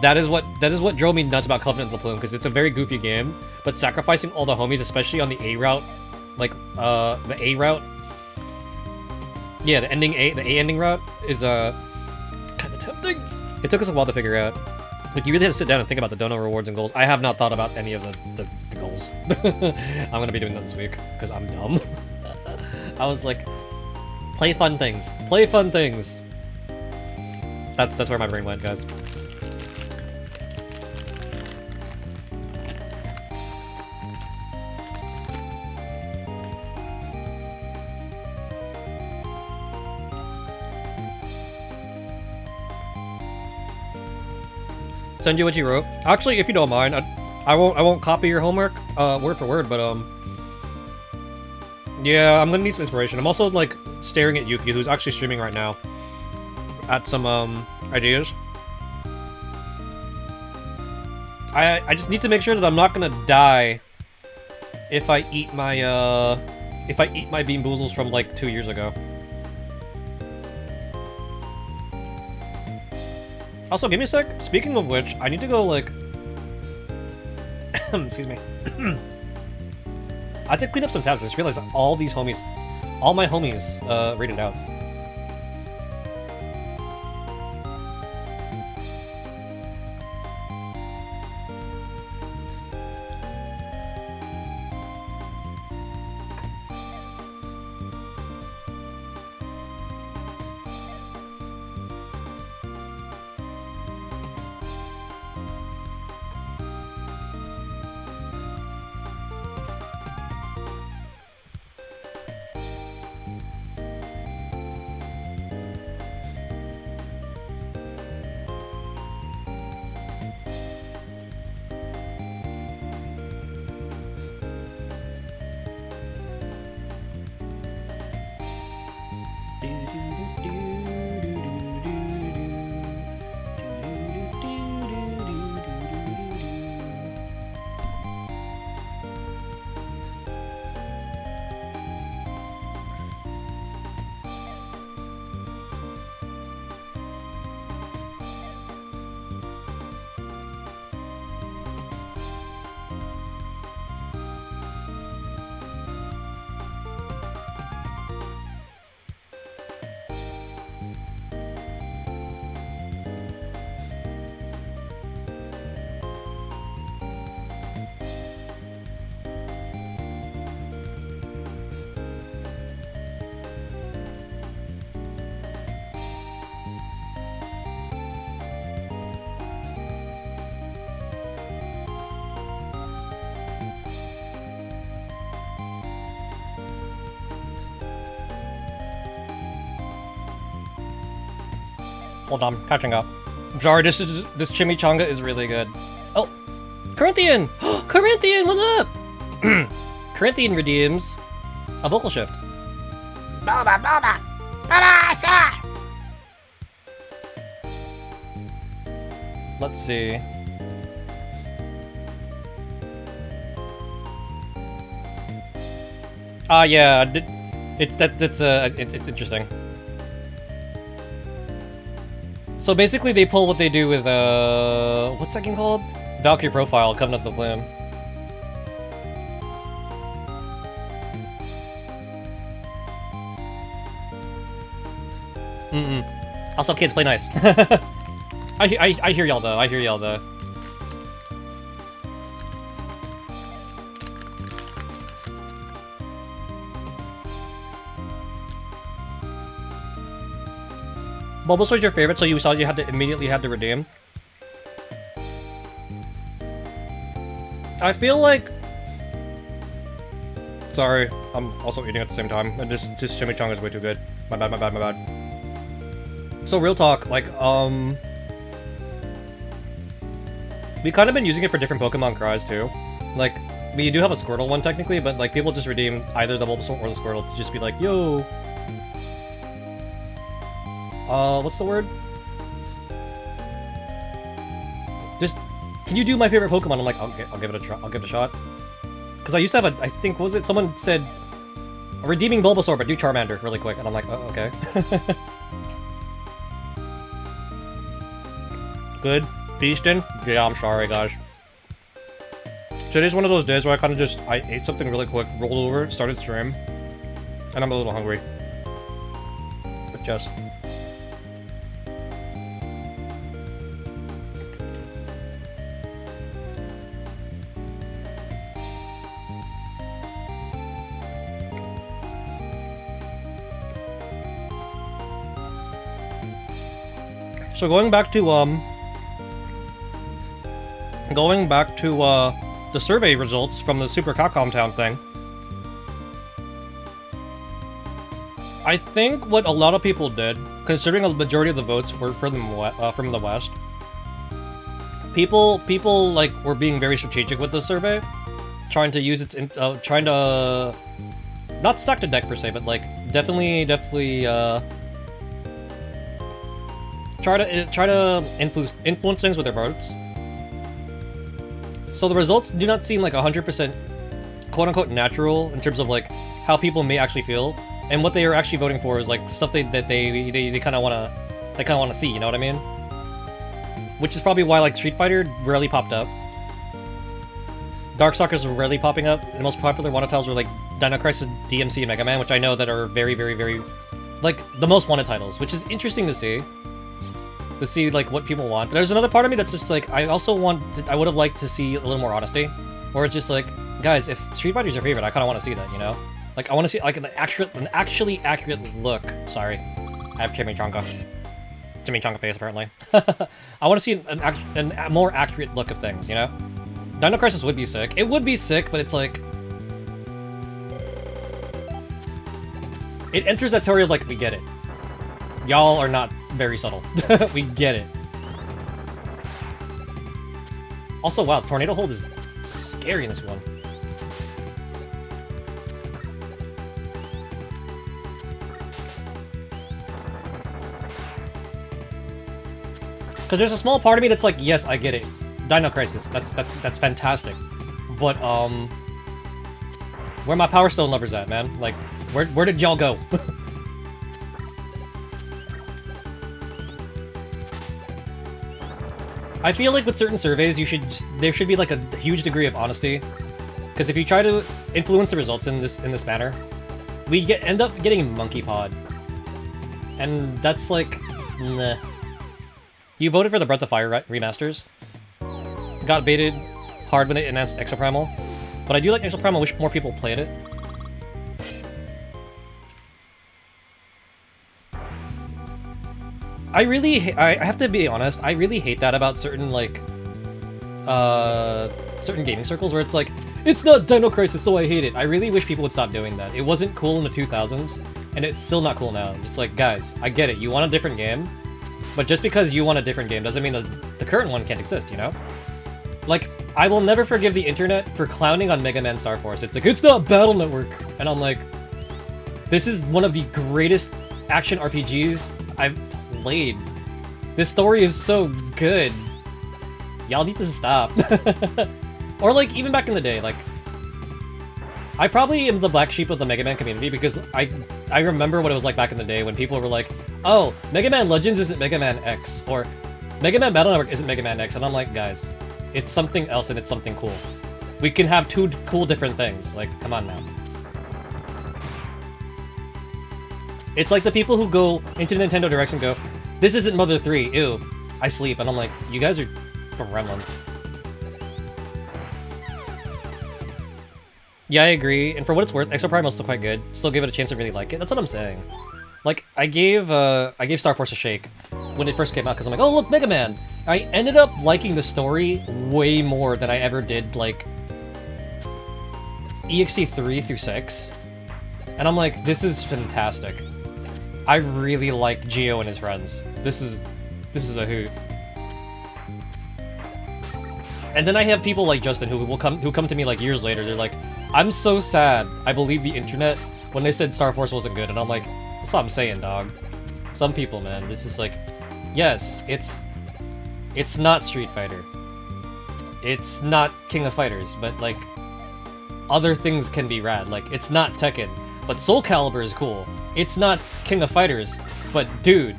That is what drove me nuts about Covenant of the Plume, because it's a very goofy game, but sacrificing all the homies, especially on the A route, like the A route, yeah, the A ending route is kind of tempting. It took us a while to figure out. Like, you really had to sit down and think about the dono rewards and goals. I have not thought about any of the goals. I'm gonna be doing that this week because I'm dumb. I was like, play fun things. Play fun things. That's where my brain went, guys. Send you what you wrote. Actually, if you don't mind, I won't copy your homework word for word, but yeah, I'm gonna need some inspiration. I'm also like staring at Yuki, who's actually streaming right now, at some ideas. I just need to make sure that I'm not gonna die if I eat my Bean Boozles from like 2 years ago. Also, give me a sec. Speaking of which, I need to go, like... Excuse me. I have to clean up some tabs. I just realized that all my homies, rated out. Hold on, catching up. I'm sorry, this chimichanga is really good. Oh, Corinthian! Corinthian, what's up? Corinthian redeems a vocal shift. Boba, boba! Boba, sir! Let's see. Yeah, it's interesting. So basically, they pull what they do with what's that game called? Valkyrie Profile, Covenant of the Plume. Also, kids, play nice. I hear y'all though. I hear y'all though. Bulbasaur's your favorite, so you saw you had to immediately had to redeem. I feel like. Sorry, I'm also eating at the same time, and this chimichanga is way too good. My bad, my bad, my bad. So real talk, like we kind of been using it for different Pokemon cries too. Like, we do have a Squirtle one technically, but like people just redeem either the Bulbasaur or the Squirtle to just be like, yo. What's the word? Just, can you do my favorite Pokemon? I'm like, I'll give it a try. I'll give it a shot. Because I used to have a, I think, was it someone said, redeeming Bulbasaur, but do Charmander really quick, and I'm like, oh, okay. Good. Feasting? Yeah, I'm sorry, guys. Today's one of those days where I ate something really quick, rolled over, started stream, and I'm a little hungry. But just. So going back to the survey results from the Super Capcom Town thing, I think what a lot of people did, considering a majority of the votes were from the West, people like were being very strategic with the survey, trying to use its trying to not stack the deck per se, but like definitely try to influence things with their votes. So the results do not seem like 100% quote-unquote natural in terms of like how people may actually feel, and what they are actually voting for is like stuff they kind of wanna see. You know what I mean? Which is probably why like Street Fighter rarely popped up. Darkstalkers were rarely popping up. The most popular wanted titles were like Dino Crisis, DMC, and Mega Man, which I know that are very, very, very like the most wanted titles, which is interesting to see. To see like what people want. But there's another part of me that's just like, I would have liked to see a little more honesty, where it's just like, guys, if Street Fighter's your favorite, I kind of want to see that, you know? Like, I want to see like an actually accurate look. Sorry, I have chimichanga face apparently. I want to see a more accurate look of things, you know? Dino Crisis would be sick. It would be sick, but it's like, it enters that territory of like, we get it. Y'all are not very subtle. We get it. Also, wow, Tornado Hold is scary in this one. Because there's a small part of me that's like, yes, I get it. Dino Crisis, that's fantastic. But where my Power Stone lovers at, man? Like, where did y'all go? I feel like with certain surveys, there should be like a huge degree of honesty, because if you try to influence the results in this manner, we end up getting Monkey Pod, and that's like, nah. You voted for the Breath of Fire remasters. Got baited hard when they announced Exoprimal, but I do like Exoprimal. I wish more people played it. I have to be honest, I really hate that about certain, like, certain gaming circles where it's like, it's not Dino Crisis, so I hate it. I really wish people would stop doing that. It wasn't cool in the 2000s, and it's still not cool now. It's like, guys, I get it. You want a different game? But just because you want a different game doesn't mean that the current one can't exist, you know? Like, I will never forgive the internet for clowning on Mega Man Star Force. It's like, it's not Battle Network. And I'm like, this is one of the greatest action RPGs I've played. This story is so good. Y'all need to stop. Or like, even back in the day, like, I probably am the black sheep of the Mega Man community because I remember what it was like back in the day when people were like, oh, Mega Man Legends isn't Mega Man X, or Mega Man Battle Network isn't Mega Man X, and I'm like, guys, it's something else and it's something cool. We can have two cool different things, like, come on now. It's like the people who go into Nintendo Directs and go, this isn't Mother 3, ew, I sleep, and I'm like, you guys are gremlins. Yeah, I agree, and for what it's worth, Exo Primal is still quite good. Still give it a chance to really like it. That's what I'm saying. Like, I gave Star Force a shake when it first came out, because I'm like, oh look, Mega Man! I ended up liking the story way more than I ever did, like, EXE 3 through 6. And I'm like, this is fantastic. I really like Geo and his friends. This is a hoot. And then I have people like Justin who come to me like years later. They're like, I'm so sad. I believe the internet when they said Star Force wasn't good, and I'm like, that's what I'm saying, dog. Some people, man, it's just like, yes, it's not Street Fighter. It's not King of Fighters, but like, other things can be rad. Like, it's not Tekken, but Soul Calibur is cool. It's not King of Fighters, but dude,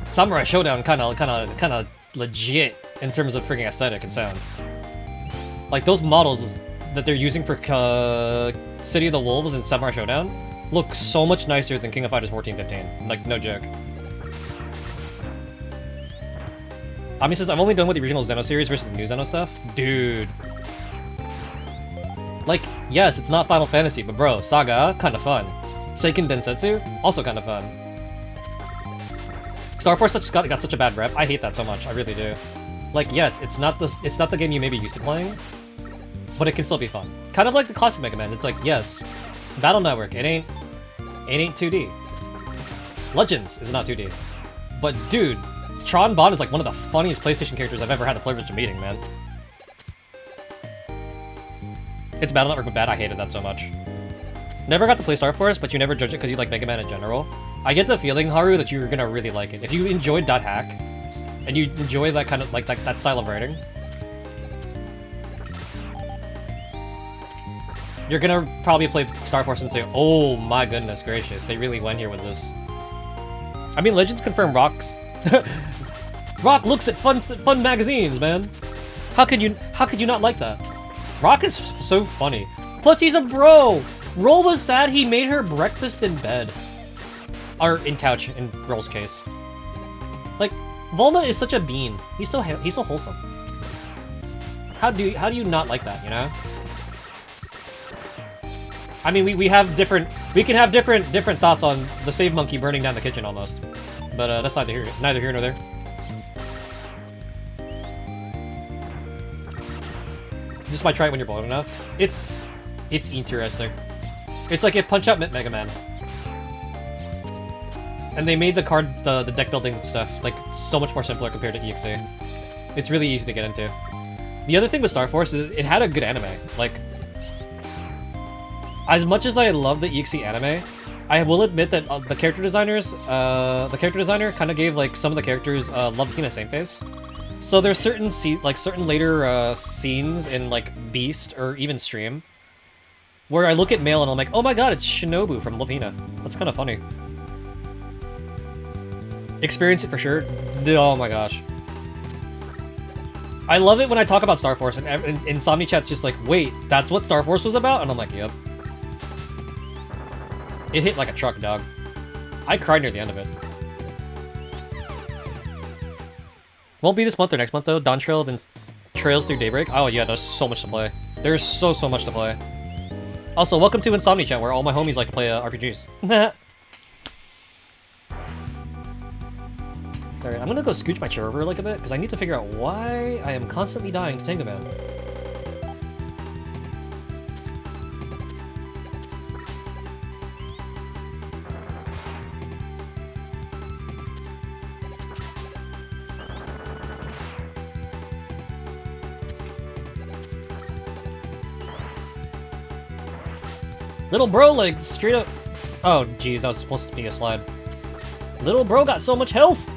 Samurai Showdown kind of legit in terms of freaking aesthetic and sound. Like, those models that they're using for City of the Wolves and Samurai Showdown look so much nicer than King of Fighters 14-15. Like, no joke. Ami says, I'm only done with the original Xeno series versus the new Xeno stuff. Dude. Like, yes, it's not Final Fantasy, but bro, Saga, kind of fun. Seiken Densetsu, also kind of fun. Star Force got such a bad rep. I hate that so much. I really do. Like, yes, it's not the game you may be used to playing, but it can still be fun. Kind of like the classic Mega Man. It's like, yes, Battle Network, it ain't 2D. Legends is not 2D. But dude, Tron Bonne is like one of the funniest PlayStation characters I've ever had the privilege of meeting, man. It's Battle Network but bad. I hated that so much. Never got to play Star Force, but you never judge it because you like Mega Man in general. I get the feeling, Haru, that you're gonna really like it. If you enjoyed .hack, and you enjoy that kind of, like, that style of writing, you're gonna probably play Star Force and say, oh my goodness gracious, they really went here with this. I mean, Legends confirmed Rock's... Rock looks at fun magazines, man. How could you not like that? Rock is so funny. Plus, he's a bro. Roll was sad he made her breakfast in bed. Or in couch, in Roll's case. Like, Volna is such a bean. He's so wholesome. How do you not like that, you know? I mean, we can have different thoughts on the save monkey burning down the kitchen almost. But that's neither here nor there. Just might try it when you're bored enough. It's interesting. It's like if Punch-Out met Mega Man. And they made the deck building stuff, like, so much more simpler compared to EXE. It's really easy to get into. The other thing with Star Force is it had a good anime. Like, as much as I love the EXE anime, I will admit that the character designer kind of gave, like, some of the characters Love Hina same face. So there's certain later scenes in, like, Beast or even Stream where I look at Mail and I'm like, oh my god, it's Shinobu from Love Hina. That's kind of funny. Experience it for sure. Oh my gosh. I love it when I talk about Star Force and Insomni Chat's just like, wait, that's what Star Force was about? And I'm like, yep. It hit like a truck, dog. I cried near the end of it. Won't be this month or next month though. Dawn Trail, then Trails Through Daybreak. Oh yeah, there's so much to play. There's so much to play. Also, welcome to Insomni Chat, where all my homies like to play RPGs. Alright, I'm gonna go scooch my chair over like a bit, because I need to figure out why I am constantly dying to Tango Man. Little bro, like, straight up... Oh, jeez, that was supposed to be a slide. Little bro got so much health!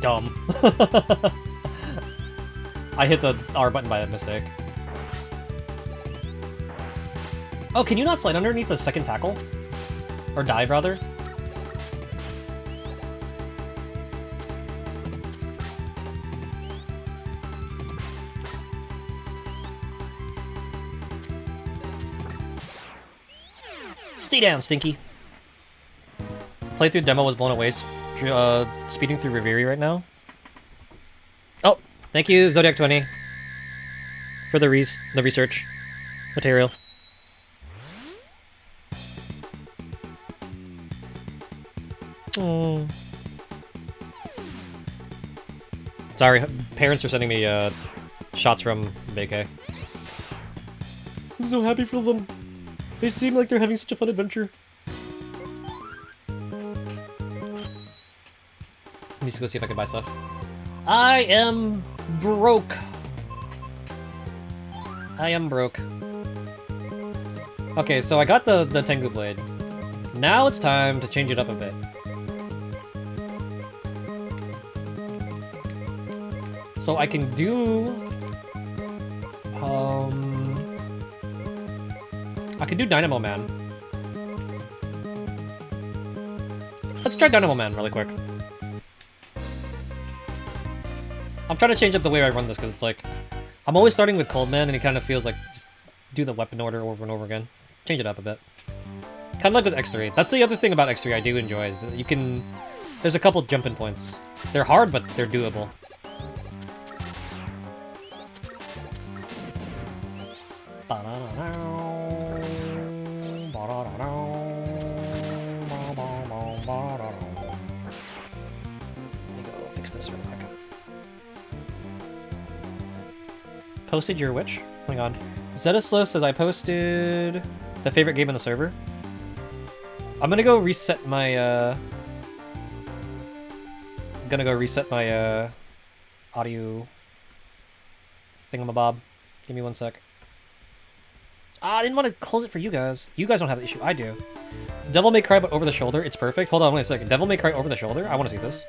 Dumb. I hit the R button by mistake. Oh, can you not slide underneath the second tackle? Or dive, rather? Stay down, Stinky. Playthrough demo was blown away. Speeding through Reviri right now. Oh, thank you, Zodiac 20, for the research material. Oh. Sorry, parents are sending me shots from vacay. I'm so happy for them. They seem like they're having such a fun adventure. Let me just go see if I can buy stuff. I am broke. I am broke. Okay, so I got the Tengu Blade. Now it's time to change it up a bit. So I can do... I can do Dynamo Man. Let's try Dynamo Man really quick. I'm trying to change up the way I run this because it's like... I'm always starting with Cold Man and it kind of feels like just do the weapon order over and over again. Change it up a bit. Kind of like with X3. That's the other thing about X3 I do enjoy is that you can... There's a couple jumping points. They're hard, but they're doable. Let me go fix this real quick. Posted your which? Hang on. Zetislo says I posted the favorite game on the server. I'm gonna go reset my audio thingamabob. Give me one sec. I didn't want to close it for you guys. You guys don't have the issue. I do. Devil May Cry but over the shoulder. It's perfect. Hold on wait a second. Devil May Cry over the shoulder? I want to see this.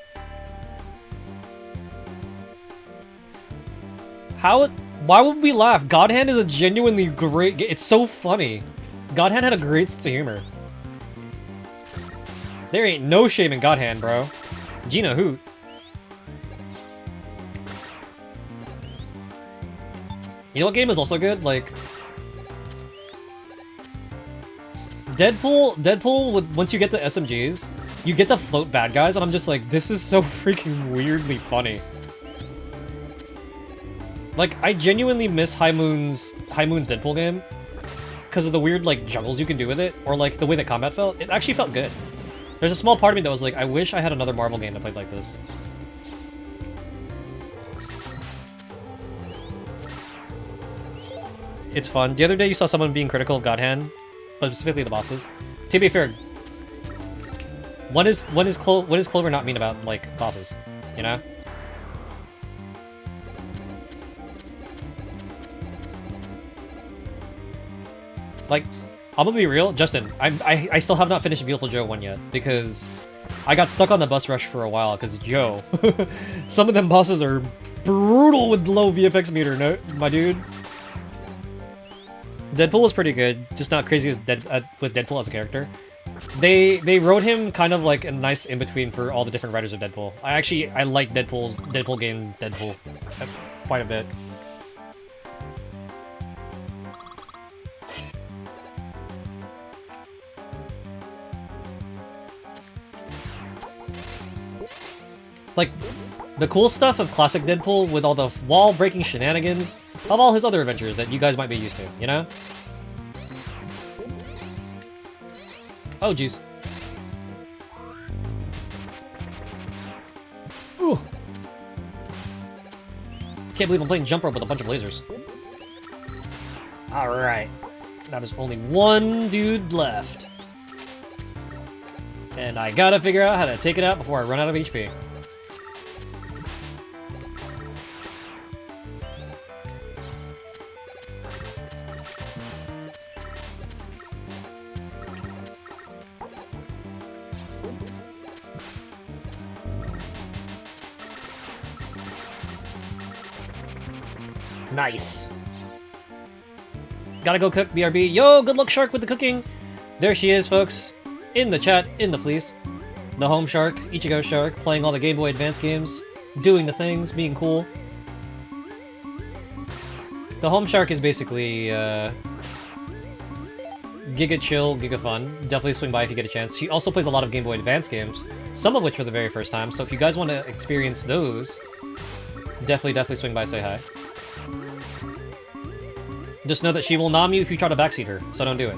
Why would we laugh? God Hand is a genuinely great game. It's so funny. God Hand had a great sense of humor. There ain't no shame in God Hand, bro. Gina Hoot. You know what game is also good? Like... Deadpool, once you get the SMGs, you get to float bad guys, and I'm just like, this is so freaking weirdly funny. Like, I genuinely miss High Moon's Deadpool game because of the weird, like, juggles you can do with it, or, like, the way the combat felt. It actually felt good. There's a small part of me that was like, I wish I had another Marvel game that played like this. It's fun. The other day you saw someone being critical of God Hand, but specifically the bosses. To be fair, what does Clover not mean about, like, bosses? You know? Like, I'm gonna be real, Justin, I still have not finished Beautiful Joe 1 yet, because I got stuck on the bus rush for a while, because, yo, some of them bosses are brutal with low VFX meter, no, my dude. Deadpool was pretty good, just not crazy with Deadpool as a character. They wrote him kind of like a nice in-between for all the different writers of Deadpool. I like Deadpool game Deadpool quite a bit. Like, the cool stuff of classic Deadpool with all the wall-breaking shenanigans of all his other adventures that you guys might be used to, you know? Oh, jeez. Ooh. Can't believe I'm playing jump rope with a bunch of lasers. Alright. Now there's only one dude left. And I gotta figure out how to take it out before I run out of HP. Nice. Gotta go cook, BRB. Yo, good luck, Shark, with the cooking. There she is, folks. In the chat, in the fleece. The home Shark, Ichigo Shark, playing all the Game Boy Advance games, doing the things, being cool. The home Shark is basically, giga chill, giga fun. Definitely swing by if you get a chance. She also plays a lot of Game Boy Advance games, some of which for the very first time, so if you guys want to experience those, definitely swing by, say hi. Just know that she will nom you if you try to backseat her, so don't do it.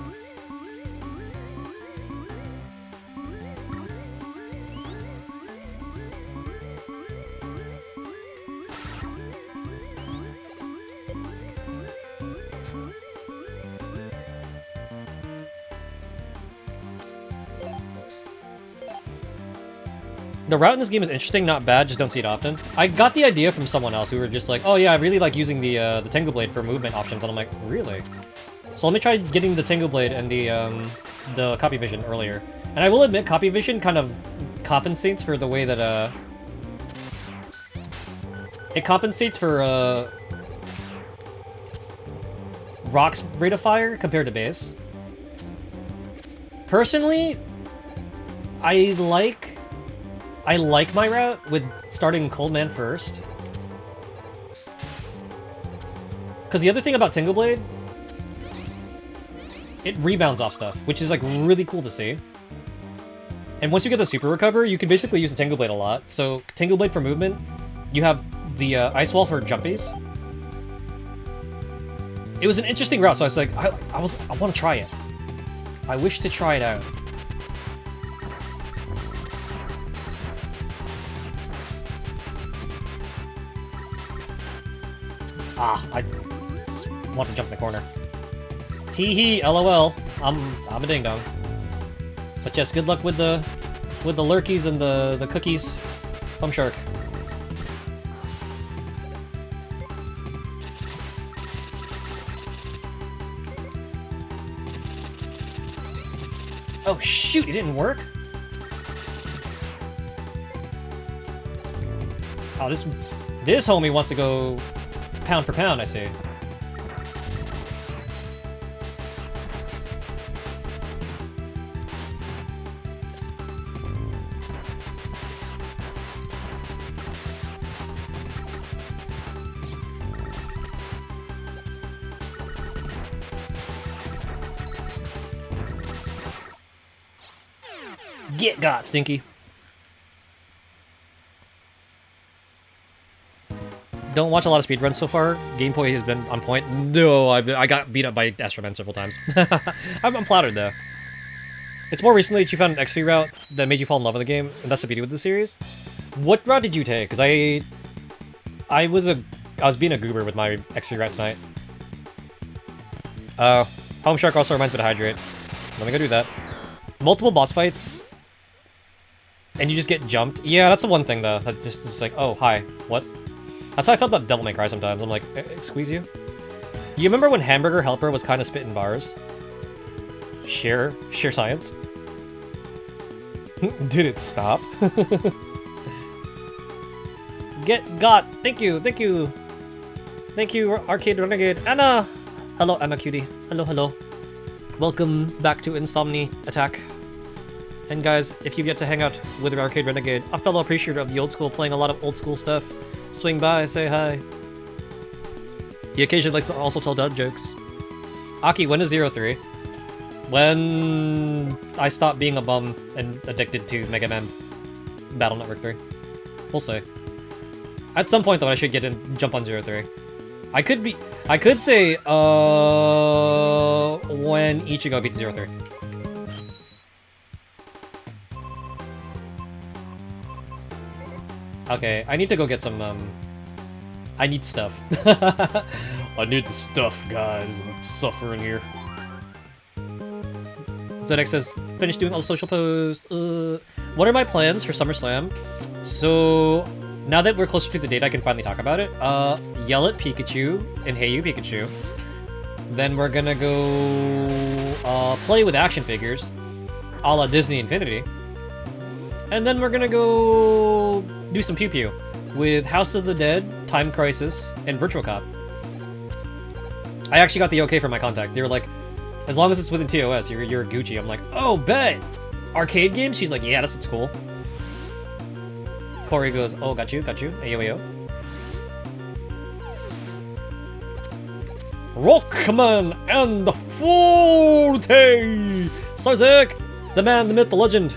The route in this game is interesting, not bad, just don't see it often. I got the idea from someone else who were just like, oh yeah, I really like using the Tengu Blade for movement options, and I'm like, really? So let me try getting the Tengu Blade and the Copy Vision earlier. And I will admit, Copy Vision kind of compensates for the way that, it compensates for, Rock's rate of fire compared to base. Personally, I like my route with starting Cold Man first. Because the other thing about Tingle Blade, it rebounds off stuff, which is like really cool to see. And once you get the Super Recover, you can basically use the Tingle Blade a lot. So Tingle Blade for movement, you have the Ice Wall for jumpies. It was an interesting route, so I was like, I want to try it. I wish to try it out. Ah, I just want to jump in the corner. Tee-hee, LOL. I'm a ding-dong. But yes, good luck with the lurkies and the cookies. Home Shark. Oh shoot, it didn't work? Oh, this homie wants to go pound for pound, I see. Get got, Stinky. Don't watch a lot of speedruns so far. Gameplay has been on point. No, I got beat up by Astroman several times. I'm flattered, though. It's more recently that you found an X3 route that made you fall in love with the game, and that's the beauty with the series. What route did you take? Because I was being a goober with my X3 route tonight. Home Shark also reminds me to hydrate. Let me go do that. Multiple boss fights, and you just get jumped. Yeah, that's the one thing, though. That just like, oh, hi. What? That's how I felt about Devil May Cry sometimes. I'm like, squeeze you? You remember when Hamburger Helper was kind of spitting bars? Sheer science. Did it stop? Get got. Thank you. Thank you, Arcade Renegade. Anna! Hello, Anna cutie. Hello. Welcome back to Insomni-Attack. And guys, if you've yet to hang out with Arcade Renegade, a fellow appreciator of the old school, playing a lot of old school stuff, swing by, say hi. He occasionally likes to also tell dad jokes. Aki, when is 03? When I stop being a bum and addicted to Megaman Battle Network 3. We'll see. At some point though, I should jump on 03. I could say, when Ichigo beats 03. Okay, I need to go get some, I need stuff. I need the stuff, guys. I'm suffering here. Zedek says, finish doing all the social posts. What are my plans for SummerSlam? So, now that we're closer to the date, I can finally talk about it. Yell at Pikachu and Hey You Pikachu. Then we're gonna go, play with action figures, a la Disney Infinity. And then we're gonna go do some pew-pew with House of the Dead, Time Crisis, and Virtual Cop. I actually got the okay from my contact. They were like, as long as it's within TOS, you're Gucci. I'm like, oh, bet. Arcade games? She's like, yeah, that's cool. Corey goes, oh, got you. Ayo, ayo. Rockman and the Forte! Sarzak! The man, the myth, the legend.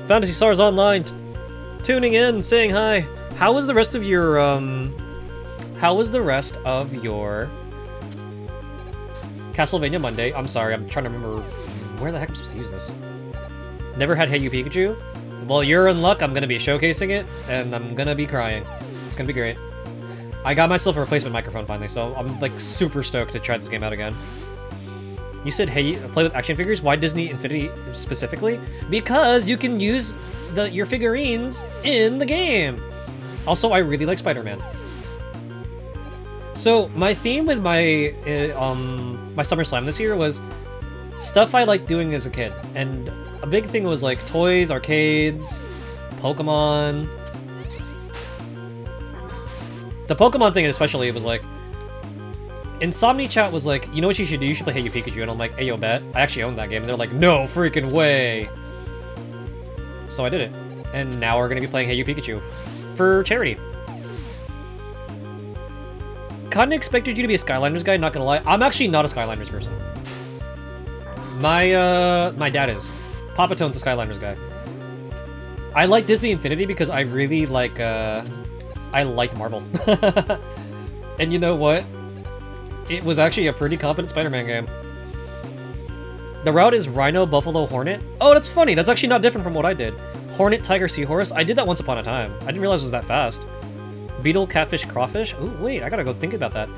Fantasy Stars Online. Tuning in, saying hi. How was the rest of your, Castlevania Monday? I'm sorry, I'm trying to remember where the heck I'm supposed to use this. Never had Hey You Pikachu? Well, you're in luck. I'm gonna be showcasing it, and I'm gonna be crying. It's gonna be great. I got myself a replacement microphone finally, so I'm like super stoked to try this game out again. You said, hey, play with action figures? Why Disney Infinity specifically? Because you can use your figurines in the game. Also, I really like Spider-Man. So my theme with my my Summer Slam this year was stuff I liked doing as a kid, and a big thing was like toys, arcades, Pokemon. The Pokemon thing especially, it was like, Insomni chat was like, you know what you should do? You should play Hey You Pikachu. And I'm like, hey yo, bet. I actually own that game. And they're like, no freaking way. So I did it. And now we're going to be playing Hey You Pikachu for charity. Kinda expected you to be a Skylanders guy, not gonna lie. I'm actually not a Skylanders person. My dad is. Papa Tone's a Skylanders guy. I like Disney Infinity because I really like, I like Marvel. And you know what? It was actually a pretty competent Spider-Man game. The route is Rhino, Buffalo, Hornet. Oh, that's funny. That's actually not different from what I did. Hornet, Tiger, Seahorse. I did that once upon a time. I didn't realize it was that fast. Beetle, Catfish, Crawfish. Oh, wait. I gotta go think about that.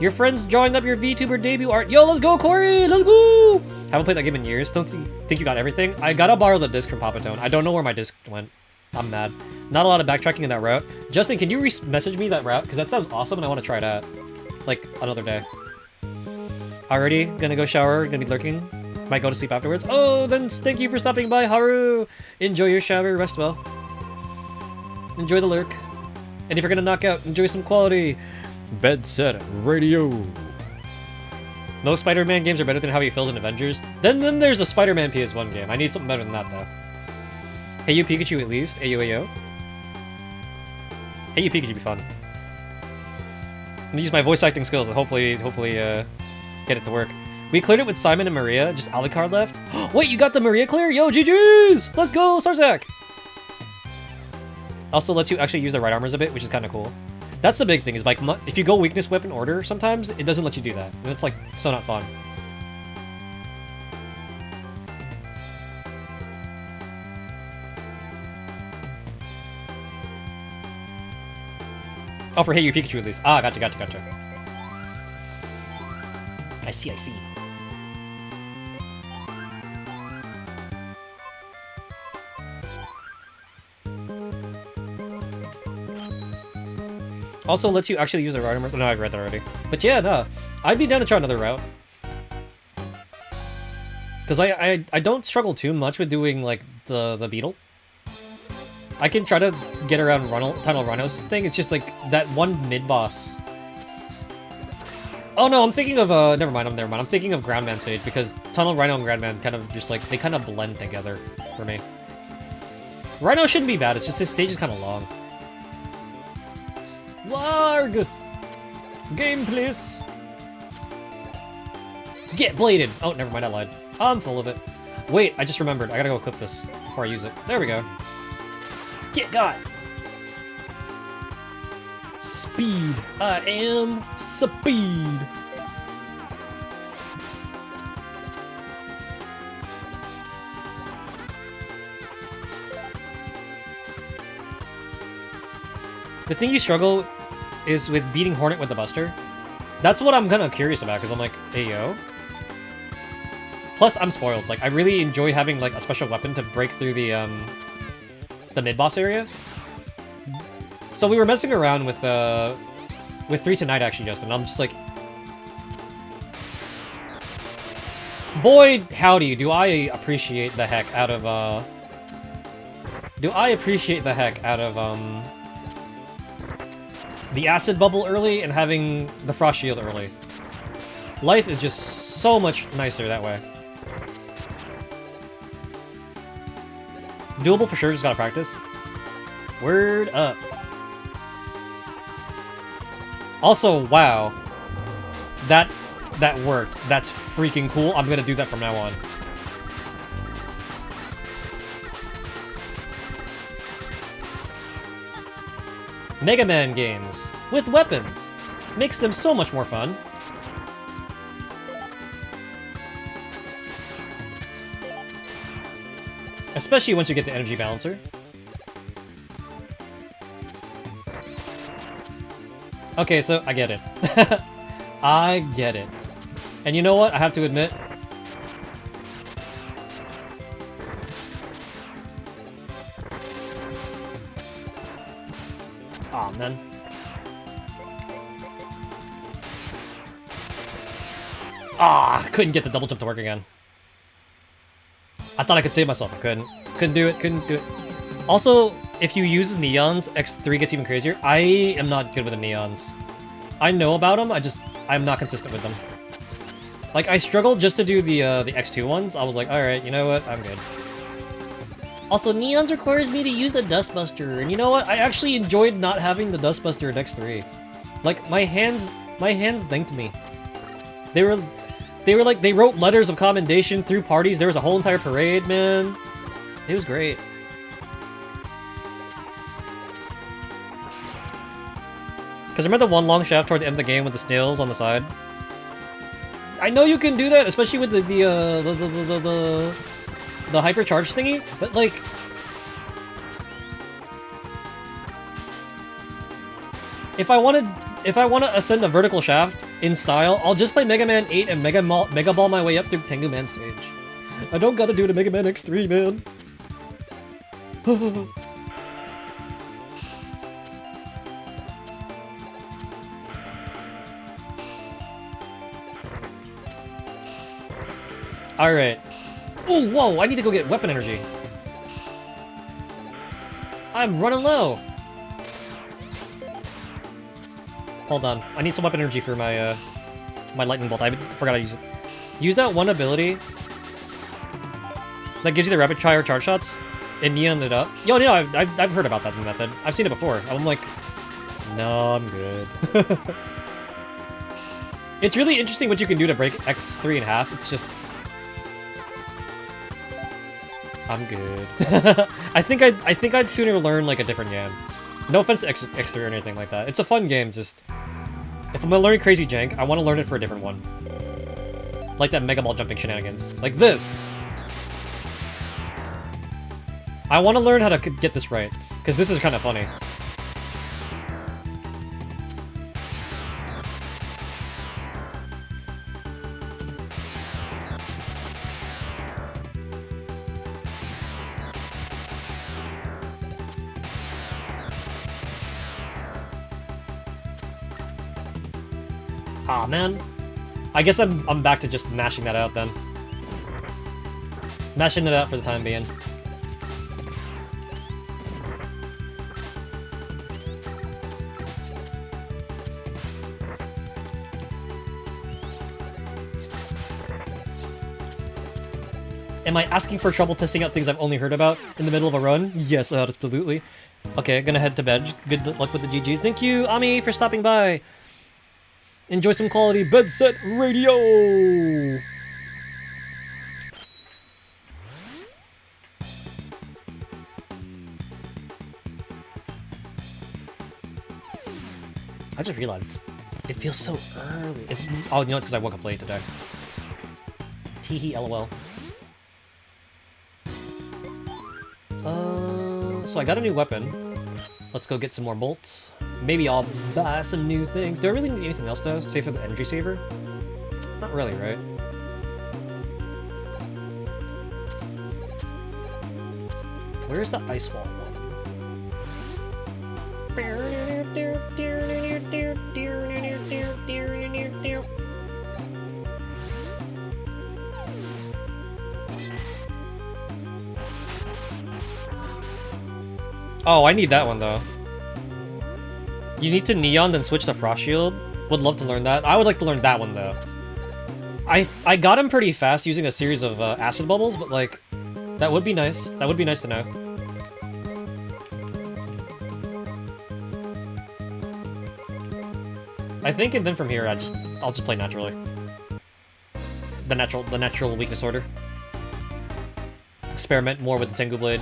Your friend's drawing up your VTuber debut art. Yo, let's go, Corey! Let's go! Haven't played that game in years. Don't think you got everything. I gotta borrow the disc from Papa Tone. I don't know where my disc went. I'm mad. Not a lot of backtracking in that route. Justin, can you message me that route? Because that sounds awesome and I want to try it out. Like, another day. Already gonna go shower, gonna be lurking. Might go to sleep afterwards. Oh, then thank you for stopping by, Haru. Enjoy your shower, rest well. Enjoy the lurk. And if you're gonna knock out, enjoy some quality. Bed set, radio. Most Spider-Man games are better than how he feels in Avengers. Then there's a Spider-Man PS1 game. I need something better than that, though. Hey You Pikachu at least. Ayo ayo. Hey You Pikachu be fun. I'm gonna use my voice acting skills and hopefully get it to work. We cleared it with Simon and Maria, just Alucard left. Wait, you got the Maria clear? Yo, GG's! Let's go, Sarzak! Also lets you actually use the right armors a bit, which is kind of cool. That's the big thing, is like, if you go weakness, weapon, order, sometimes, it doesn't let you do that. And it's like, so not fun. Oh, for Hey You Pikachu at least. Ah, gotcha. I see. Also lets you actually use the right armor. No, I've read that already. But yeah, no. I'd be down to try another route. Because I don't struggle too much with doing, like, the beetle. I can try to get around Tunnel Rhino's thing. It's just, like, that one mid-boss. Oh, no, I'm thinking of, never mind. I'm thinking of Groundman stage, because Tunnel Rhino and Groundman kind of just, like, they kind of blend together for me. Rhino shouldn't be bad. It's just his stage is kind of long. Larg! Game, please! Get bladed! Oh, never mind, I lied. I'm full of it. Wait, I just remembered. I gotta go equip this before I use it. There we go. Get got! Speed! I am speed! The thing you struggle is with beating Hornet with the Buster. That's what I'm kind of curious about, because I'm like, hey, yo. Plus, I'm spoiled. Like, I really enjoy having, like, a special weapon to break through the mid-boss area. So we were messing around with 3 Tonight, actually, Justin. I'm just like... Boy, howdy, do I appreciate the heck out of, the acid bubble early and having the frost shield early. Life is just so much nicer that way. Doable for sure, just gotta practice. Word up. Also, wow. That worked. That's freaking cool. I'm gonna do that from now on. Megaman games with weapons makes them so much more fun. Especially once you get the energy balancer. Okay, so I get it. I get it. And you know what? I have to admit, aw, man. Ah, couldn't get the double jump to work again. I thought I could save myself. I couldn't. Couldn't do it. Also, if you use neons, X3 gets even crazier. I am not good with the neons. I know about them, I'm not consistent with them. Like, I struggled just to do the X2 ones. I was like, alright, you know what? I'm good. Also, neons requires me to use the Dustbuster, and you know what? I actually enjoyed not having the Dustbuster in X3. Like, my hands thanked me. They were like, they wrote letters of commendation through parties. There was a whole entire parade, man. It was great. Because remember the one long shaft toward the end of the game with the snails on the side? I know you can do that, especially with the hypercharge thingy, but like... If I want to ascend a vertical shaft in style, I'll just play Mega Man 8 and Mega Ball my way up through Tengu Man stage. I don't gotta do it in Mega Man X3, man. Alright. Oh, whoa, I need to go get weapon energy. I'm running low. Hold on, I need some weapon energy for my my lightning bolt. I forgot to use it. Use that one ability that gives you the rapid fire charge shots and neon it up. Yo, no, I've heard about that method. I've seen it before. I'm like, no, I'm good. It's really interesting what you can do to break X3 in half. It's just, I'm good. I think I'd sooner learn like a different game. No offense to X3 or anything like that. It's a fun game, just... If I'm gonna learn crazy jank, I want to learn it for a different one. Like that Mega Ball jumping shenanigans. Like this! I want to learn how to get this right, because this is kind of funny. Aw, man. I guess I'm back to just mashing that out then. Mashing it out for the time being. Am I asking for trouble testing out things I've only heard about in the middle of a run? Yes, absolutely. Okay, gonna head to bed. Good luck with the GGs. Thank you, Ami, for stopping by. Enjoy some quality bed set radio! I just realized it feels so early. Oh, you know it's because I woke up late today. Teehee, lol. So I got a new weapon. Let's go get some more bolts. Maybe I'll buy some new things. Do I really need anything else though, save for the energy saver? Not really, right? Where's the ice wall one? Oh, I need that one though. You need to neon then switch to frost shield. Would love to learn that. I would like to learn that one though. I got him pretty fast using a series of acid bubbles, but like, that would be nice. That would be nice to know. I think, and then from here, I'll just play naturally. The natural weakness order. Experiment more with the Tengu Blade,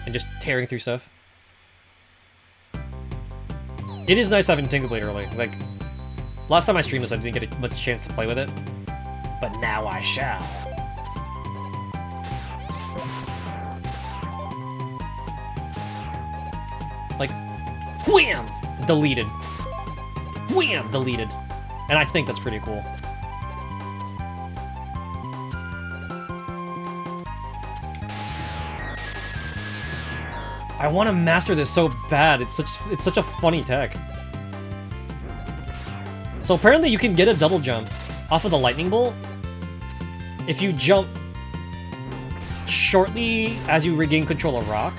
and just tearing through stuff. It is nice having Tengu Blade early. Like, last time I streamed this, I didn't get much chance to play with it, but now I shall. Like, wham! Deleted. Wham! Deleted. And I think that's pretty cool. I want to master this so bad. It's such a funny tech. So apparently you can get a double jump off of the lightning bolt if you jump shortly as you regain control of rock.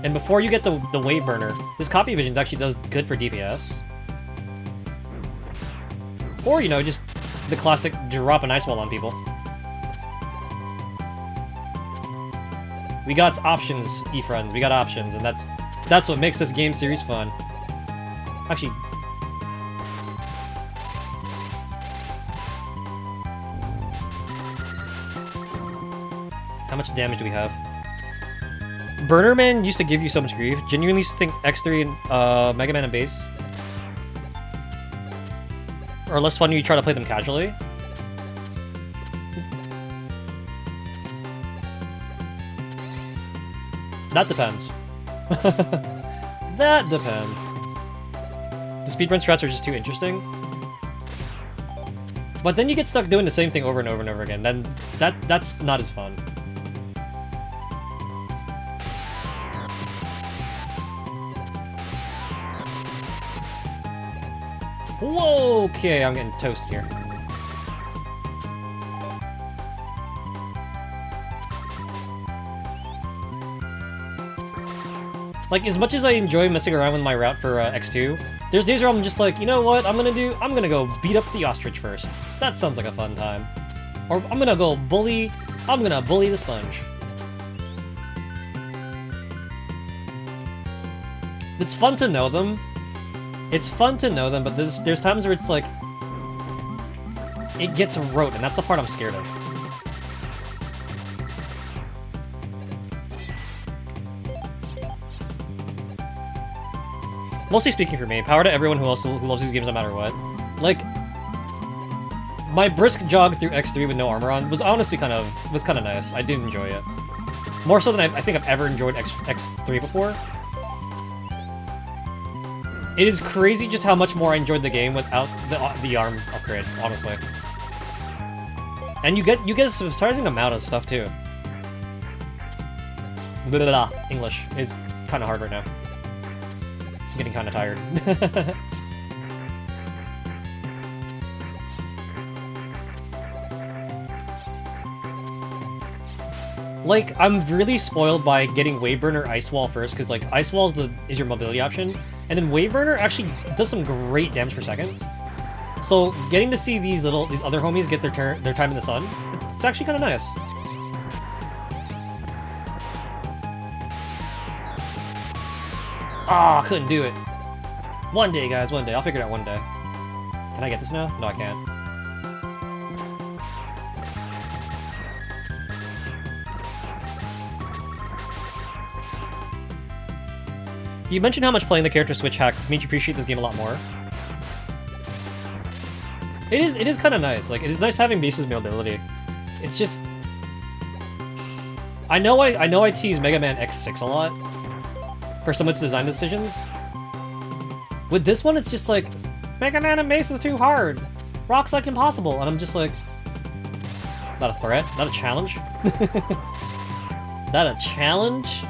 And before you get the wave burner, this copy vision actually does good for DPS. Or, you know, just the classic drop an ice wall on people. We got options, e-friends. We got options, and that's what makes this game series fun. Actually, how much damage do we have? Burnerman used to give you so much grief. Genuinely think X3 and Megaman and base are less fun when you try to play them casually. That depends. That depends. The speedrun strats are just too interesting. But then you get stuck doing the same thing over and over and over again. Then that's not as fun. Whoa, okay, I'm getting toasted here. Like, as much as I enjoy messing around with my route for X2, there's days where I'm just like, you know what I'm gonna do? I'm gonna go beat up the ostrich first. That sounds like a fun time. Or I'm gonna bully the sponge. It's fun to know them. It's fun to know them, but there's times where it's like, it gets rote, and that's the part I'm scared of. Mostly speaking for me, power to everyone who loves these games no matter what. Like, my brisk jog through X3 with no armor on was honestly kind of nice. I did enjoy it. More so than I think I've ever enjoyed X3 before. It is crazy just how much more I enjoyed the game without the arm upgrade, honestly. And you get a surprising amount of stuff too. Blah, blah, blah. English is kind of hard right now. Getting kind of tired. Like, I'm really spoiled by getting Wave Burner Ice Wall first, because like Ice Wall is your mobility option, and then Wave Burner actually does some great damage per second. So getting to see these other homies get their time in the sun, it's actually kind of nice. Ah, couldn't do it. One day, guys, one day. I'll figure it out one day. Can I get this now? No, I can't. You mentioned how much playing the character switch hack made you appreciate this game a lot more. It is kind of nice. Like, it is nice having base's mobility. It's just, I know I tease Mega Man X6 a lot for some of its design decisions. With this one, it's just like, Mega Man and base is too hard. Rock's like impossible, and I'm just like, not a threat, not a challenge. Not a challenge.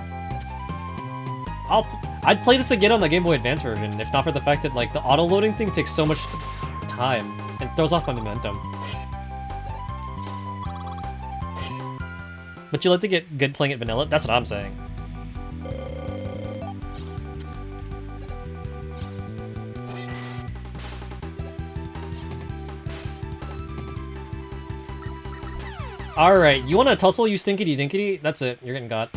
I'd play this again on the Game Boy Advance version, if not for the fact that like the auto-loading thing takes so much time and throws off my momentum. But you like to get good playing it vanilla? That's what I'm saying. Alright, you wanna tussle, you stinkity dinkity? That's it, you're getting got.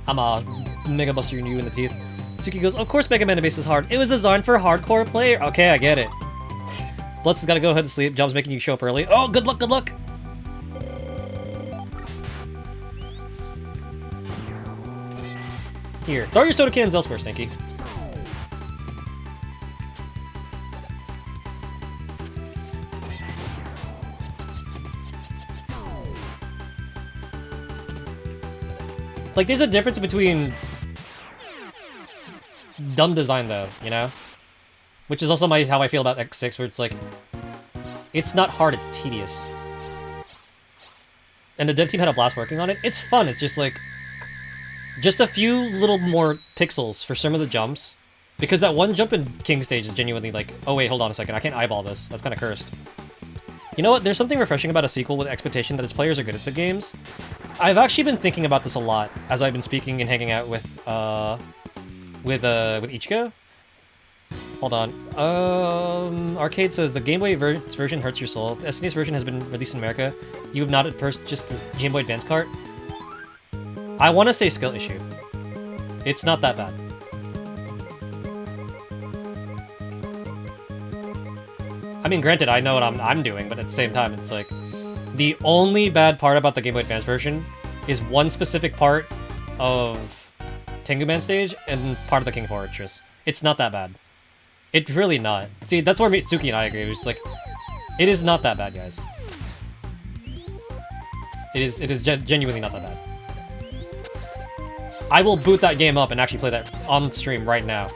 I'm a Mega Buster you in the teeth. Suki goes, of course Mega Man base is hard. It was designed for hardcore player. Okay, I get it. Blitz has gotta go ahead to sleep. Job's making you show up early. Oh, good luck, good luck! Here, throw your soda cans elsewhere, Stinky. Like, there's a difference between dumb design, though, you know? Which is also how I feel about X6, where it's like, it's not hard, it's tedious. And the dev team had a blast working on it. It's fun, it's just like, just a few little more pixels for some of the jumps. Because that one jump in King Stage is genuinely like, oh wait, hold on a second, I can't eyeball this. That's kind of cursed. You know what, there's something refreshing about a sequel with expectation that its players are good at the games. I've actually been thinking about this a lot as I've been speaking and hanging out with Ichigo. Hold on. Arcade says the Game Boy version hurts your soul. The SNES version has been released in America. You have not purchased the Game Boy Advance cart. I want to say skill issue. It's not that bad. I mean, granted, I know what I'm doing, but at the same time, it's like the only bad part about the Game Boy Advance version is one specific part of Tengu Man stage and part of the King Fortress. It's not that bad. It's really not. See, that's where Mitsuki and I agree. It's like, it is not that bad, guys. It is genuinely not that bad. I will boot that game up and actually play that on stream right now.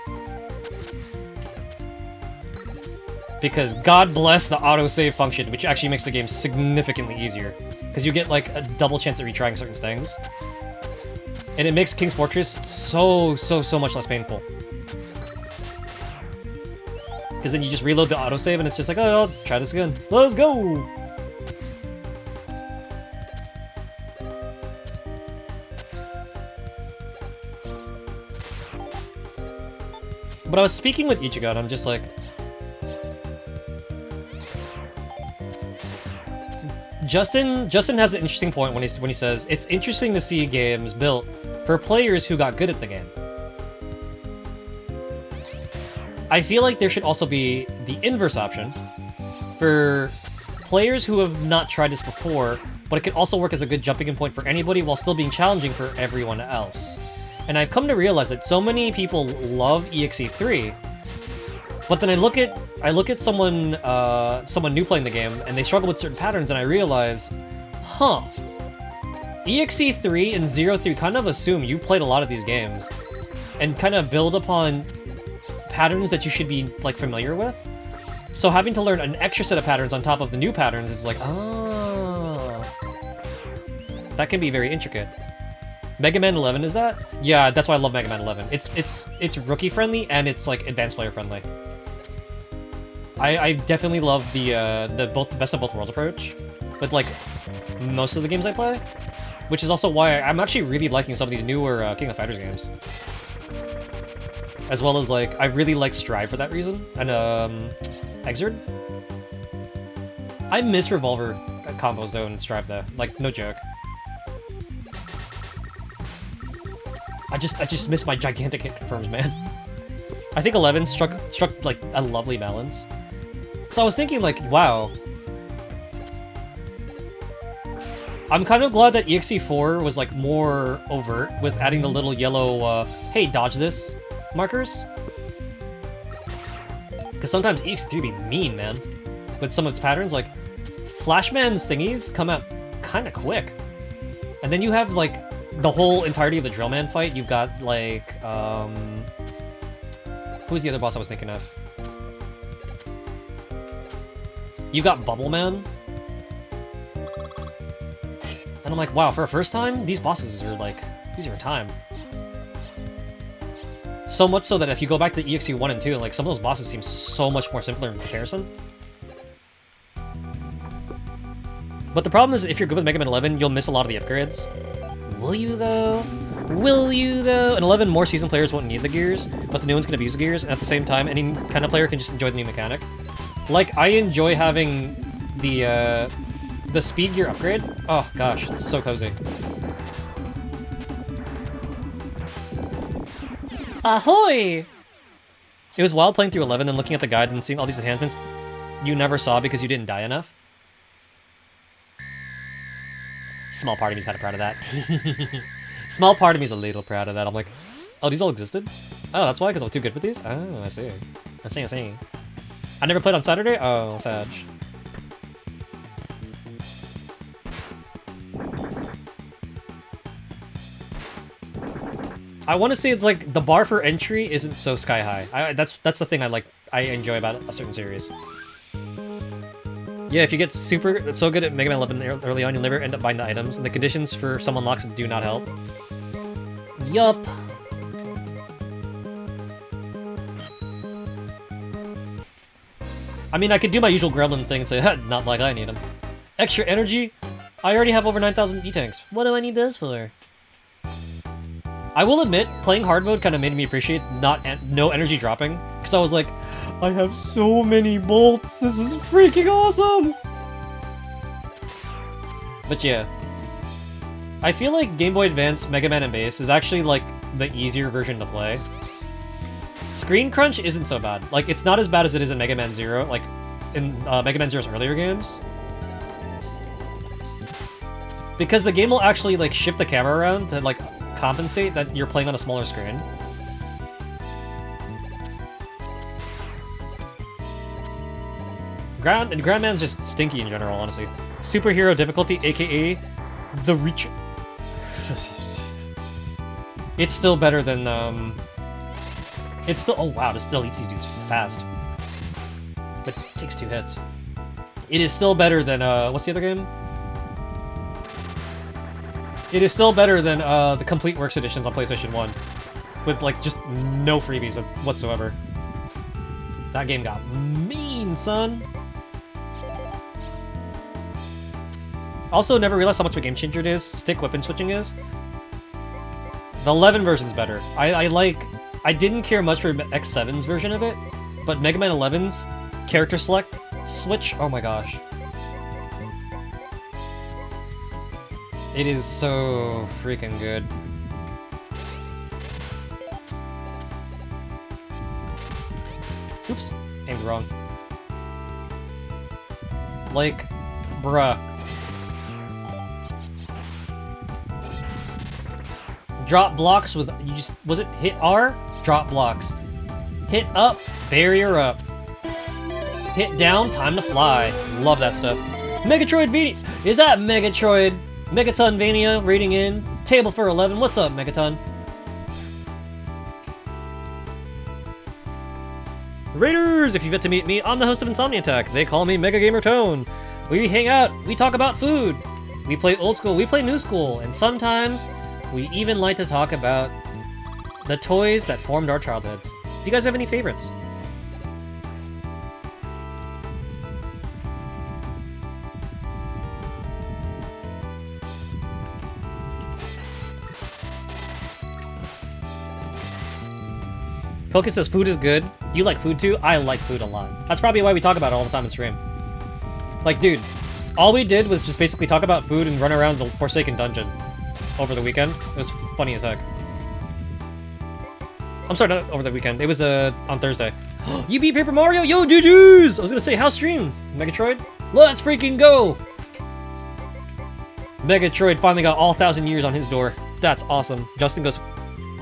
Because God bless the autosave function, which actually makes the game significantly easier. Because you get like a double chance at retrying certain things. And it makes King's Fortress so much less painful. Because then you just reload the autosave and it's just like, oh, I'll try this again. Let's go! But I was speaking with Ichigo and I'm just like, Justin has an interesting point when he says, it's interesting to see games built for players who got good at the game. I feel like there should also be the inverse option for players who have not tried this before, but it can also work as a good jumping in point for anybody while still being challenging for everyone else. And I've come to realize that so many people love EXE3, but then I look at someone new playing the game and they struggle with certain patterns and I realize, huh, EXE3 and 03 kind of assume you played a lot of these games and kind of build upon patterns that you should be like familiar with. So having to learn an extra set of patterns on top of the new patterns is like, ah, that can be very intricate. Mega Man 11 is that? Yeah, that's why I love Mega Man 11. It's rookie friendly and it's like advanced player friendly. I definitely love the best of both worlds approach with like most of the games I play, which is also why I'm actually really liking some of these newer King of Fighters games. As well as like I really like Strive for that reason, and Exerd. I miss Revolver combos though in Strive though, like no joke. I just miss my gigantic hit confirms, man. I think 11 struck like a lovely balance. So I was thinking like, wow. I'm kind of glad that EXE4 was like more overt with adding the little yellow, hey, dodge this markers. Because sometimes EXE3 be mean, man. With some of its patterns, like Flashman's thingies come out kind of quick. And then you have like the whole entirety of the Drillman fight. You've got like, who's the other boss I was thinking of? You got Bubble Man. And I'm like, wow, for a first time, these bosses are like, these are time. So much so that if you go back to EXE 1 and 2, like some of those bosses seem so much more simpler in comparison. But the problem is if you're good with Mega Man 11, you'll miss a lot of the upgrades. Will you though? Will you though? In 11, more seasoned players won't need the gears, but the new one's gonna abuse the gears, and at the same time, any kind of player can just enjoy the new mechanic. Like, I enjoy having the the speed gear upgrade. Oh gosh, it's so cozy. Ahoy! It was wild playing through 11 and looking at the guide and seeing all these enhancements you never saw because you didn't die enough. Small part of me's kind of proud of that. Small part of me's a little proud of that. I'm like, oh, these all existed? Oh, that's why? Because I was too good for these? Oh, I see. I see. I never played on Saturday? Oh, sad. I want to say it's like the bar for entry isn't so sky high. That's the thing I enjoy about a certain series. Yeah, if you get so good at Mega Man 11 early on, you'll never end up buying the items, and the conditions for some unlocks do not help. Yup. I mean, I could do my usual gremlin thing and say, not like I need them. Extra energy? I already have over 9,000 E-tanks. What do I need this for? I will admit, playing hard mode kind of made me appreciate no energy dropping, because I was like, I have so many bolts, this is freaking awesome! But yeah. I feel like Game Boy Advance, Mega Man and Bass is actually like the easier version to play. Screen crunch isn't so bad. Like, it's not as bad as it is in Mega Man Zero, like in Mega Man Zero's earlier games. Because the game will actually like shift the camera around to like compensate that you're playing on a smaller screen. Grandman's just stinky in general, honestly. Superhero difficulty, aka the reach. It's still better than oh wow, this still eats these dudes fast. But it takes 2 hits. It is still better than what's the other game? It is still better than the Complete Works editions on PlayStation 1. With like just no freebies whatsoever. That game got mean, son. Also, never realized how much of a game changer it is. Stick weapon switching is. The 11 version's better. I didn't care much for X7's version of it, but Mega Man 11's character select switch, oh my gosh. It is so freaking good. Oops, aimed wrong. Like, bruh. Drop blocks with, was it hit R? Drop blocks. Hit up, barrier up. Hit down, time to fly. Love that stuff. Megatroidvania, is that Megatroid? Megaton Vania rating in. Table for 11, what's up, Megaton? Raiders, if you've yet to meet me, I'm the host of Insomni-Attack. They call me Mega Gamer Tone. We hang out, we talk about food. We play old school, we play new school, and sometimes we even like to talk about the toys that formed our childhoods. Do you guys have any favorites? Focus says food is good. You like food too? I like food a lot. That's probably why we talk about it all the time in stream. Like, dude, all we did was just basically talk about food and run around the Forsaken Dungeon over the weekend. It was funny as heck. I'm sorry, not over the weekend. It was on Thursday. You beat Paper Mario? Yo, GG's! I was gonna say, how's stream? Megatroid? Let's freaking go! Megatroid finally got all 1,000 years on his door. That's awesome. Justin goes,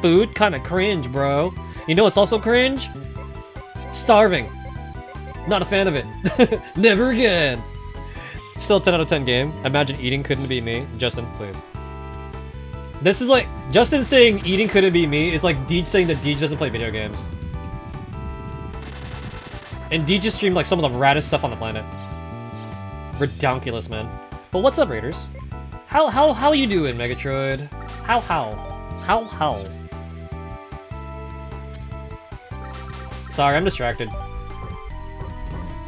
food? Kinda cringe, bro. You know what's also cringe? Starving. Not a fan of it. Never again. Still a 10 out of 10 game. Imagine eating couldn't be me. Justin, please. This is like, Justin saying eating couldn't be me is like Deej saying that Deej doesn't play video games. And Deej just streamed like some of the raddest stuff on the planet. Redonkulous, man. But what's up, Raiders? How you doing, Megatroid? How? Sorry, I'm distracted.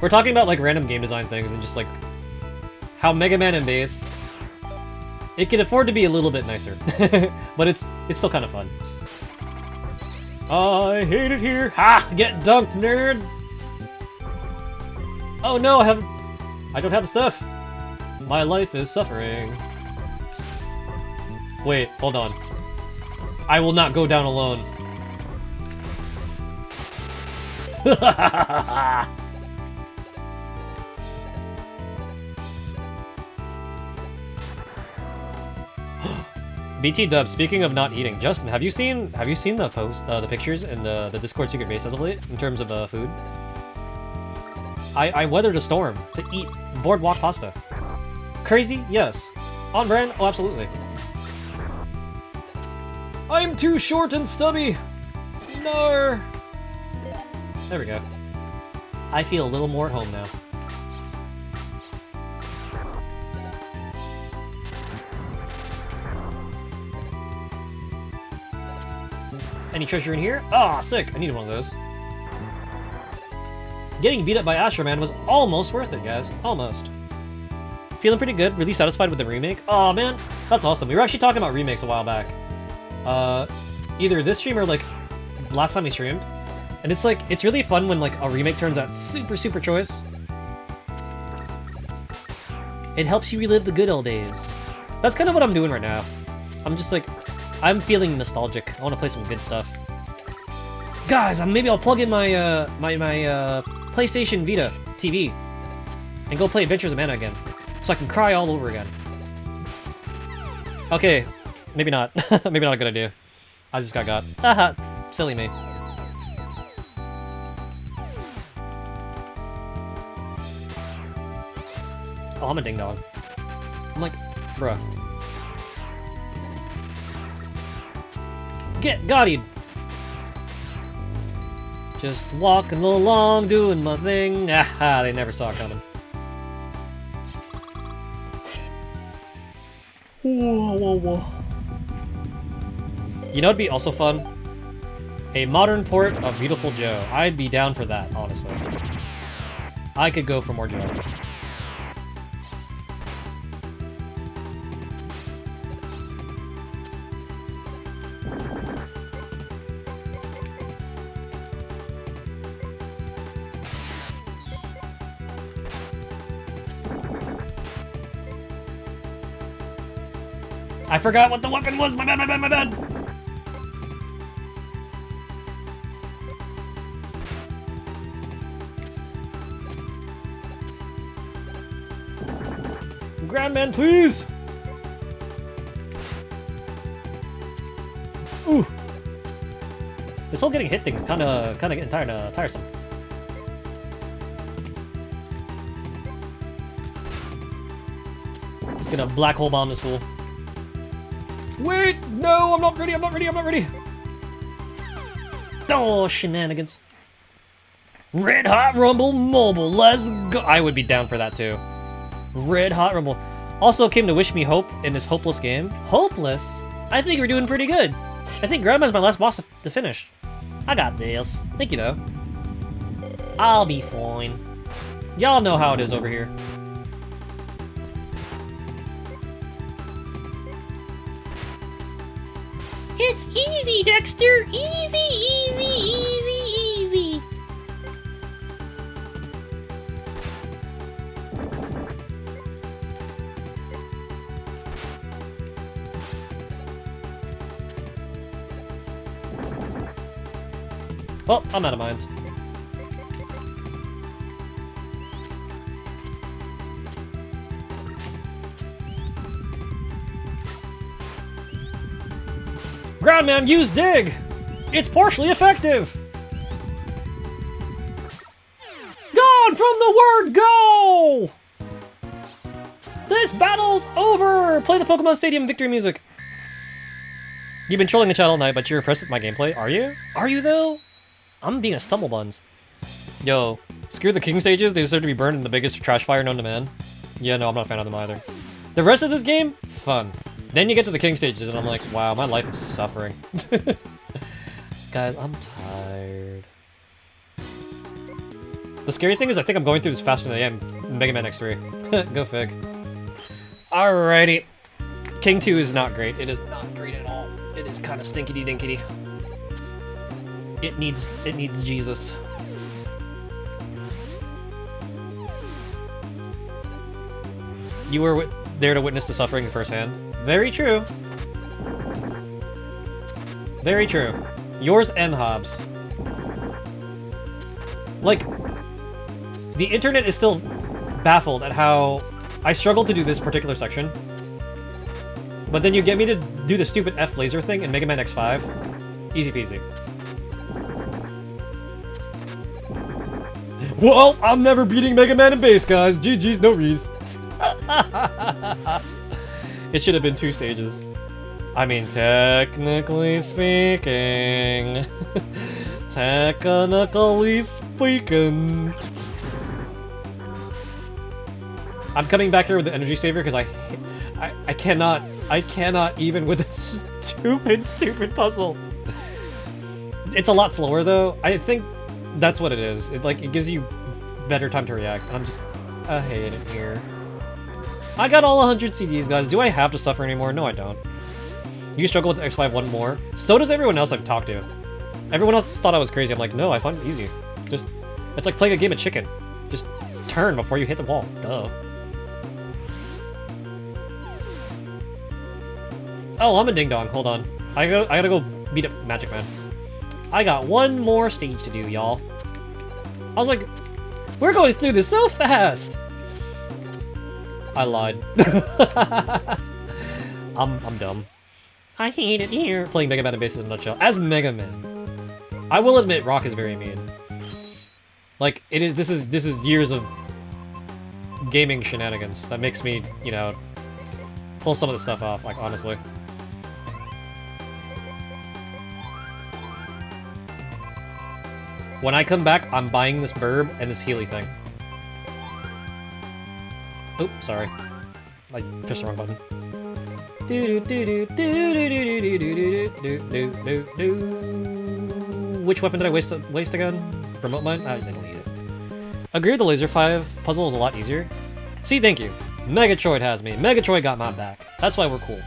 We're talking about like random game design things and just like how Mega Man and Bass, it can afford to be a little bit nicer, but it's still kind of fun. I hate it here. Ha! Get dunked, nerd. Oh no, I don't have the stuff. My life is suffering. Wait, hold on. I will not go down alone. BT Dub, speaking of not eating, Justin, have you seen the post, the pictures in the Discord secret base as of late in terms of food? I weathered a storm to eat boardwalk pasta. Crazy? Yes. On brand? Oh, absolutely. I'm too short and stubby. No. There we go. I feel a little more at home now. Any treasure in here? Ah, oh, sick. I needed one of those. Getting beat up by Astro Man was almost worth it, guys. Almost. Feeling pretty good. Really satisfied with the remake. Oh man, that's awesome. We were actually talking about remakes a while back. Either this stream or like last time we streamed. And it's like, it's really fun when like a remake turns out super, super choice. It helps you relive the good old days. That's kind of what I'm doing right now. I'm just like, I'm feeling nostalgic. I want to play some good stuff. Guys, maybe I'll plug in my my PlayStation Vita TV and go play Adventures of Mana again, so I can cry all over again. Okay, maybe not. Maybe not a good idea. I just got. Haha, silly me. Oh, I'm a ding dong. I'm like, bruh. Got it. Just walking along, doing my thing. Aha, they never saw it coming. Whoa, whoa, whoa. You know what'd be also fun? A modern port of Beautiful Joe. I'd be down for that, honestly. I could go for more Joe. I forgot what the weapon was! My bad, my bad, my bad! Grandman, please! Ooh! This whole getting hit thing kinda getting tiresome. Just gonna black hole bomb this fool. Wait! No, I'm not ready, I'm not ready, I'm not ready! Oh, shenanigans. Red Hot Rumble Mobile, let's go! I would be down for that too. Red Hot Rumble. Also came to wish me hope in this hopeless game. Hopeless? I think we're doing pretty good. I think Grandma's my last boss to finish. I got this. Thank you though. I'll be fine. Y'all know how it is over here. It's easy, Dexter! Easy, easy, easy, easy! Well, I'm out of mines. Groundman, use dig! It's partially effective! Gone from the word go! This battle's over! Play the Pokemon Stadium victory music. You've been trolling the chat all night, but you're impressed with my gameplay, are you? Are you though? I'm being a stumblebuns. Yo, screw the king stages, they deserve to be burned in the biggest trash fire known to man. Yeah, no, I'm not a fan of them either. The rest of this game, fun. Then you get to the king stages and I'm like, wow, my life is suffering. Guys, I'm tired. The scary thing is I think I'm going through this faster than I am in Mega Man X3. Go fig. Alrighty. King 2 is not great. It is not great at all. It is kind of stinkity dinkity. It needs Jesus. You were there to witness the suffering firsthand. Very true. Very true. Yours and Hobbs. Like, the internet is still baffled at how I struggled to do this particular section. But then you get me to do the stupid F laser thing in Mega Man X5. Easy peasy. Well, I'm never beating Mega Man in base, guys. GG's, no rees. It should have been 2 stages. I mean, technically speaking. Technically speaking. I'm coming back here with the energy saver because I cannot even with this stupid puzzle. It's a lot slower though. I think that's what it is. It gives you better time to react. And I hate it here. I got all 100 CDs, guys. Do I have to suffer anymore? No, I don't. You struggle with the X5 one more. So does everyone else I've talked to. Everyone else thought I was crazy. I'm like, no, I find it easy. It's like playing a game of chicken. Just turn before you hit the wall. Duh. Oh, I'm a ding dong. Hold on. I gotta go beat up Magic Man. I got one more stage to do, y'all. I was like, we're going through this so fast. I lied. I'm dumb. I hate it here. Playing Mega Man in base in a nutshell. As Mega Man, I will admit Rock is very mean. Like it is. This is years of gaming shenanigans that makes me, you know, pull some of the stuff off. Like honestly. When I come back, I'm buying this burb and this Healy thing. Oops, sorry. I pressed the wrong button. Which weapon did I waste again? Remote mine? I didn't need it. Agree the Laser 5 puzzle is a lot easier. See, thank you. Megatroid has me. Megatroid got my back. That's why we're cool.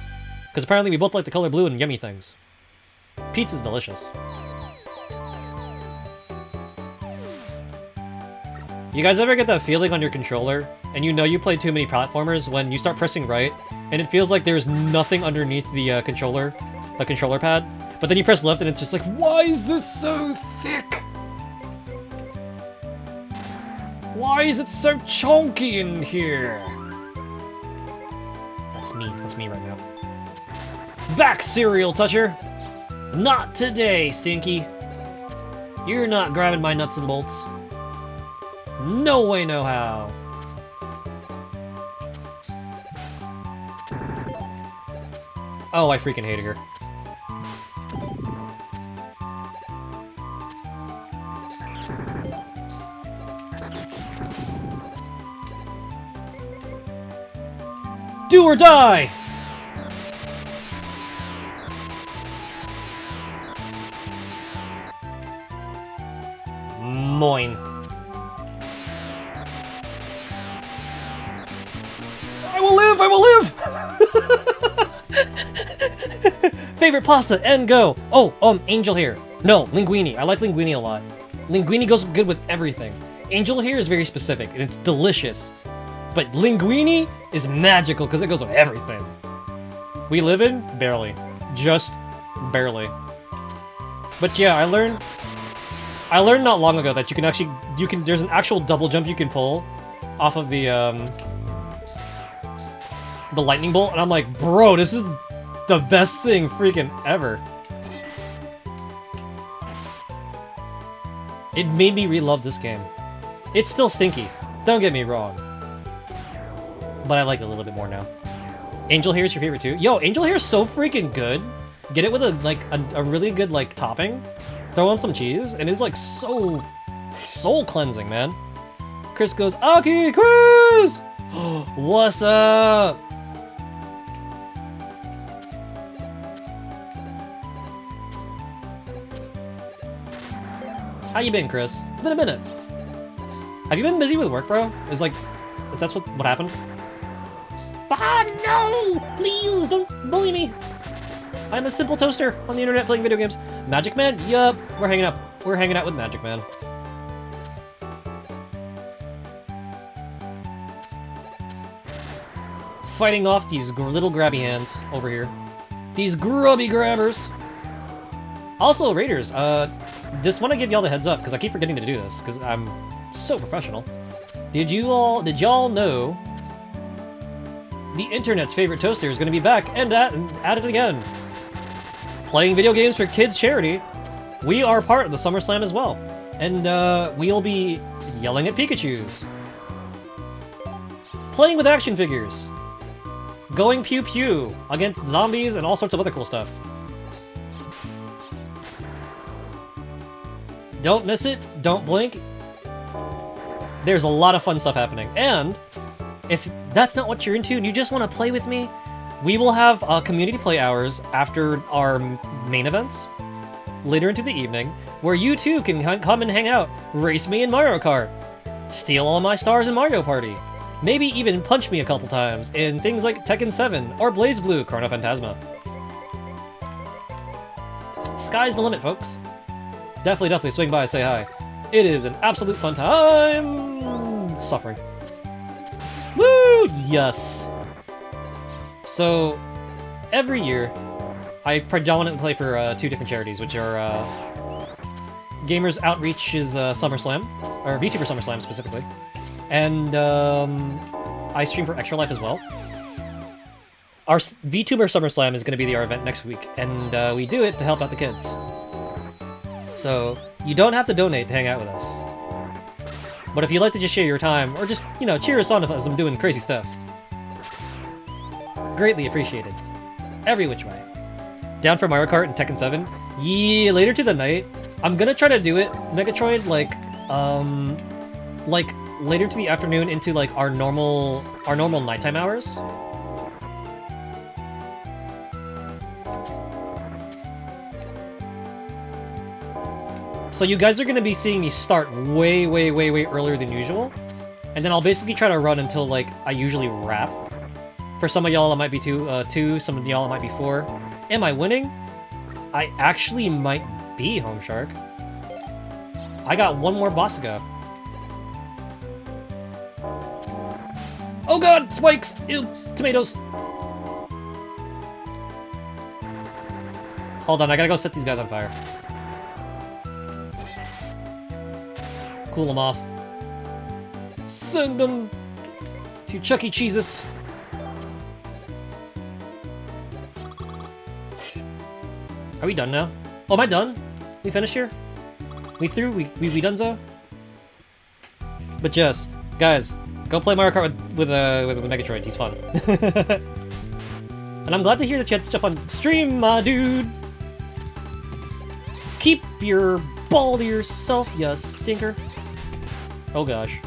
Because apparently we both like the color blue and yummy things. Pizza's delicious. You guys ever get that feeling on your controller, and you know you play too many platformers when you start pressing right, and it feels like there's nothing underneath the controller pad, but then you press left and it's just like, why is this so thick? Why is it so chunky in here? That's me right now. Back, cereal toucher! Not today, Stinky! You're not grabbing my nuts and bolts. No way, no how. Oh, I freaking hated her. Do or die! Moin. I will live! I will live! Favorite pasta, and go! Oh, angel hair. No, linguine. I like linguine a lot. Linguine goes good with everything. Angel hair is very specific, and it's delicious. But linguine is magical, because it goes with everything. We live in? Barely. Just barely. But yeah, I learned not long ago that there's an actual double jump you can pull off of the lightning bolt, and I'm like, bro, this is the best thing freaking ever. It made me re-love this game. It's still stinky, don't get me wrong, but I like it a little bit more now. Angel hair is your favorite too? Yo, angel hair is so freaking good. Get it with a really good topping. Throw on some cheese, and it's like so soul cleansing, man. Chris goes, Aki, Chris! What's up? How you been, Chris? It's been a minute. Have you been busy with work, bro? Is that what happened? Ah, no! Please, don't bully me. I'm a simple toaster on the internet playing video games. Magic Man? Yup. We're hanging out. We're hanging out with Magic Man. fighting off these little grabby hands over here. These grubby grabbers. Also, Raiders, just want to give y'all the heads up, because I keep forgetting to do this, because I'm so professional. Did y'all know the internet's favorite toaster is going to be back and at it again? Playing video games for kids charity. We are part of the SummerSlam as well. And we'll be yelling at Pikachus. Playing with action figures. Going pew pew against zombies and all sorts of other cool stuff. Don't miss it. Don't blink. There's a lot of fun stuff happening. And if that's not what you're into and you just want to play with me, we will have community play hours after our main events later into the evening, where you too can come and hang out, race me in Mario Kart, steal all my stars in Mario Party, maybe even punch me a couple times in things like Tekken 7 or BlazBlue Chrono Phantasma. Sky's the limit, folks. Definitely swing by and say hi. It is an absolute fun time. Suffering. Woo! Yes. So, every year, I predominantly play for two different charities, which are Gamers Outreach's SummerSlam, or VTuber SummerSlam specifically, and I stream for Extra Life as well. Our VTuber SummerSlam is going to be our event next week, and we do it to help out the kids. So, you don't have to donate to hang out with us. But if you'd like to just share your time, or just, you know, cheer us on as I'm doing crazy stuff, greatly appreciated. Every which way. Down for Mario Kart and Tekken 7? Yeah, later to the night. I'm gonna try to do it, Megatroid, like later to the afternoon into like our normal nighttime hours. So you guys are gonna be seeing me start way earlier than usual, and then I'll basically try to run until like I usually wrap. For some of y'all, it might be two. Some of y'all, it might be 4. Am I winning? I actually might be, Home Shark. I got one more boss to go. Oh god, spikes! Ew, tomatoes! Hold on, I gotta go set these guys on fire. Cool them off. Send them to Chuck E. Cheese's. Are we done now? Oh, am I done? We finished here? We through? We donezo? But yes, guys, go play Mario Kart with Megatroid. He's fun. And I'm glad to hear that you had such a fun stream, my dude. Keep your ball to yourself, you stinker. Oh gosh.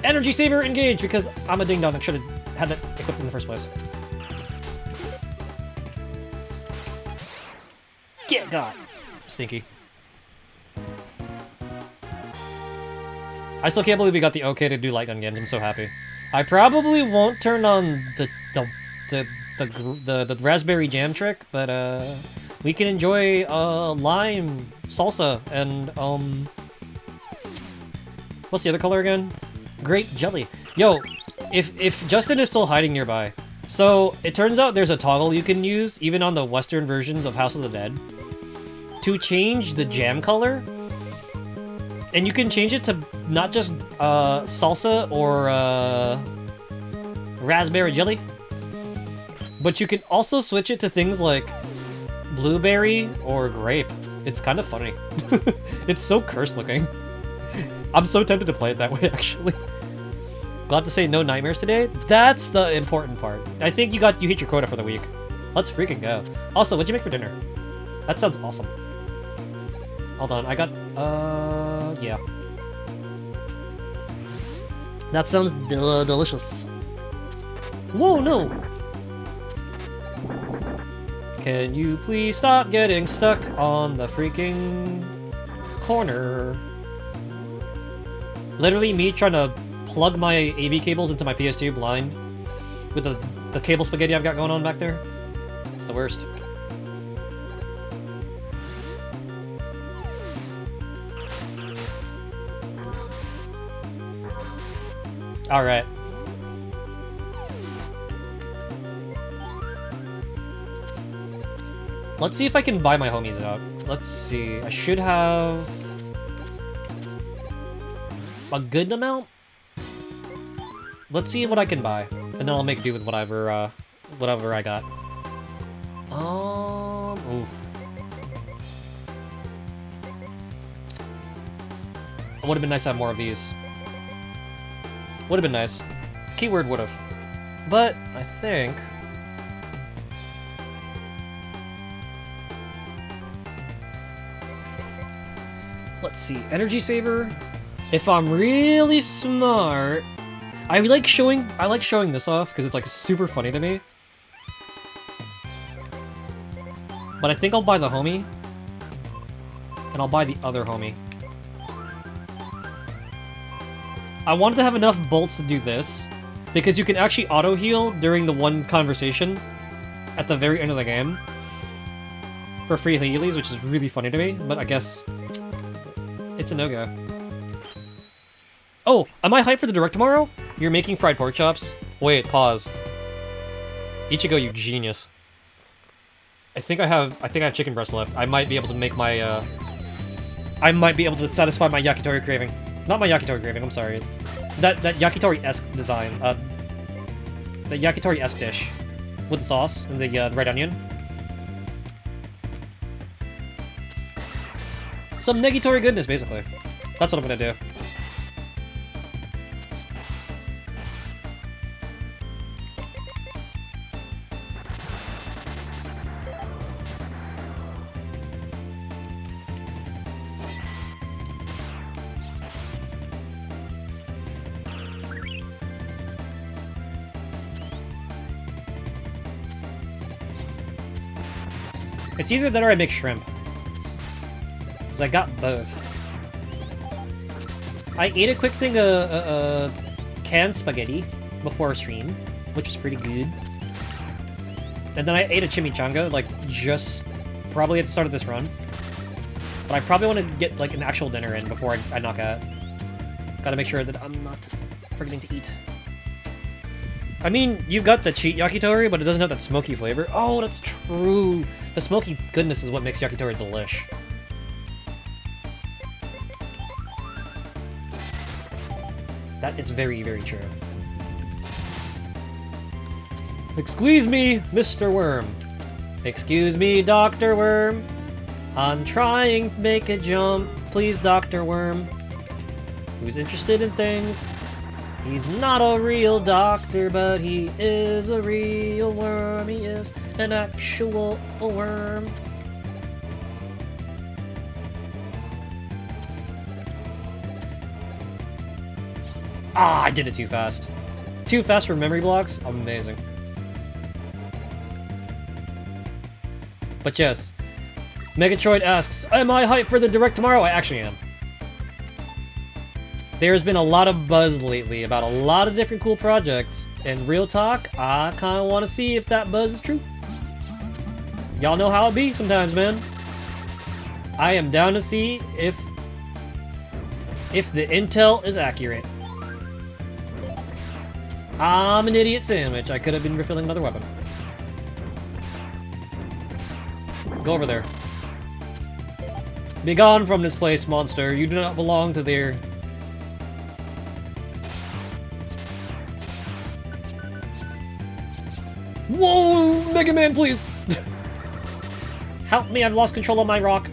Energy saver engage, because I'm a ding dong and should have had that equipped in the first place. Get got. Stinky. I still can't believe we got the okay to do light gun games. I'm so happy. I probably won't turn on the raspberry jam trick, but we can enjoy lime salsa and what's the other color again? Grape jelly. Yo, if Justin is still hiding nearby, so it turns out there's a toggle you can use even on the Western versions of House of the Dead to change the jam color, and you can change it to not just salsa or raspberry jelly, but you can also switch it to things like blueberry or grape. It's kind of funny. It's so cursed looking. I'm so tempted to play it that way, actually. Glad to say no nightmares today. That's the important part. I think you hit your quota for the week. Let's freaking go. Also, what'd you make for dinner? That sounds awesome. Hold on, I got, yeah. That sounds delicious. Whoa, no! Can you please stop getting stuck on the freaking corner? Literally me trying to plug my AV cables into my PS2 blind with the cable spaghetti I've got going on back there. It's the worst. Alright. Let's see if I can buy my homies out. Let's see. I should have a good amount. Let's see what I can buy, and then I'll make do with whatever I got. Oof. It would have been nice to have more of these. Would have been nice. Keyword would have. But I think. Let's see. Energy saver. If I'm really smart, I like showing this off because it's like super funny to me. But I think I'll buy the homie, and I'll buy the other homie. I wanted to have enough bolts to do this, because you can actually auto-heal during the one conversation at the very end of the game for free healies, which is really funny to me, but I guess it's a no-go. Oh, am I hyped for the direct tomorrow? You're making fried pork chops? Wait, pause. Ichigo, you genius. I think I have chicken breast left. I might be able to make my, I might be able to satisfy my yakitori craving. Not my yakitori craving, I'm sorry. That yakitori-esque design. The yakitori-esque dish. With the sauce and the red onion. Some negitori goodness, basically. That's what I'm gonna do. It's either that or I make shrimp. Because I got both. I ate a quick thing of canned spaghetti before a stream, which was pretty good. And then I ate a chimichanga, like, just probably at the start of this run. But I probably want to get, like, an actual dinner in before I knock out. Gotta make sure that I'm not forgetting to eat. I mean, you've got the cheat yakitori, but it doesn't have that smoky flavor. Oh, that's true. The smoky goodness is what makes yakitori delish. That is very, very true. Excuse me, Mr. Worm. Excuse me, Dr. Worm. I'm trying to make a jump. Please, Dr. Worm. Who's interested in things? He's not a real doctor, but he is a real worm. He is an actual worm. Ah, I did it too fast. Too fast for memory blocks? Amazing. But yes, Megatroid asks, am I hyped for the direct tomorrow? I actually am. There's been a lot of buzz lately about a lot of different cool projects, and real talk, I kinda wanna see if that buzz is true. Y'all know how it be sometimes, man. I am down to see if the intel is accurate. I'm an idiot sandwich. I could have been refilling another weapon. Go over there. Be gone from this place, monster. You do not belong to there. Whoa! Megaman, please! Help me, I've lost control of my rock.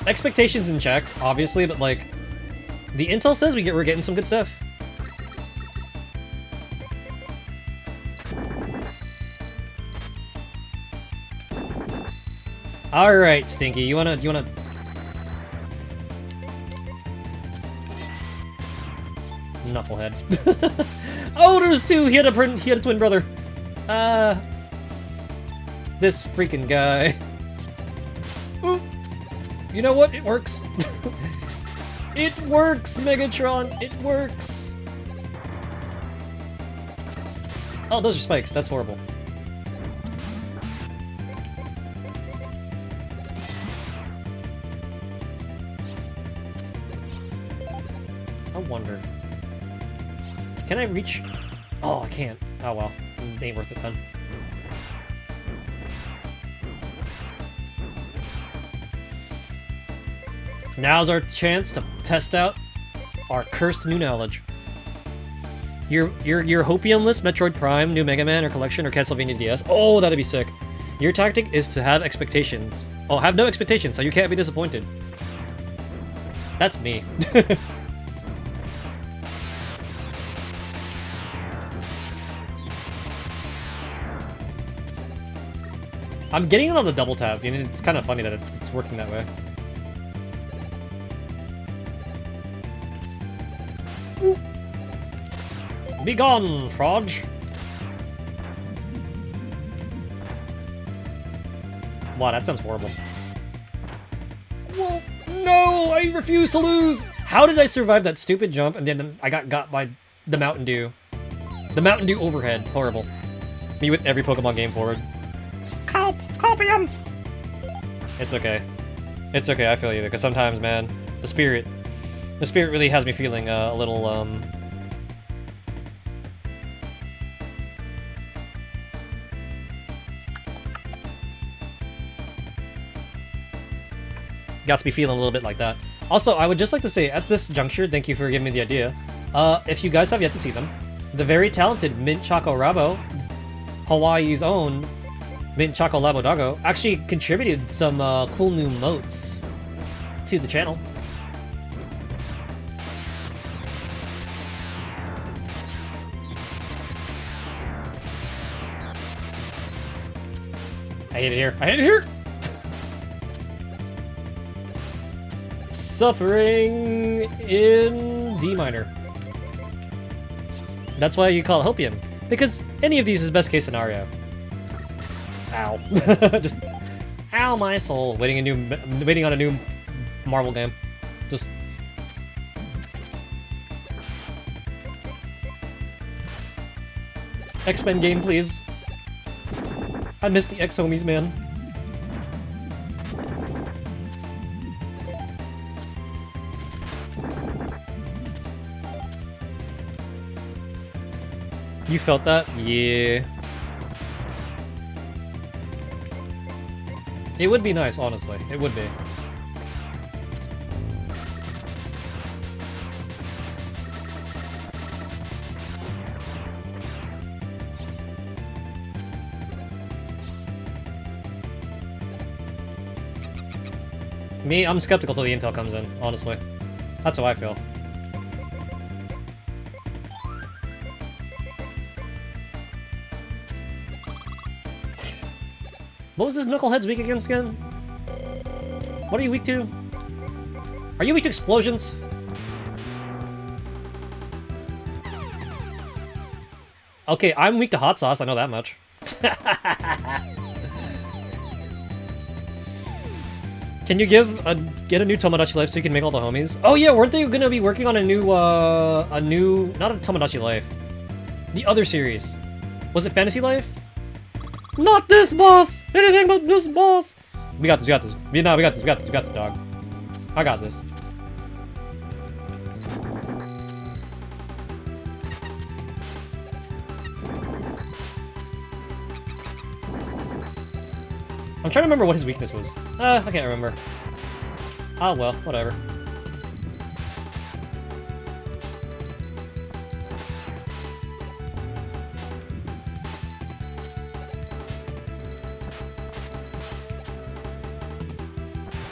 Expectations in check, obviously, but like, the intel says we're getting some good stuff. Alright, Stinky, you wanna... Knucklehead. Oh, there's two! He had a twin brother. This freaking guy. Ooh. You know what? It works. It works, Megatron! It works! Oh, those are spikes. That's horrible. I wonder. Can I reach? Oh, I can't. Oh well. It ain't worth it then. Now's our chance to test out our cursed new knowledge. Your Hopium-less Metroid Prime, new Mega Man or Collection, or Castlevania DS. Oh, that'd be sick. Your tactic is to have expectations. Oh, have no expectations, so you can't be disappointed. That's me. I'm getting it on the double tap, and it's kind of funny that it's working that way. Ooh. Be gone, Frog. Wow, that sounds horrible. Whoa. No, I refuse to lose! How did I survive that stupid jump and then I got by the Mountain Dew? The Mountain Dew overhead. Horrible. Me with every Pokemon game forward. Copium! It's okay. It's okay, I feel you, because sometimes, man, the spirit really has me feeling a little, got to be feeling a little bit like that. Also, I would just like to say, at this juncture, thank you for giving me the idea. If you guys have yet to see them, the very talented Mint Choco Rabo, Hawaii's own Mint Choco Labo Doggo, actually contributed some cool new motes to the channel. I hate it here. I hate it here! Suffering in D minor. That's why you call it Hopium, because any of these is best case scenario. Ow. Just ow my soul. Waiting on a new Marvel game. Just X-Men game, please. I miss the X-Homies, man. You felt that? Yeah. It would be nice, honestly. It would be. Me, I'm skeptical till the intel comes in, honestly. That's how I feel. What was this Knucklehead's weak against again? What are you weak to? Are you weak to explosions? Okay, I'm weak to hot sauce, I know that much. Can you get a new Tomodachi Life so you can make all the homies? Oh yeah, weren't they gonna be working on a new, not a Tomodachi Life. The other series. Was it Fantasy Life? Not this boss! Anything but this boss! We got this, we got this. We got this, dog. I got this. I'm trying to remember what his weakness is. I can't remember. Ah, well, whatever.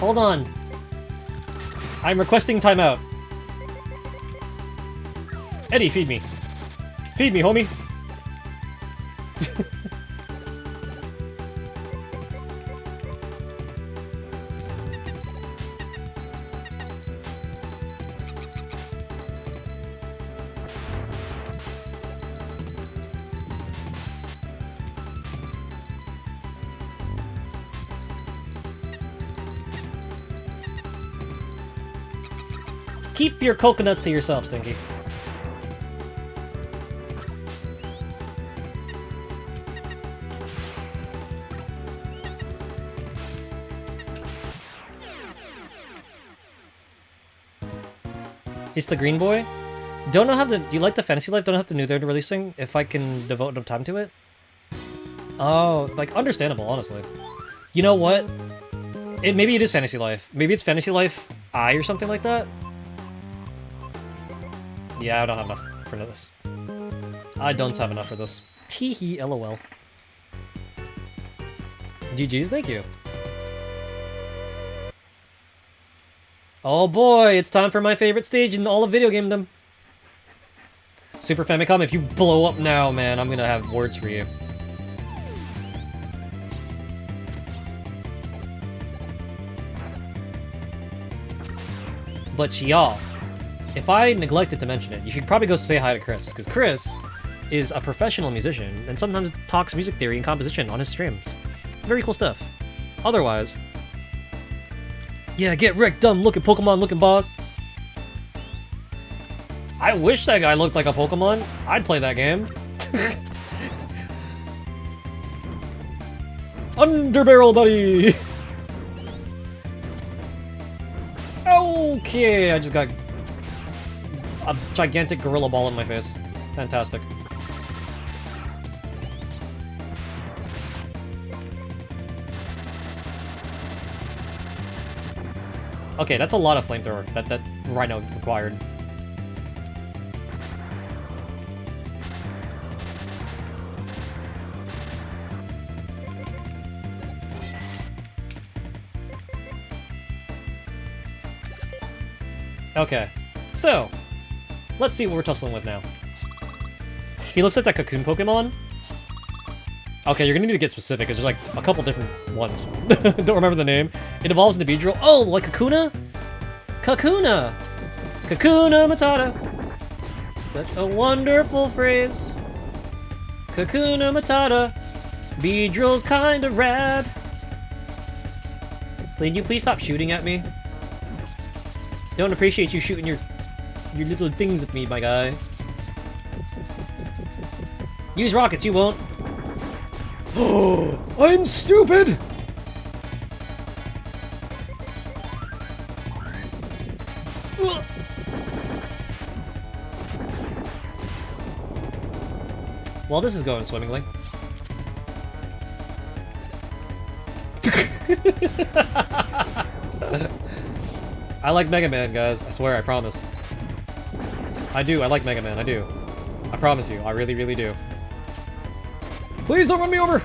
Hold on. I'm requesting timeout. Eddie, feed me. Feed me, homie. Keep your coconuts to yourself, Stinky. It's the Green Boy. Don't know how to. You like the Fantasy Life? Don't know how the new they're releasing. If I can devote enough time to it. Oh, like understandable, honestly. You know what? Maybe it is Fantasy Life. Maybe it's Fantasy Life I or something like that. Yeah, I don't have enough for this. I don't have enough for this. Teehee, lol. GG's, thank you. Oh boy, it's time for my favorite stage in all of video gamedom. Super Famicom, if you blow up now, man, I'm gonna have words for you. But y'all, if I neglected to mention it, you should probably go say hi to Chris, because Chris is a professional musician and sometimes talks music theory and composition on his streams. Very cool stuff. Otherwise, yeah, get wrecked, dumb looking Pokemon looking boss. I wish that guy looked like a Pokemon. I'd play that game. Underbarrel, buddy! Okay, I just got a gigantic gorilla ball in my face. Fantastic. Okay, that's a lot of flamethrower that Rhino required. Okay, so let's see what we're tussling with now. He looks like that Cocoon Pokemon. Okay, you're gonna need to get specific, because there's like a couple different ones. Don't remember the name. It evolves into Beedrill. Oh, like Kakuna? Kakuna! Kakuna Matata. Such a wonderful phrase. Kakuna Matata. Beedrill's kinda rad. Can you please stop shooting at me? Don't appreciate you shooting your little things at me, my guy. Use rockets, you won't. Oh, I'm stupid! Well, this is going swimmingly. I like Megaman, guys. I swear, I promise. I do, I like Megaman, I do. I promise you, I really, really do. Please don't run me over!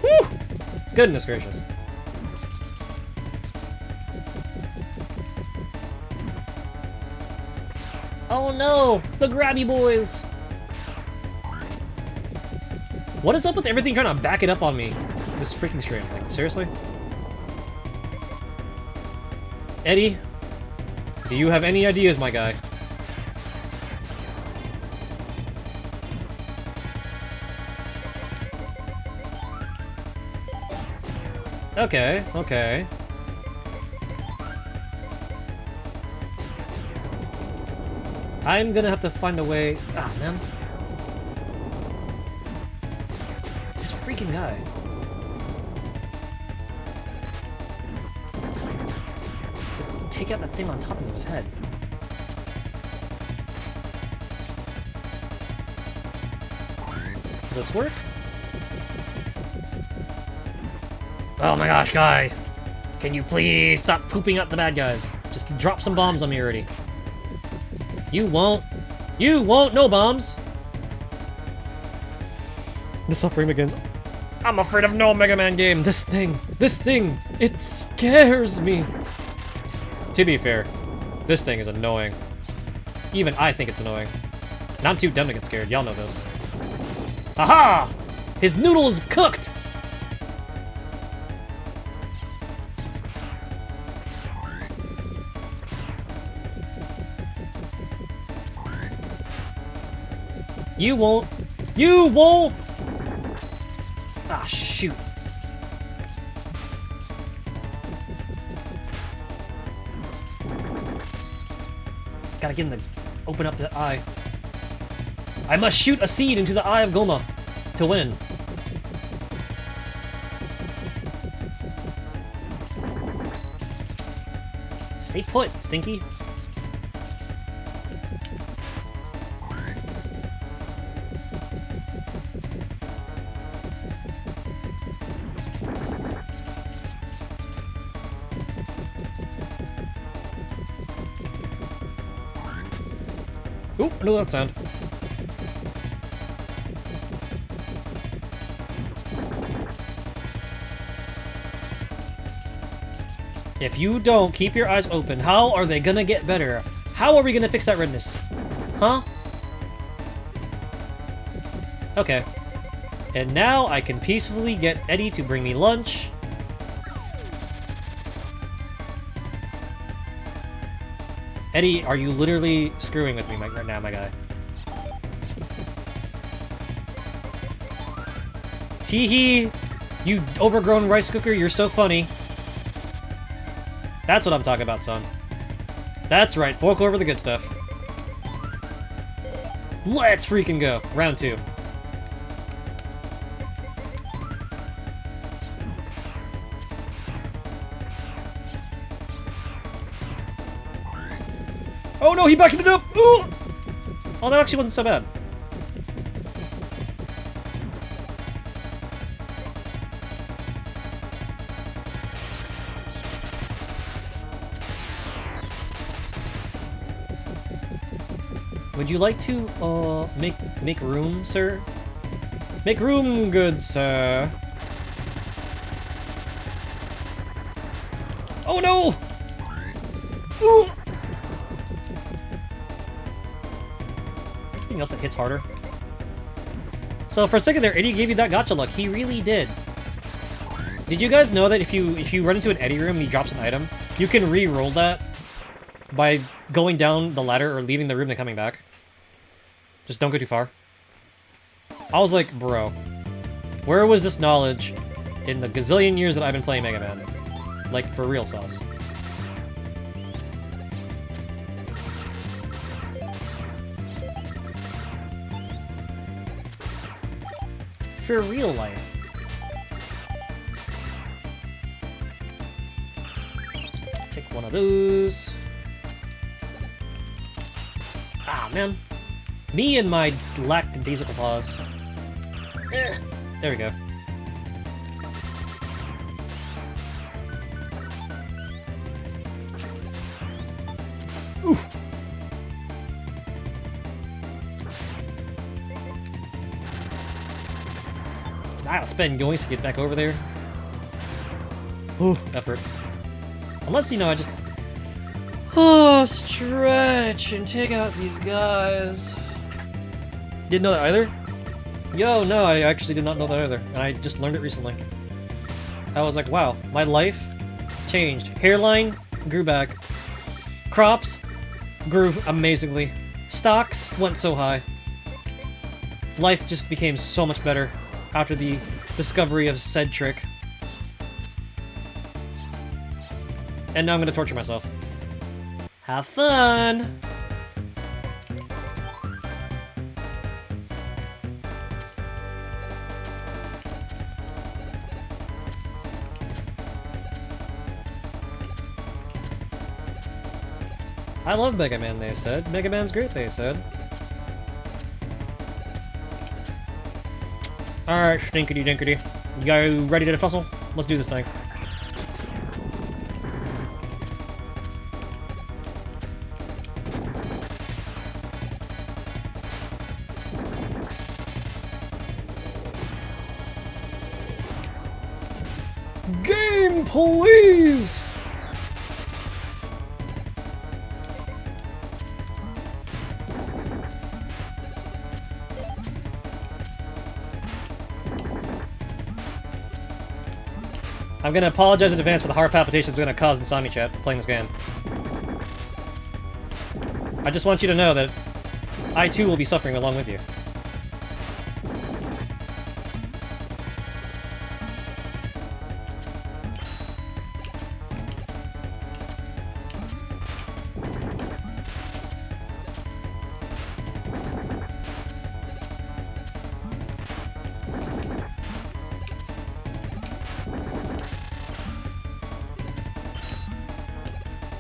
Woo! Goodness gracious. Oh no! The grabby boys! What is up with everything trying to back it up on me? This freaking stream. Like, seriously? Eddie? Do you have any ideas, my guy? Okay, okay. I'm gonna have to find a way. Ah, man. This freaking guy. Take out that thing on top of his head. Does this work? Oh my gosh, guy! Can you please stop pooping out the bad guys? Just drop some bombs on me already. You won't. You won't. No bombs. The suffering begins. I'm afraid of no Mega Man game. This thing, it scares me. To be fair, this thing is annoying. Even I think it's annoying. And I'm too dumb to get scared. Y'all know this. Aha! His noodle's cooked! You won't. You won't! Ah, shoot. Gotta get him to open up that eye. I must shoot a seed into the eye of Goma to win. Stay put, Stinky. Oop, I know that sound. If you don't keep your eyes open, how are they gonna get better? How are we gonna fix that redness? Huh? Okay. And now I can peacefully get Eddie to bring me lunch. Eddie, are you literally screwing with me right now, my guy? Teehee, you overgrown rice cooker, you're so funny. That's what I'm talking about, son. That's right, fork over the good stuff. Let's freaking go. Round 2. Oh no, he backed it up! Ooh! Oh, that actually wasn't so bad. Would you like to, make room, sir? Make room, good sir. Oh no! Ooh! Anything else that hits harder? So for a second there, Eddie gave you that gotcha luck. He really did. Did you guys know that if you run into an Eddie room and he drops an item, you can re-roll that by going down the ladder or leaving the room and coming back? Just don't go too far. I was like, bro, where was this knowledge in the gazillion years that I've been playing Mega Man? Like, for real sauce. For real life. Take one of those. Ah, man. Me and my lackadaisical paws. There we go. Oof. I'll spend yoinks to get back over there. Ooh, effort. Unless, you know, I just... Oh, stretch and take out these guys. Didn't know that either? Yo, no, I actually did not know that either. And I just learned it recently. I was like, wow, my life changed. Hairline grew back. Crops grew amazingly. Stocks went so high. Life just became so much better after the discovery of said trick. And now I'm gonna torture myself. Have fun! I love Mega Man, they said. Mega Man's great, they said. Alright, stinkity dinkity. You guys ready to tussle? Let's do this thing. Game, please! I'm gonna apologize in advance for the heart palpitations it's gonna cause Insomni-Chat playing this game. I just want you to know that I too will be suffering along with you.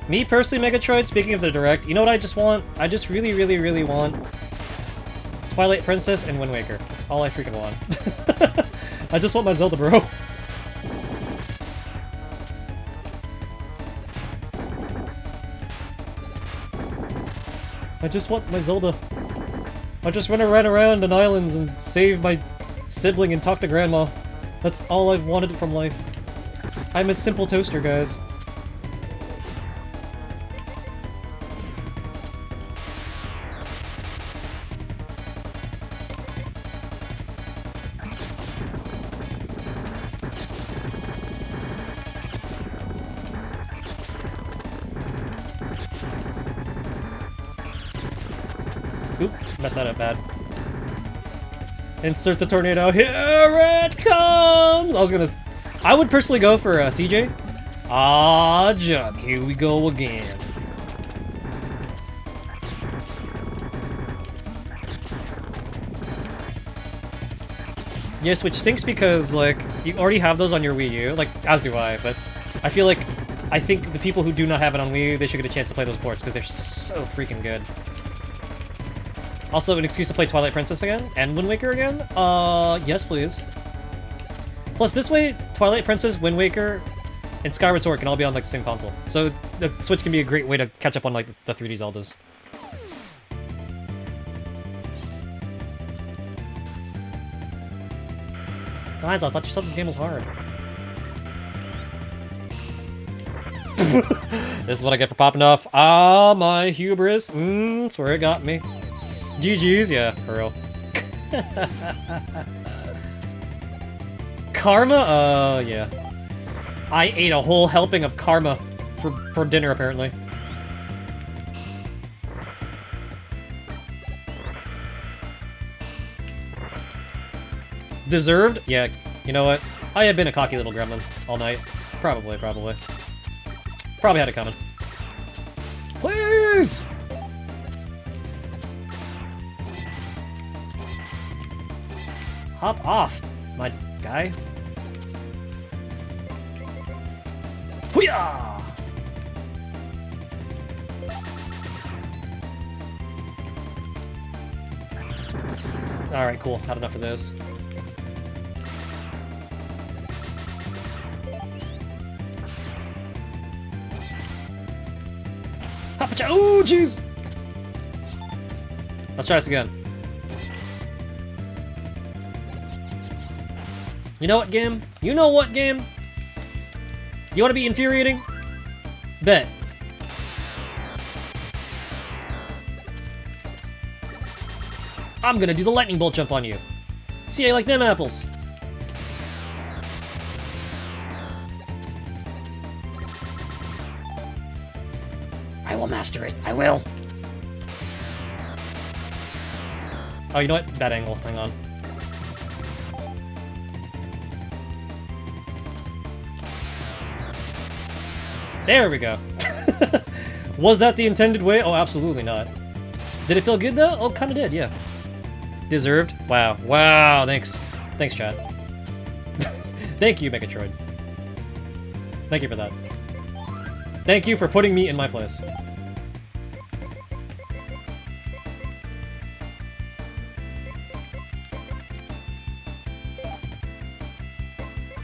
Me personally, Megatroid, speaking of the Direct, you know what I just want? I just really, really, really want Twilight Princess and Wind Waker. That's all I freaking want. I just want my Zelda, bro. I just want my Zelda. I just run around on islands and save my sibling and talk to grandma. That's all I've wanted from life. I'm a simple toaster, guys. Oop, messed that up bad. Insert the tornado. Here it comes! I would personally go for CJ. Ah, Jump. Here we go again. Yes, which stinks because, like, you already have those on your Wii U. Like, as do I, but I think the people who do not have it on Wii U, they should get a chance to play those ports because they're so freaking good. Also, an excuse to play Twilight Princess again? And Wind Waker again? Yes, please. Plus, this way, Twilight Princess, Wind Waker, and Skyward Sword can all be on, like, the same console. So, the Switch can be a great way to catch up on, like, the 3D Zeldas. Guys, I thought you said this game was hard. This is what I get for popping off. Ah, my hubris. That's where it got me. GG's, yeah, for real. Karma? Yeah. I ate a whole helping of karma for dinner, apparently. Deserved? Yeah, you know what? I have been a cocky little gremlin all night. Probably. Probably had it coming. Please! Hop off, my guy. Hoo-yah! Alright, cool. Had enough of those. Hop-a-cha! Oh, jeez! Let's try this again. You know what, game? You know what, game? You want to be infuriating? Bet. I'm gonna do the lightning bolt jump on you. See, I like them apples. I will master it. I will. Oh, you know what? Bad angle. Hang on. There we go. Was that the intended way? Oh, absolutely not. Did it feel good, though? Oh, kind of did, yeah. Deserved? Wow. Wow, thanks. Thanks, chat. Thank you, Megatroid. Thank you for that. Thank you for putting me in my place.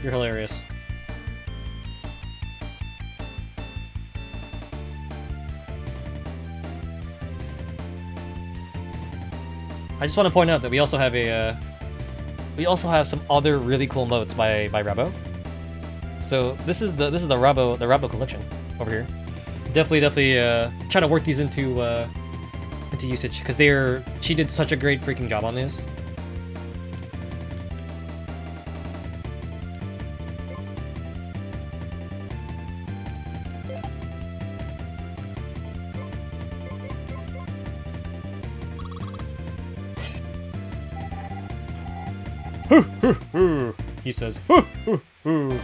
You're hilarious. I just want to point out that we also have some other really cool motes by Rabo. So this is the Rabo collection over here. Definitely trying to work these into usage because she did such a great freaking job on these. He says, hoo, hoo, hoo.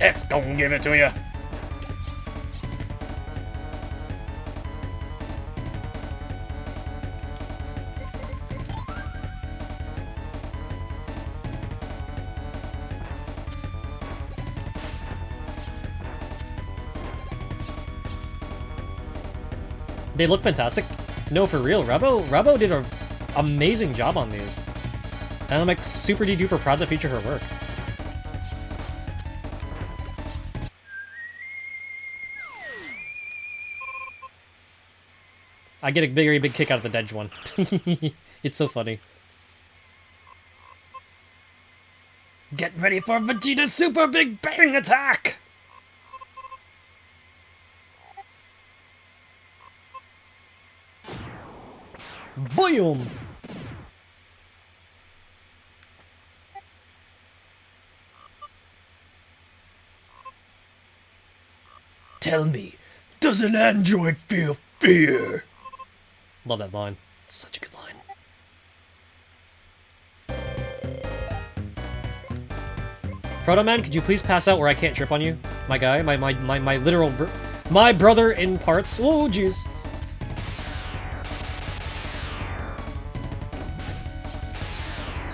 X don't give it to you. They look fantastic. No, for real, Rabo did an amazing job on these. And I'm like super duper proud to feature her work. I get a very big kick out of the Dedge one. It's so funny. Get ready for Vegeta's Super Big Bang Attack! Boom! Tell me, does an android feel fear? Love that line. It's such a good line. Proto Man, could you please pass out where I can't trip on you? My guy, my literal my brother in parts. Oh, jeez.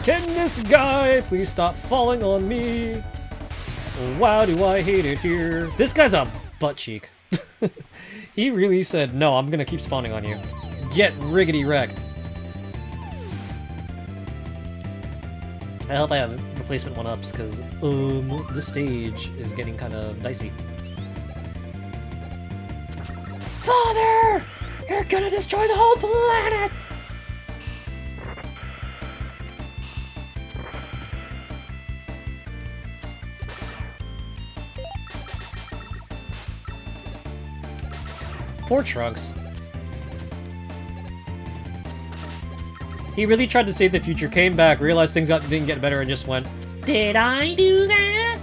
Can this guy please stop falling on me? Wow, do I hate it here. This guy's a butt cheek. He really said, no, I'm gonna keep spawning on you. Get riggedy wrecked. I hope I have replacement 1-ups, because, the stage is getting kind of dicey. Father! You're gonna destroy the whole planet! Poor Trunks. He really tried to save the future, came back, realized things didn't get better, and just went, did I do that?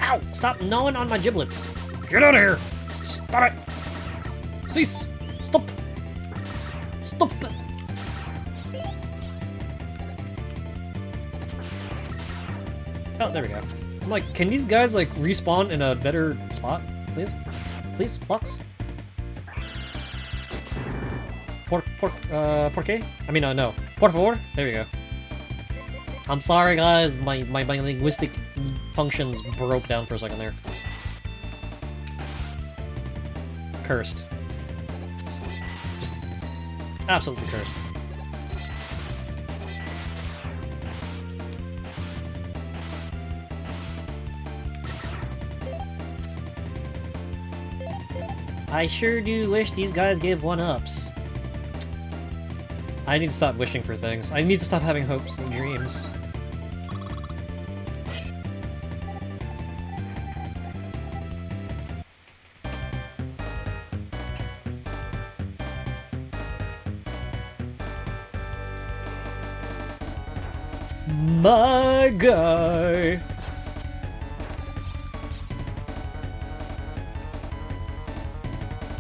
Ow! Stop gnawing on my giblets. Get out of here! Stop it! Cease! Stop! Stop it! Oh, there we go. I'm like, can these guys, like, respawn in a better spot? Please? Please? Blocks? Por qué? I mean, no. Por favor? There we go. I'm sorry, guys. My linguistic functions broke down for a second there. Cursed. Just absolutely cursed. I sure do wish these guys gave 1-ups. I need to stop wishing for things. I need to stop having hopes and dreams. My guy.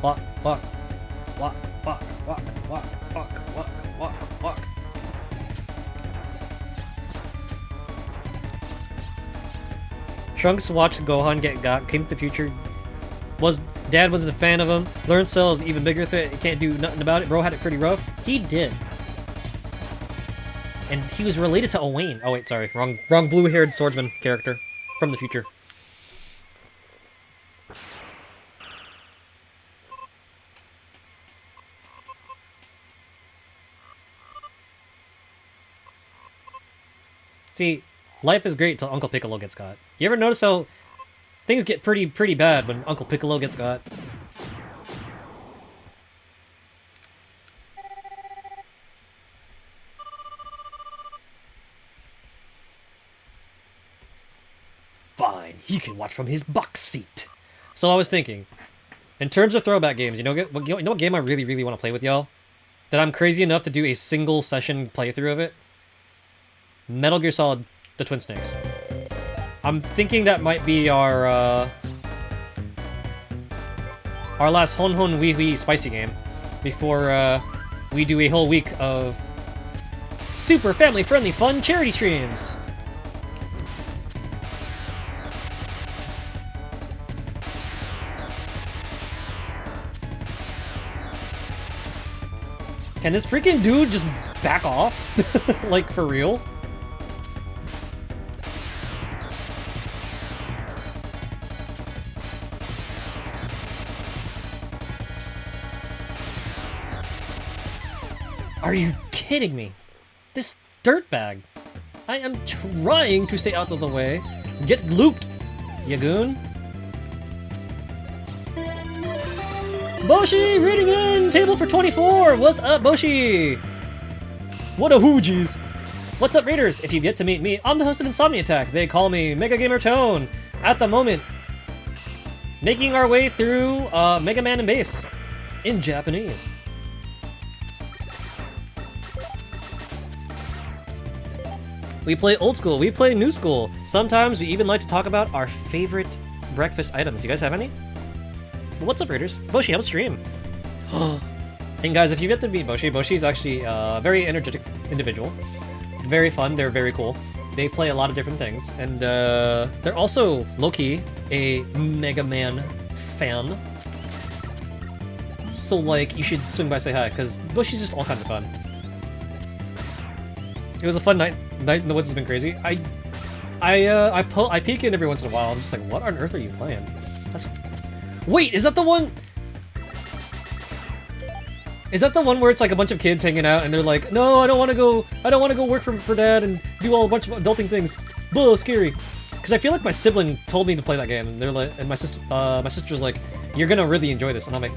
Walk, walk, walk, walk, walk, walk, walk, walk, walk, walk. Trunks watched Gohan get got, came to the future. Dad was a fan of him. Learned Cell is even bigger threat. Can't do nothing about it. Bro had it pretty rough. He did. And he was related to Owain. Oh wait, sorry. Wrong blue-haired swordsman character from the future. See, life is great till Uncle Piccolo gets got. You ever notice how things get pretty bad when Uncle Piccolo gets got? Fine, he can watch from his box seat. So I was thinking, in terms of throwback games, you know what game I really want to play with y'all? That I'm crazy enough to do a single session playthrough of it? Metal Gear Solid, the Twin Snakes. I'm thinking that might be our last Hon Hon Wee Wee spicy game before we do a whole week of super family-friendly fun charity streams. Can this freaking dude just back off? Like, for real? Are you kidding me? This dirtbag. I am trying to stay out of the way. Get looped, Yagoon. Boshi, reading in! Table for 24! What's up, Boshi? What a hoogies! What's up, Raiders? If you've yet to meet me, I'm the host of Insomni-Attack. They call me Mega Gamer Tone. At the moment, making our way through Megaman and Bass in Japanese. We play old school, we play new school. Sometimes we even like to talk about our favorite breakfast items. You guys have any? What's up, Raiders? Boshi, have a stream. And guys, if you've yet to meet Boshi, Boshi's actually a very energetic individual. Very fun, they're very cool. They play a lot of different things. And they're also, low-key, a Mega Man fan. So, like, you should swing by, say hi, because Boshi's just all kinds of fun. It was a fun night. Night in the Woods has been crazy. I peek in every once in a while. I'm just like, what on earth are you playing? Wait, is that the one? Is that the one where it's like a bunch of kids hanging out and they're like, no, I don't want to go work for dad and do a bunch of adulting things. Bull, scary. Because I feel like my sibling told me to play that game, and they're like, and my sister was like, you're gonna really enjoy this, and I'm like,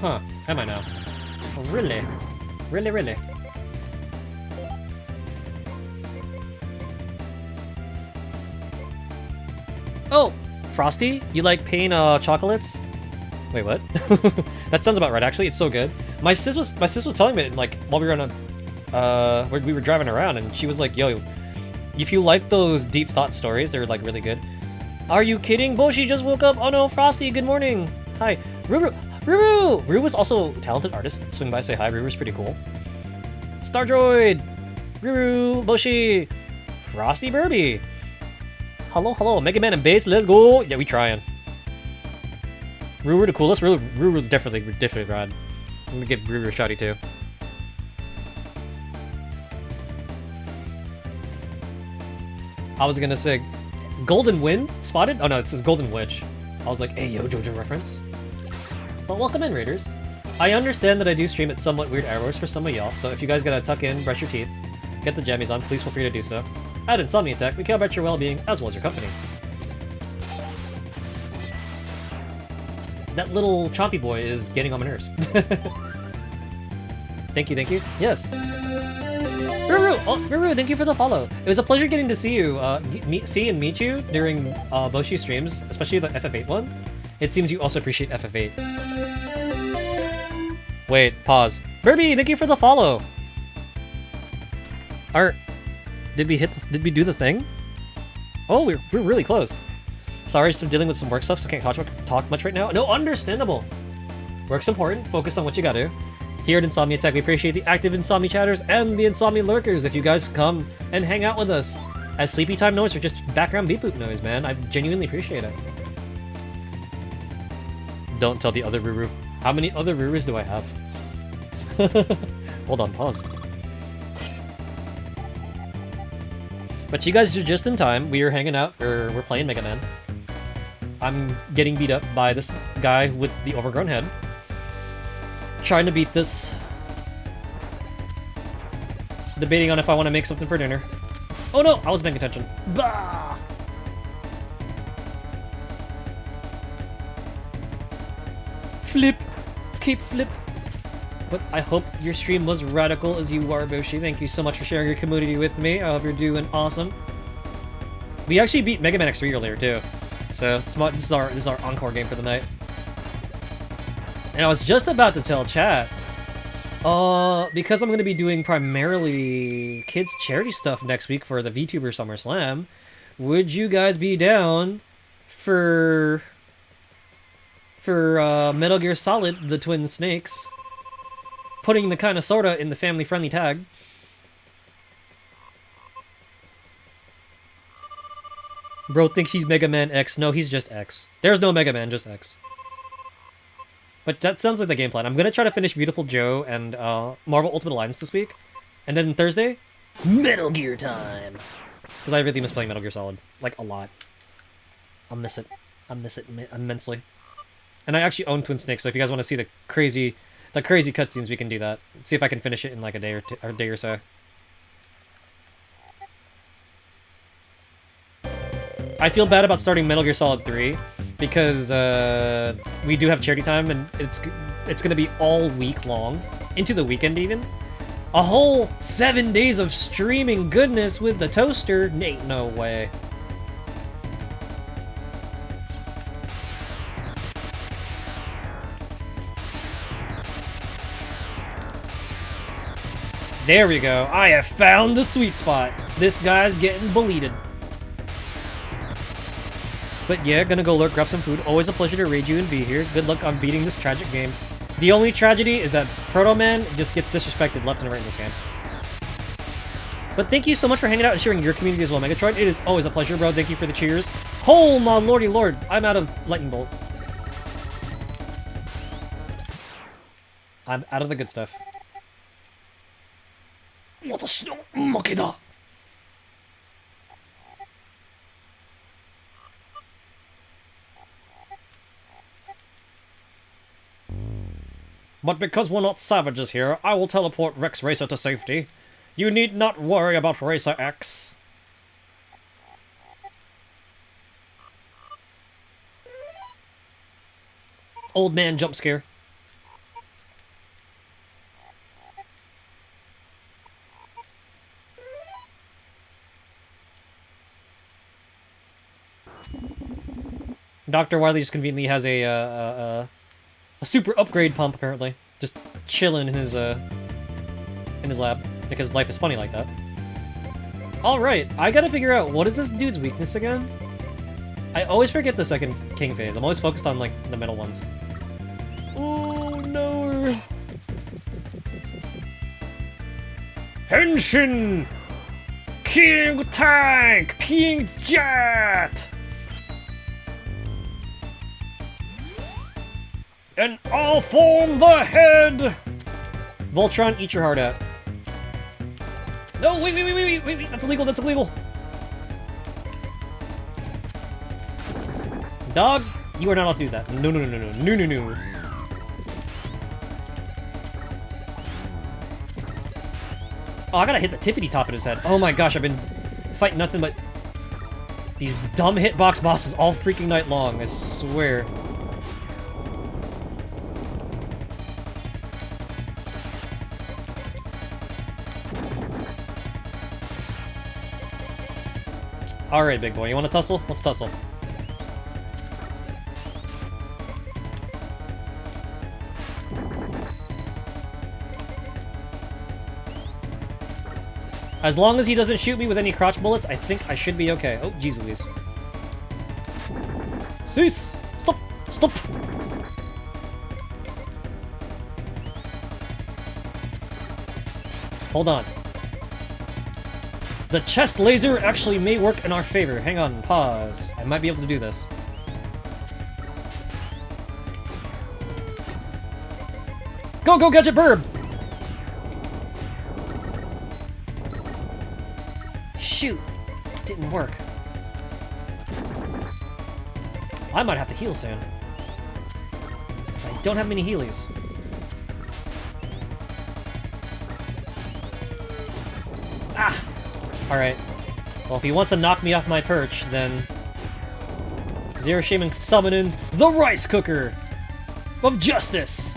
huh? Am I now? Oh, really? Really? Oh, Frosty, you like pain chocolates? Wait, what? That sounds about right, actually. It's so good. My sis was telling me, like, while we were on we were driving around, and she was like, yo, if you like those deep thought stories, they're like really good. Are you kidding? Boshi just woke up. Oh no, Frosty, good morning. Hi. Ruru! Ruru is also a talented artist. Swing by, say hi. Ruru's pretty cool. Stardroid! Ruru! Boshi! Frosty Burby! Hello, Mega Man and Bass, let's go! Yeah, we trying. Ruru the coolest. Ruru definitely rad. I'm gonna give Ruru a shouty too. I was gonna say, Golden Wind spotted? Oh no, it says Golden Witch. I was like, hey yo, JoJo reference. But welcome in, Raiders. I understand that I do stream at somewhat weird hours for some of y'all, so if you guys gotta tuck in, brush your teeth, get the jammies on, please feel free to do so. At Insomni-Attack, we care about your well-being as well as your company. That little chompy boy is getting on my nerves. Thank you. Yes. Ruru, thank you for the follow. It was a pleasure getting to see you, meet you during Boshi streams, especially the FF8 one. It seems you also appreciate FF8. Wait, pause. Burby, thank you for the follow. Did we do the thing? Oh, we're really close. Sorry, just dealing with some work stuff, so can't talk much right now. No, understandable. Work's important. Focus on what you gotta do. Here at Insomni-Attack, we appreciate the active Insomni chatters and the Insomni lurkers. If you guys come and hang out with us as sleepy time noise or just background beep boop noise, man, I genuinely appreciate it. Don't tell the other Ruru. How many other Rurus do I have? Hold on, pause. But you guys are just in time. We are hanging out, or we're playing Mega Man. I'm getting beat up by this guy with the overgrown head. Trying to beat this. Debating on if I want to make something for dinner. Oh no, I was paying attention. Bah! Flip. Keep flip. But I hope your stream was radical as you are, Boshi. Thank you so much for sharing your community with me. I hope you're doing awesome. We actually beat Mega Man X3 earlier too, so this is our encore game for the night. And I was just about to tell chat, because I'm going to be doing primarily kids charity stuff next week for the VTuber SummerSlam, would you guys be down for Metal Gear Solid: The Twin Snakes? Putting the kind of sorta in the family-friendly tag. Bro thinks he's Mega Man X. No, he's just X. There's no Mega Man, just X. But that sounds like the game plan. I'm gonna try to finish Beautiful Joe and Marvel Ultimate Alliance this week. And then Thursday, Metal Gear time! Because I really miss playing Metal Gear Solid. Like, a lot. I'll miss it. I miss it immensely. And I actually own Twin Snakes, so if you guys want to see the crazy the crazy cutscenes, we can do that. See if I can finish it in like a day or so. I feel bad about starting Metal Gear Solid 3 because we do have charity time and it's gonna be all week long, into the weekend even. A whole 7 days of streaming goodness with the toaster? Ain't no way. There we go. I have found the sweet spot. This guy's getting bleeded. But yeah, gonna go lurk, grab some food. Always a pleasure to raid you and be here. Good luck on beating this tragic game. The only tragedy is that Proto Man just gets disrespected left and right in this game. But thank you so much for hanging out and sharing your community as well, Megatron. It is always a pleasure, bro. Thank you for the cheers. Oh my lordy lord, I'm out of lightning bolt. I'm out of the good stuff. But because we're not savages here, I will teleport Rex Racer to safety. You need not worry about Racer X. Old man jump scare. Dr. Wily just conveniently has a super upgrade pump, apparently. Just chilling in his lab, because life is funny like that. Alright, I gotta figure out, what is this dude's weakness again? I always forget the second king phase. I'm always focused on, like, the middle ones. Oh, no. Henshin! King Tank! King Jet! And I'll form the head! Voltron, eat your heart out. No, wait, that's illegal, that's illegal. Dog, you are not allowed to do that. No. Oh, I gotta hit the tippity top of his head. Oh my gosh, I've been fighting nothing but these dumb hitbox bosses all freaking night long, I swear. Alright, big boy, you wanna tussle? Let's tussle. As long as he doesn't shoot me with any crotch bullets, I think I should be okay. Oh, jeez Louise. Cease! Stop! Stop! Hold on. The chest laser actually may work in our favor. Hang on, pause. I might be able to do this. Go, Gadget Burb! Shoot! Didn't work. I might have to heal soon. I don't have many healies. Ah! Alright. Well, if he wants to knock me off my perch, then... Zero Shaman summoning the Rice Cooker of Justice!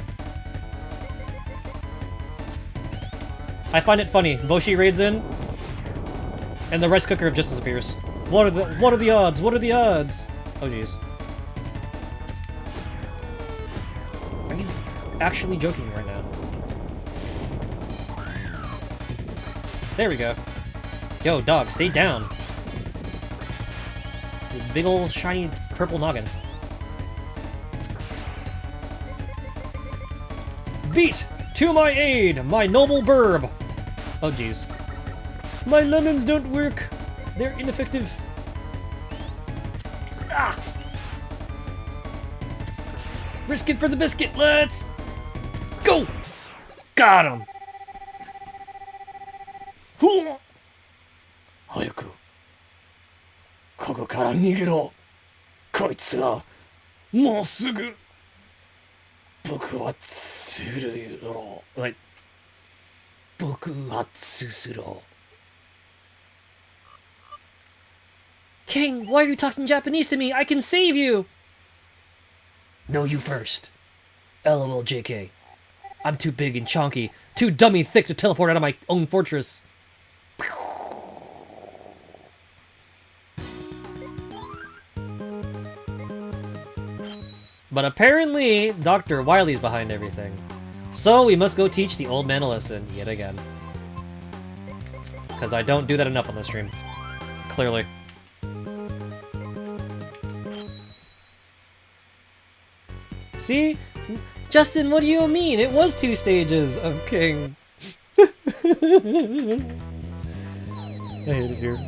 I find it funny. Boshi raids in, and the Rice Cooker of Justice appears. What are the odds? What are the odds? Oh jeez. Are you actually joking right now? There we go. Yo, dog, stay down. You big ol' shiny purple noggin. Beat! To my aid, my noble burb! Oh jeez. My lemons don't work. They're ineffective. Ah! Risk it for the biscuit, let's go! Got him! 早くここから逃げろこいつはもうすぐ Like, King, why are you talking Japanese to me? I can save you! No, you first. LOL JK. I'm too big and chonky, too dummy thick to teleport out of my own fortress. But apparently, Dr. Wily's behind everything. So we must go teach the old man a lesson, yet again. Because I don't do that enough on the stream. Clearly. See? Justin, what do you mean? It was 2 stages of King. I hate it here.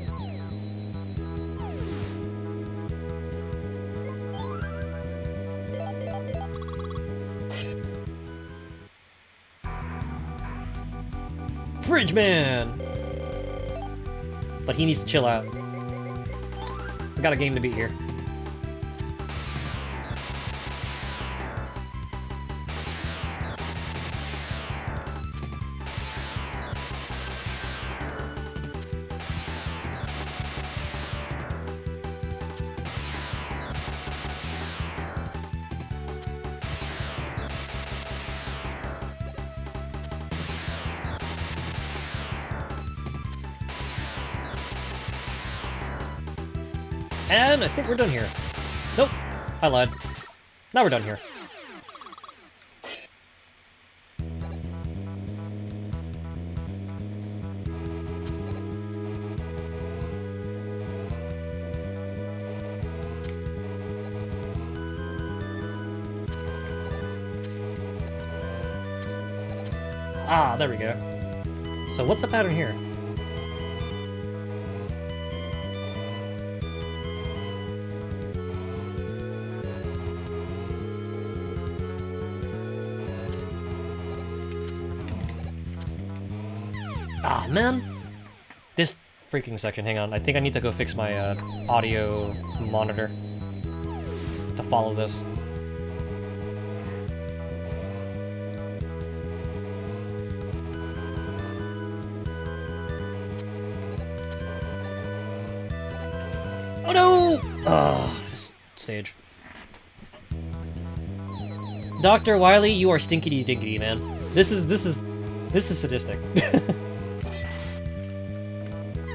Fridge Man! But he needs to chill out. I got a game to beat here. And I think we're done here. Nope, I lied. Now we're done here. Ah, there we go. So what's the pattern here? Ah, man. This freaking section, hang on. I think I need to go fix my audio monitor to follow this. Oh no! Oh, this stage. Dr. Wily, you are stinkity dinkity, man. This is sadistic.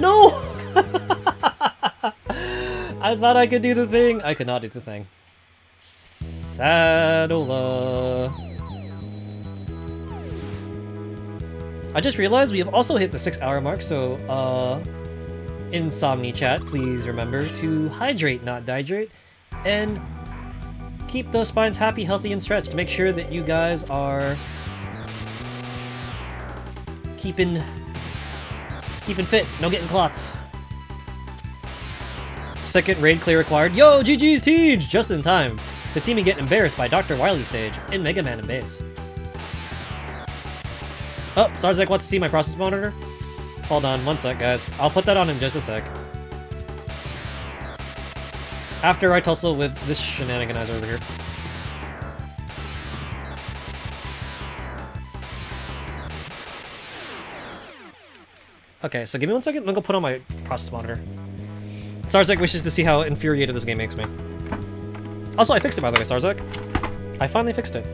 No! I thought I could do the thing. I could not do the thing. Sadola. I just realized we have also hit the 6-hour mark, so, Insomni-Chat, please remember to hydrate, not dihydrate, and keep those spines happy, healthy, and stretched to make sure that you guys are keeping fit, no getting clots. Second raid clear required. Yo, GG's Tej! Just in time to see me get embarrassed by Dr. Wily stage in Megaman and base. Oh, Sarzek wants to see my process monitor. Hold on, one sec, guys. I'll put that on in just a sec. After I tussle with this shenaniganizer over here. Okay, so give me one second. I'm gonna go put on my process monitor. Sarzek wishes to see how infuriated this game makes me. Also, I fixed it, by the way, Sarzek. I finally fixed it.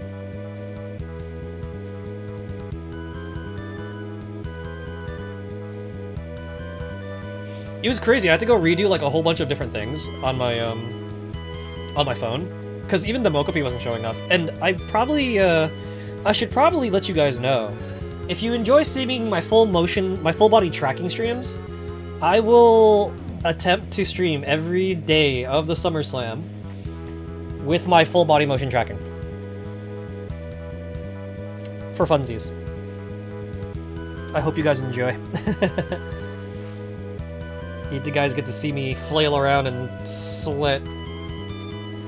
It was crazy. I had to go redo like a whole bunch of different things on my phone, because even the Mokopi wasn't showing up. And I should probably let you guys know. If you enjoy seeing my full body tracking streams, I will attempt to stream every day of the SummerSlam with my full body motion tracking. For funsies. I hope you guys enjoy. You guys get to see me flail around and sweat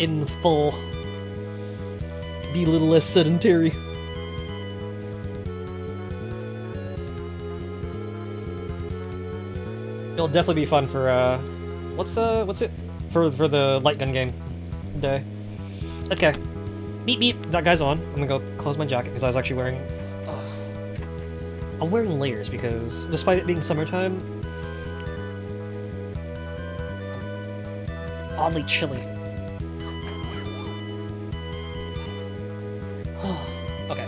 in full. Be a little less sedentary. It'll definitely be fun for what's it for the light gun game day. Okay, Beep beep. That guy's on. I'm gonna go close my jacket because I was actually wearing. I'm wearing layers because despite it being summertime, oddly chilly. Okay.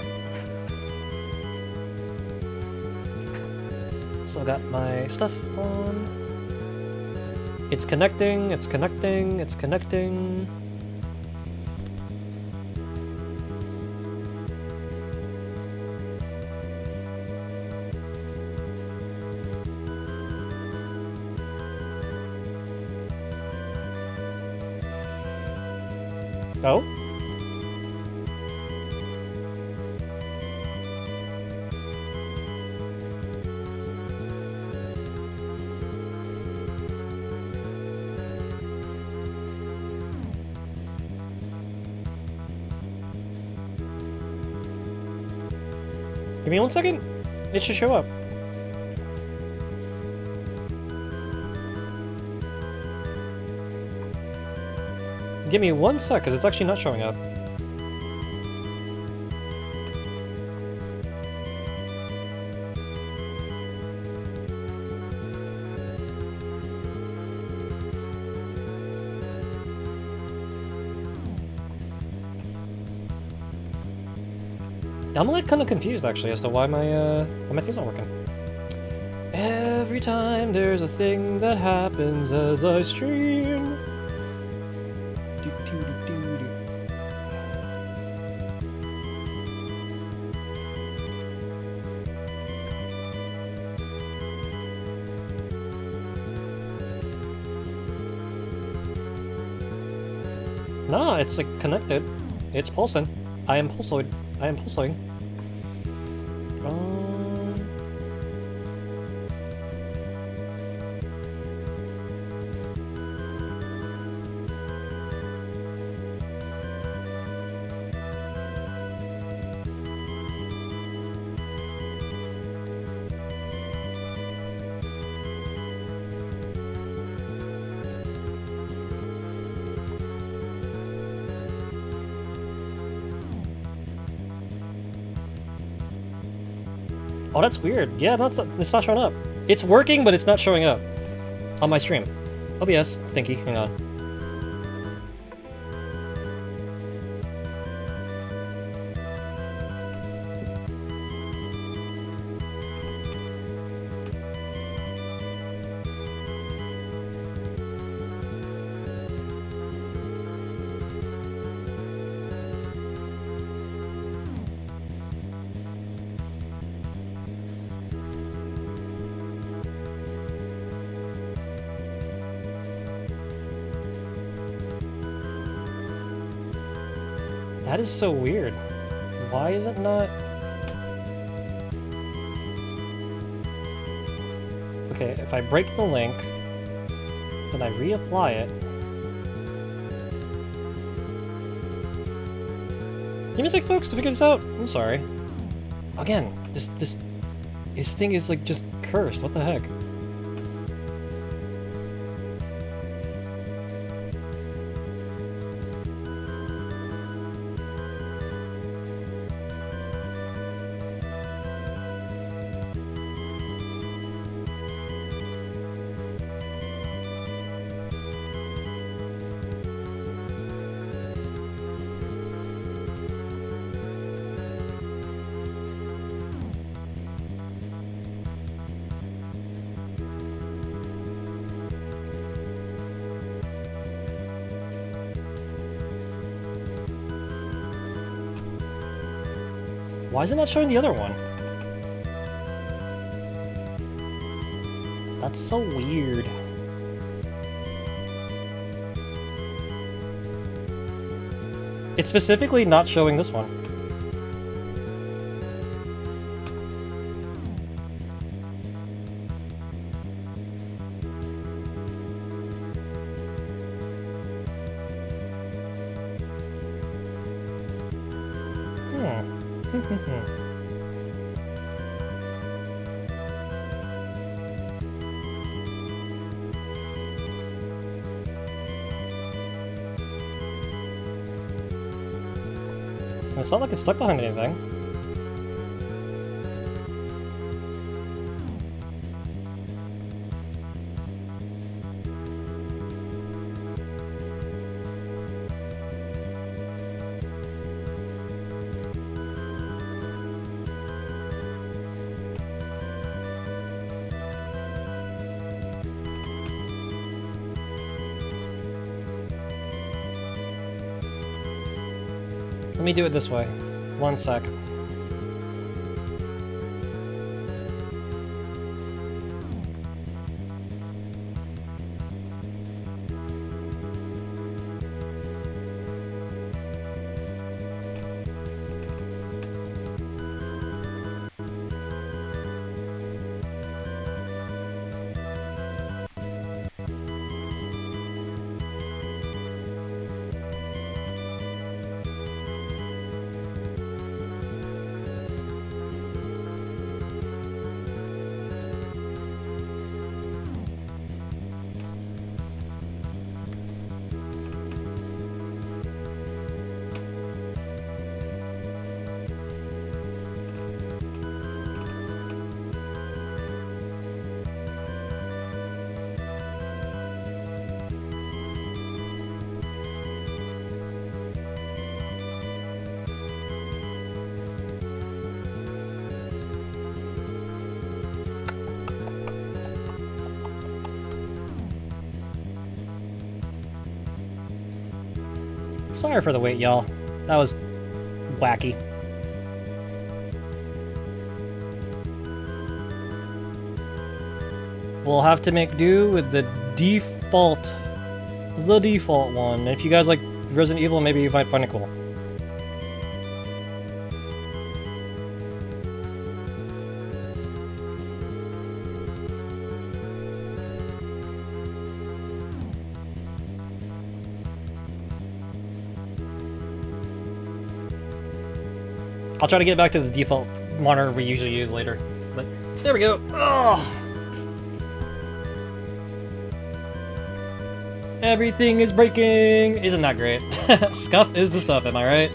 So I got my stuff on. It's connecting, it's connecting, it's connecting. Oh? Give me 1 second. It should show up. Give me 1 sec, because it's actually not showing up. I'm like kind of confused actually as to why my thing's not working. Every time there's a thing that happens as I stream. Do, do, do, do, do. Nah, it's like connected. It's pulsing. I am pulsing. I am pulsing. Oh, that's weird. Yeah, it's not showing up. It's working, but it's not showing up on my stream. OBS, stinky. Hang on. That is so weird. Why is it not? Okay, if I break the link, then I reapply it. Give me a sec, folks, to figure this out. I'm sorry. Again, this thing is like just cursed. What the heck? Why is it not showing the other one? That's so weird. It's specifically not showing this one. It's not like it's stuck behind anything. Let me do it this way. 1 sec. Sorry for the wait, y'all. That was wacky. We'll have to make do with the default one. If you guys like Resident Evil, maybe you might find it cool. I'll try to get back to the default monitor we usually use later. But there we go. Oh. Everything is breaking. Isn't that great? Scuff is the stuff, am I right?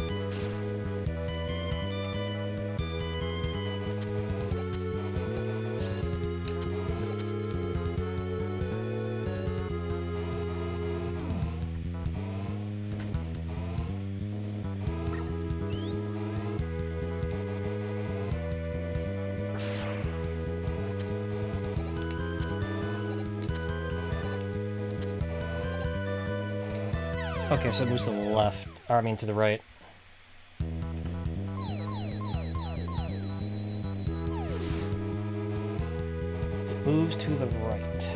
Okay, so it moves to the left. Or, I mean, to the right. It moves to the right.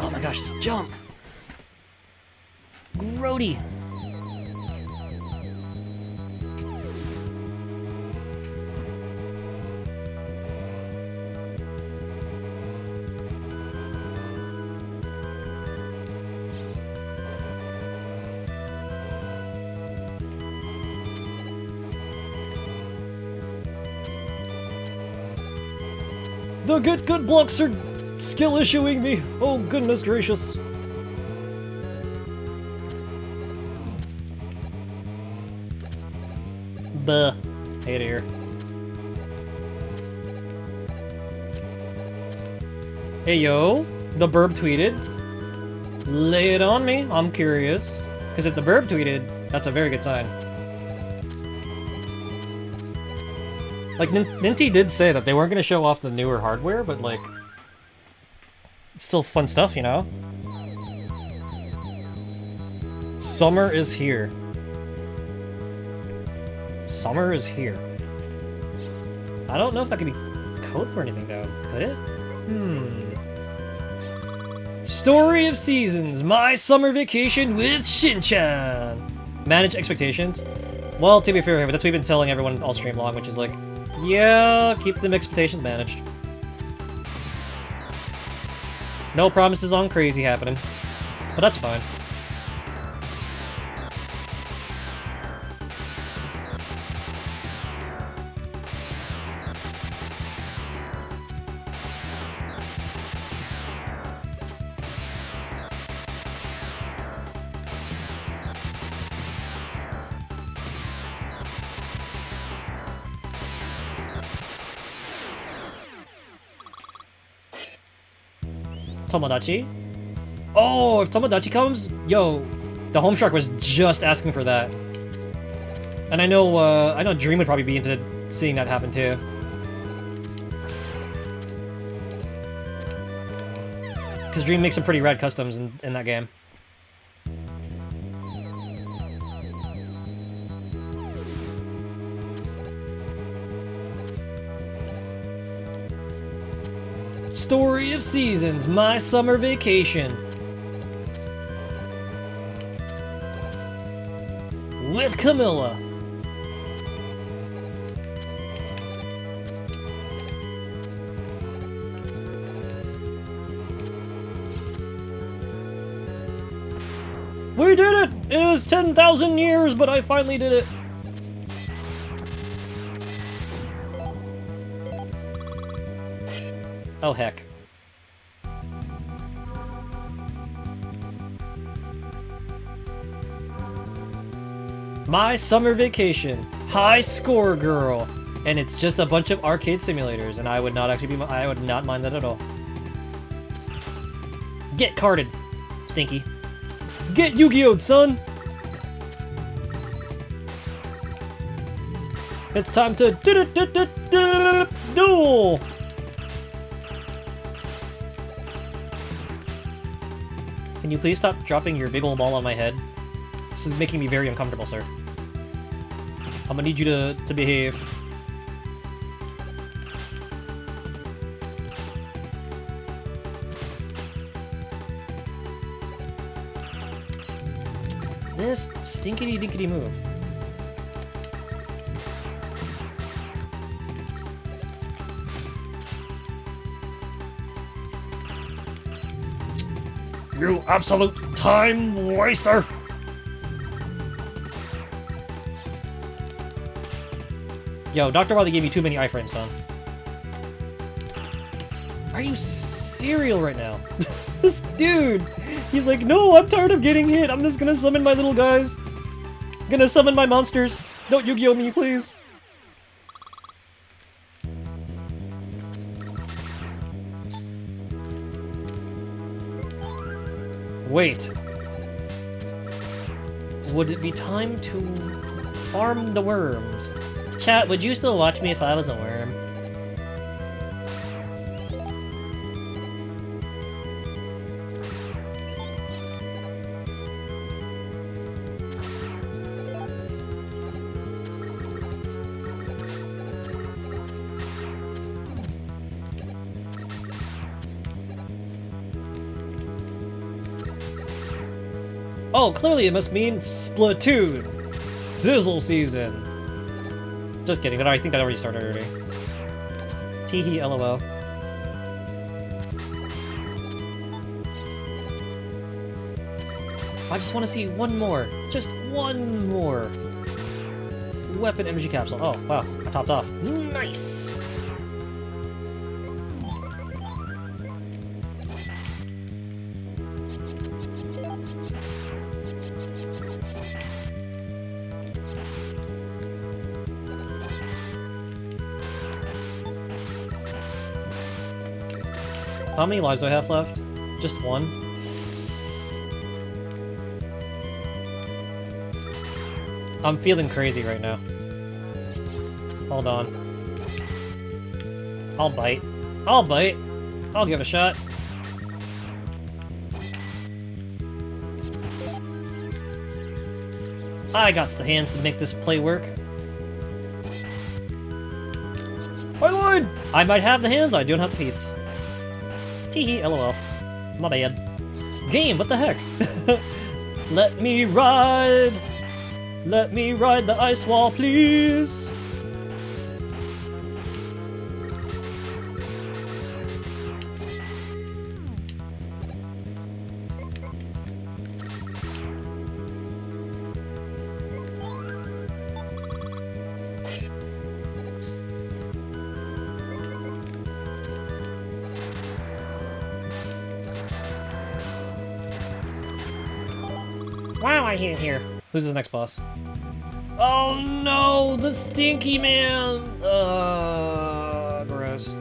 Oh my gosh, this jump! Grody! The get good blocks are skill issuing me. Oh goodness gracious. Buh. Hate it here. Hey yo, the burb tweeted. Lay it on me, I'm curious. Because if the burb tweeted, that's a very good sign. Like, Ninty did say that they weren't going to show off the newer hardware, but, like, it's still fun stuff, you know? Summer is here. Summer is here. I don't know if that could be code for anything, though. Could it? Story of Seasons, my summer vacation with Shin-chan. Manage expectations. Well, to be fair here, but that's what we've been telling everyone all stream long, which is like, yeah, keep them expectations managed. No promises on crazy happening. But that's fine. Tomodachi? Oh, if Tomodachi comes, yo, the Home Shark was just asking for that. And I know Dream would probably be into seeing that happen too. Because Dream makes some pretty rad customs in that game. Story of Seasons, My Summer Vacation. With Camilla. We did it! It was 10,000 years, but I finally did it. Oh, heck. My Summer Vacation. High Score Girl. And it's just a bunch of arcade simulators, and I would not actually be, I would not mind that at all. Get carded, Stinky. Get Yu-Gi-Oh', son! It's time to duel! Can you please stop dropping your big old ball on my head? This is making me very uncomfortable, sir. I'm gonna need you to behave. This stinkity-dinkity move. You absolute time waster! Yo, Dr. Wily gave me too many iframes, son. Are you serial right now? This dude! He's like, no, I'm tired of getting hit. I'm just gonna summon my little guys. I'm gonna summon my monsters. Don't Yu-Gi-Oh me, please. Wait. Would it be time to farm the worms? Chat, would you still watch me if I was a worm? Oh, clearly it must mean Splatoon! Sizzle season! Just kidding, I think that already started already. Teehee, lol. I just want to see one more. Just one more. Weapon energy capsule. Oh, wow, I topped off. Nice! How many lives do I have left? Just one? I'm feeling crazy right now. Hold on. I'll bite. I'll bite. I'll give it a shot. I got the hands to make this play work. I lied! I might have the hands, I don't have the feats. Teehee, lol. My bad. Game, what the heck? Let me ride! Let me ride the ice wall, please! Why am I here? Who's this next boss? Oh no, the stinky man! Gross.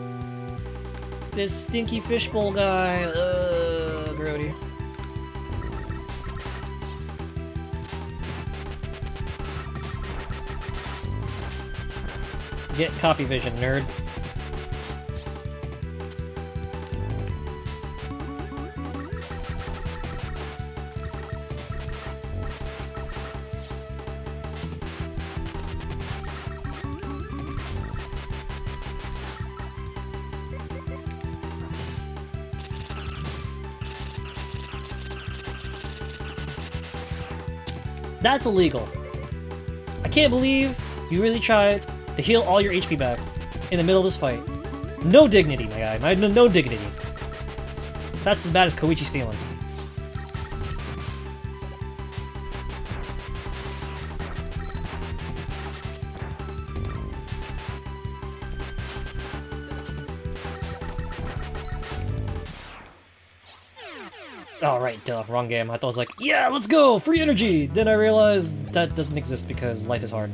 This stinky fishbowl guy, Grody. Get copy vision, nerd. That's illegal. I can't believe you really tried to heal all your HP back in the middle of this fight. No dignity, my guy. No dignity. That's as bad as Koichi stealing. Oh, right, duh, wrong game. I thought I was like, yeah, let's go, free energy! Then I realized that doesn't exist because life is hard.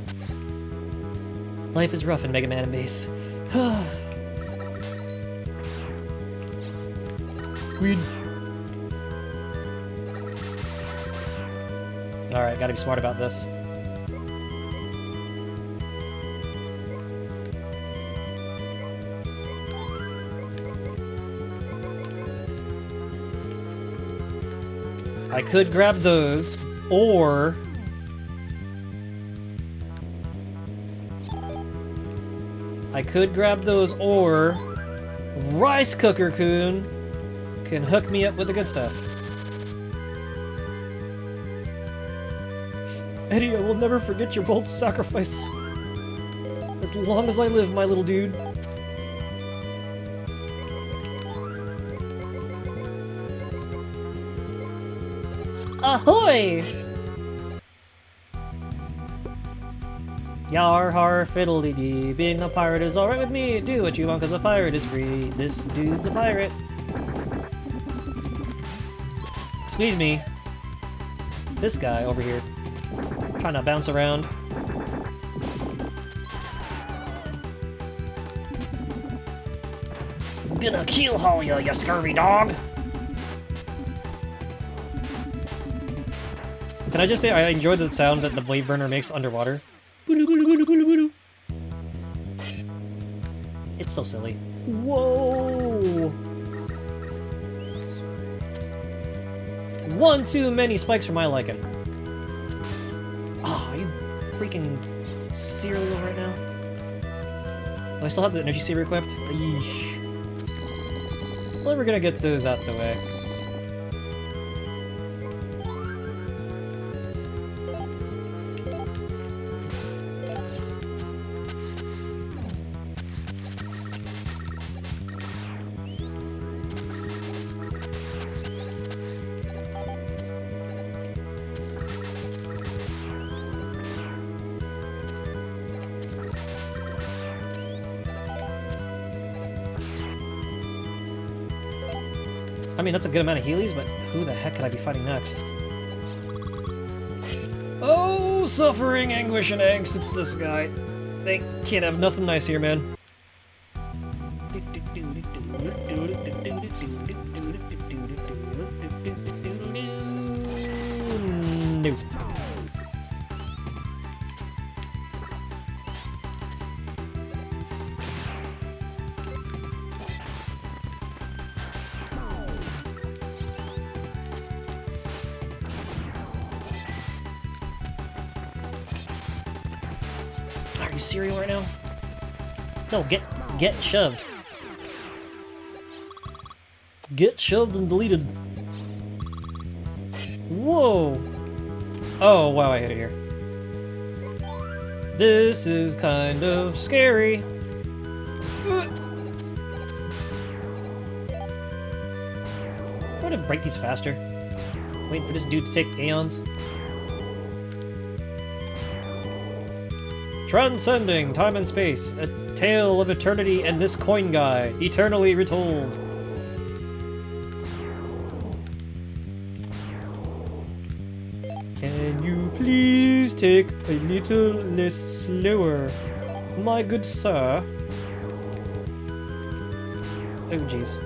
Life is rough in Mega Man and Base. Squid. Alright, gotta be smart about this. I could grab those, or... I could grab those, or... Rice Cooker Kun can hook me up with the good stuff. Eddie, I will never forget your bold sacrifice. As long as I live, my little dude. Ahoy! Yar har fiddly dee, being a pirate is alright with me. Do what you want cause a pirate is free. This dude's a pirate. Squeeze me. This guy over here. Trying to bounce around. Gonna keel haul ya, you scurvy dog! Can I just say I enjoy the sound that the blade burner makes underwater? It's so silly. Whoa! One too many spikes for my liking. Ah, are you freaking cereal right now? Oh, I still have the energy saber equipped? Eesh. Well, we're gonna get those out the way. I mean, that's a good amount of Heelys, but who the heck could I be fighting next? Oh, suffering, anguish, and angst, it's this guy. They can't have nothing nice here, man. No. Are you cereal right now? No, get shoved. Get shoved and deleted. Whoa! Oh, wow, I hit it here. This is kind of scary. I'm gonna break these faster. Waiting for this dude to take aeons. Transcending time and space, a tale of eternity and this coin guy, eternally retold. Can you please take a little less slower, my good sir? Oh, jeez.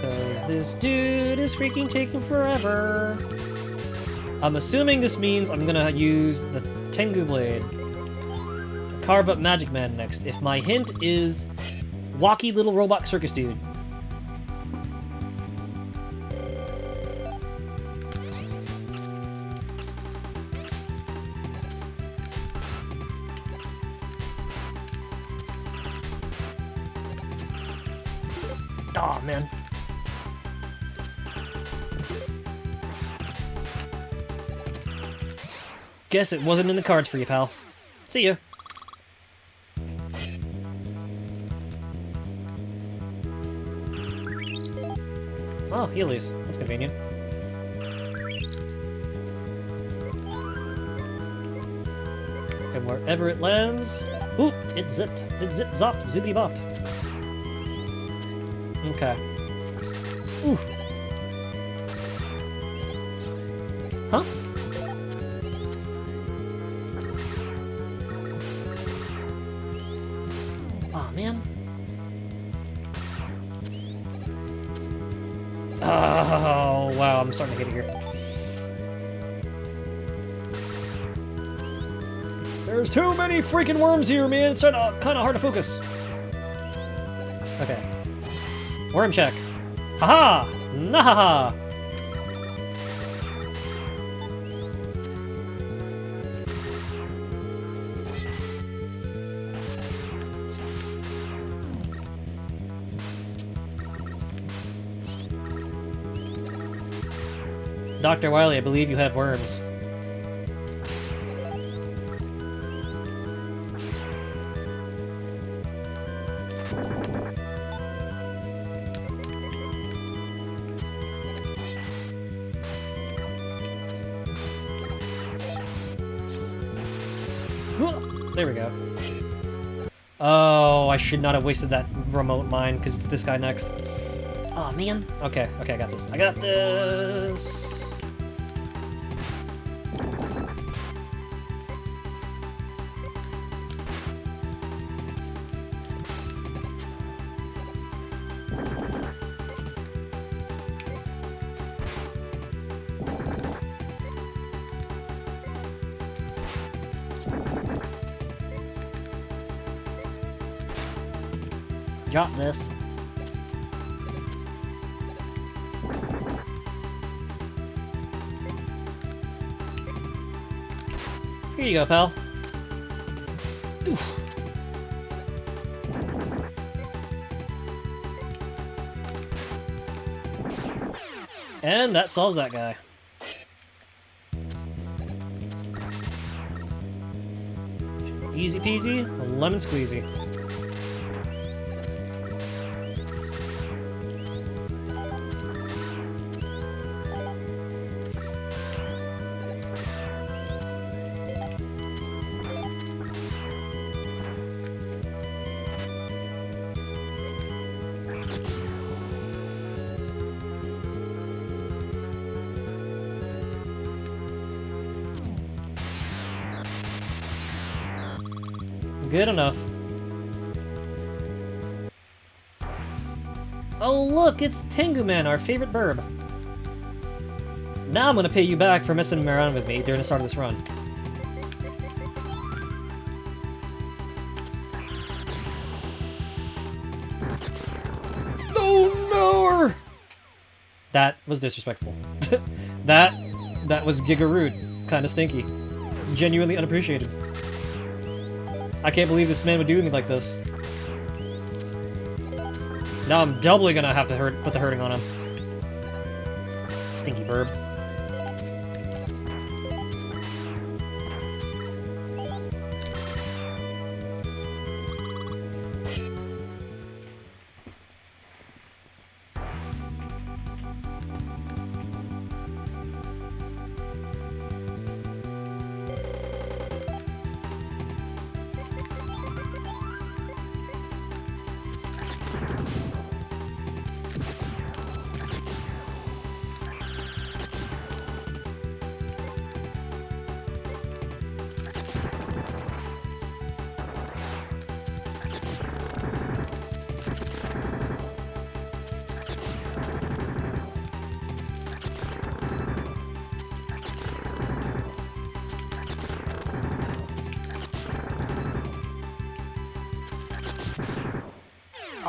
Cause this dude is freaking taking forever. I'm assuming this means I'm gonna use the Tengu Blade. Carve up Magic Man next. If my hint is walky little robot circus dude. Aw, man. Guess it wasn't in the cards for you, pal. See ya. Oh, Heelys. That's convenient. And wherever it lands... Ooh, it zipped. It zip-zopped, zippy-bopped. Okay. Ooh. Huh? Aw, man. Oh, wow, I'm starting to get it here. There's too many freaking worms here, man. It's kind of hard to focus. Okay. Worm check. Haha! Nahaha! Dr. Wily, I believe you have worms. There we go. Oh, I should not have wasted that remote mine, because it's this guy next. Oh man. Okay, I got this. I got this! Drop this. Here you go, pal. Oof. And that solves that guy. Easy peasy, lemon squeezy. Good enough. Oh look, it's Tengu Man, our favorite burb. Now I'm gonna pay you back for messing around with me during the start of this run. Oh no! That was disrespectful. that was giga rude. Kinda stinky. Genuinely unappreciated. I can't believe this man would do me like this. Now I'm doubly gonna have to put the hurting on him. Stinky burb.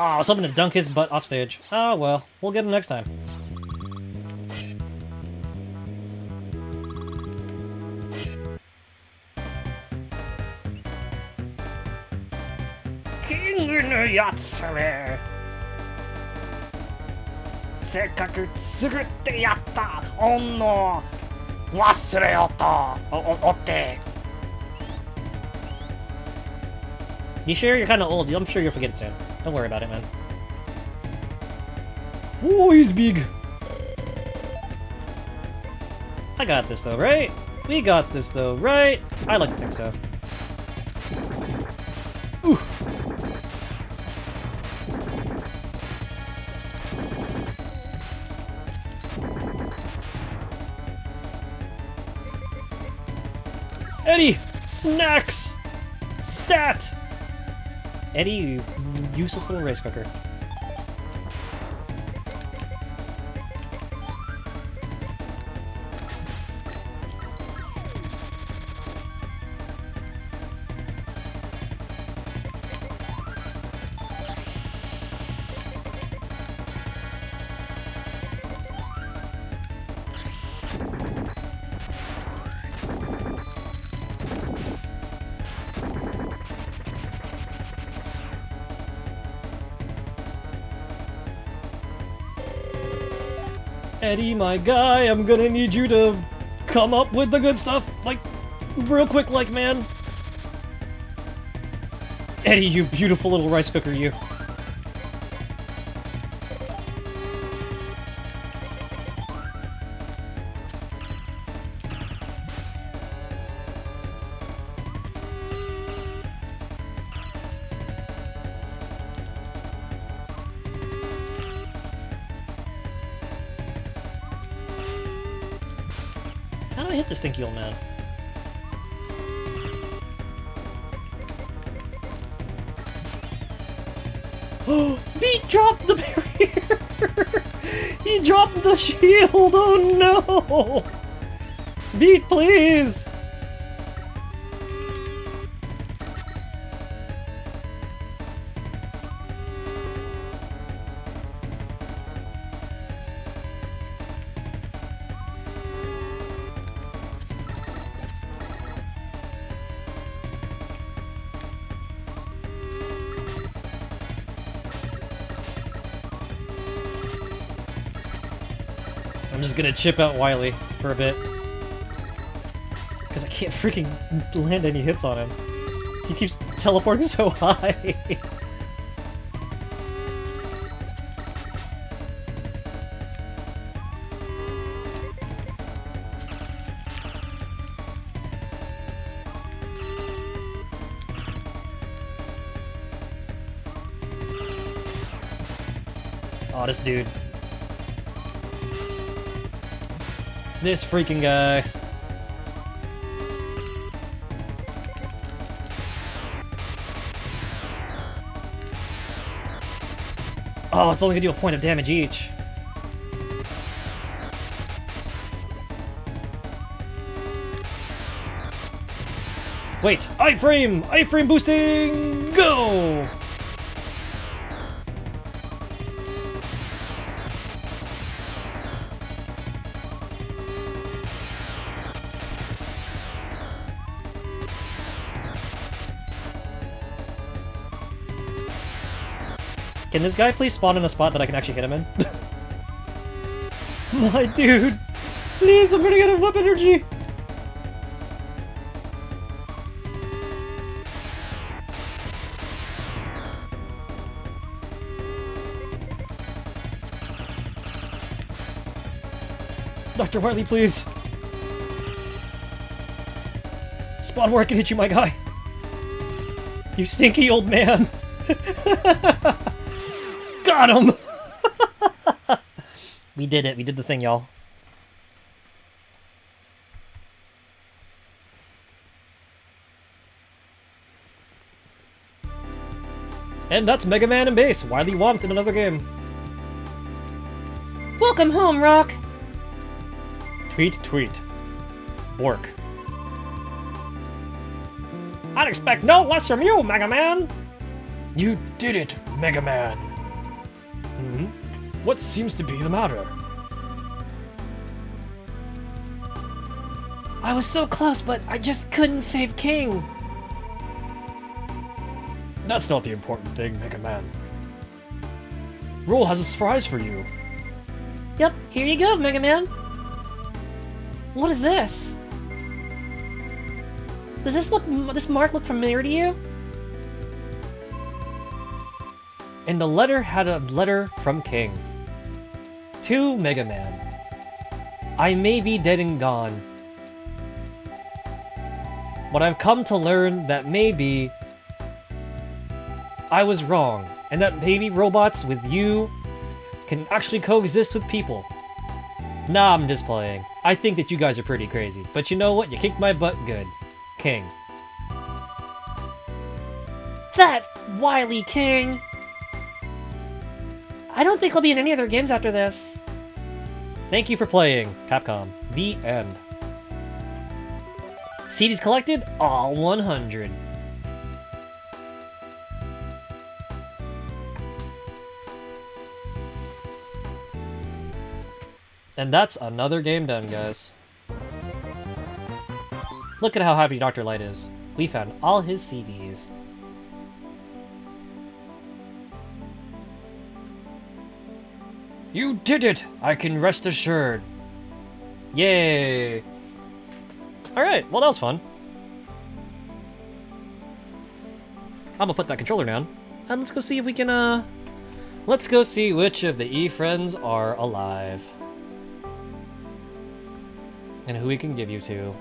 Oh, I was hoping to dunk his butt off stage. Oh well, we'll get him next time. Kingのやつめ。せっかく作ってやった恩の忘れようとおって。You sure you're kind of old? I'm sure you'll forget it soon. Don't worry about it, man. Oh, he's big. I got this though, right? We got this though, right? I like to think so. Ooh. Eddie! Snacks! Stat! Eddie, you useless little rice cooker. Eddie, my guy, I'm gonna need you to come up with the good stuff, like, real quick, like, man. Eddie, you beautiful little rice cooker, you. How do I hit this stinky old man? Oh, he dropped the barrier! He dropped the shield! Oh no! Beat, please! I'm just gonna chip out Wily for a bit. Because I can't freaking land any hits on him. He keeps teleporting so high. Oh, this dude. This freaking guy. Oh, it's only gonna do a point of damage each. Wait, iframe! Iframe boosting! Go! Can this guy please spawn in a spot that I can actually hit him in? My dude! Please, I'm gonna get a whip energy! Dr. Wily, please! Spawn where I can hit you, my guy! You stinky old man! Got him! We did it. We did the thing, y'all. And that's Mega Man and Bass, widely whomped in another game. Welcome home, Rock. Tweet, tweet. Work. I'd expect no less from you, Mega Man. You did it, Megaman. What seems to be the matter? I was so close, but I just couldn't save King. That's not the important thing, Megaman. Roll has a surprise for you. Yep, here you go, Megaman. What is this? Does this mark look familiar to you? And the letter had a letter from King. To Megaman. I may be dead and gone, but I've come to learn that maybe I was wrong, and that maybe robots with you can actually coexist with people. Nah, I'm just playing. I think that you guys are pretty crazy, but you know what? You kicked my butt good. King. That wily King. I don't think he'll be in any other games after this. Thank you for playing, Capcom. The end. CDs collected, all 100. And that's another game done, guys. Look at how happy Dr. Light is. We found all his CDs. You did it! I can rest assured. Yay! Alright, well that was fun. I'm gonna put that controller down, and let's go see if we can, let's go see which of the E-Friends are alive. And who we can give you to.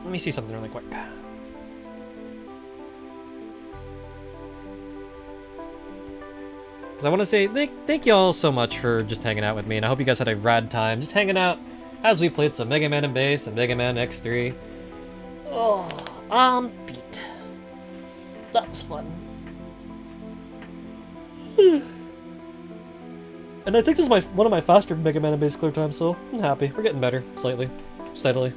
Let me see something really quick. I want to say thank you all so much for just hanging out with me, and I hope you guys had a rad time just hanging out as we played some Mega Man and Bass and Mega Man X3. Oh, I'm beat. That was fun. And I think this is one of my faster Mega Man and Bass clear times, so I'm happy. We're getting better, slightly, steadily.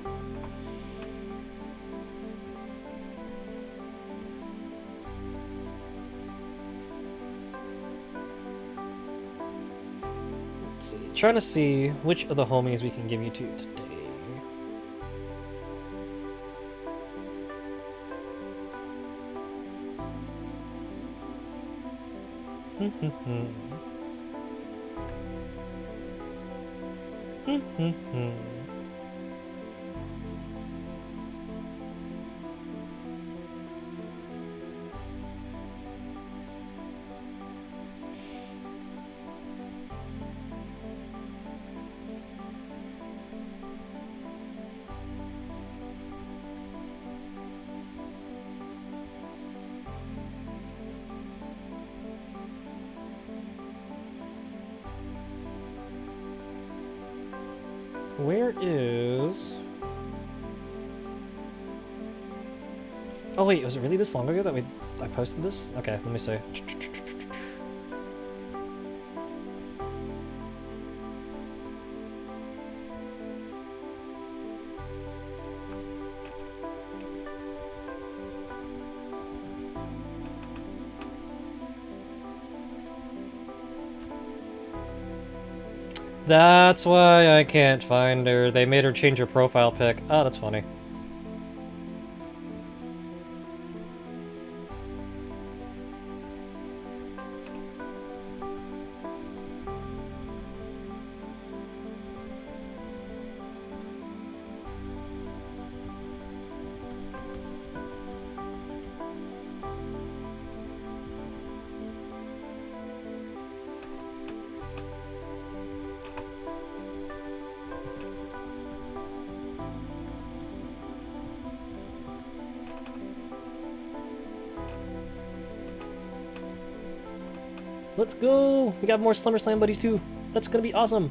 Trying to see which of the homies we can give you to today. Where is... Oh wait, was it really this long ago that I posted this? Okay, let me see. That's why I can't find her. They made her change her profile pic. Oh, that's funny. Let's go! We got more Slumber Slam buddies too. That's gonna be awesome.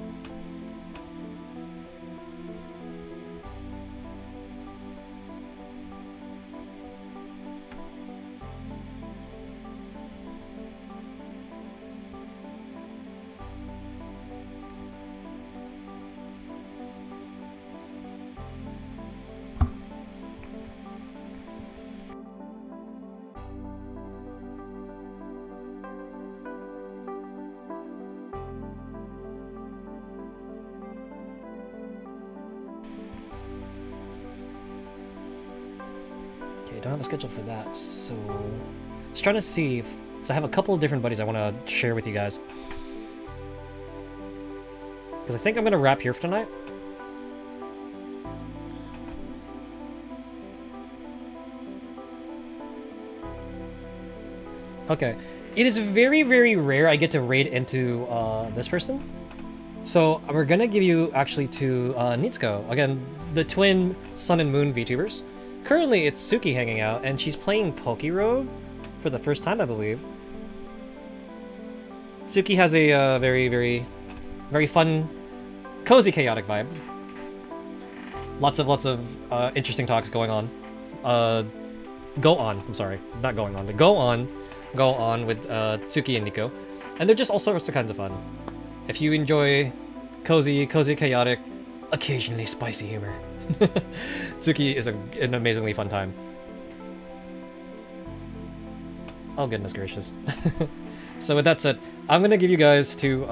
have a schedule for that, so... Just trying to see if... So I have a couple of different buddies I want to share with you guys. Because I think I'm going to wrap here for tonight. Okay. It is very, very rare I get to raid into this person. So we're going to give you actually to Nitsuko. Again, the twin Sun and Moon VTubers. Currently, it's Suki hanging out, and she's playing Poke Road for the first time, I believe. Suki has a very, very, very fun, cozy, chaotic vibe. Lots of interesting talks going on. Go on. I'm sorry, not going on, but go on with Tsuki and Nico, and they're just all sorts of kinds of fun. If you enjoy cozy, chaotic, occasionally spicy humor, Tsuki is an amazingly fun time. Oh goodness gracious. So with that said, I'm gonna give you guys to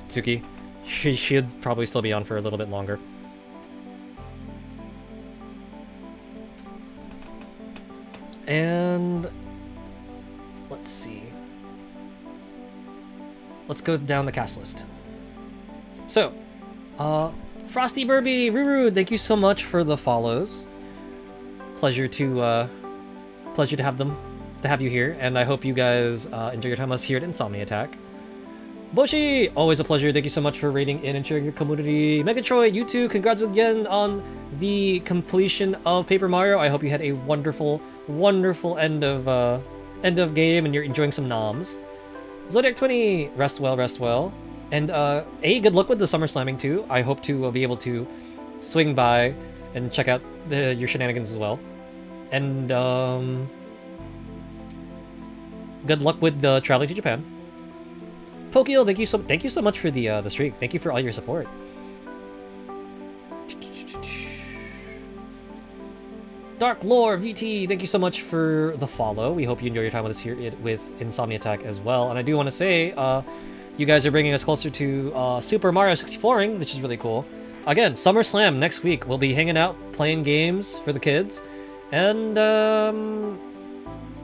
Tsuki. She should probably still be on for a little bit longer. And let's see. Let's go down the cast list. So, Frosty Burby, Ruru, thank you so much for the follows. Pleasure to have you here, and I hope you guys enjoy your time with us here at Insomni-Attack. Boshi, always a pleasure. Thank you so much for rating in and sharing your community. Megatroid, you too. Congrats again on the completion of Paper Mario. I hope you had a wonderful end of game and you're enjoying some noms. Zodiac 20, rest well. And good luck with the Summer Slamming too. I hope to be able to swing by and check out your shenanigans as well. And good luck with traveling to Japan. Pokio, thank you so much for the streak. Thank you for all your support. Dark Lore VT, thank you so much for the follow. We hope you enjoy your time with us here with Insomni-Attack as well. And I do want to say, you guys are bringing us closer to Super Mario 64ing, which is really cool. Again, Summer Slam next week. We'll be hanging out, playing games for the kids, and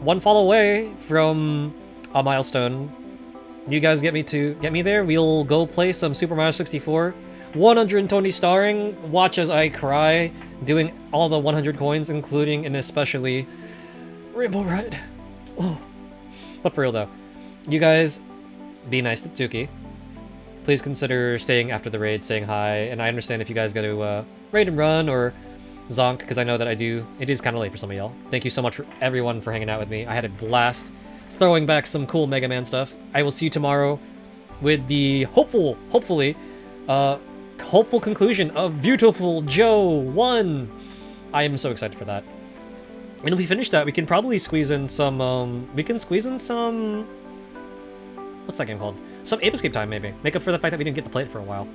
one fall away from a milestone. You guys get me there. We'll go play some Super Mario 64. 120 starring. Watch as I cry, doing all the 100 coins, including and especially Rainbow Ride. Oh. But for real though, you guys be nice to Tsuki. Please consider staying after the raid, saying hi. And I understand if you guys go to raid and run or Zonk, because I know that it is kind of late for some of y'all. Thank you so much for everyone for hanging out with me. I had a blast throwing back some cool Mega Man stuff. I will see you tomorrow with the hopefully hopeful conclusion of Beautiful Joe 1. I am so excited for that. And if we finish that, we can probably squeeze in some what's that game called? Some Ape Escape time, maybe. Make up for the fact that we didn't get to play it for a while.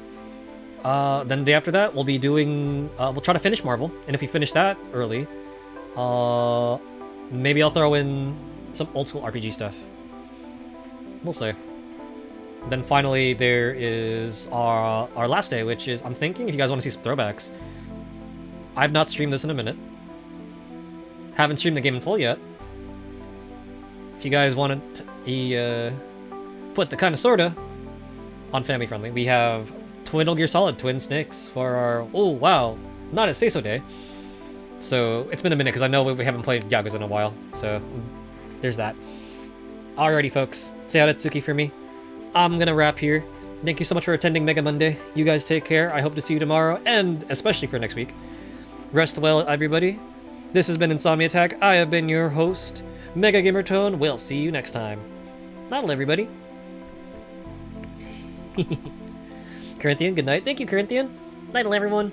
Then the day after that, we'll be doing, we'll try to finish Marvel. And if we finish that early, maybe I'll throw in some old school RPG stuff. We'll see. Then finally, there is our last day, which is, I'm thinking if you guys want to see some throwbacks, I've not streamed this in a minute. Haven't streamed the game in full yet. If you guys want to put the kind of sorta on family friendly, we have Twin Metal Gear Solid Twin Snakes for our, oh wow, not a Seiso day. So it's been a minute because I know we haven't played Yakuza in a while. So there's that. Alrighty folks, say hi to Tsuki for me. I'm gonna wrap here. Thank you so much for attending Mega Monday. You guys take care. I hope to see you tomorrow, and especially for next week. Rest well, everybody. This has been Insomni-Attack. I have been your host, Mega Gamer Tone. We'll see you next time. Night, everybody. Corinthian, good night. Thank you, Corinthian. Night, everyone.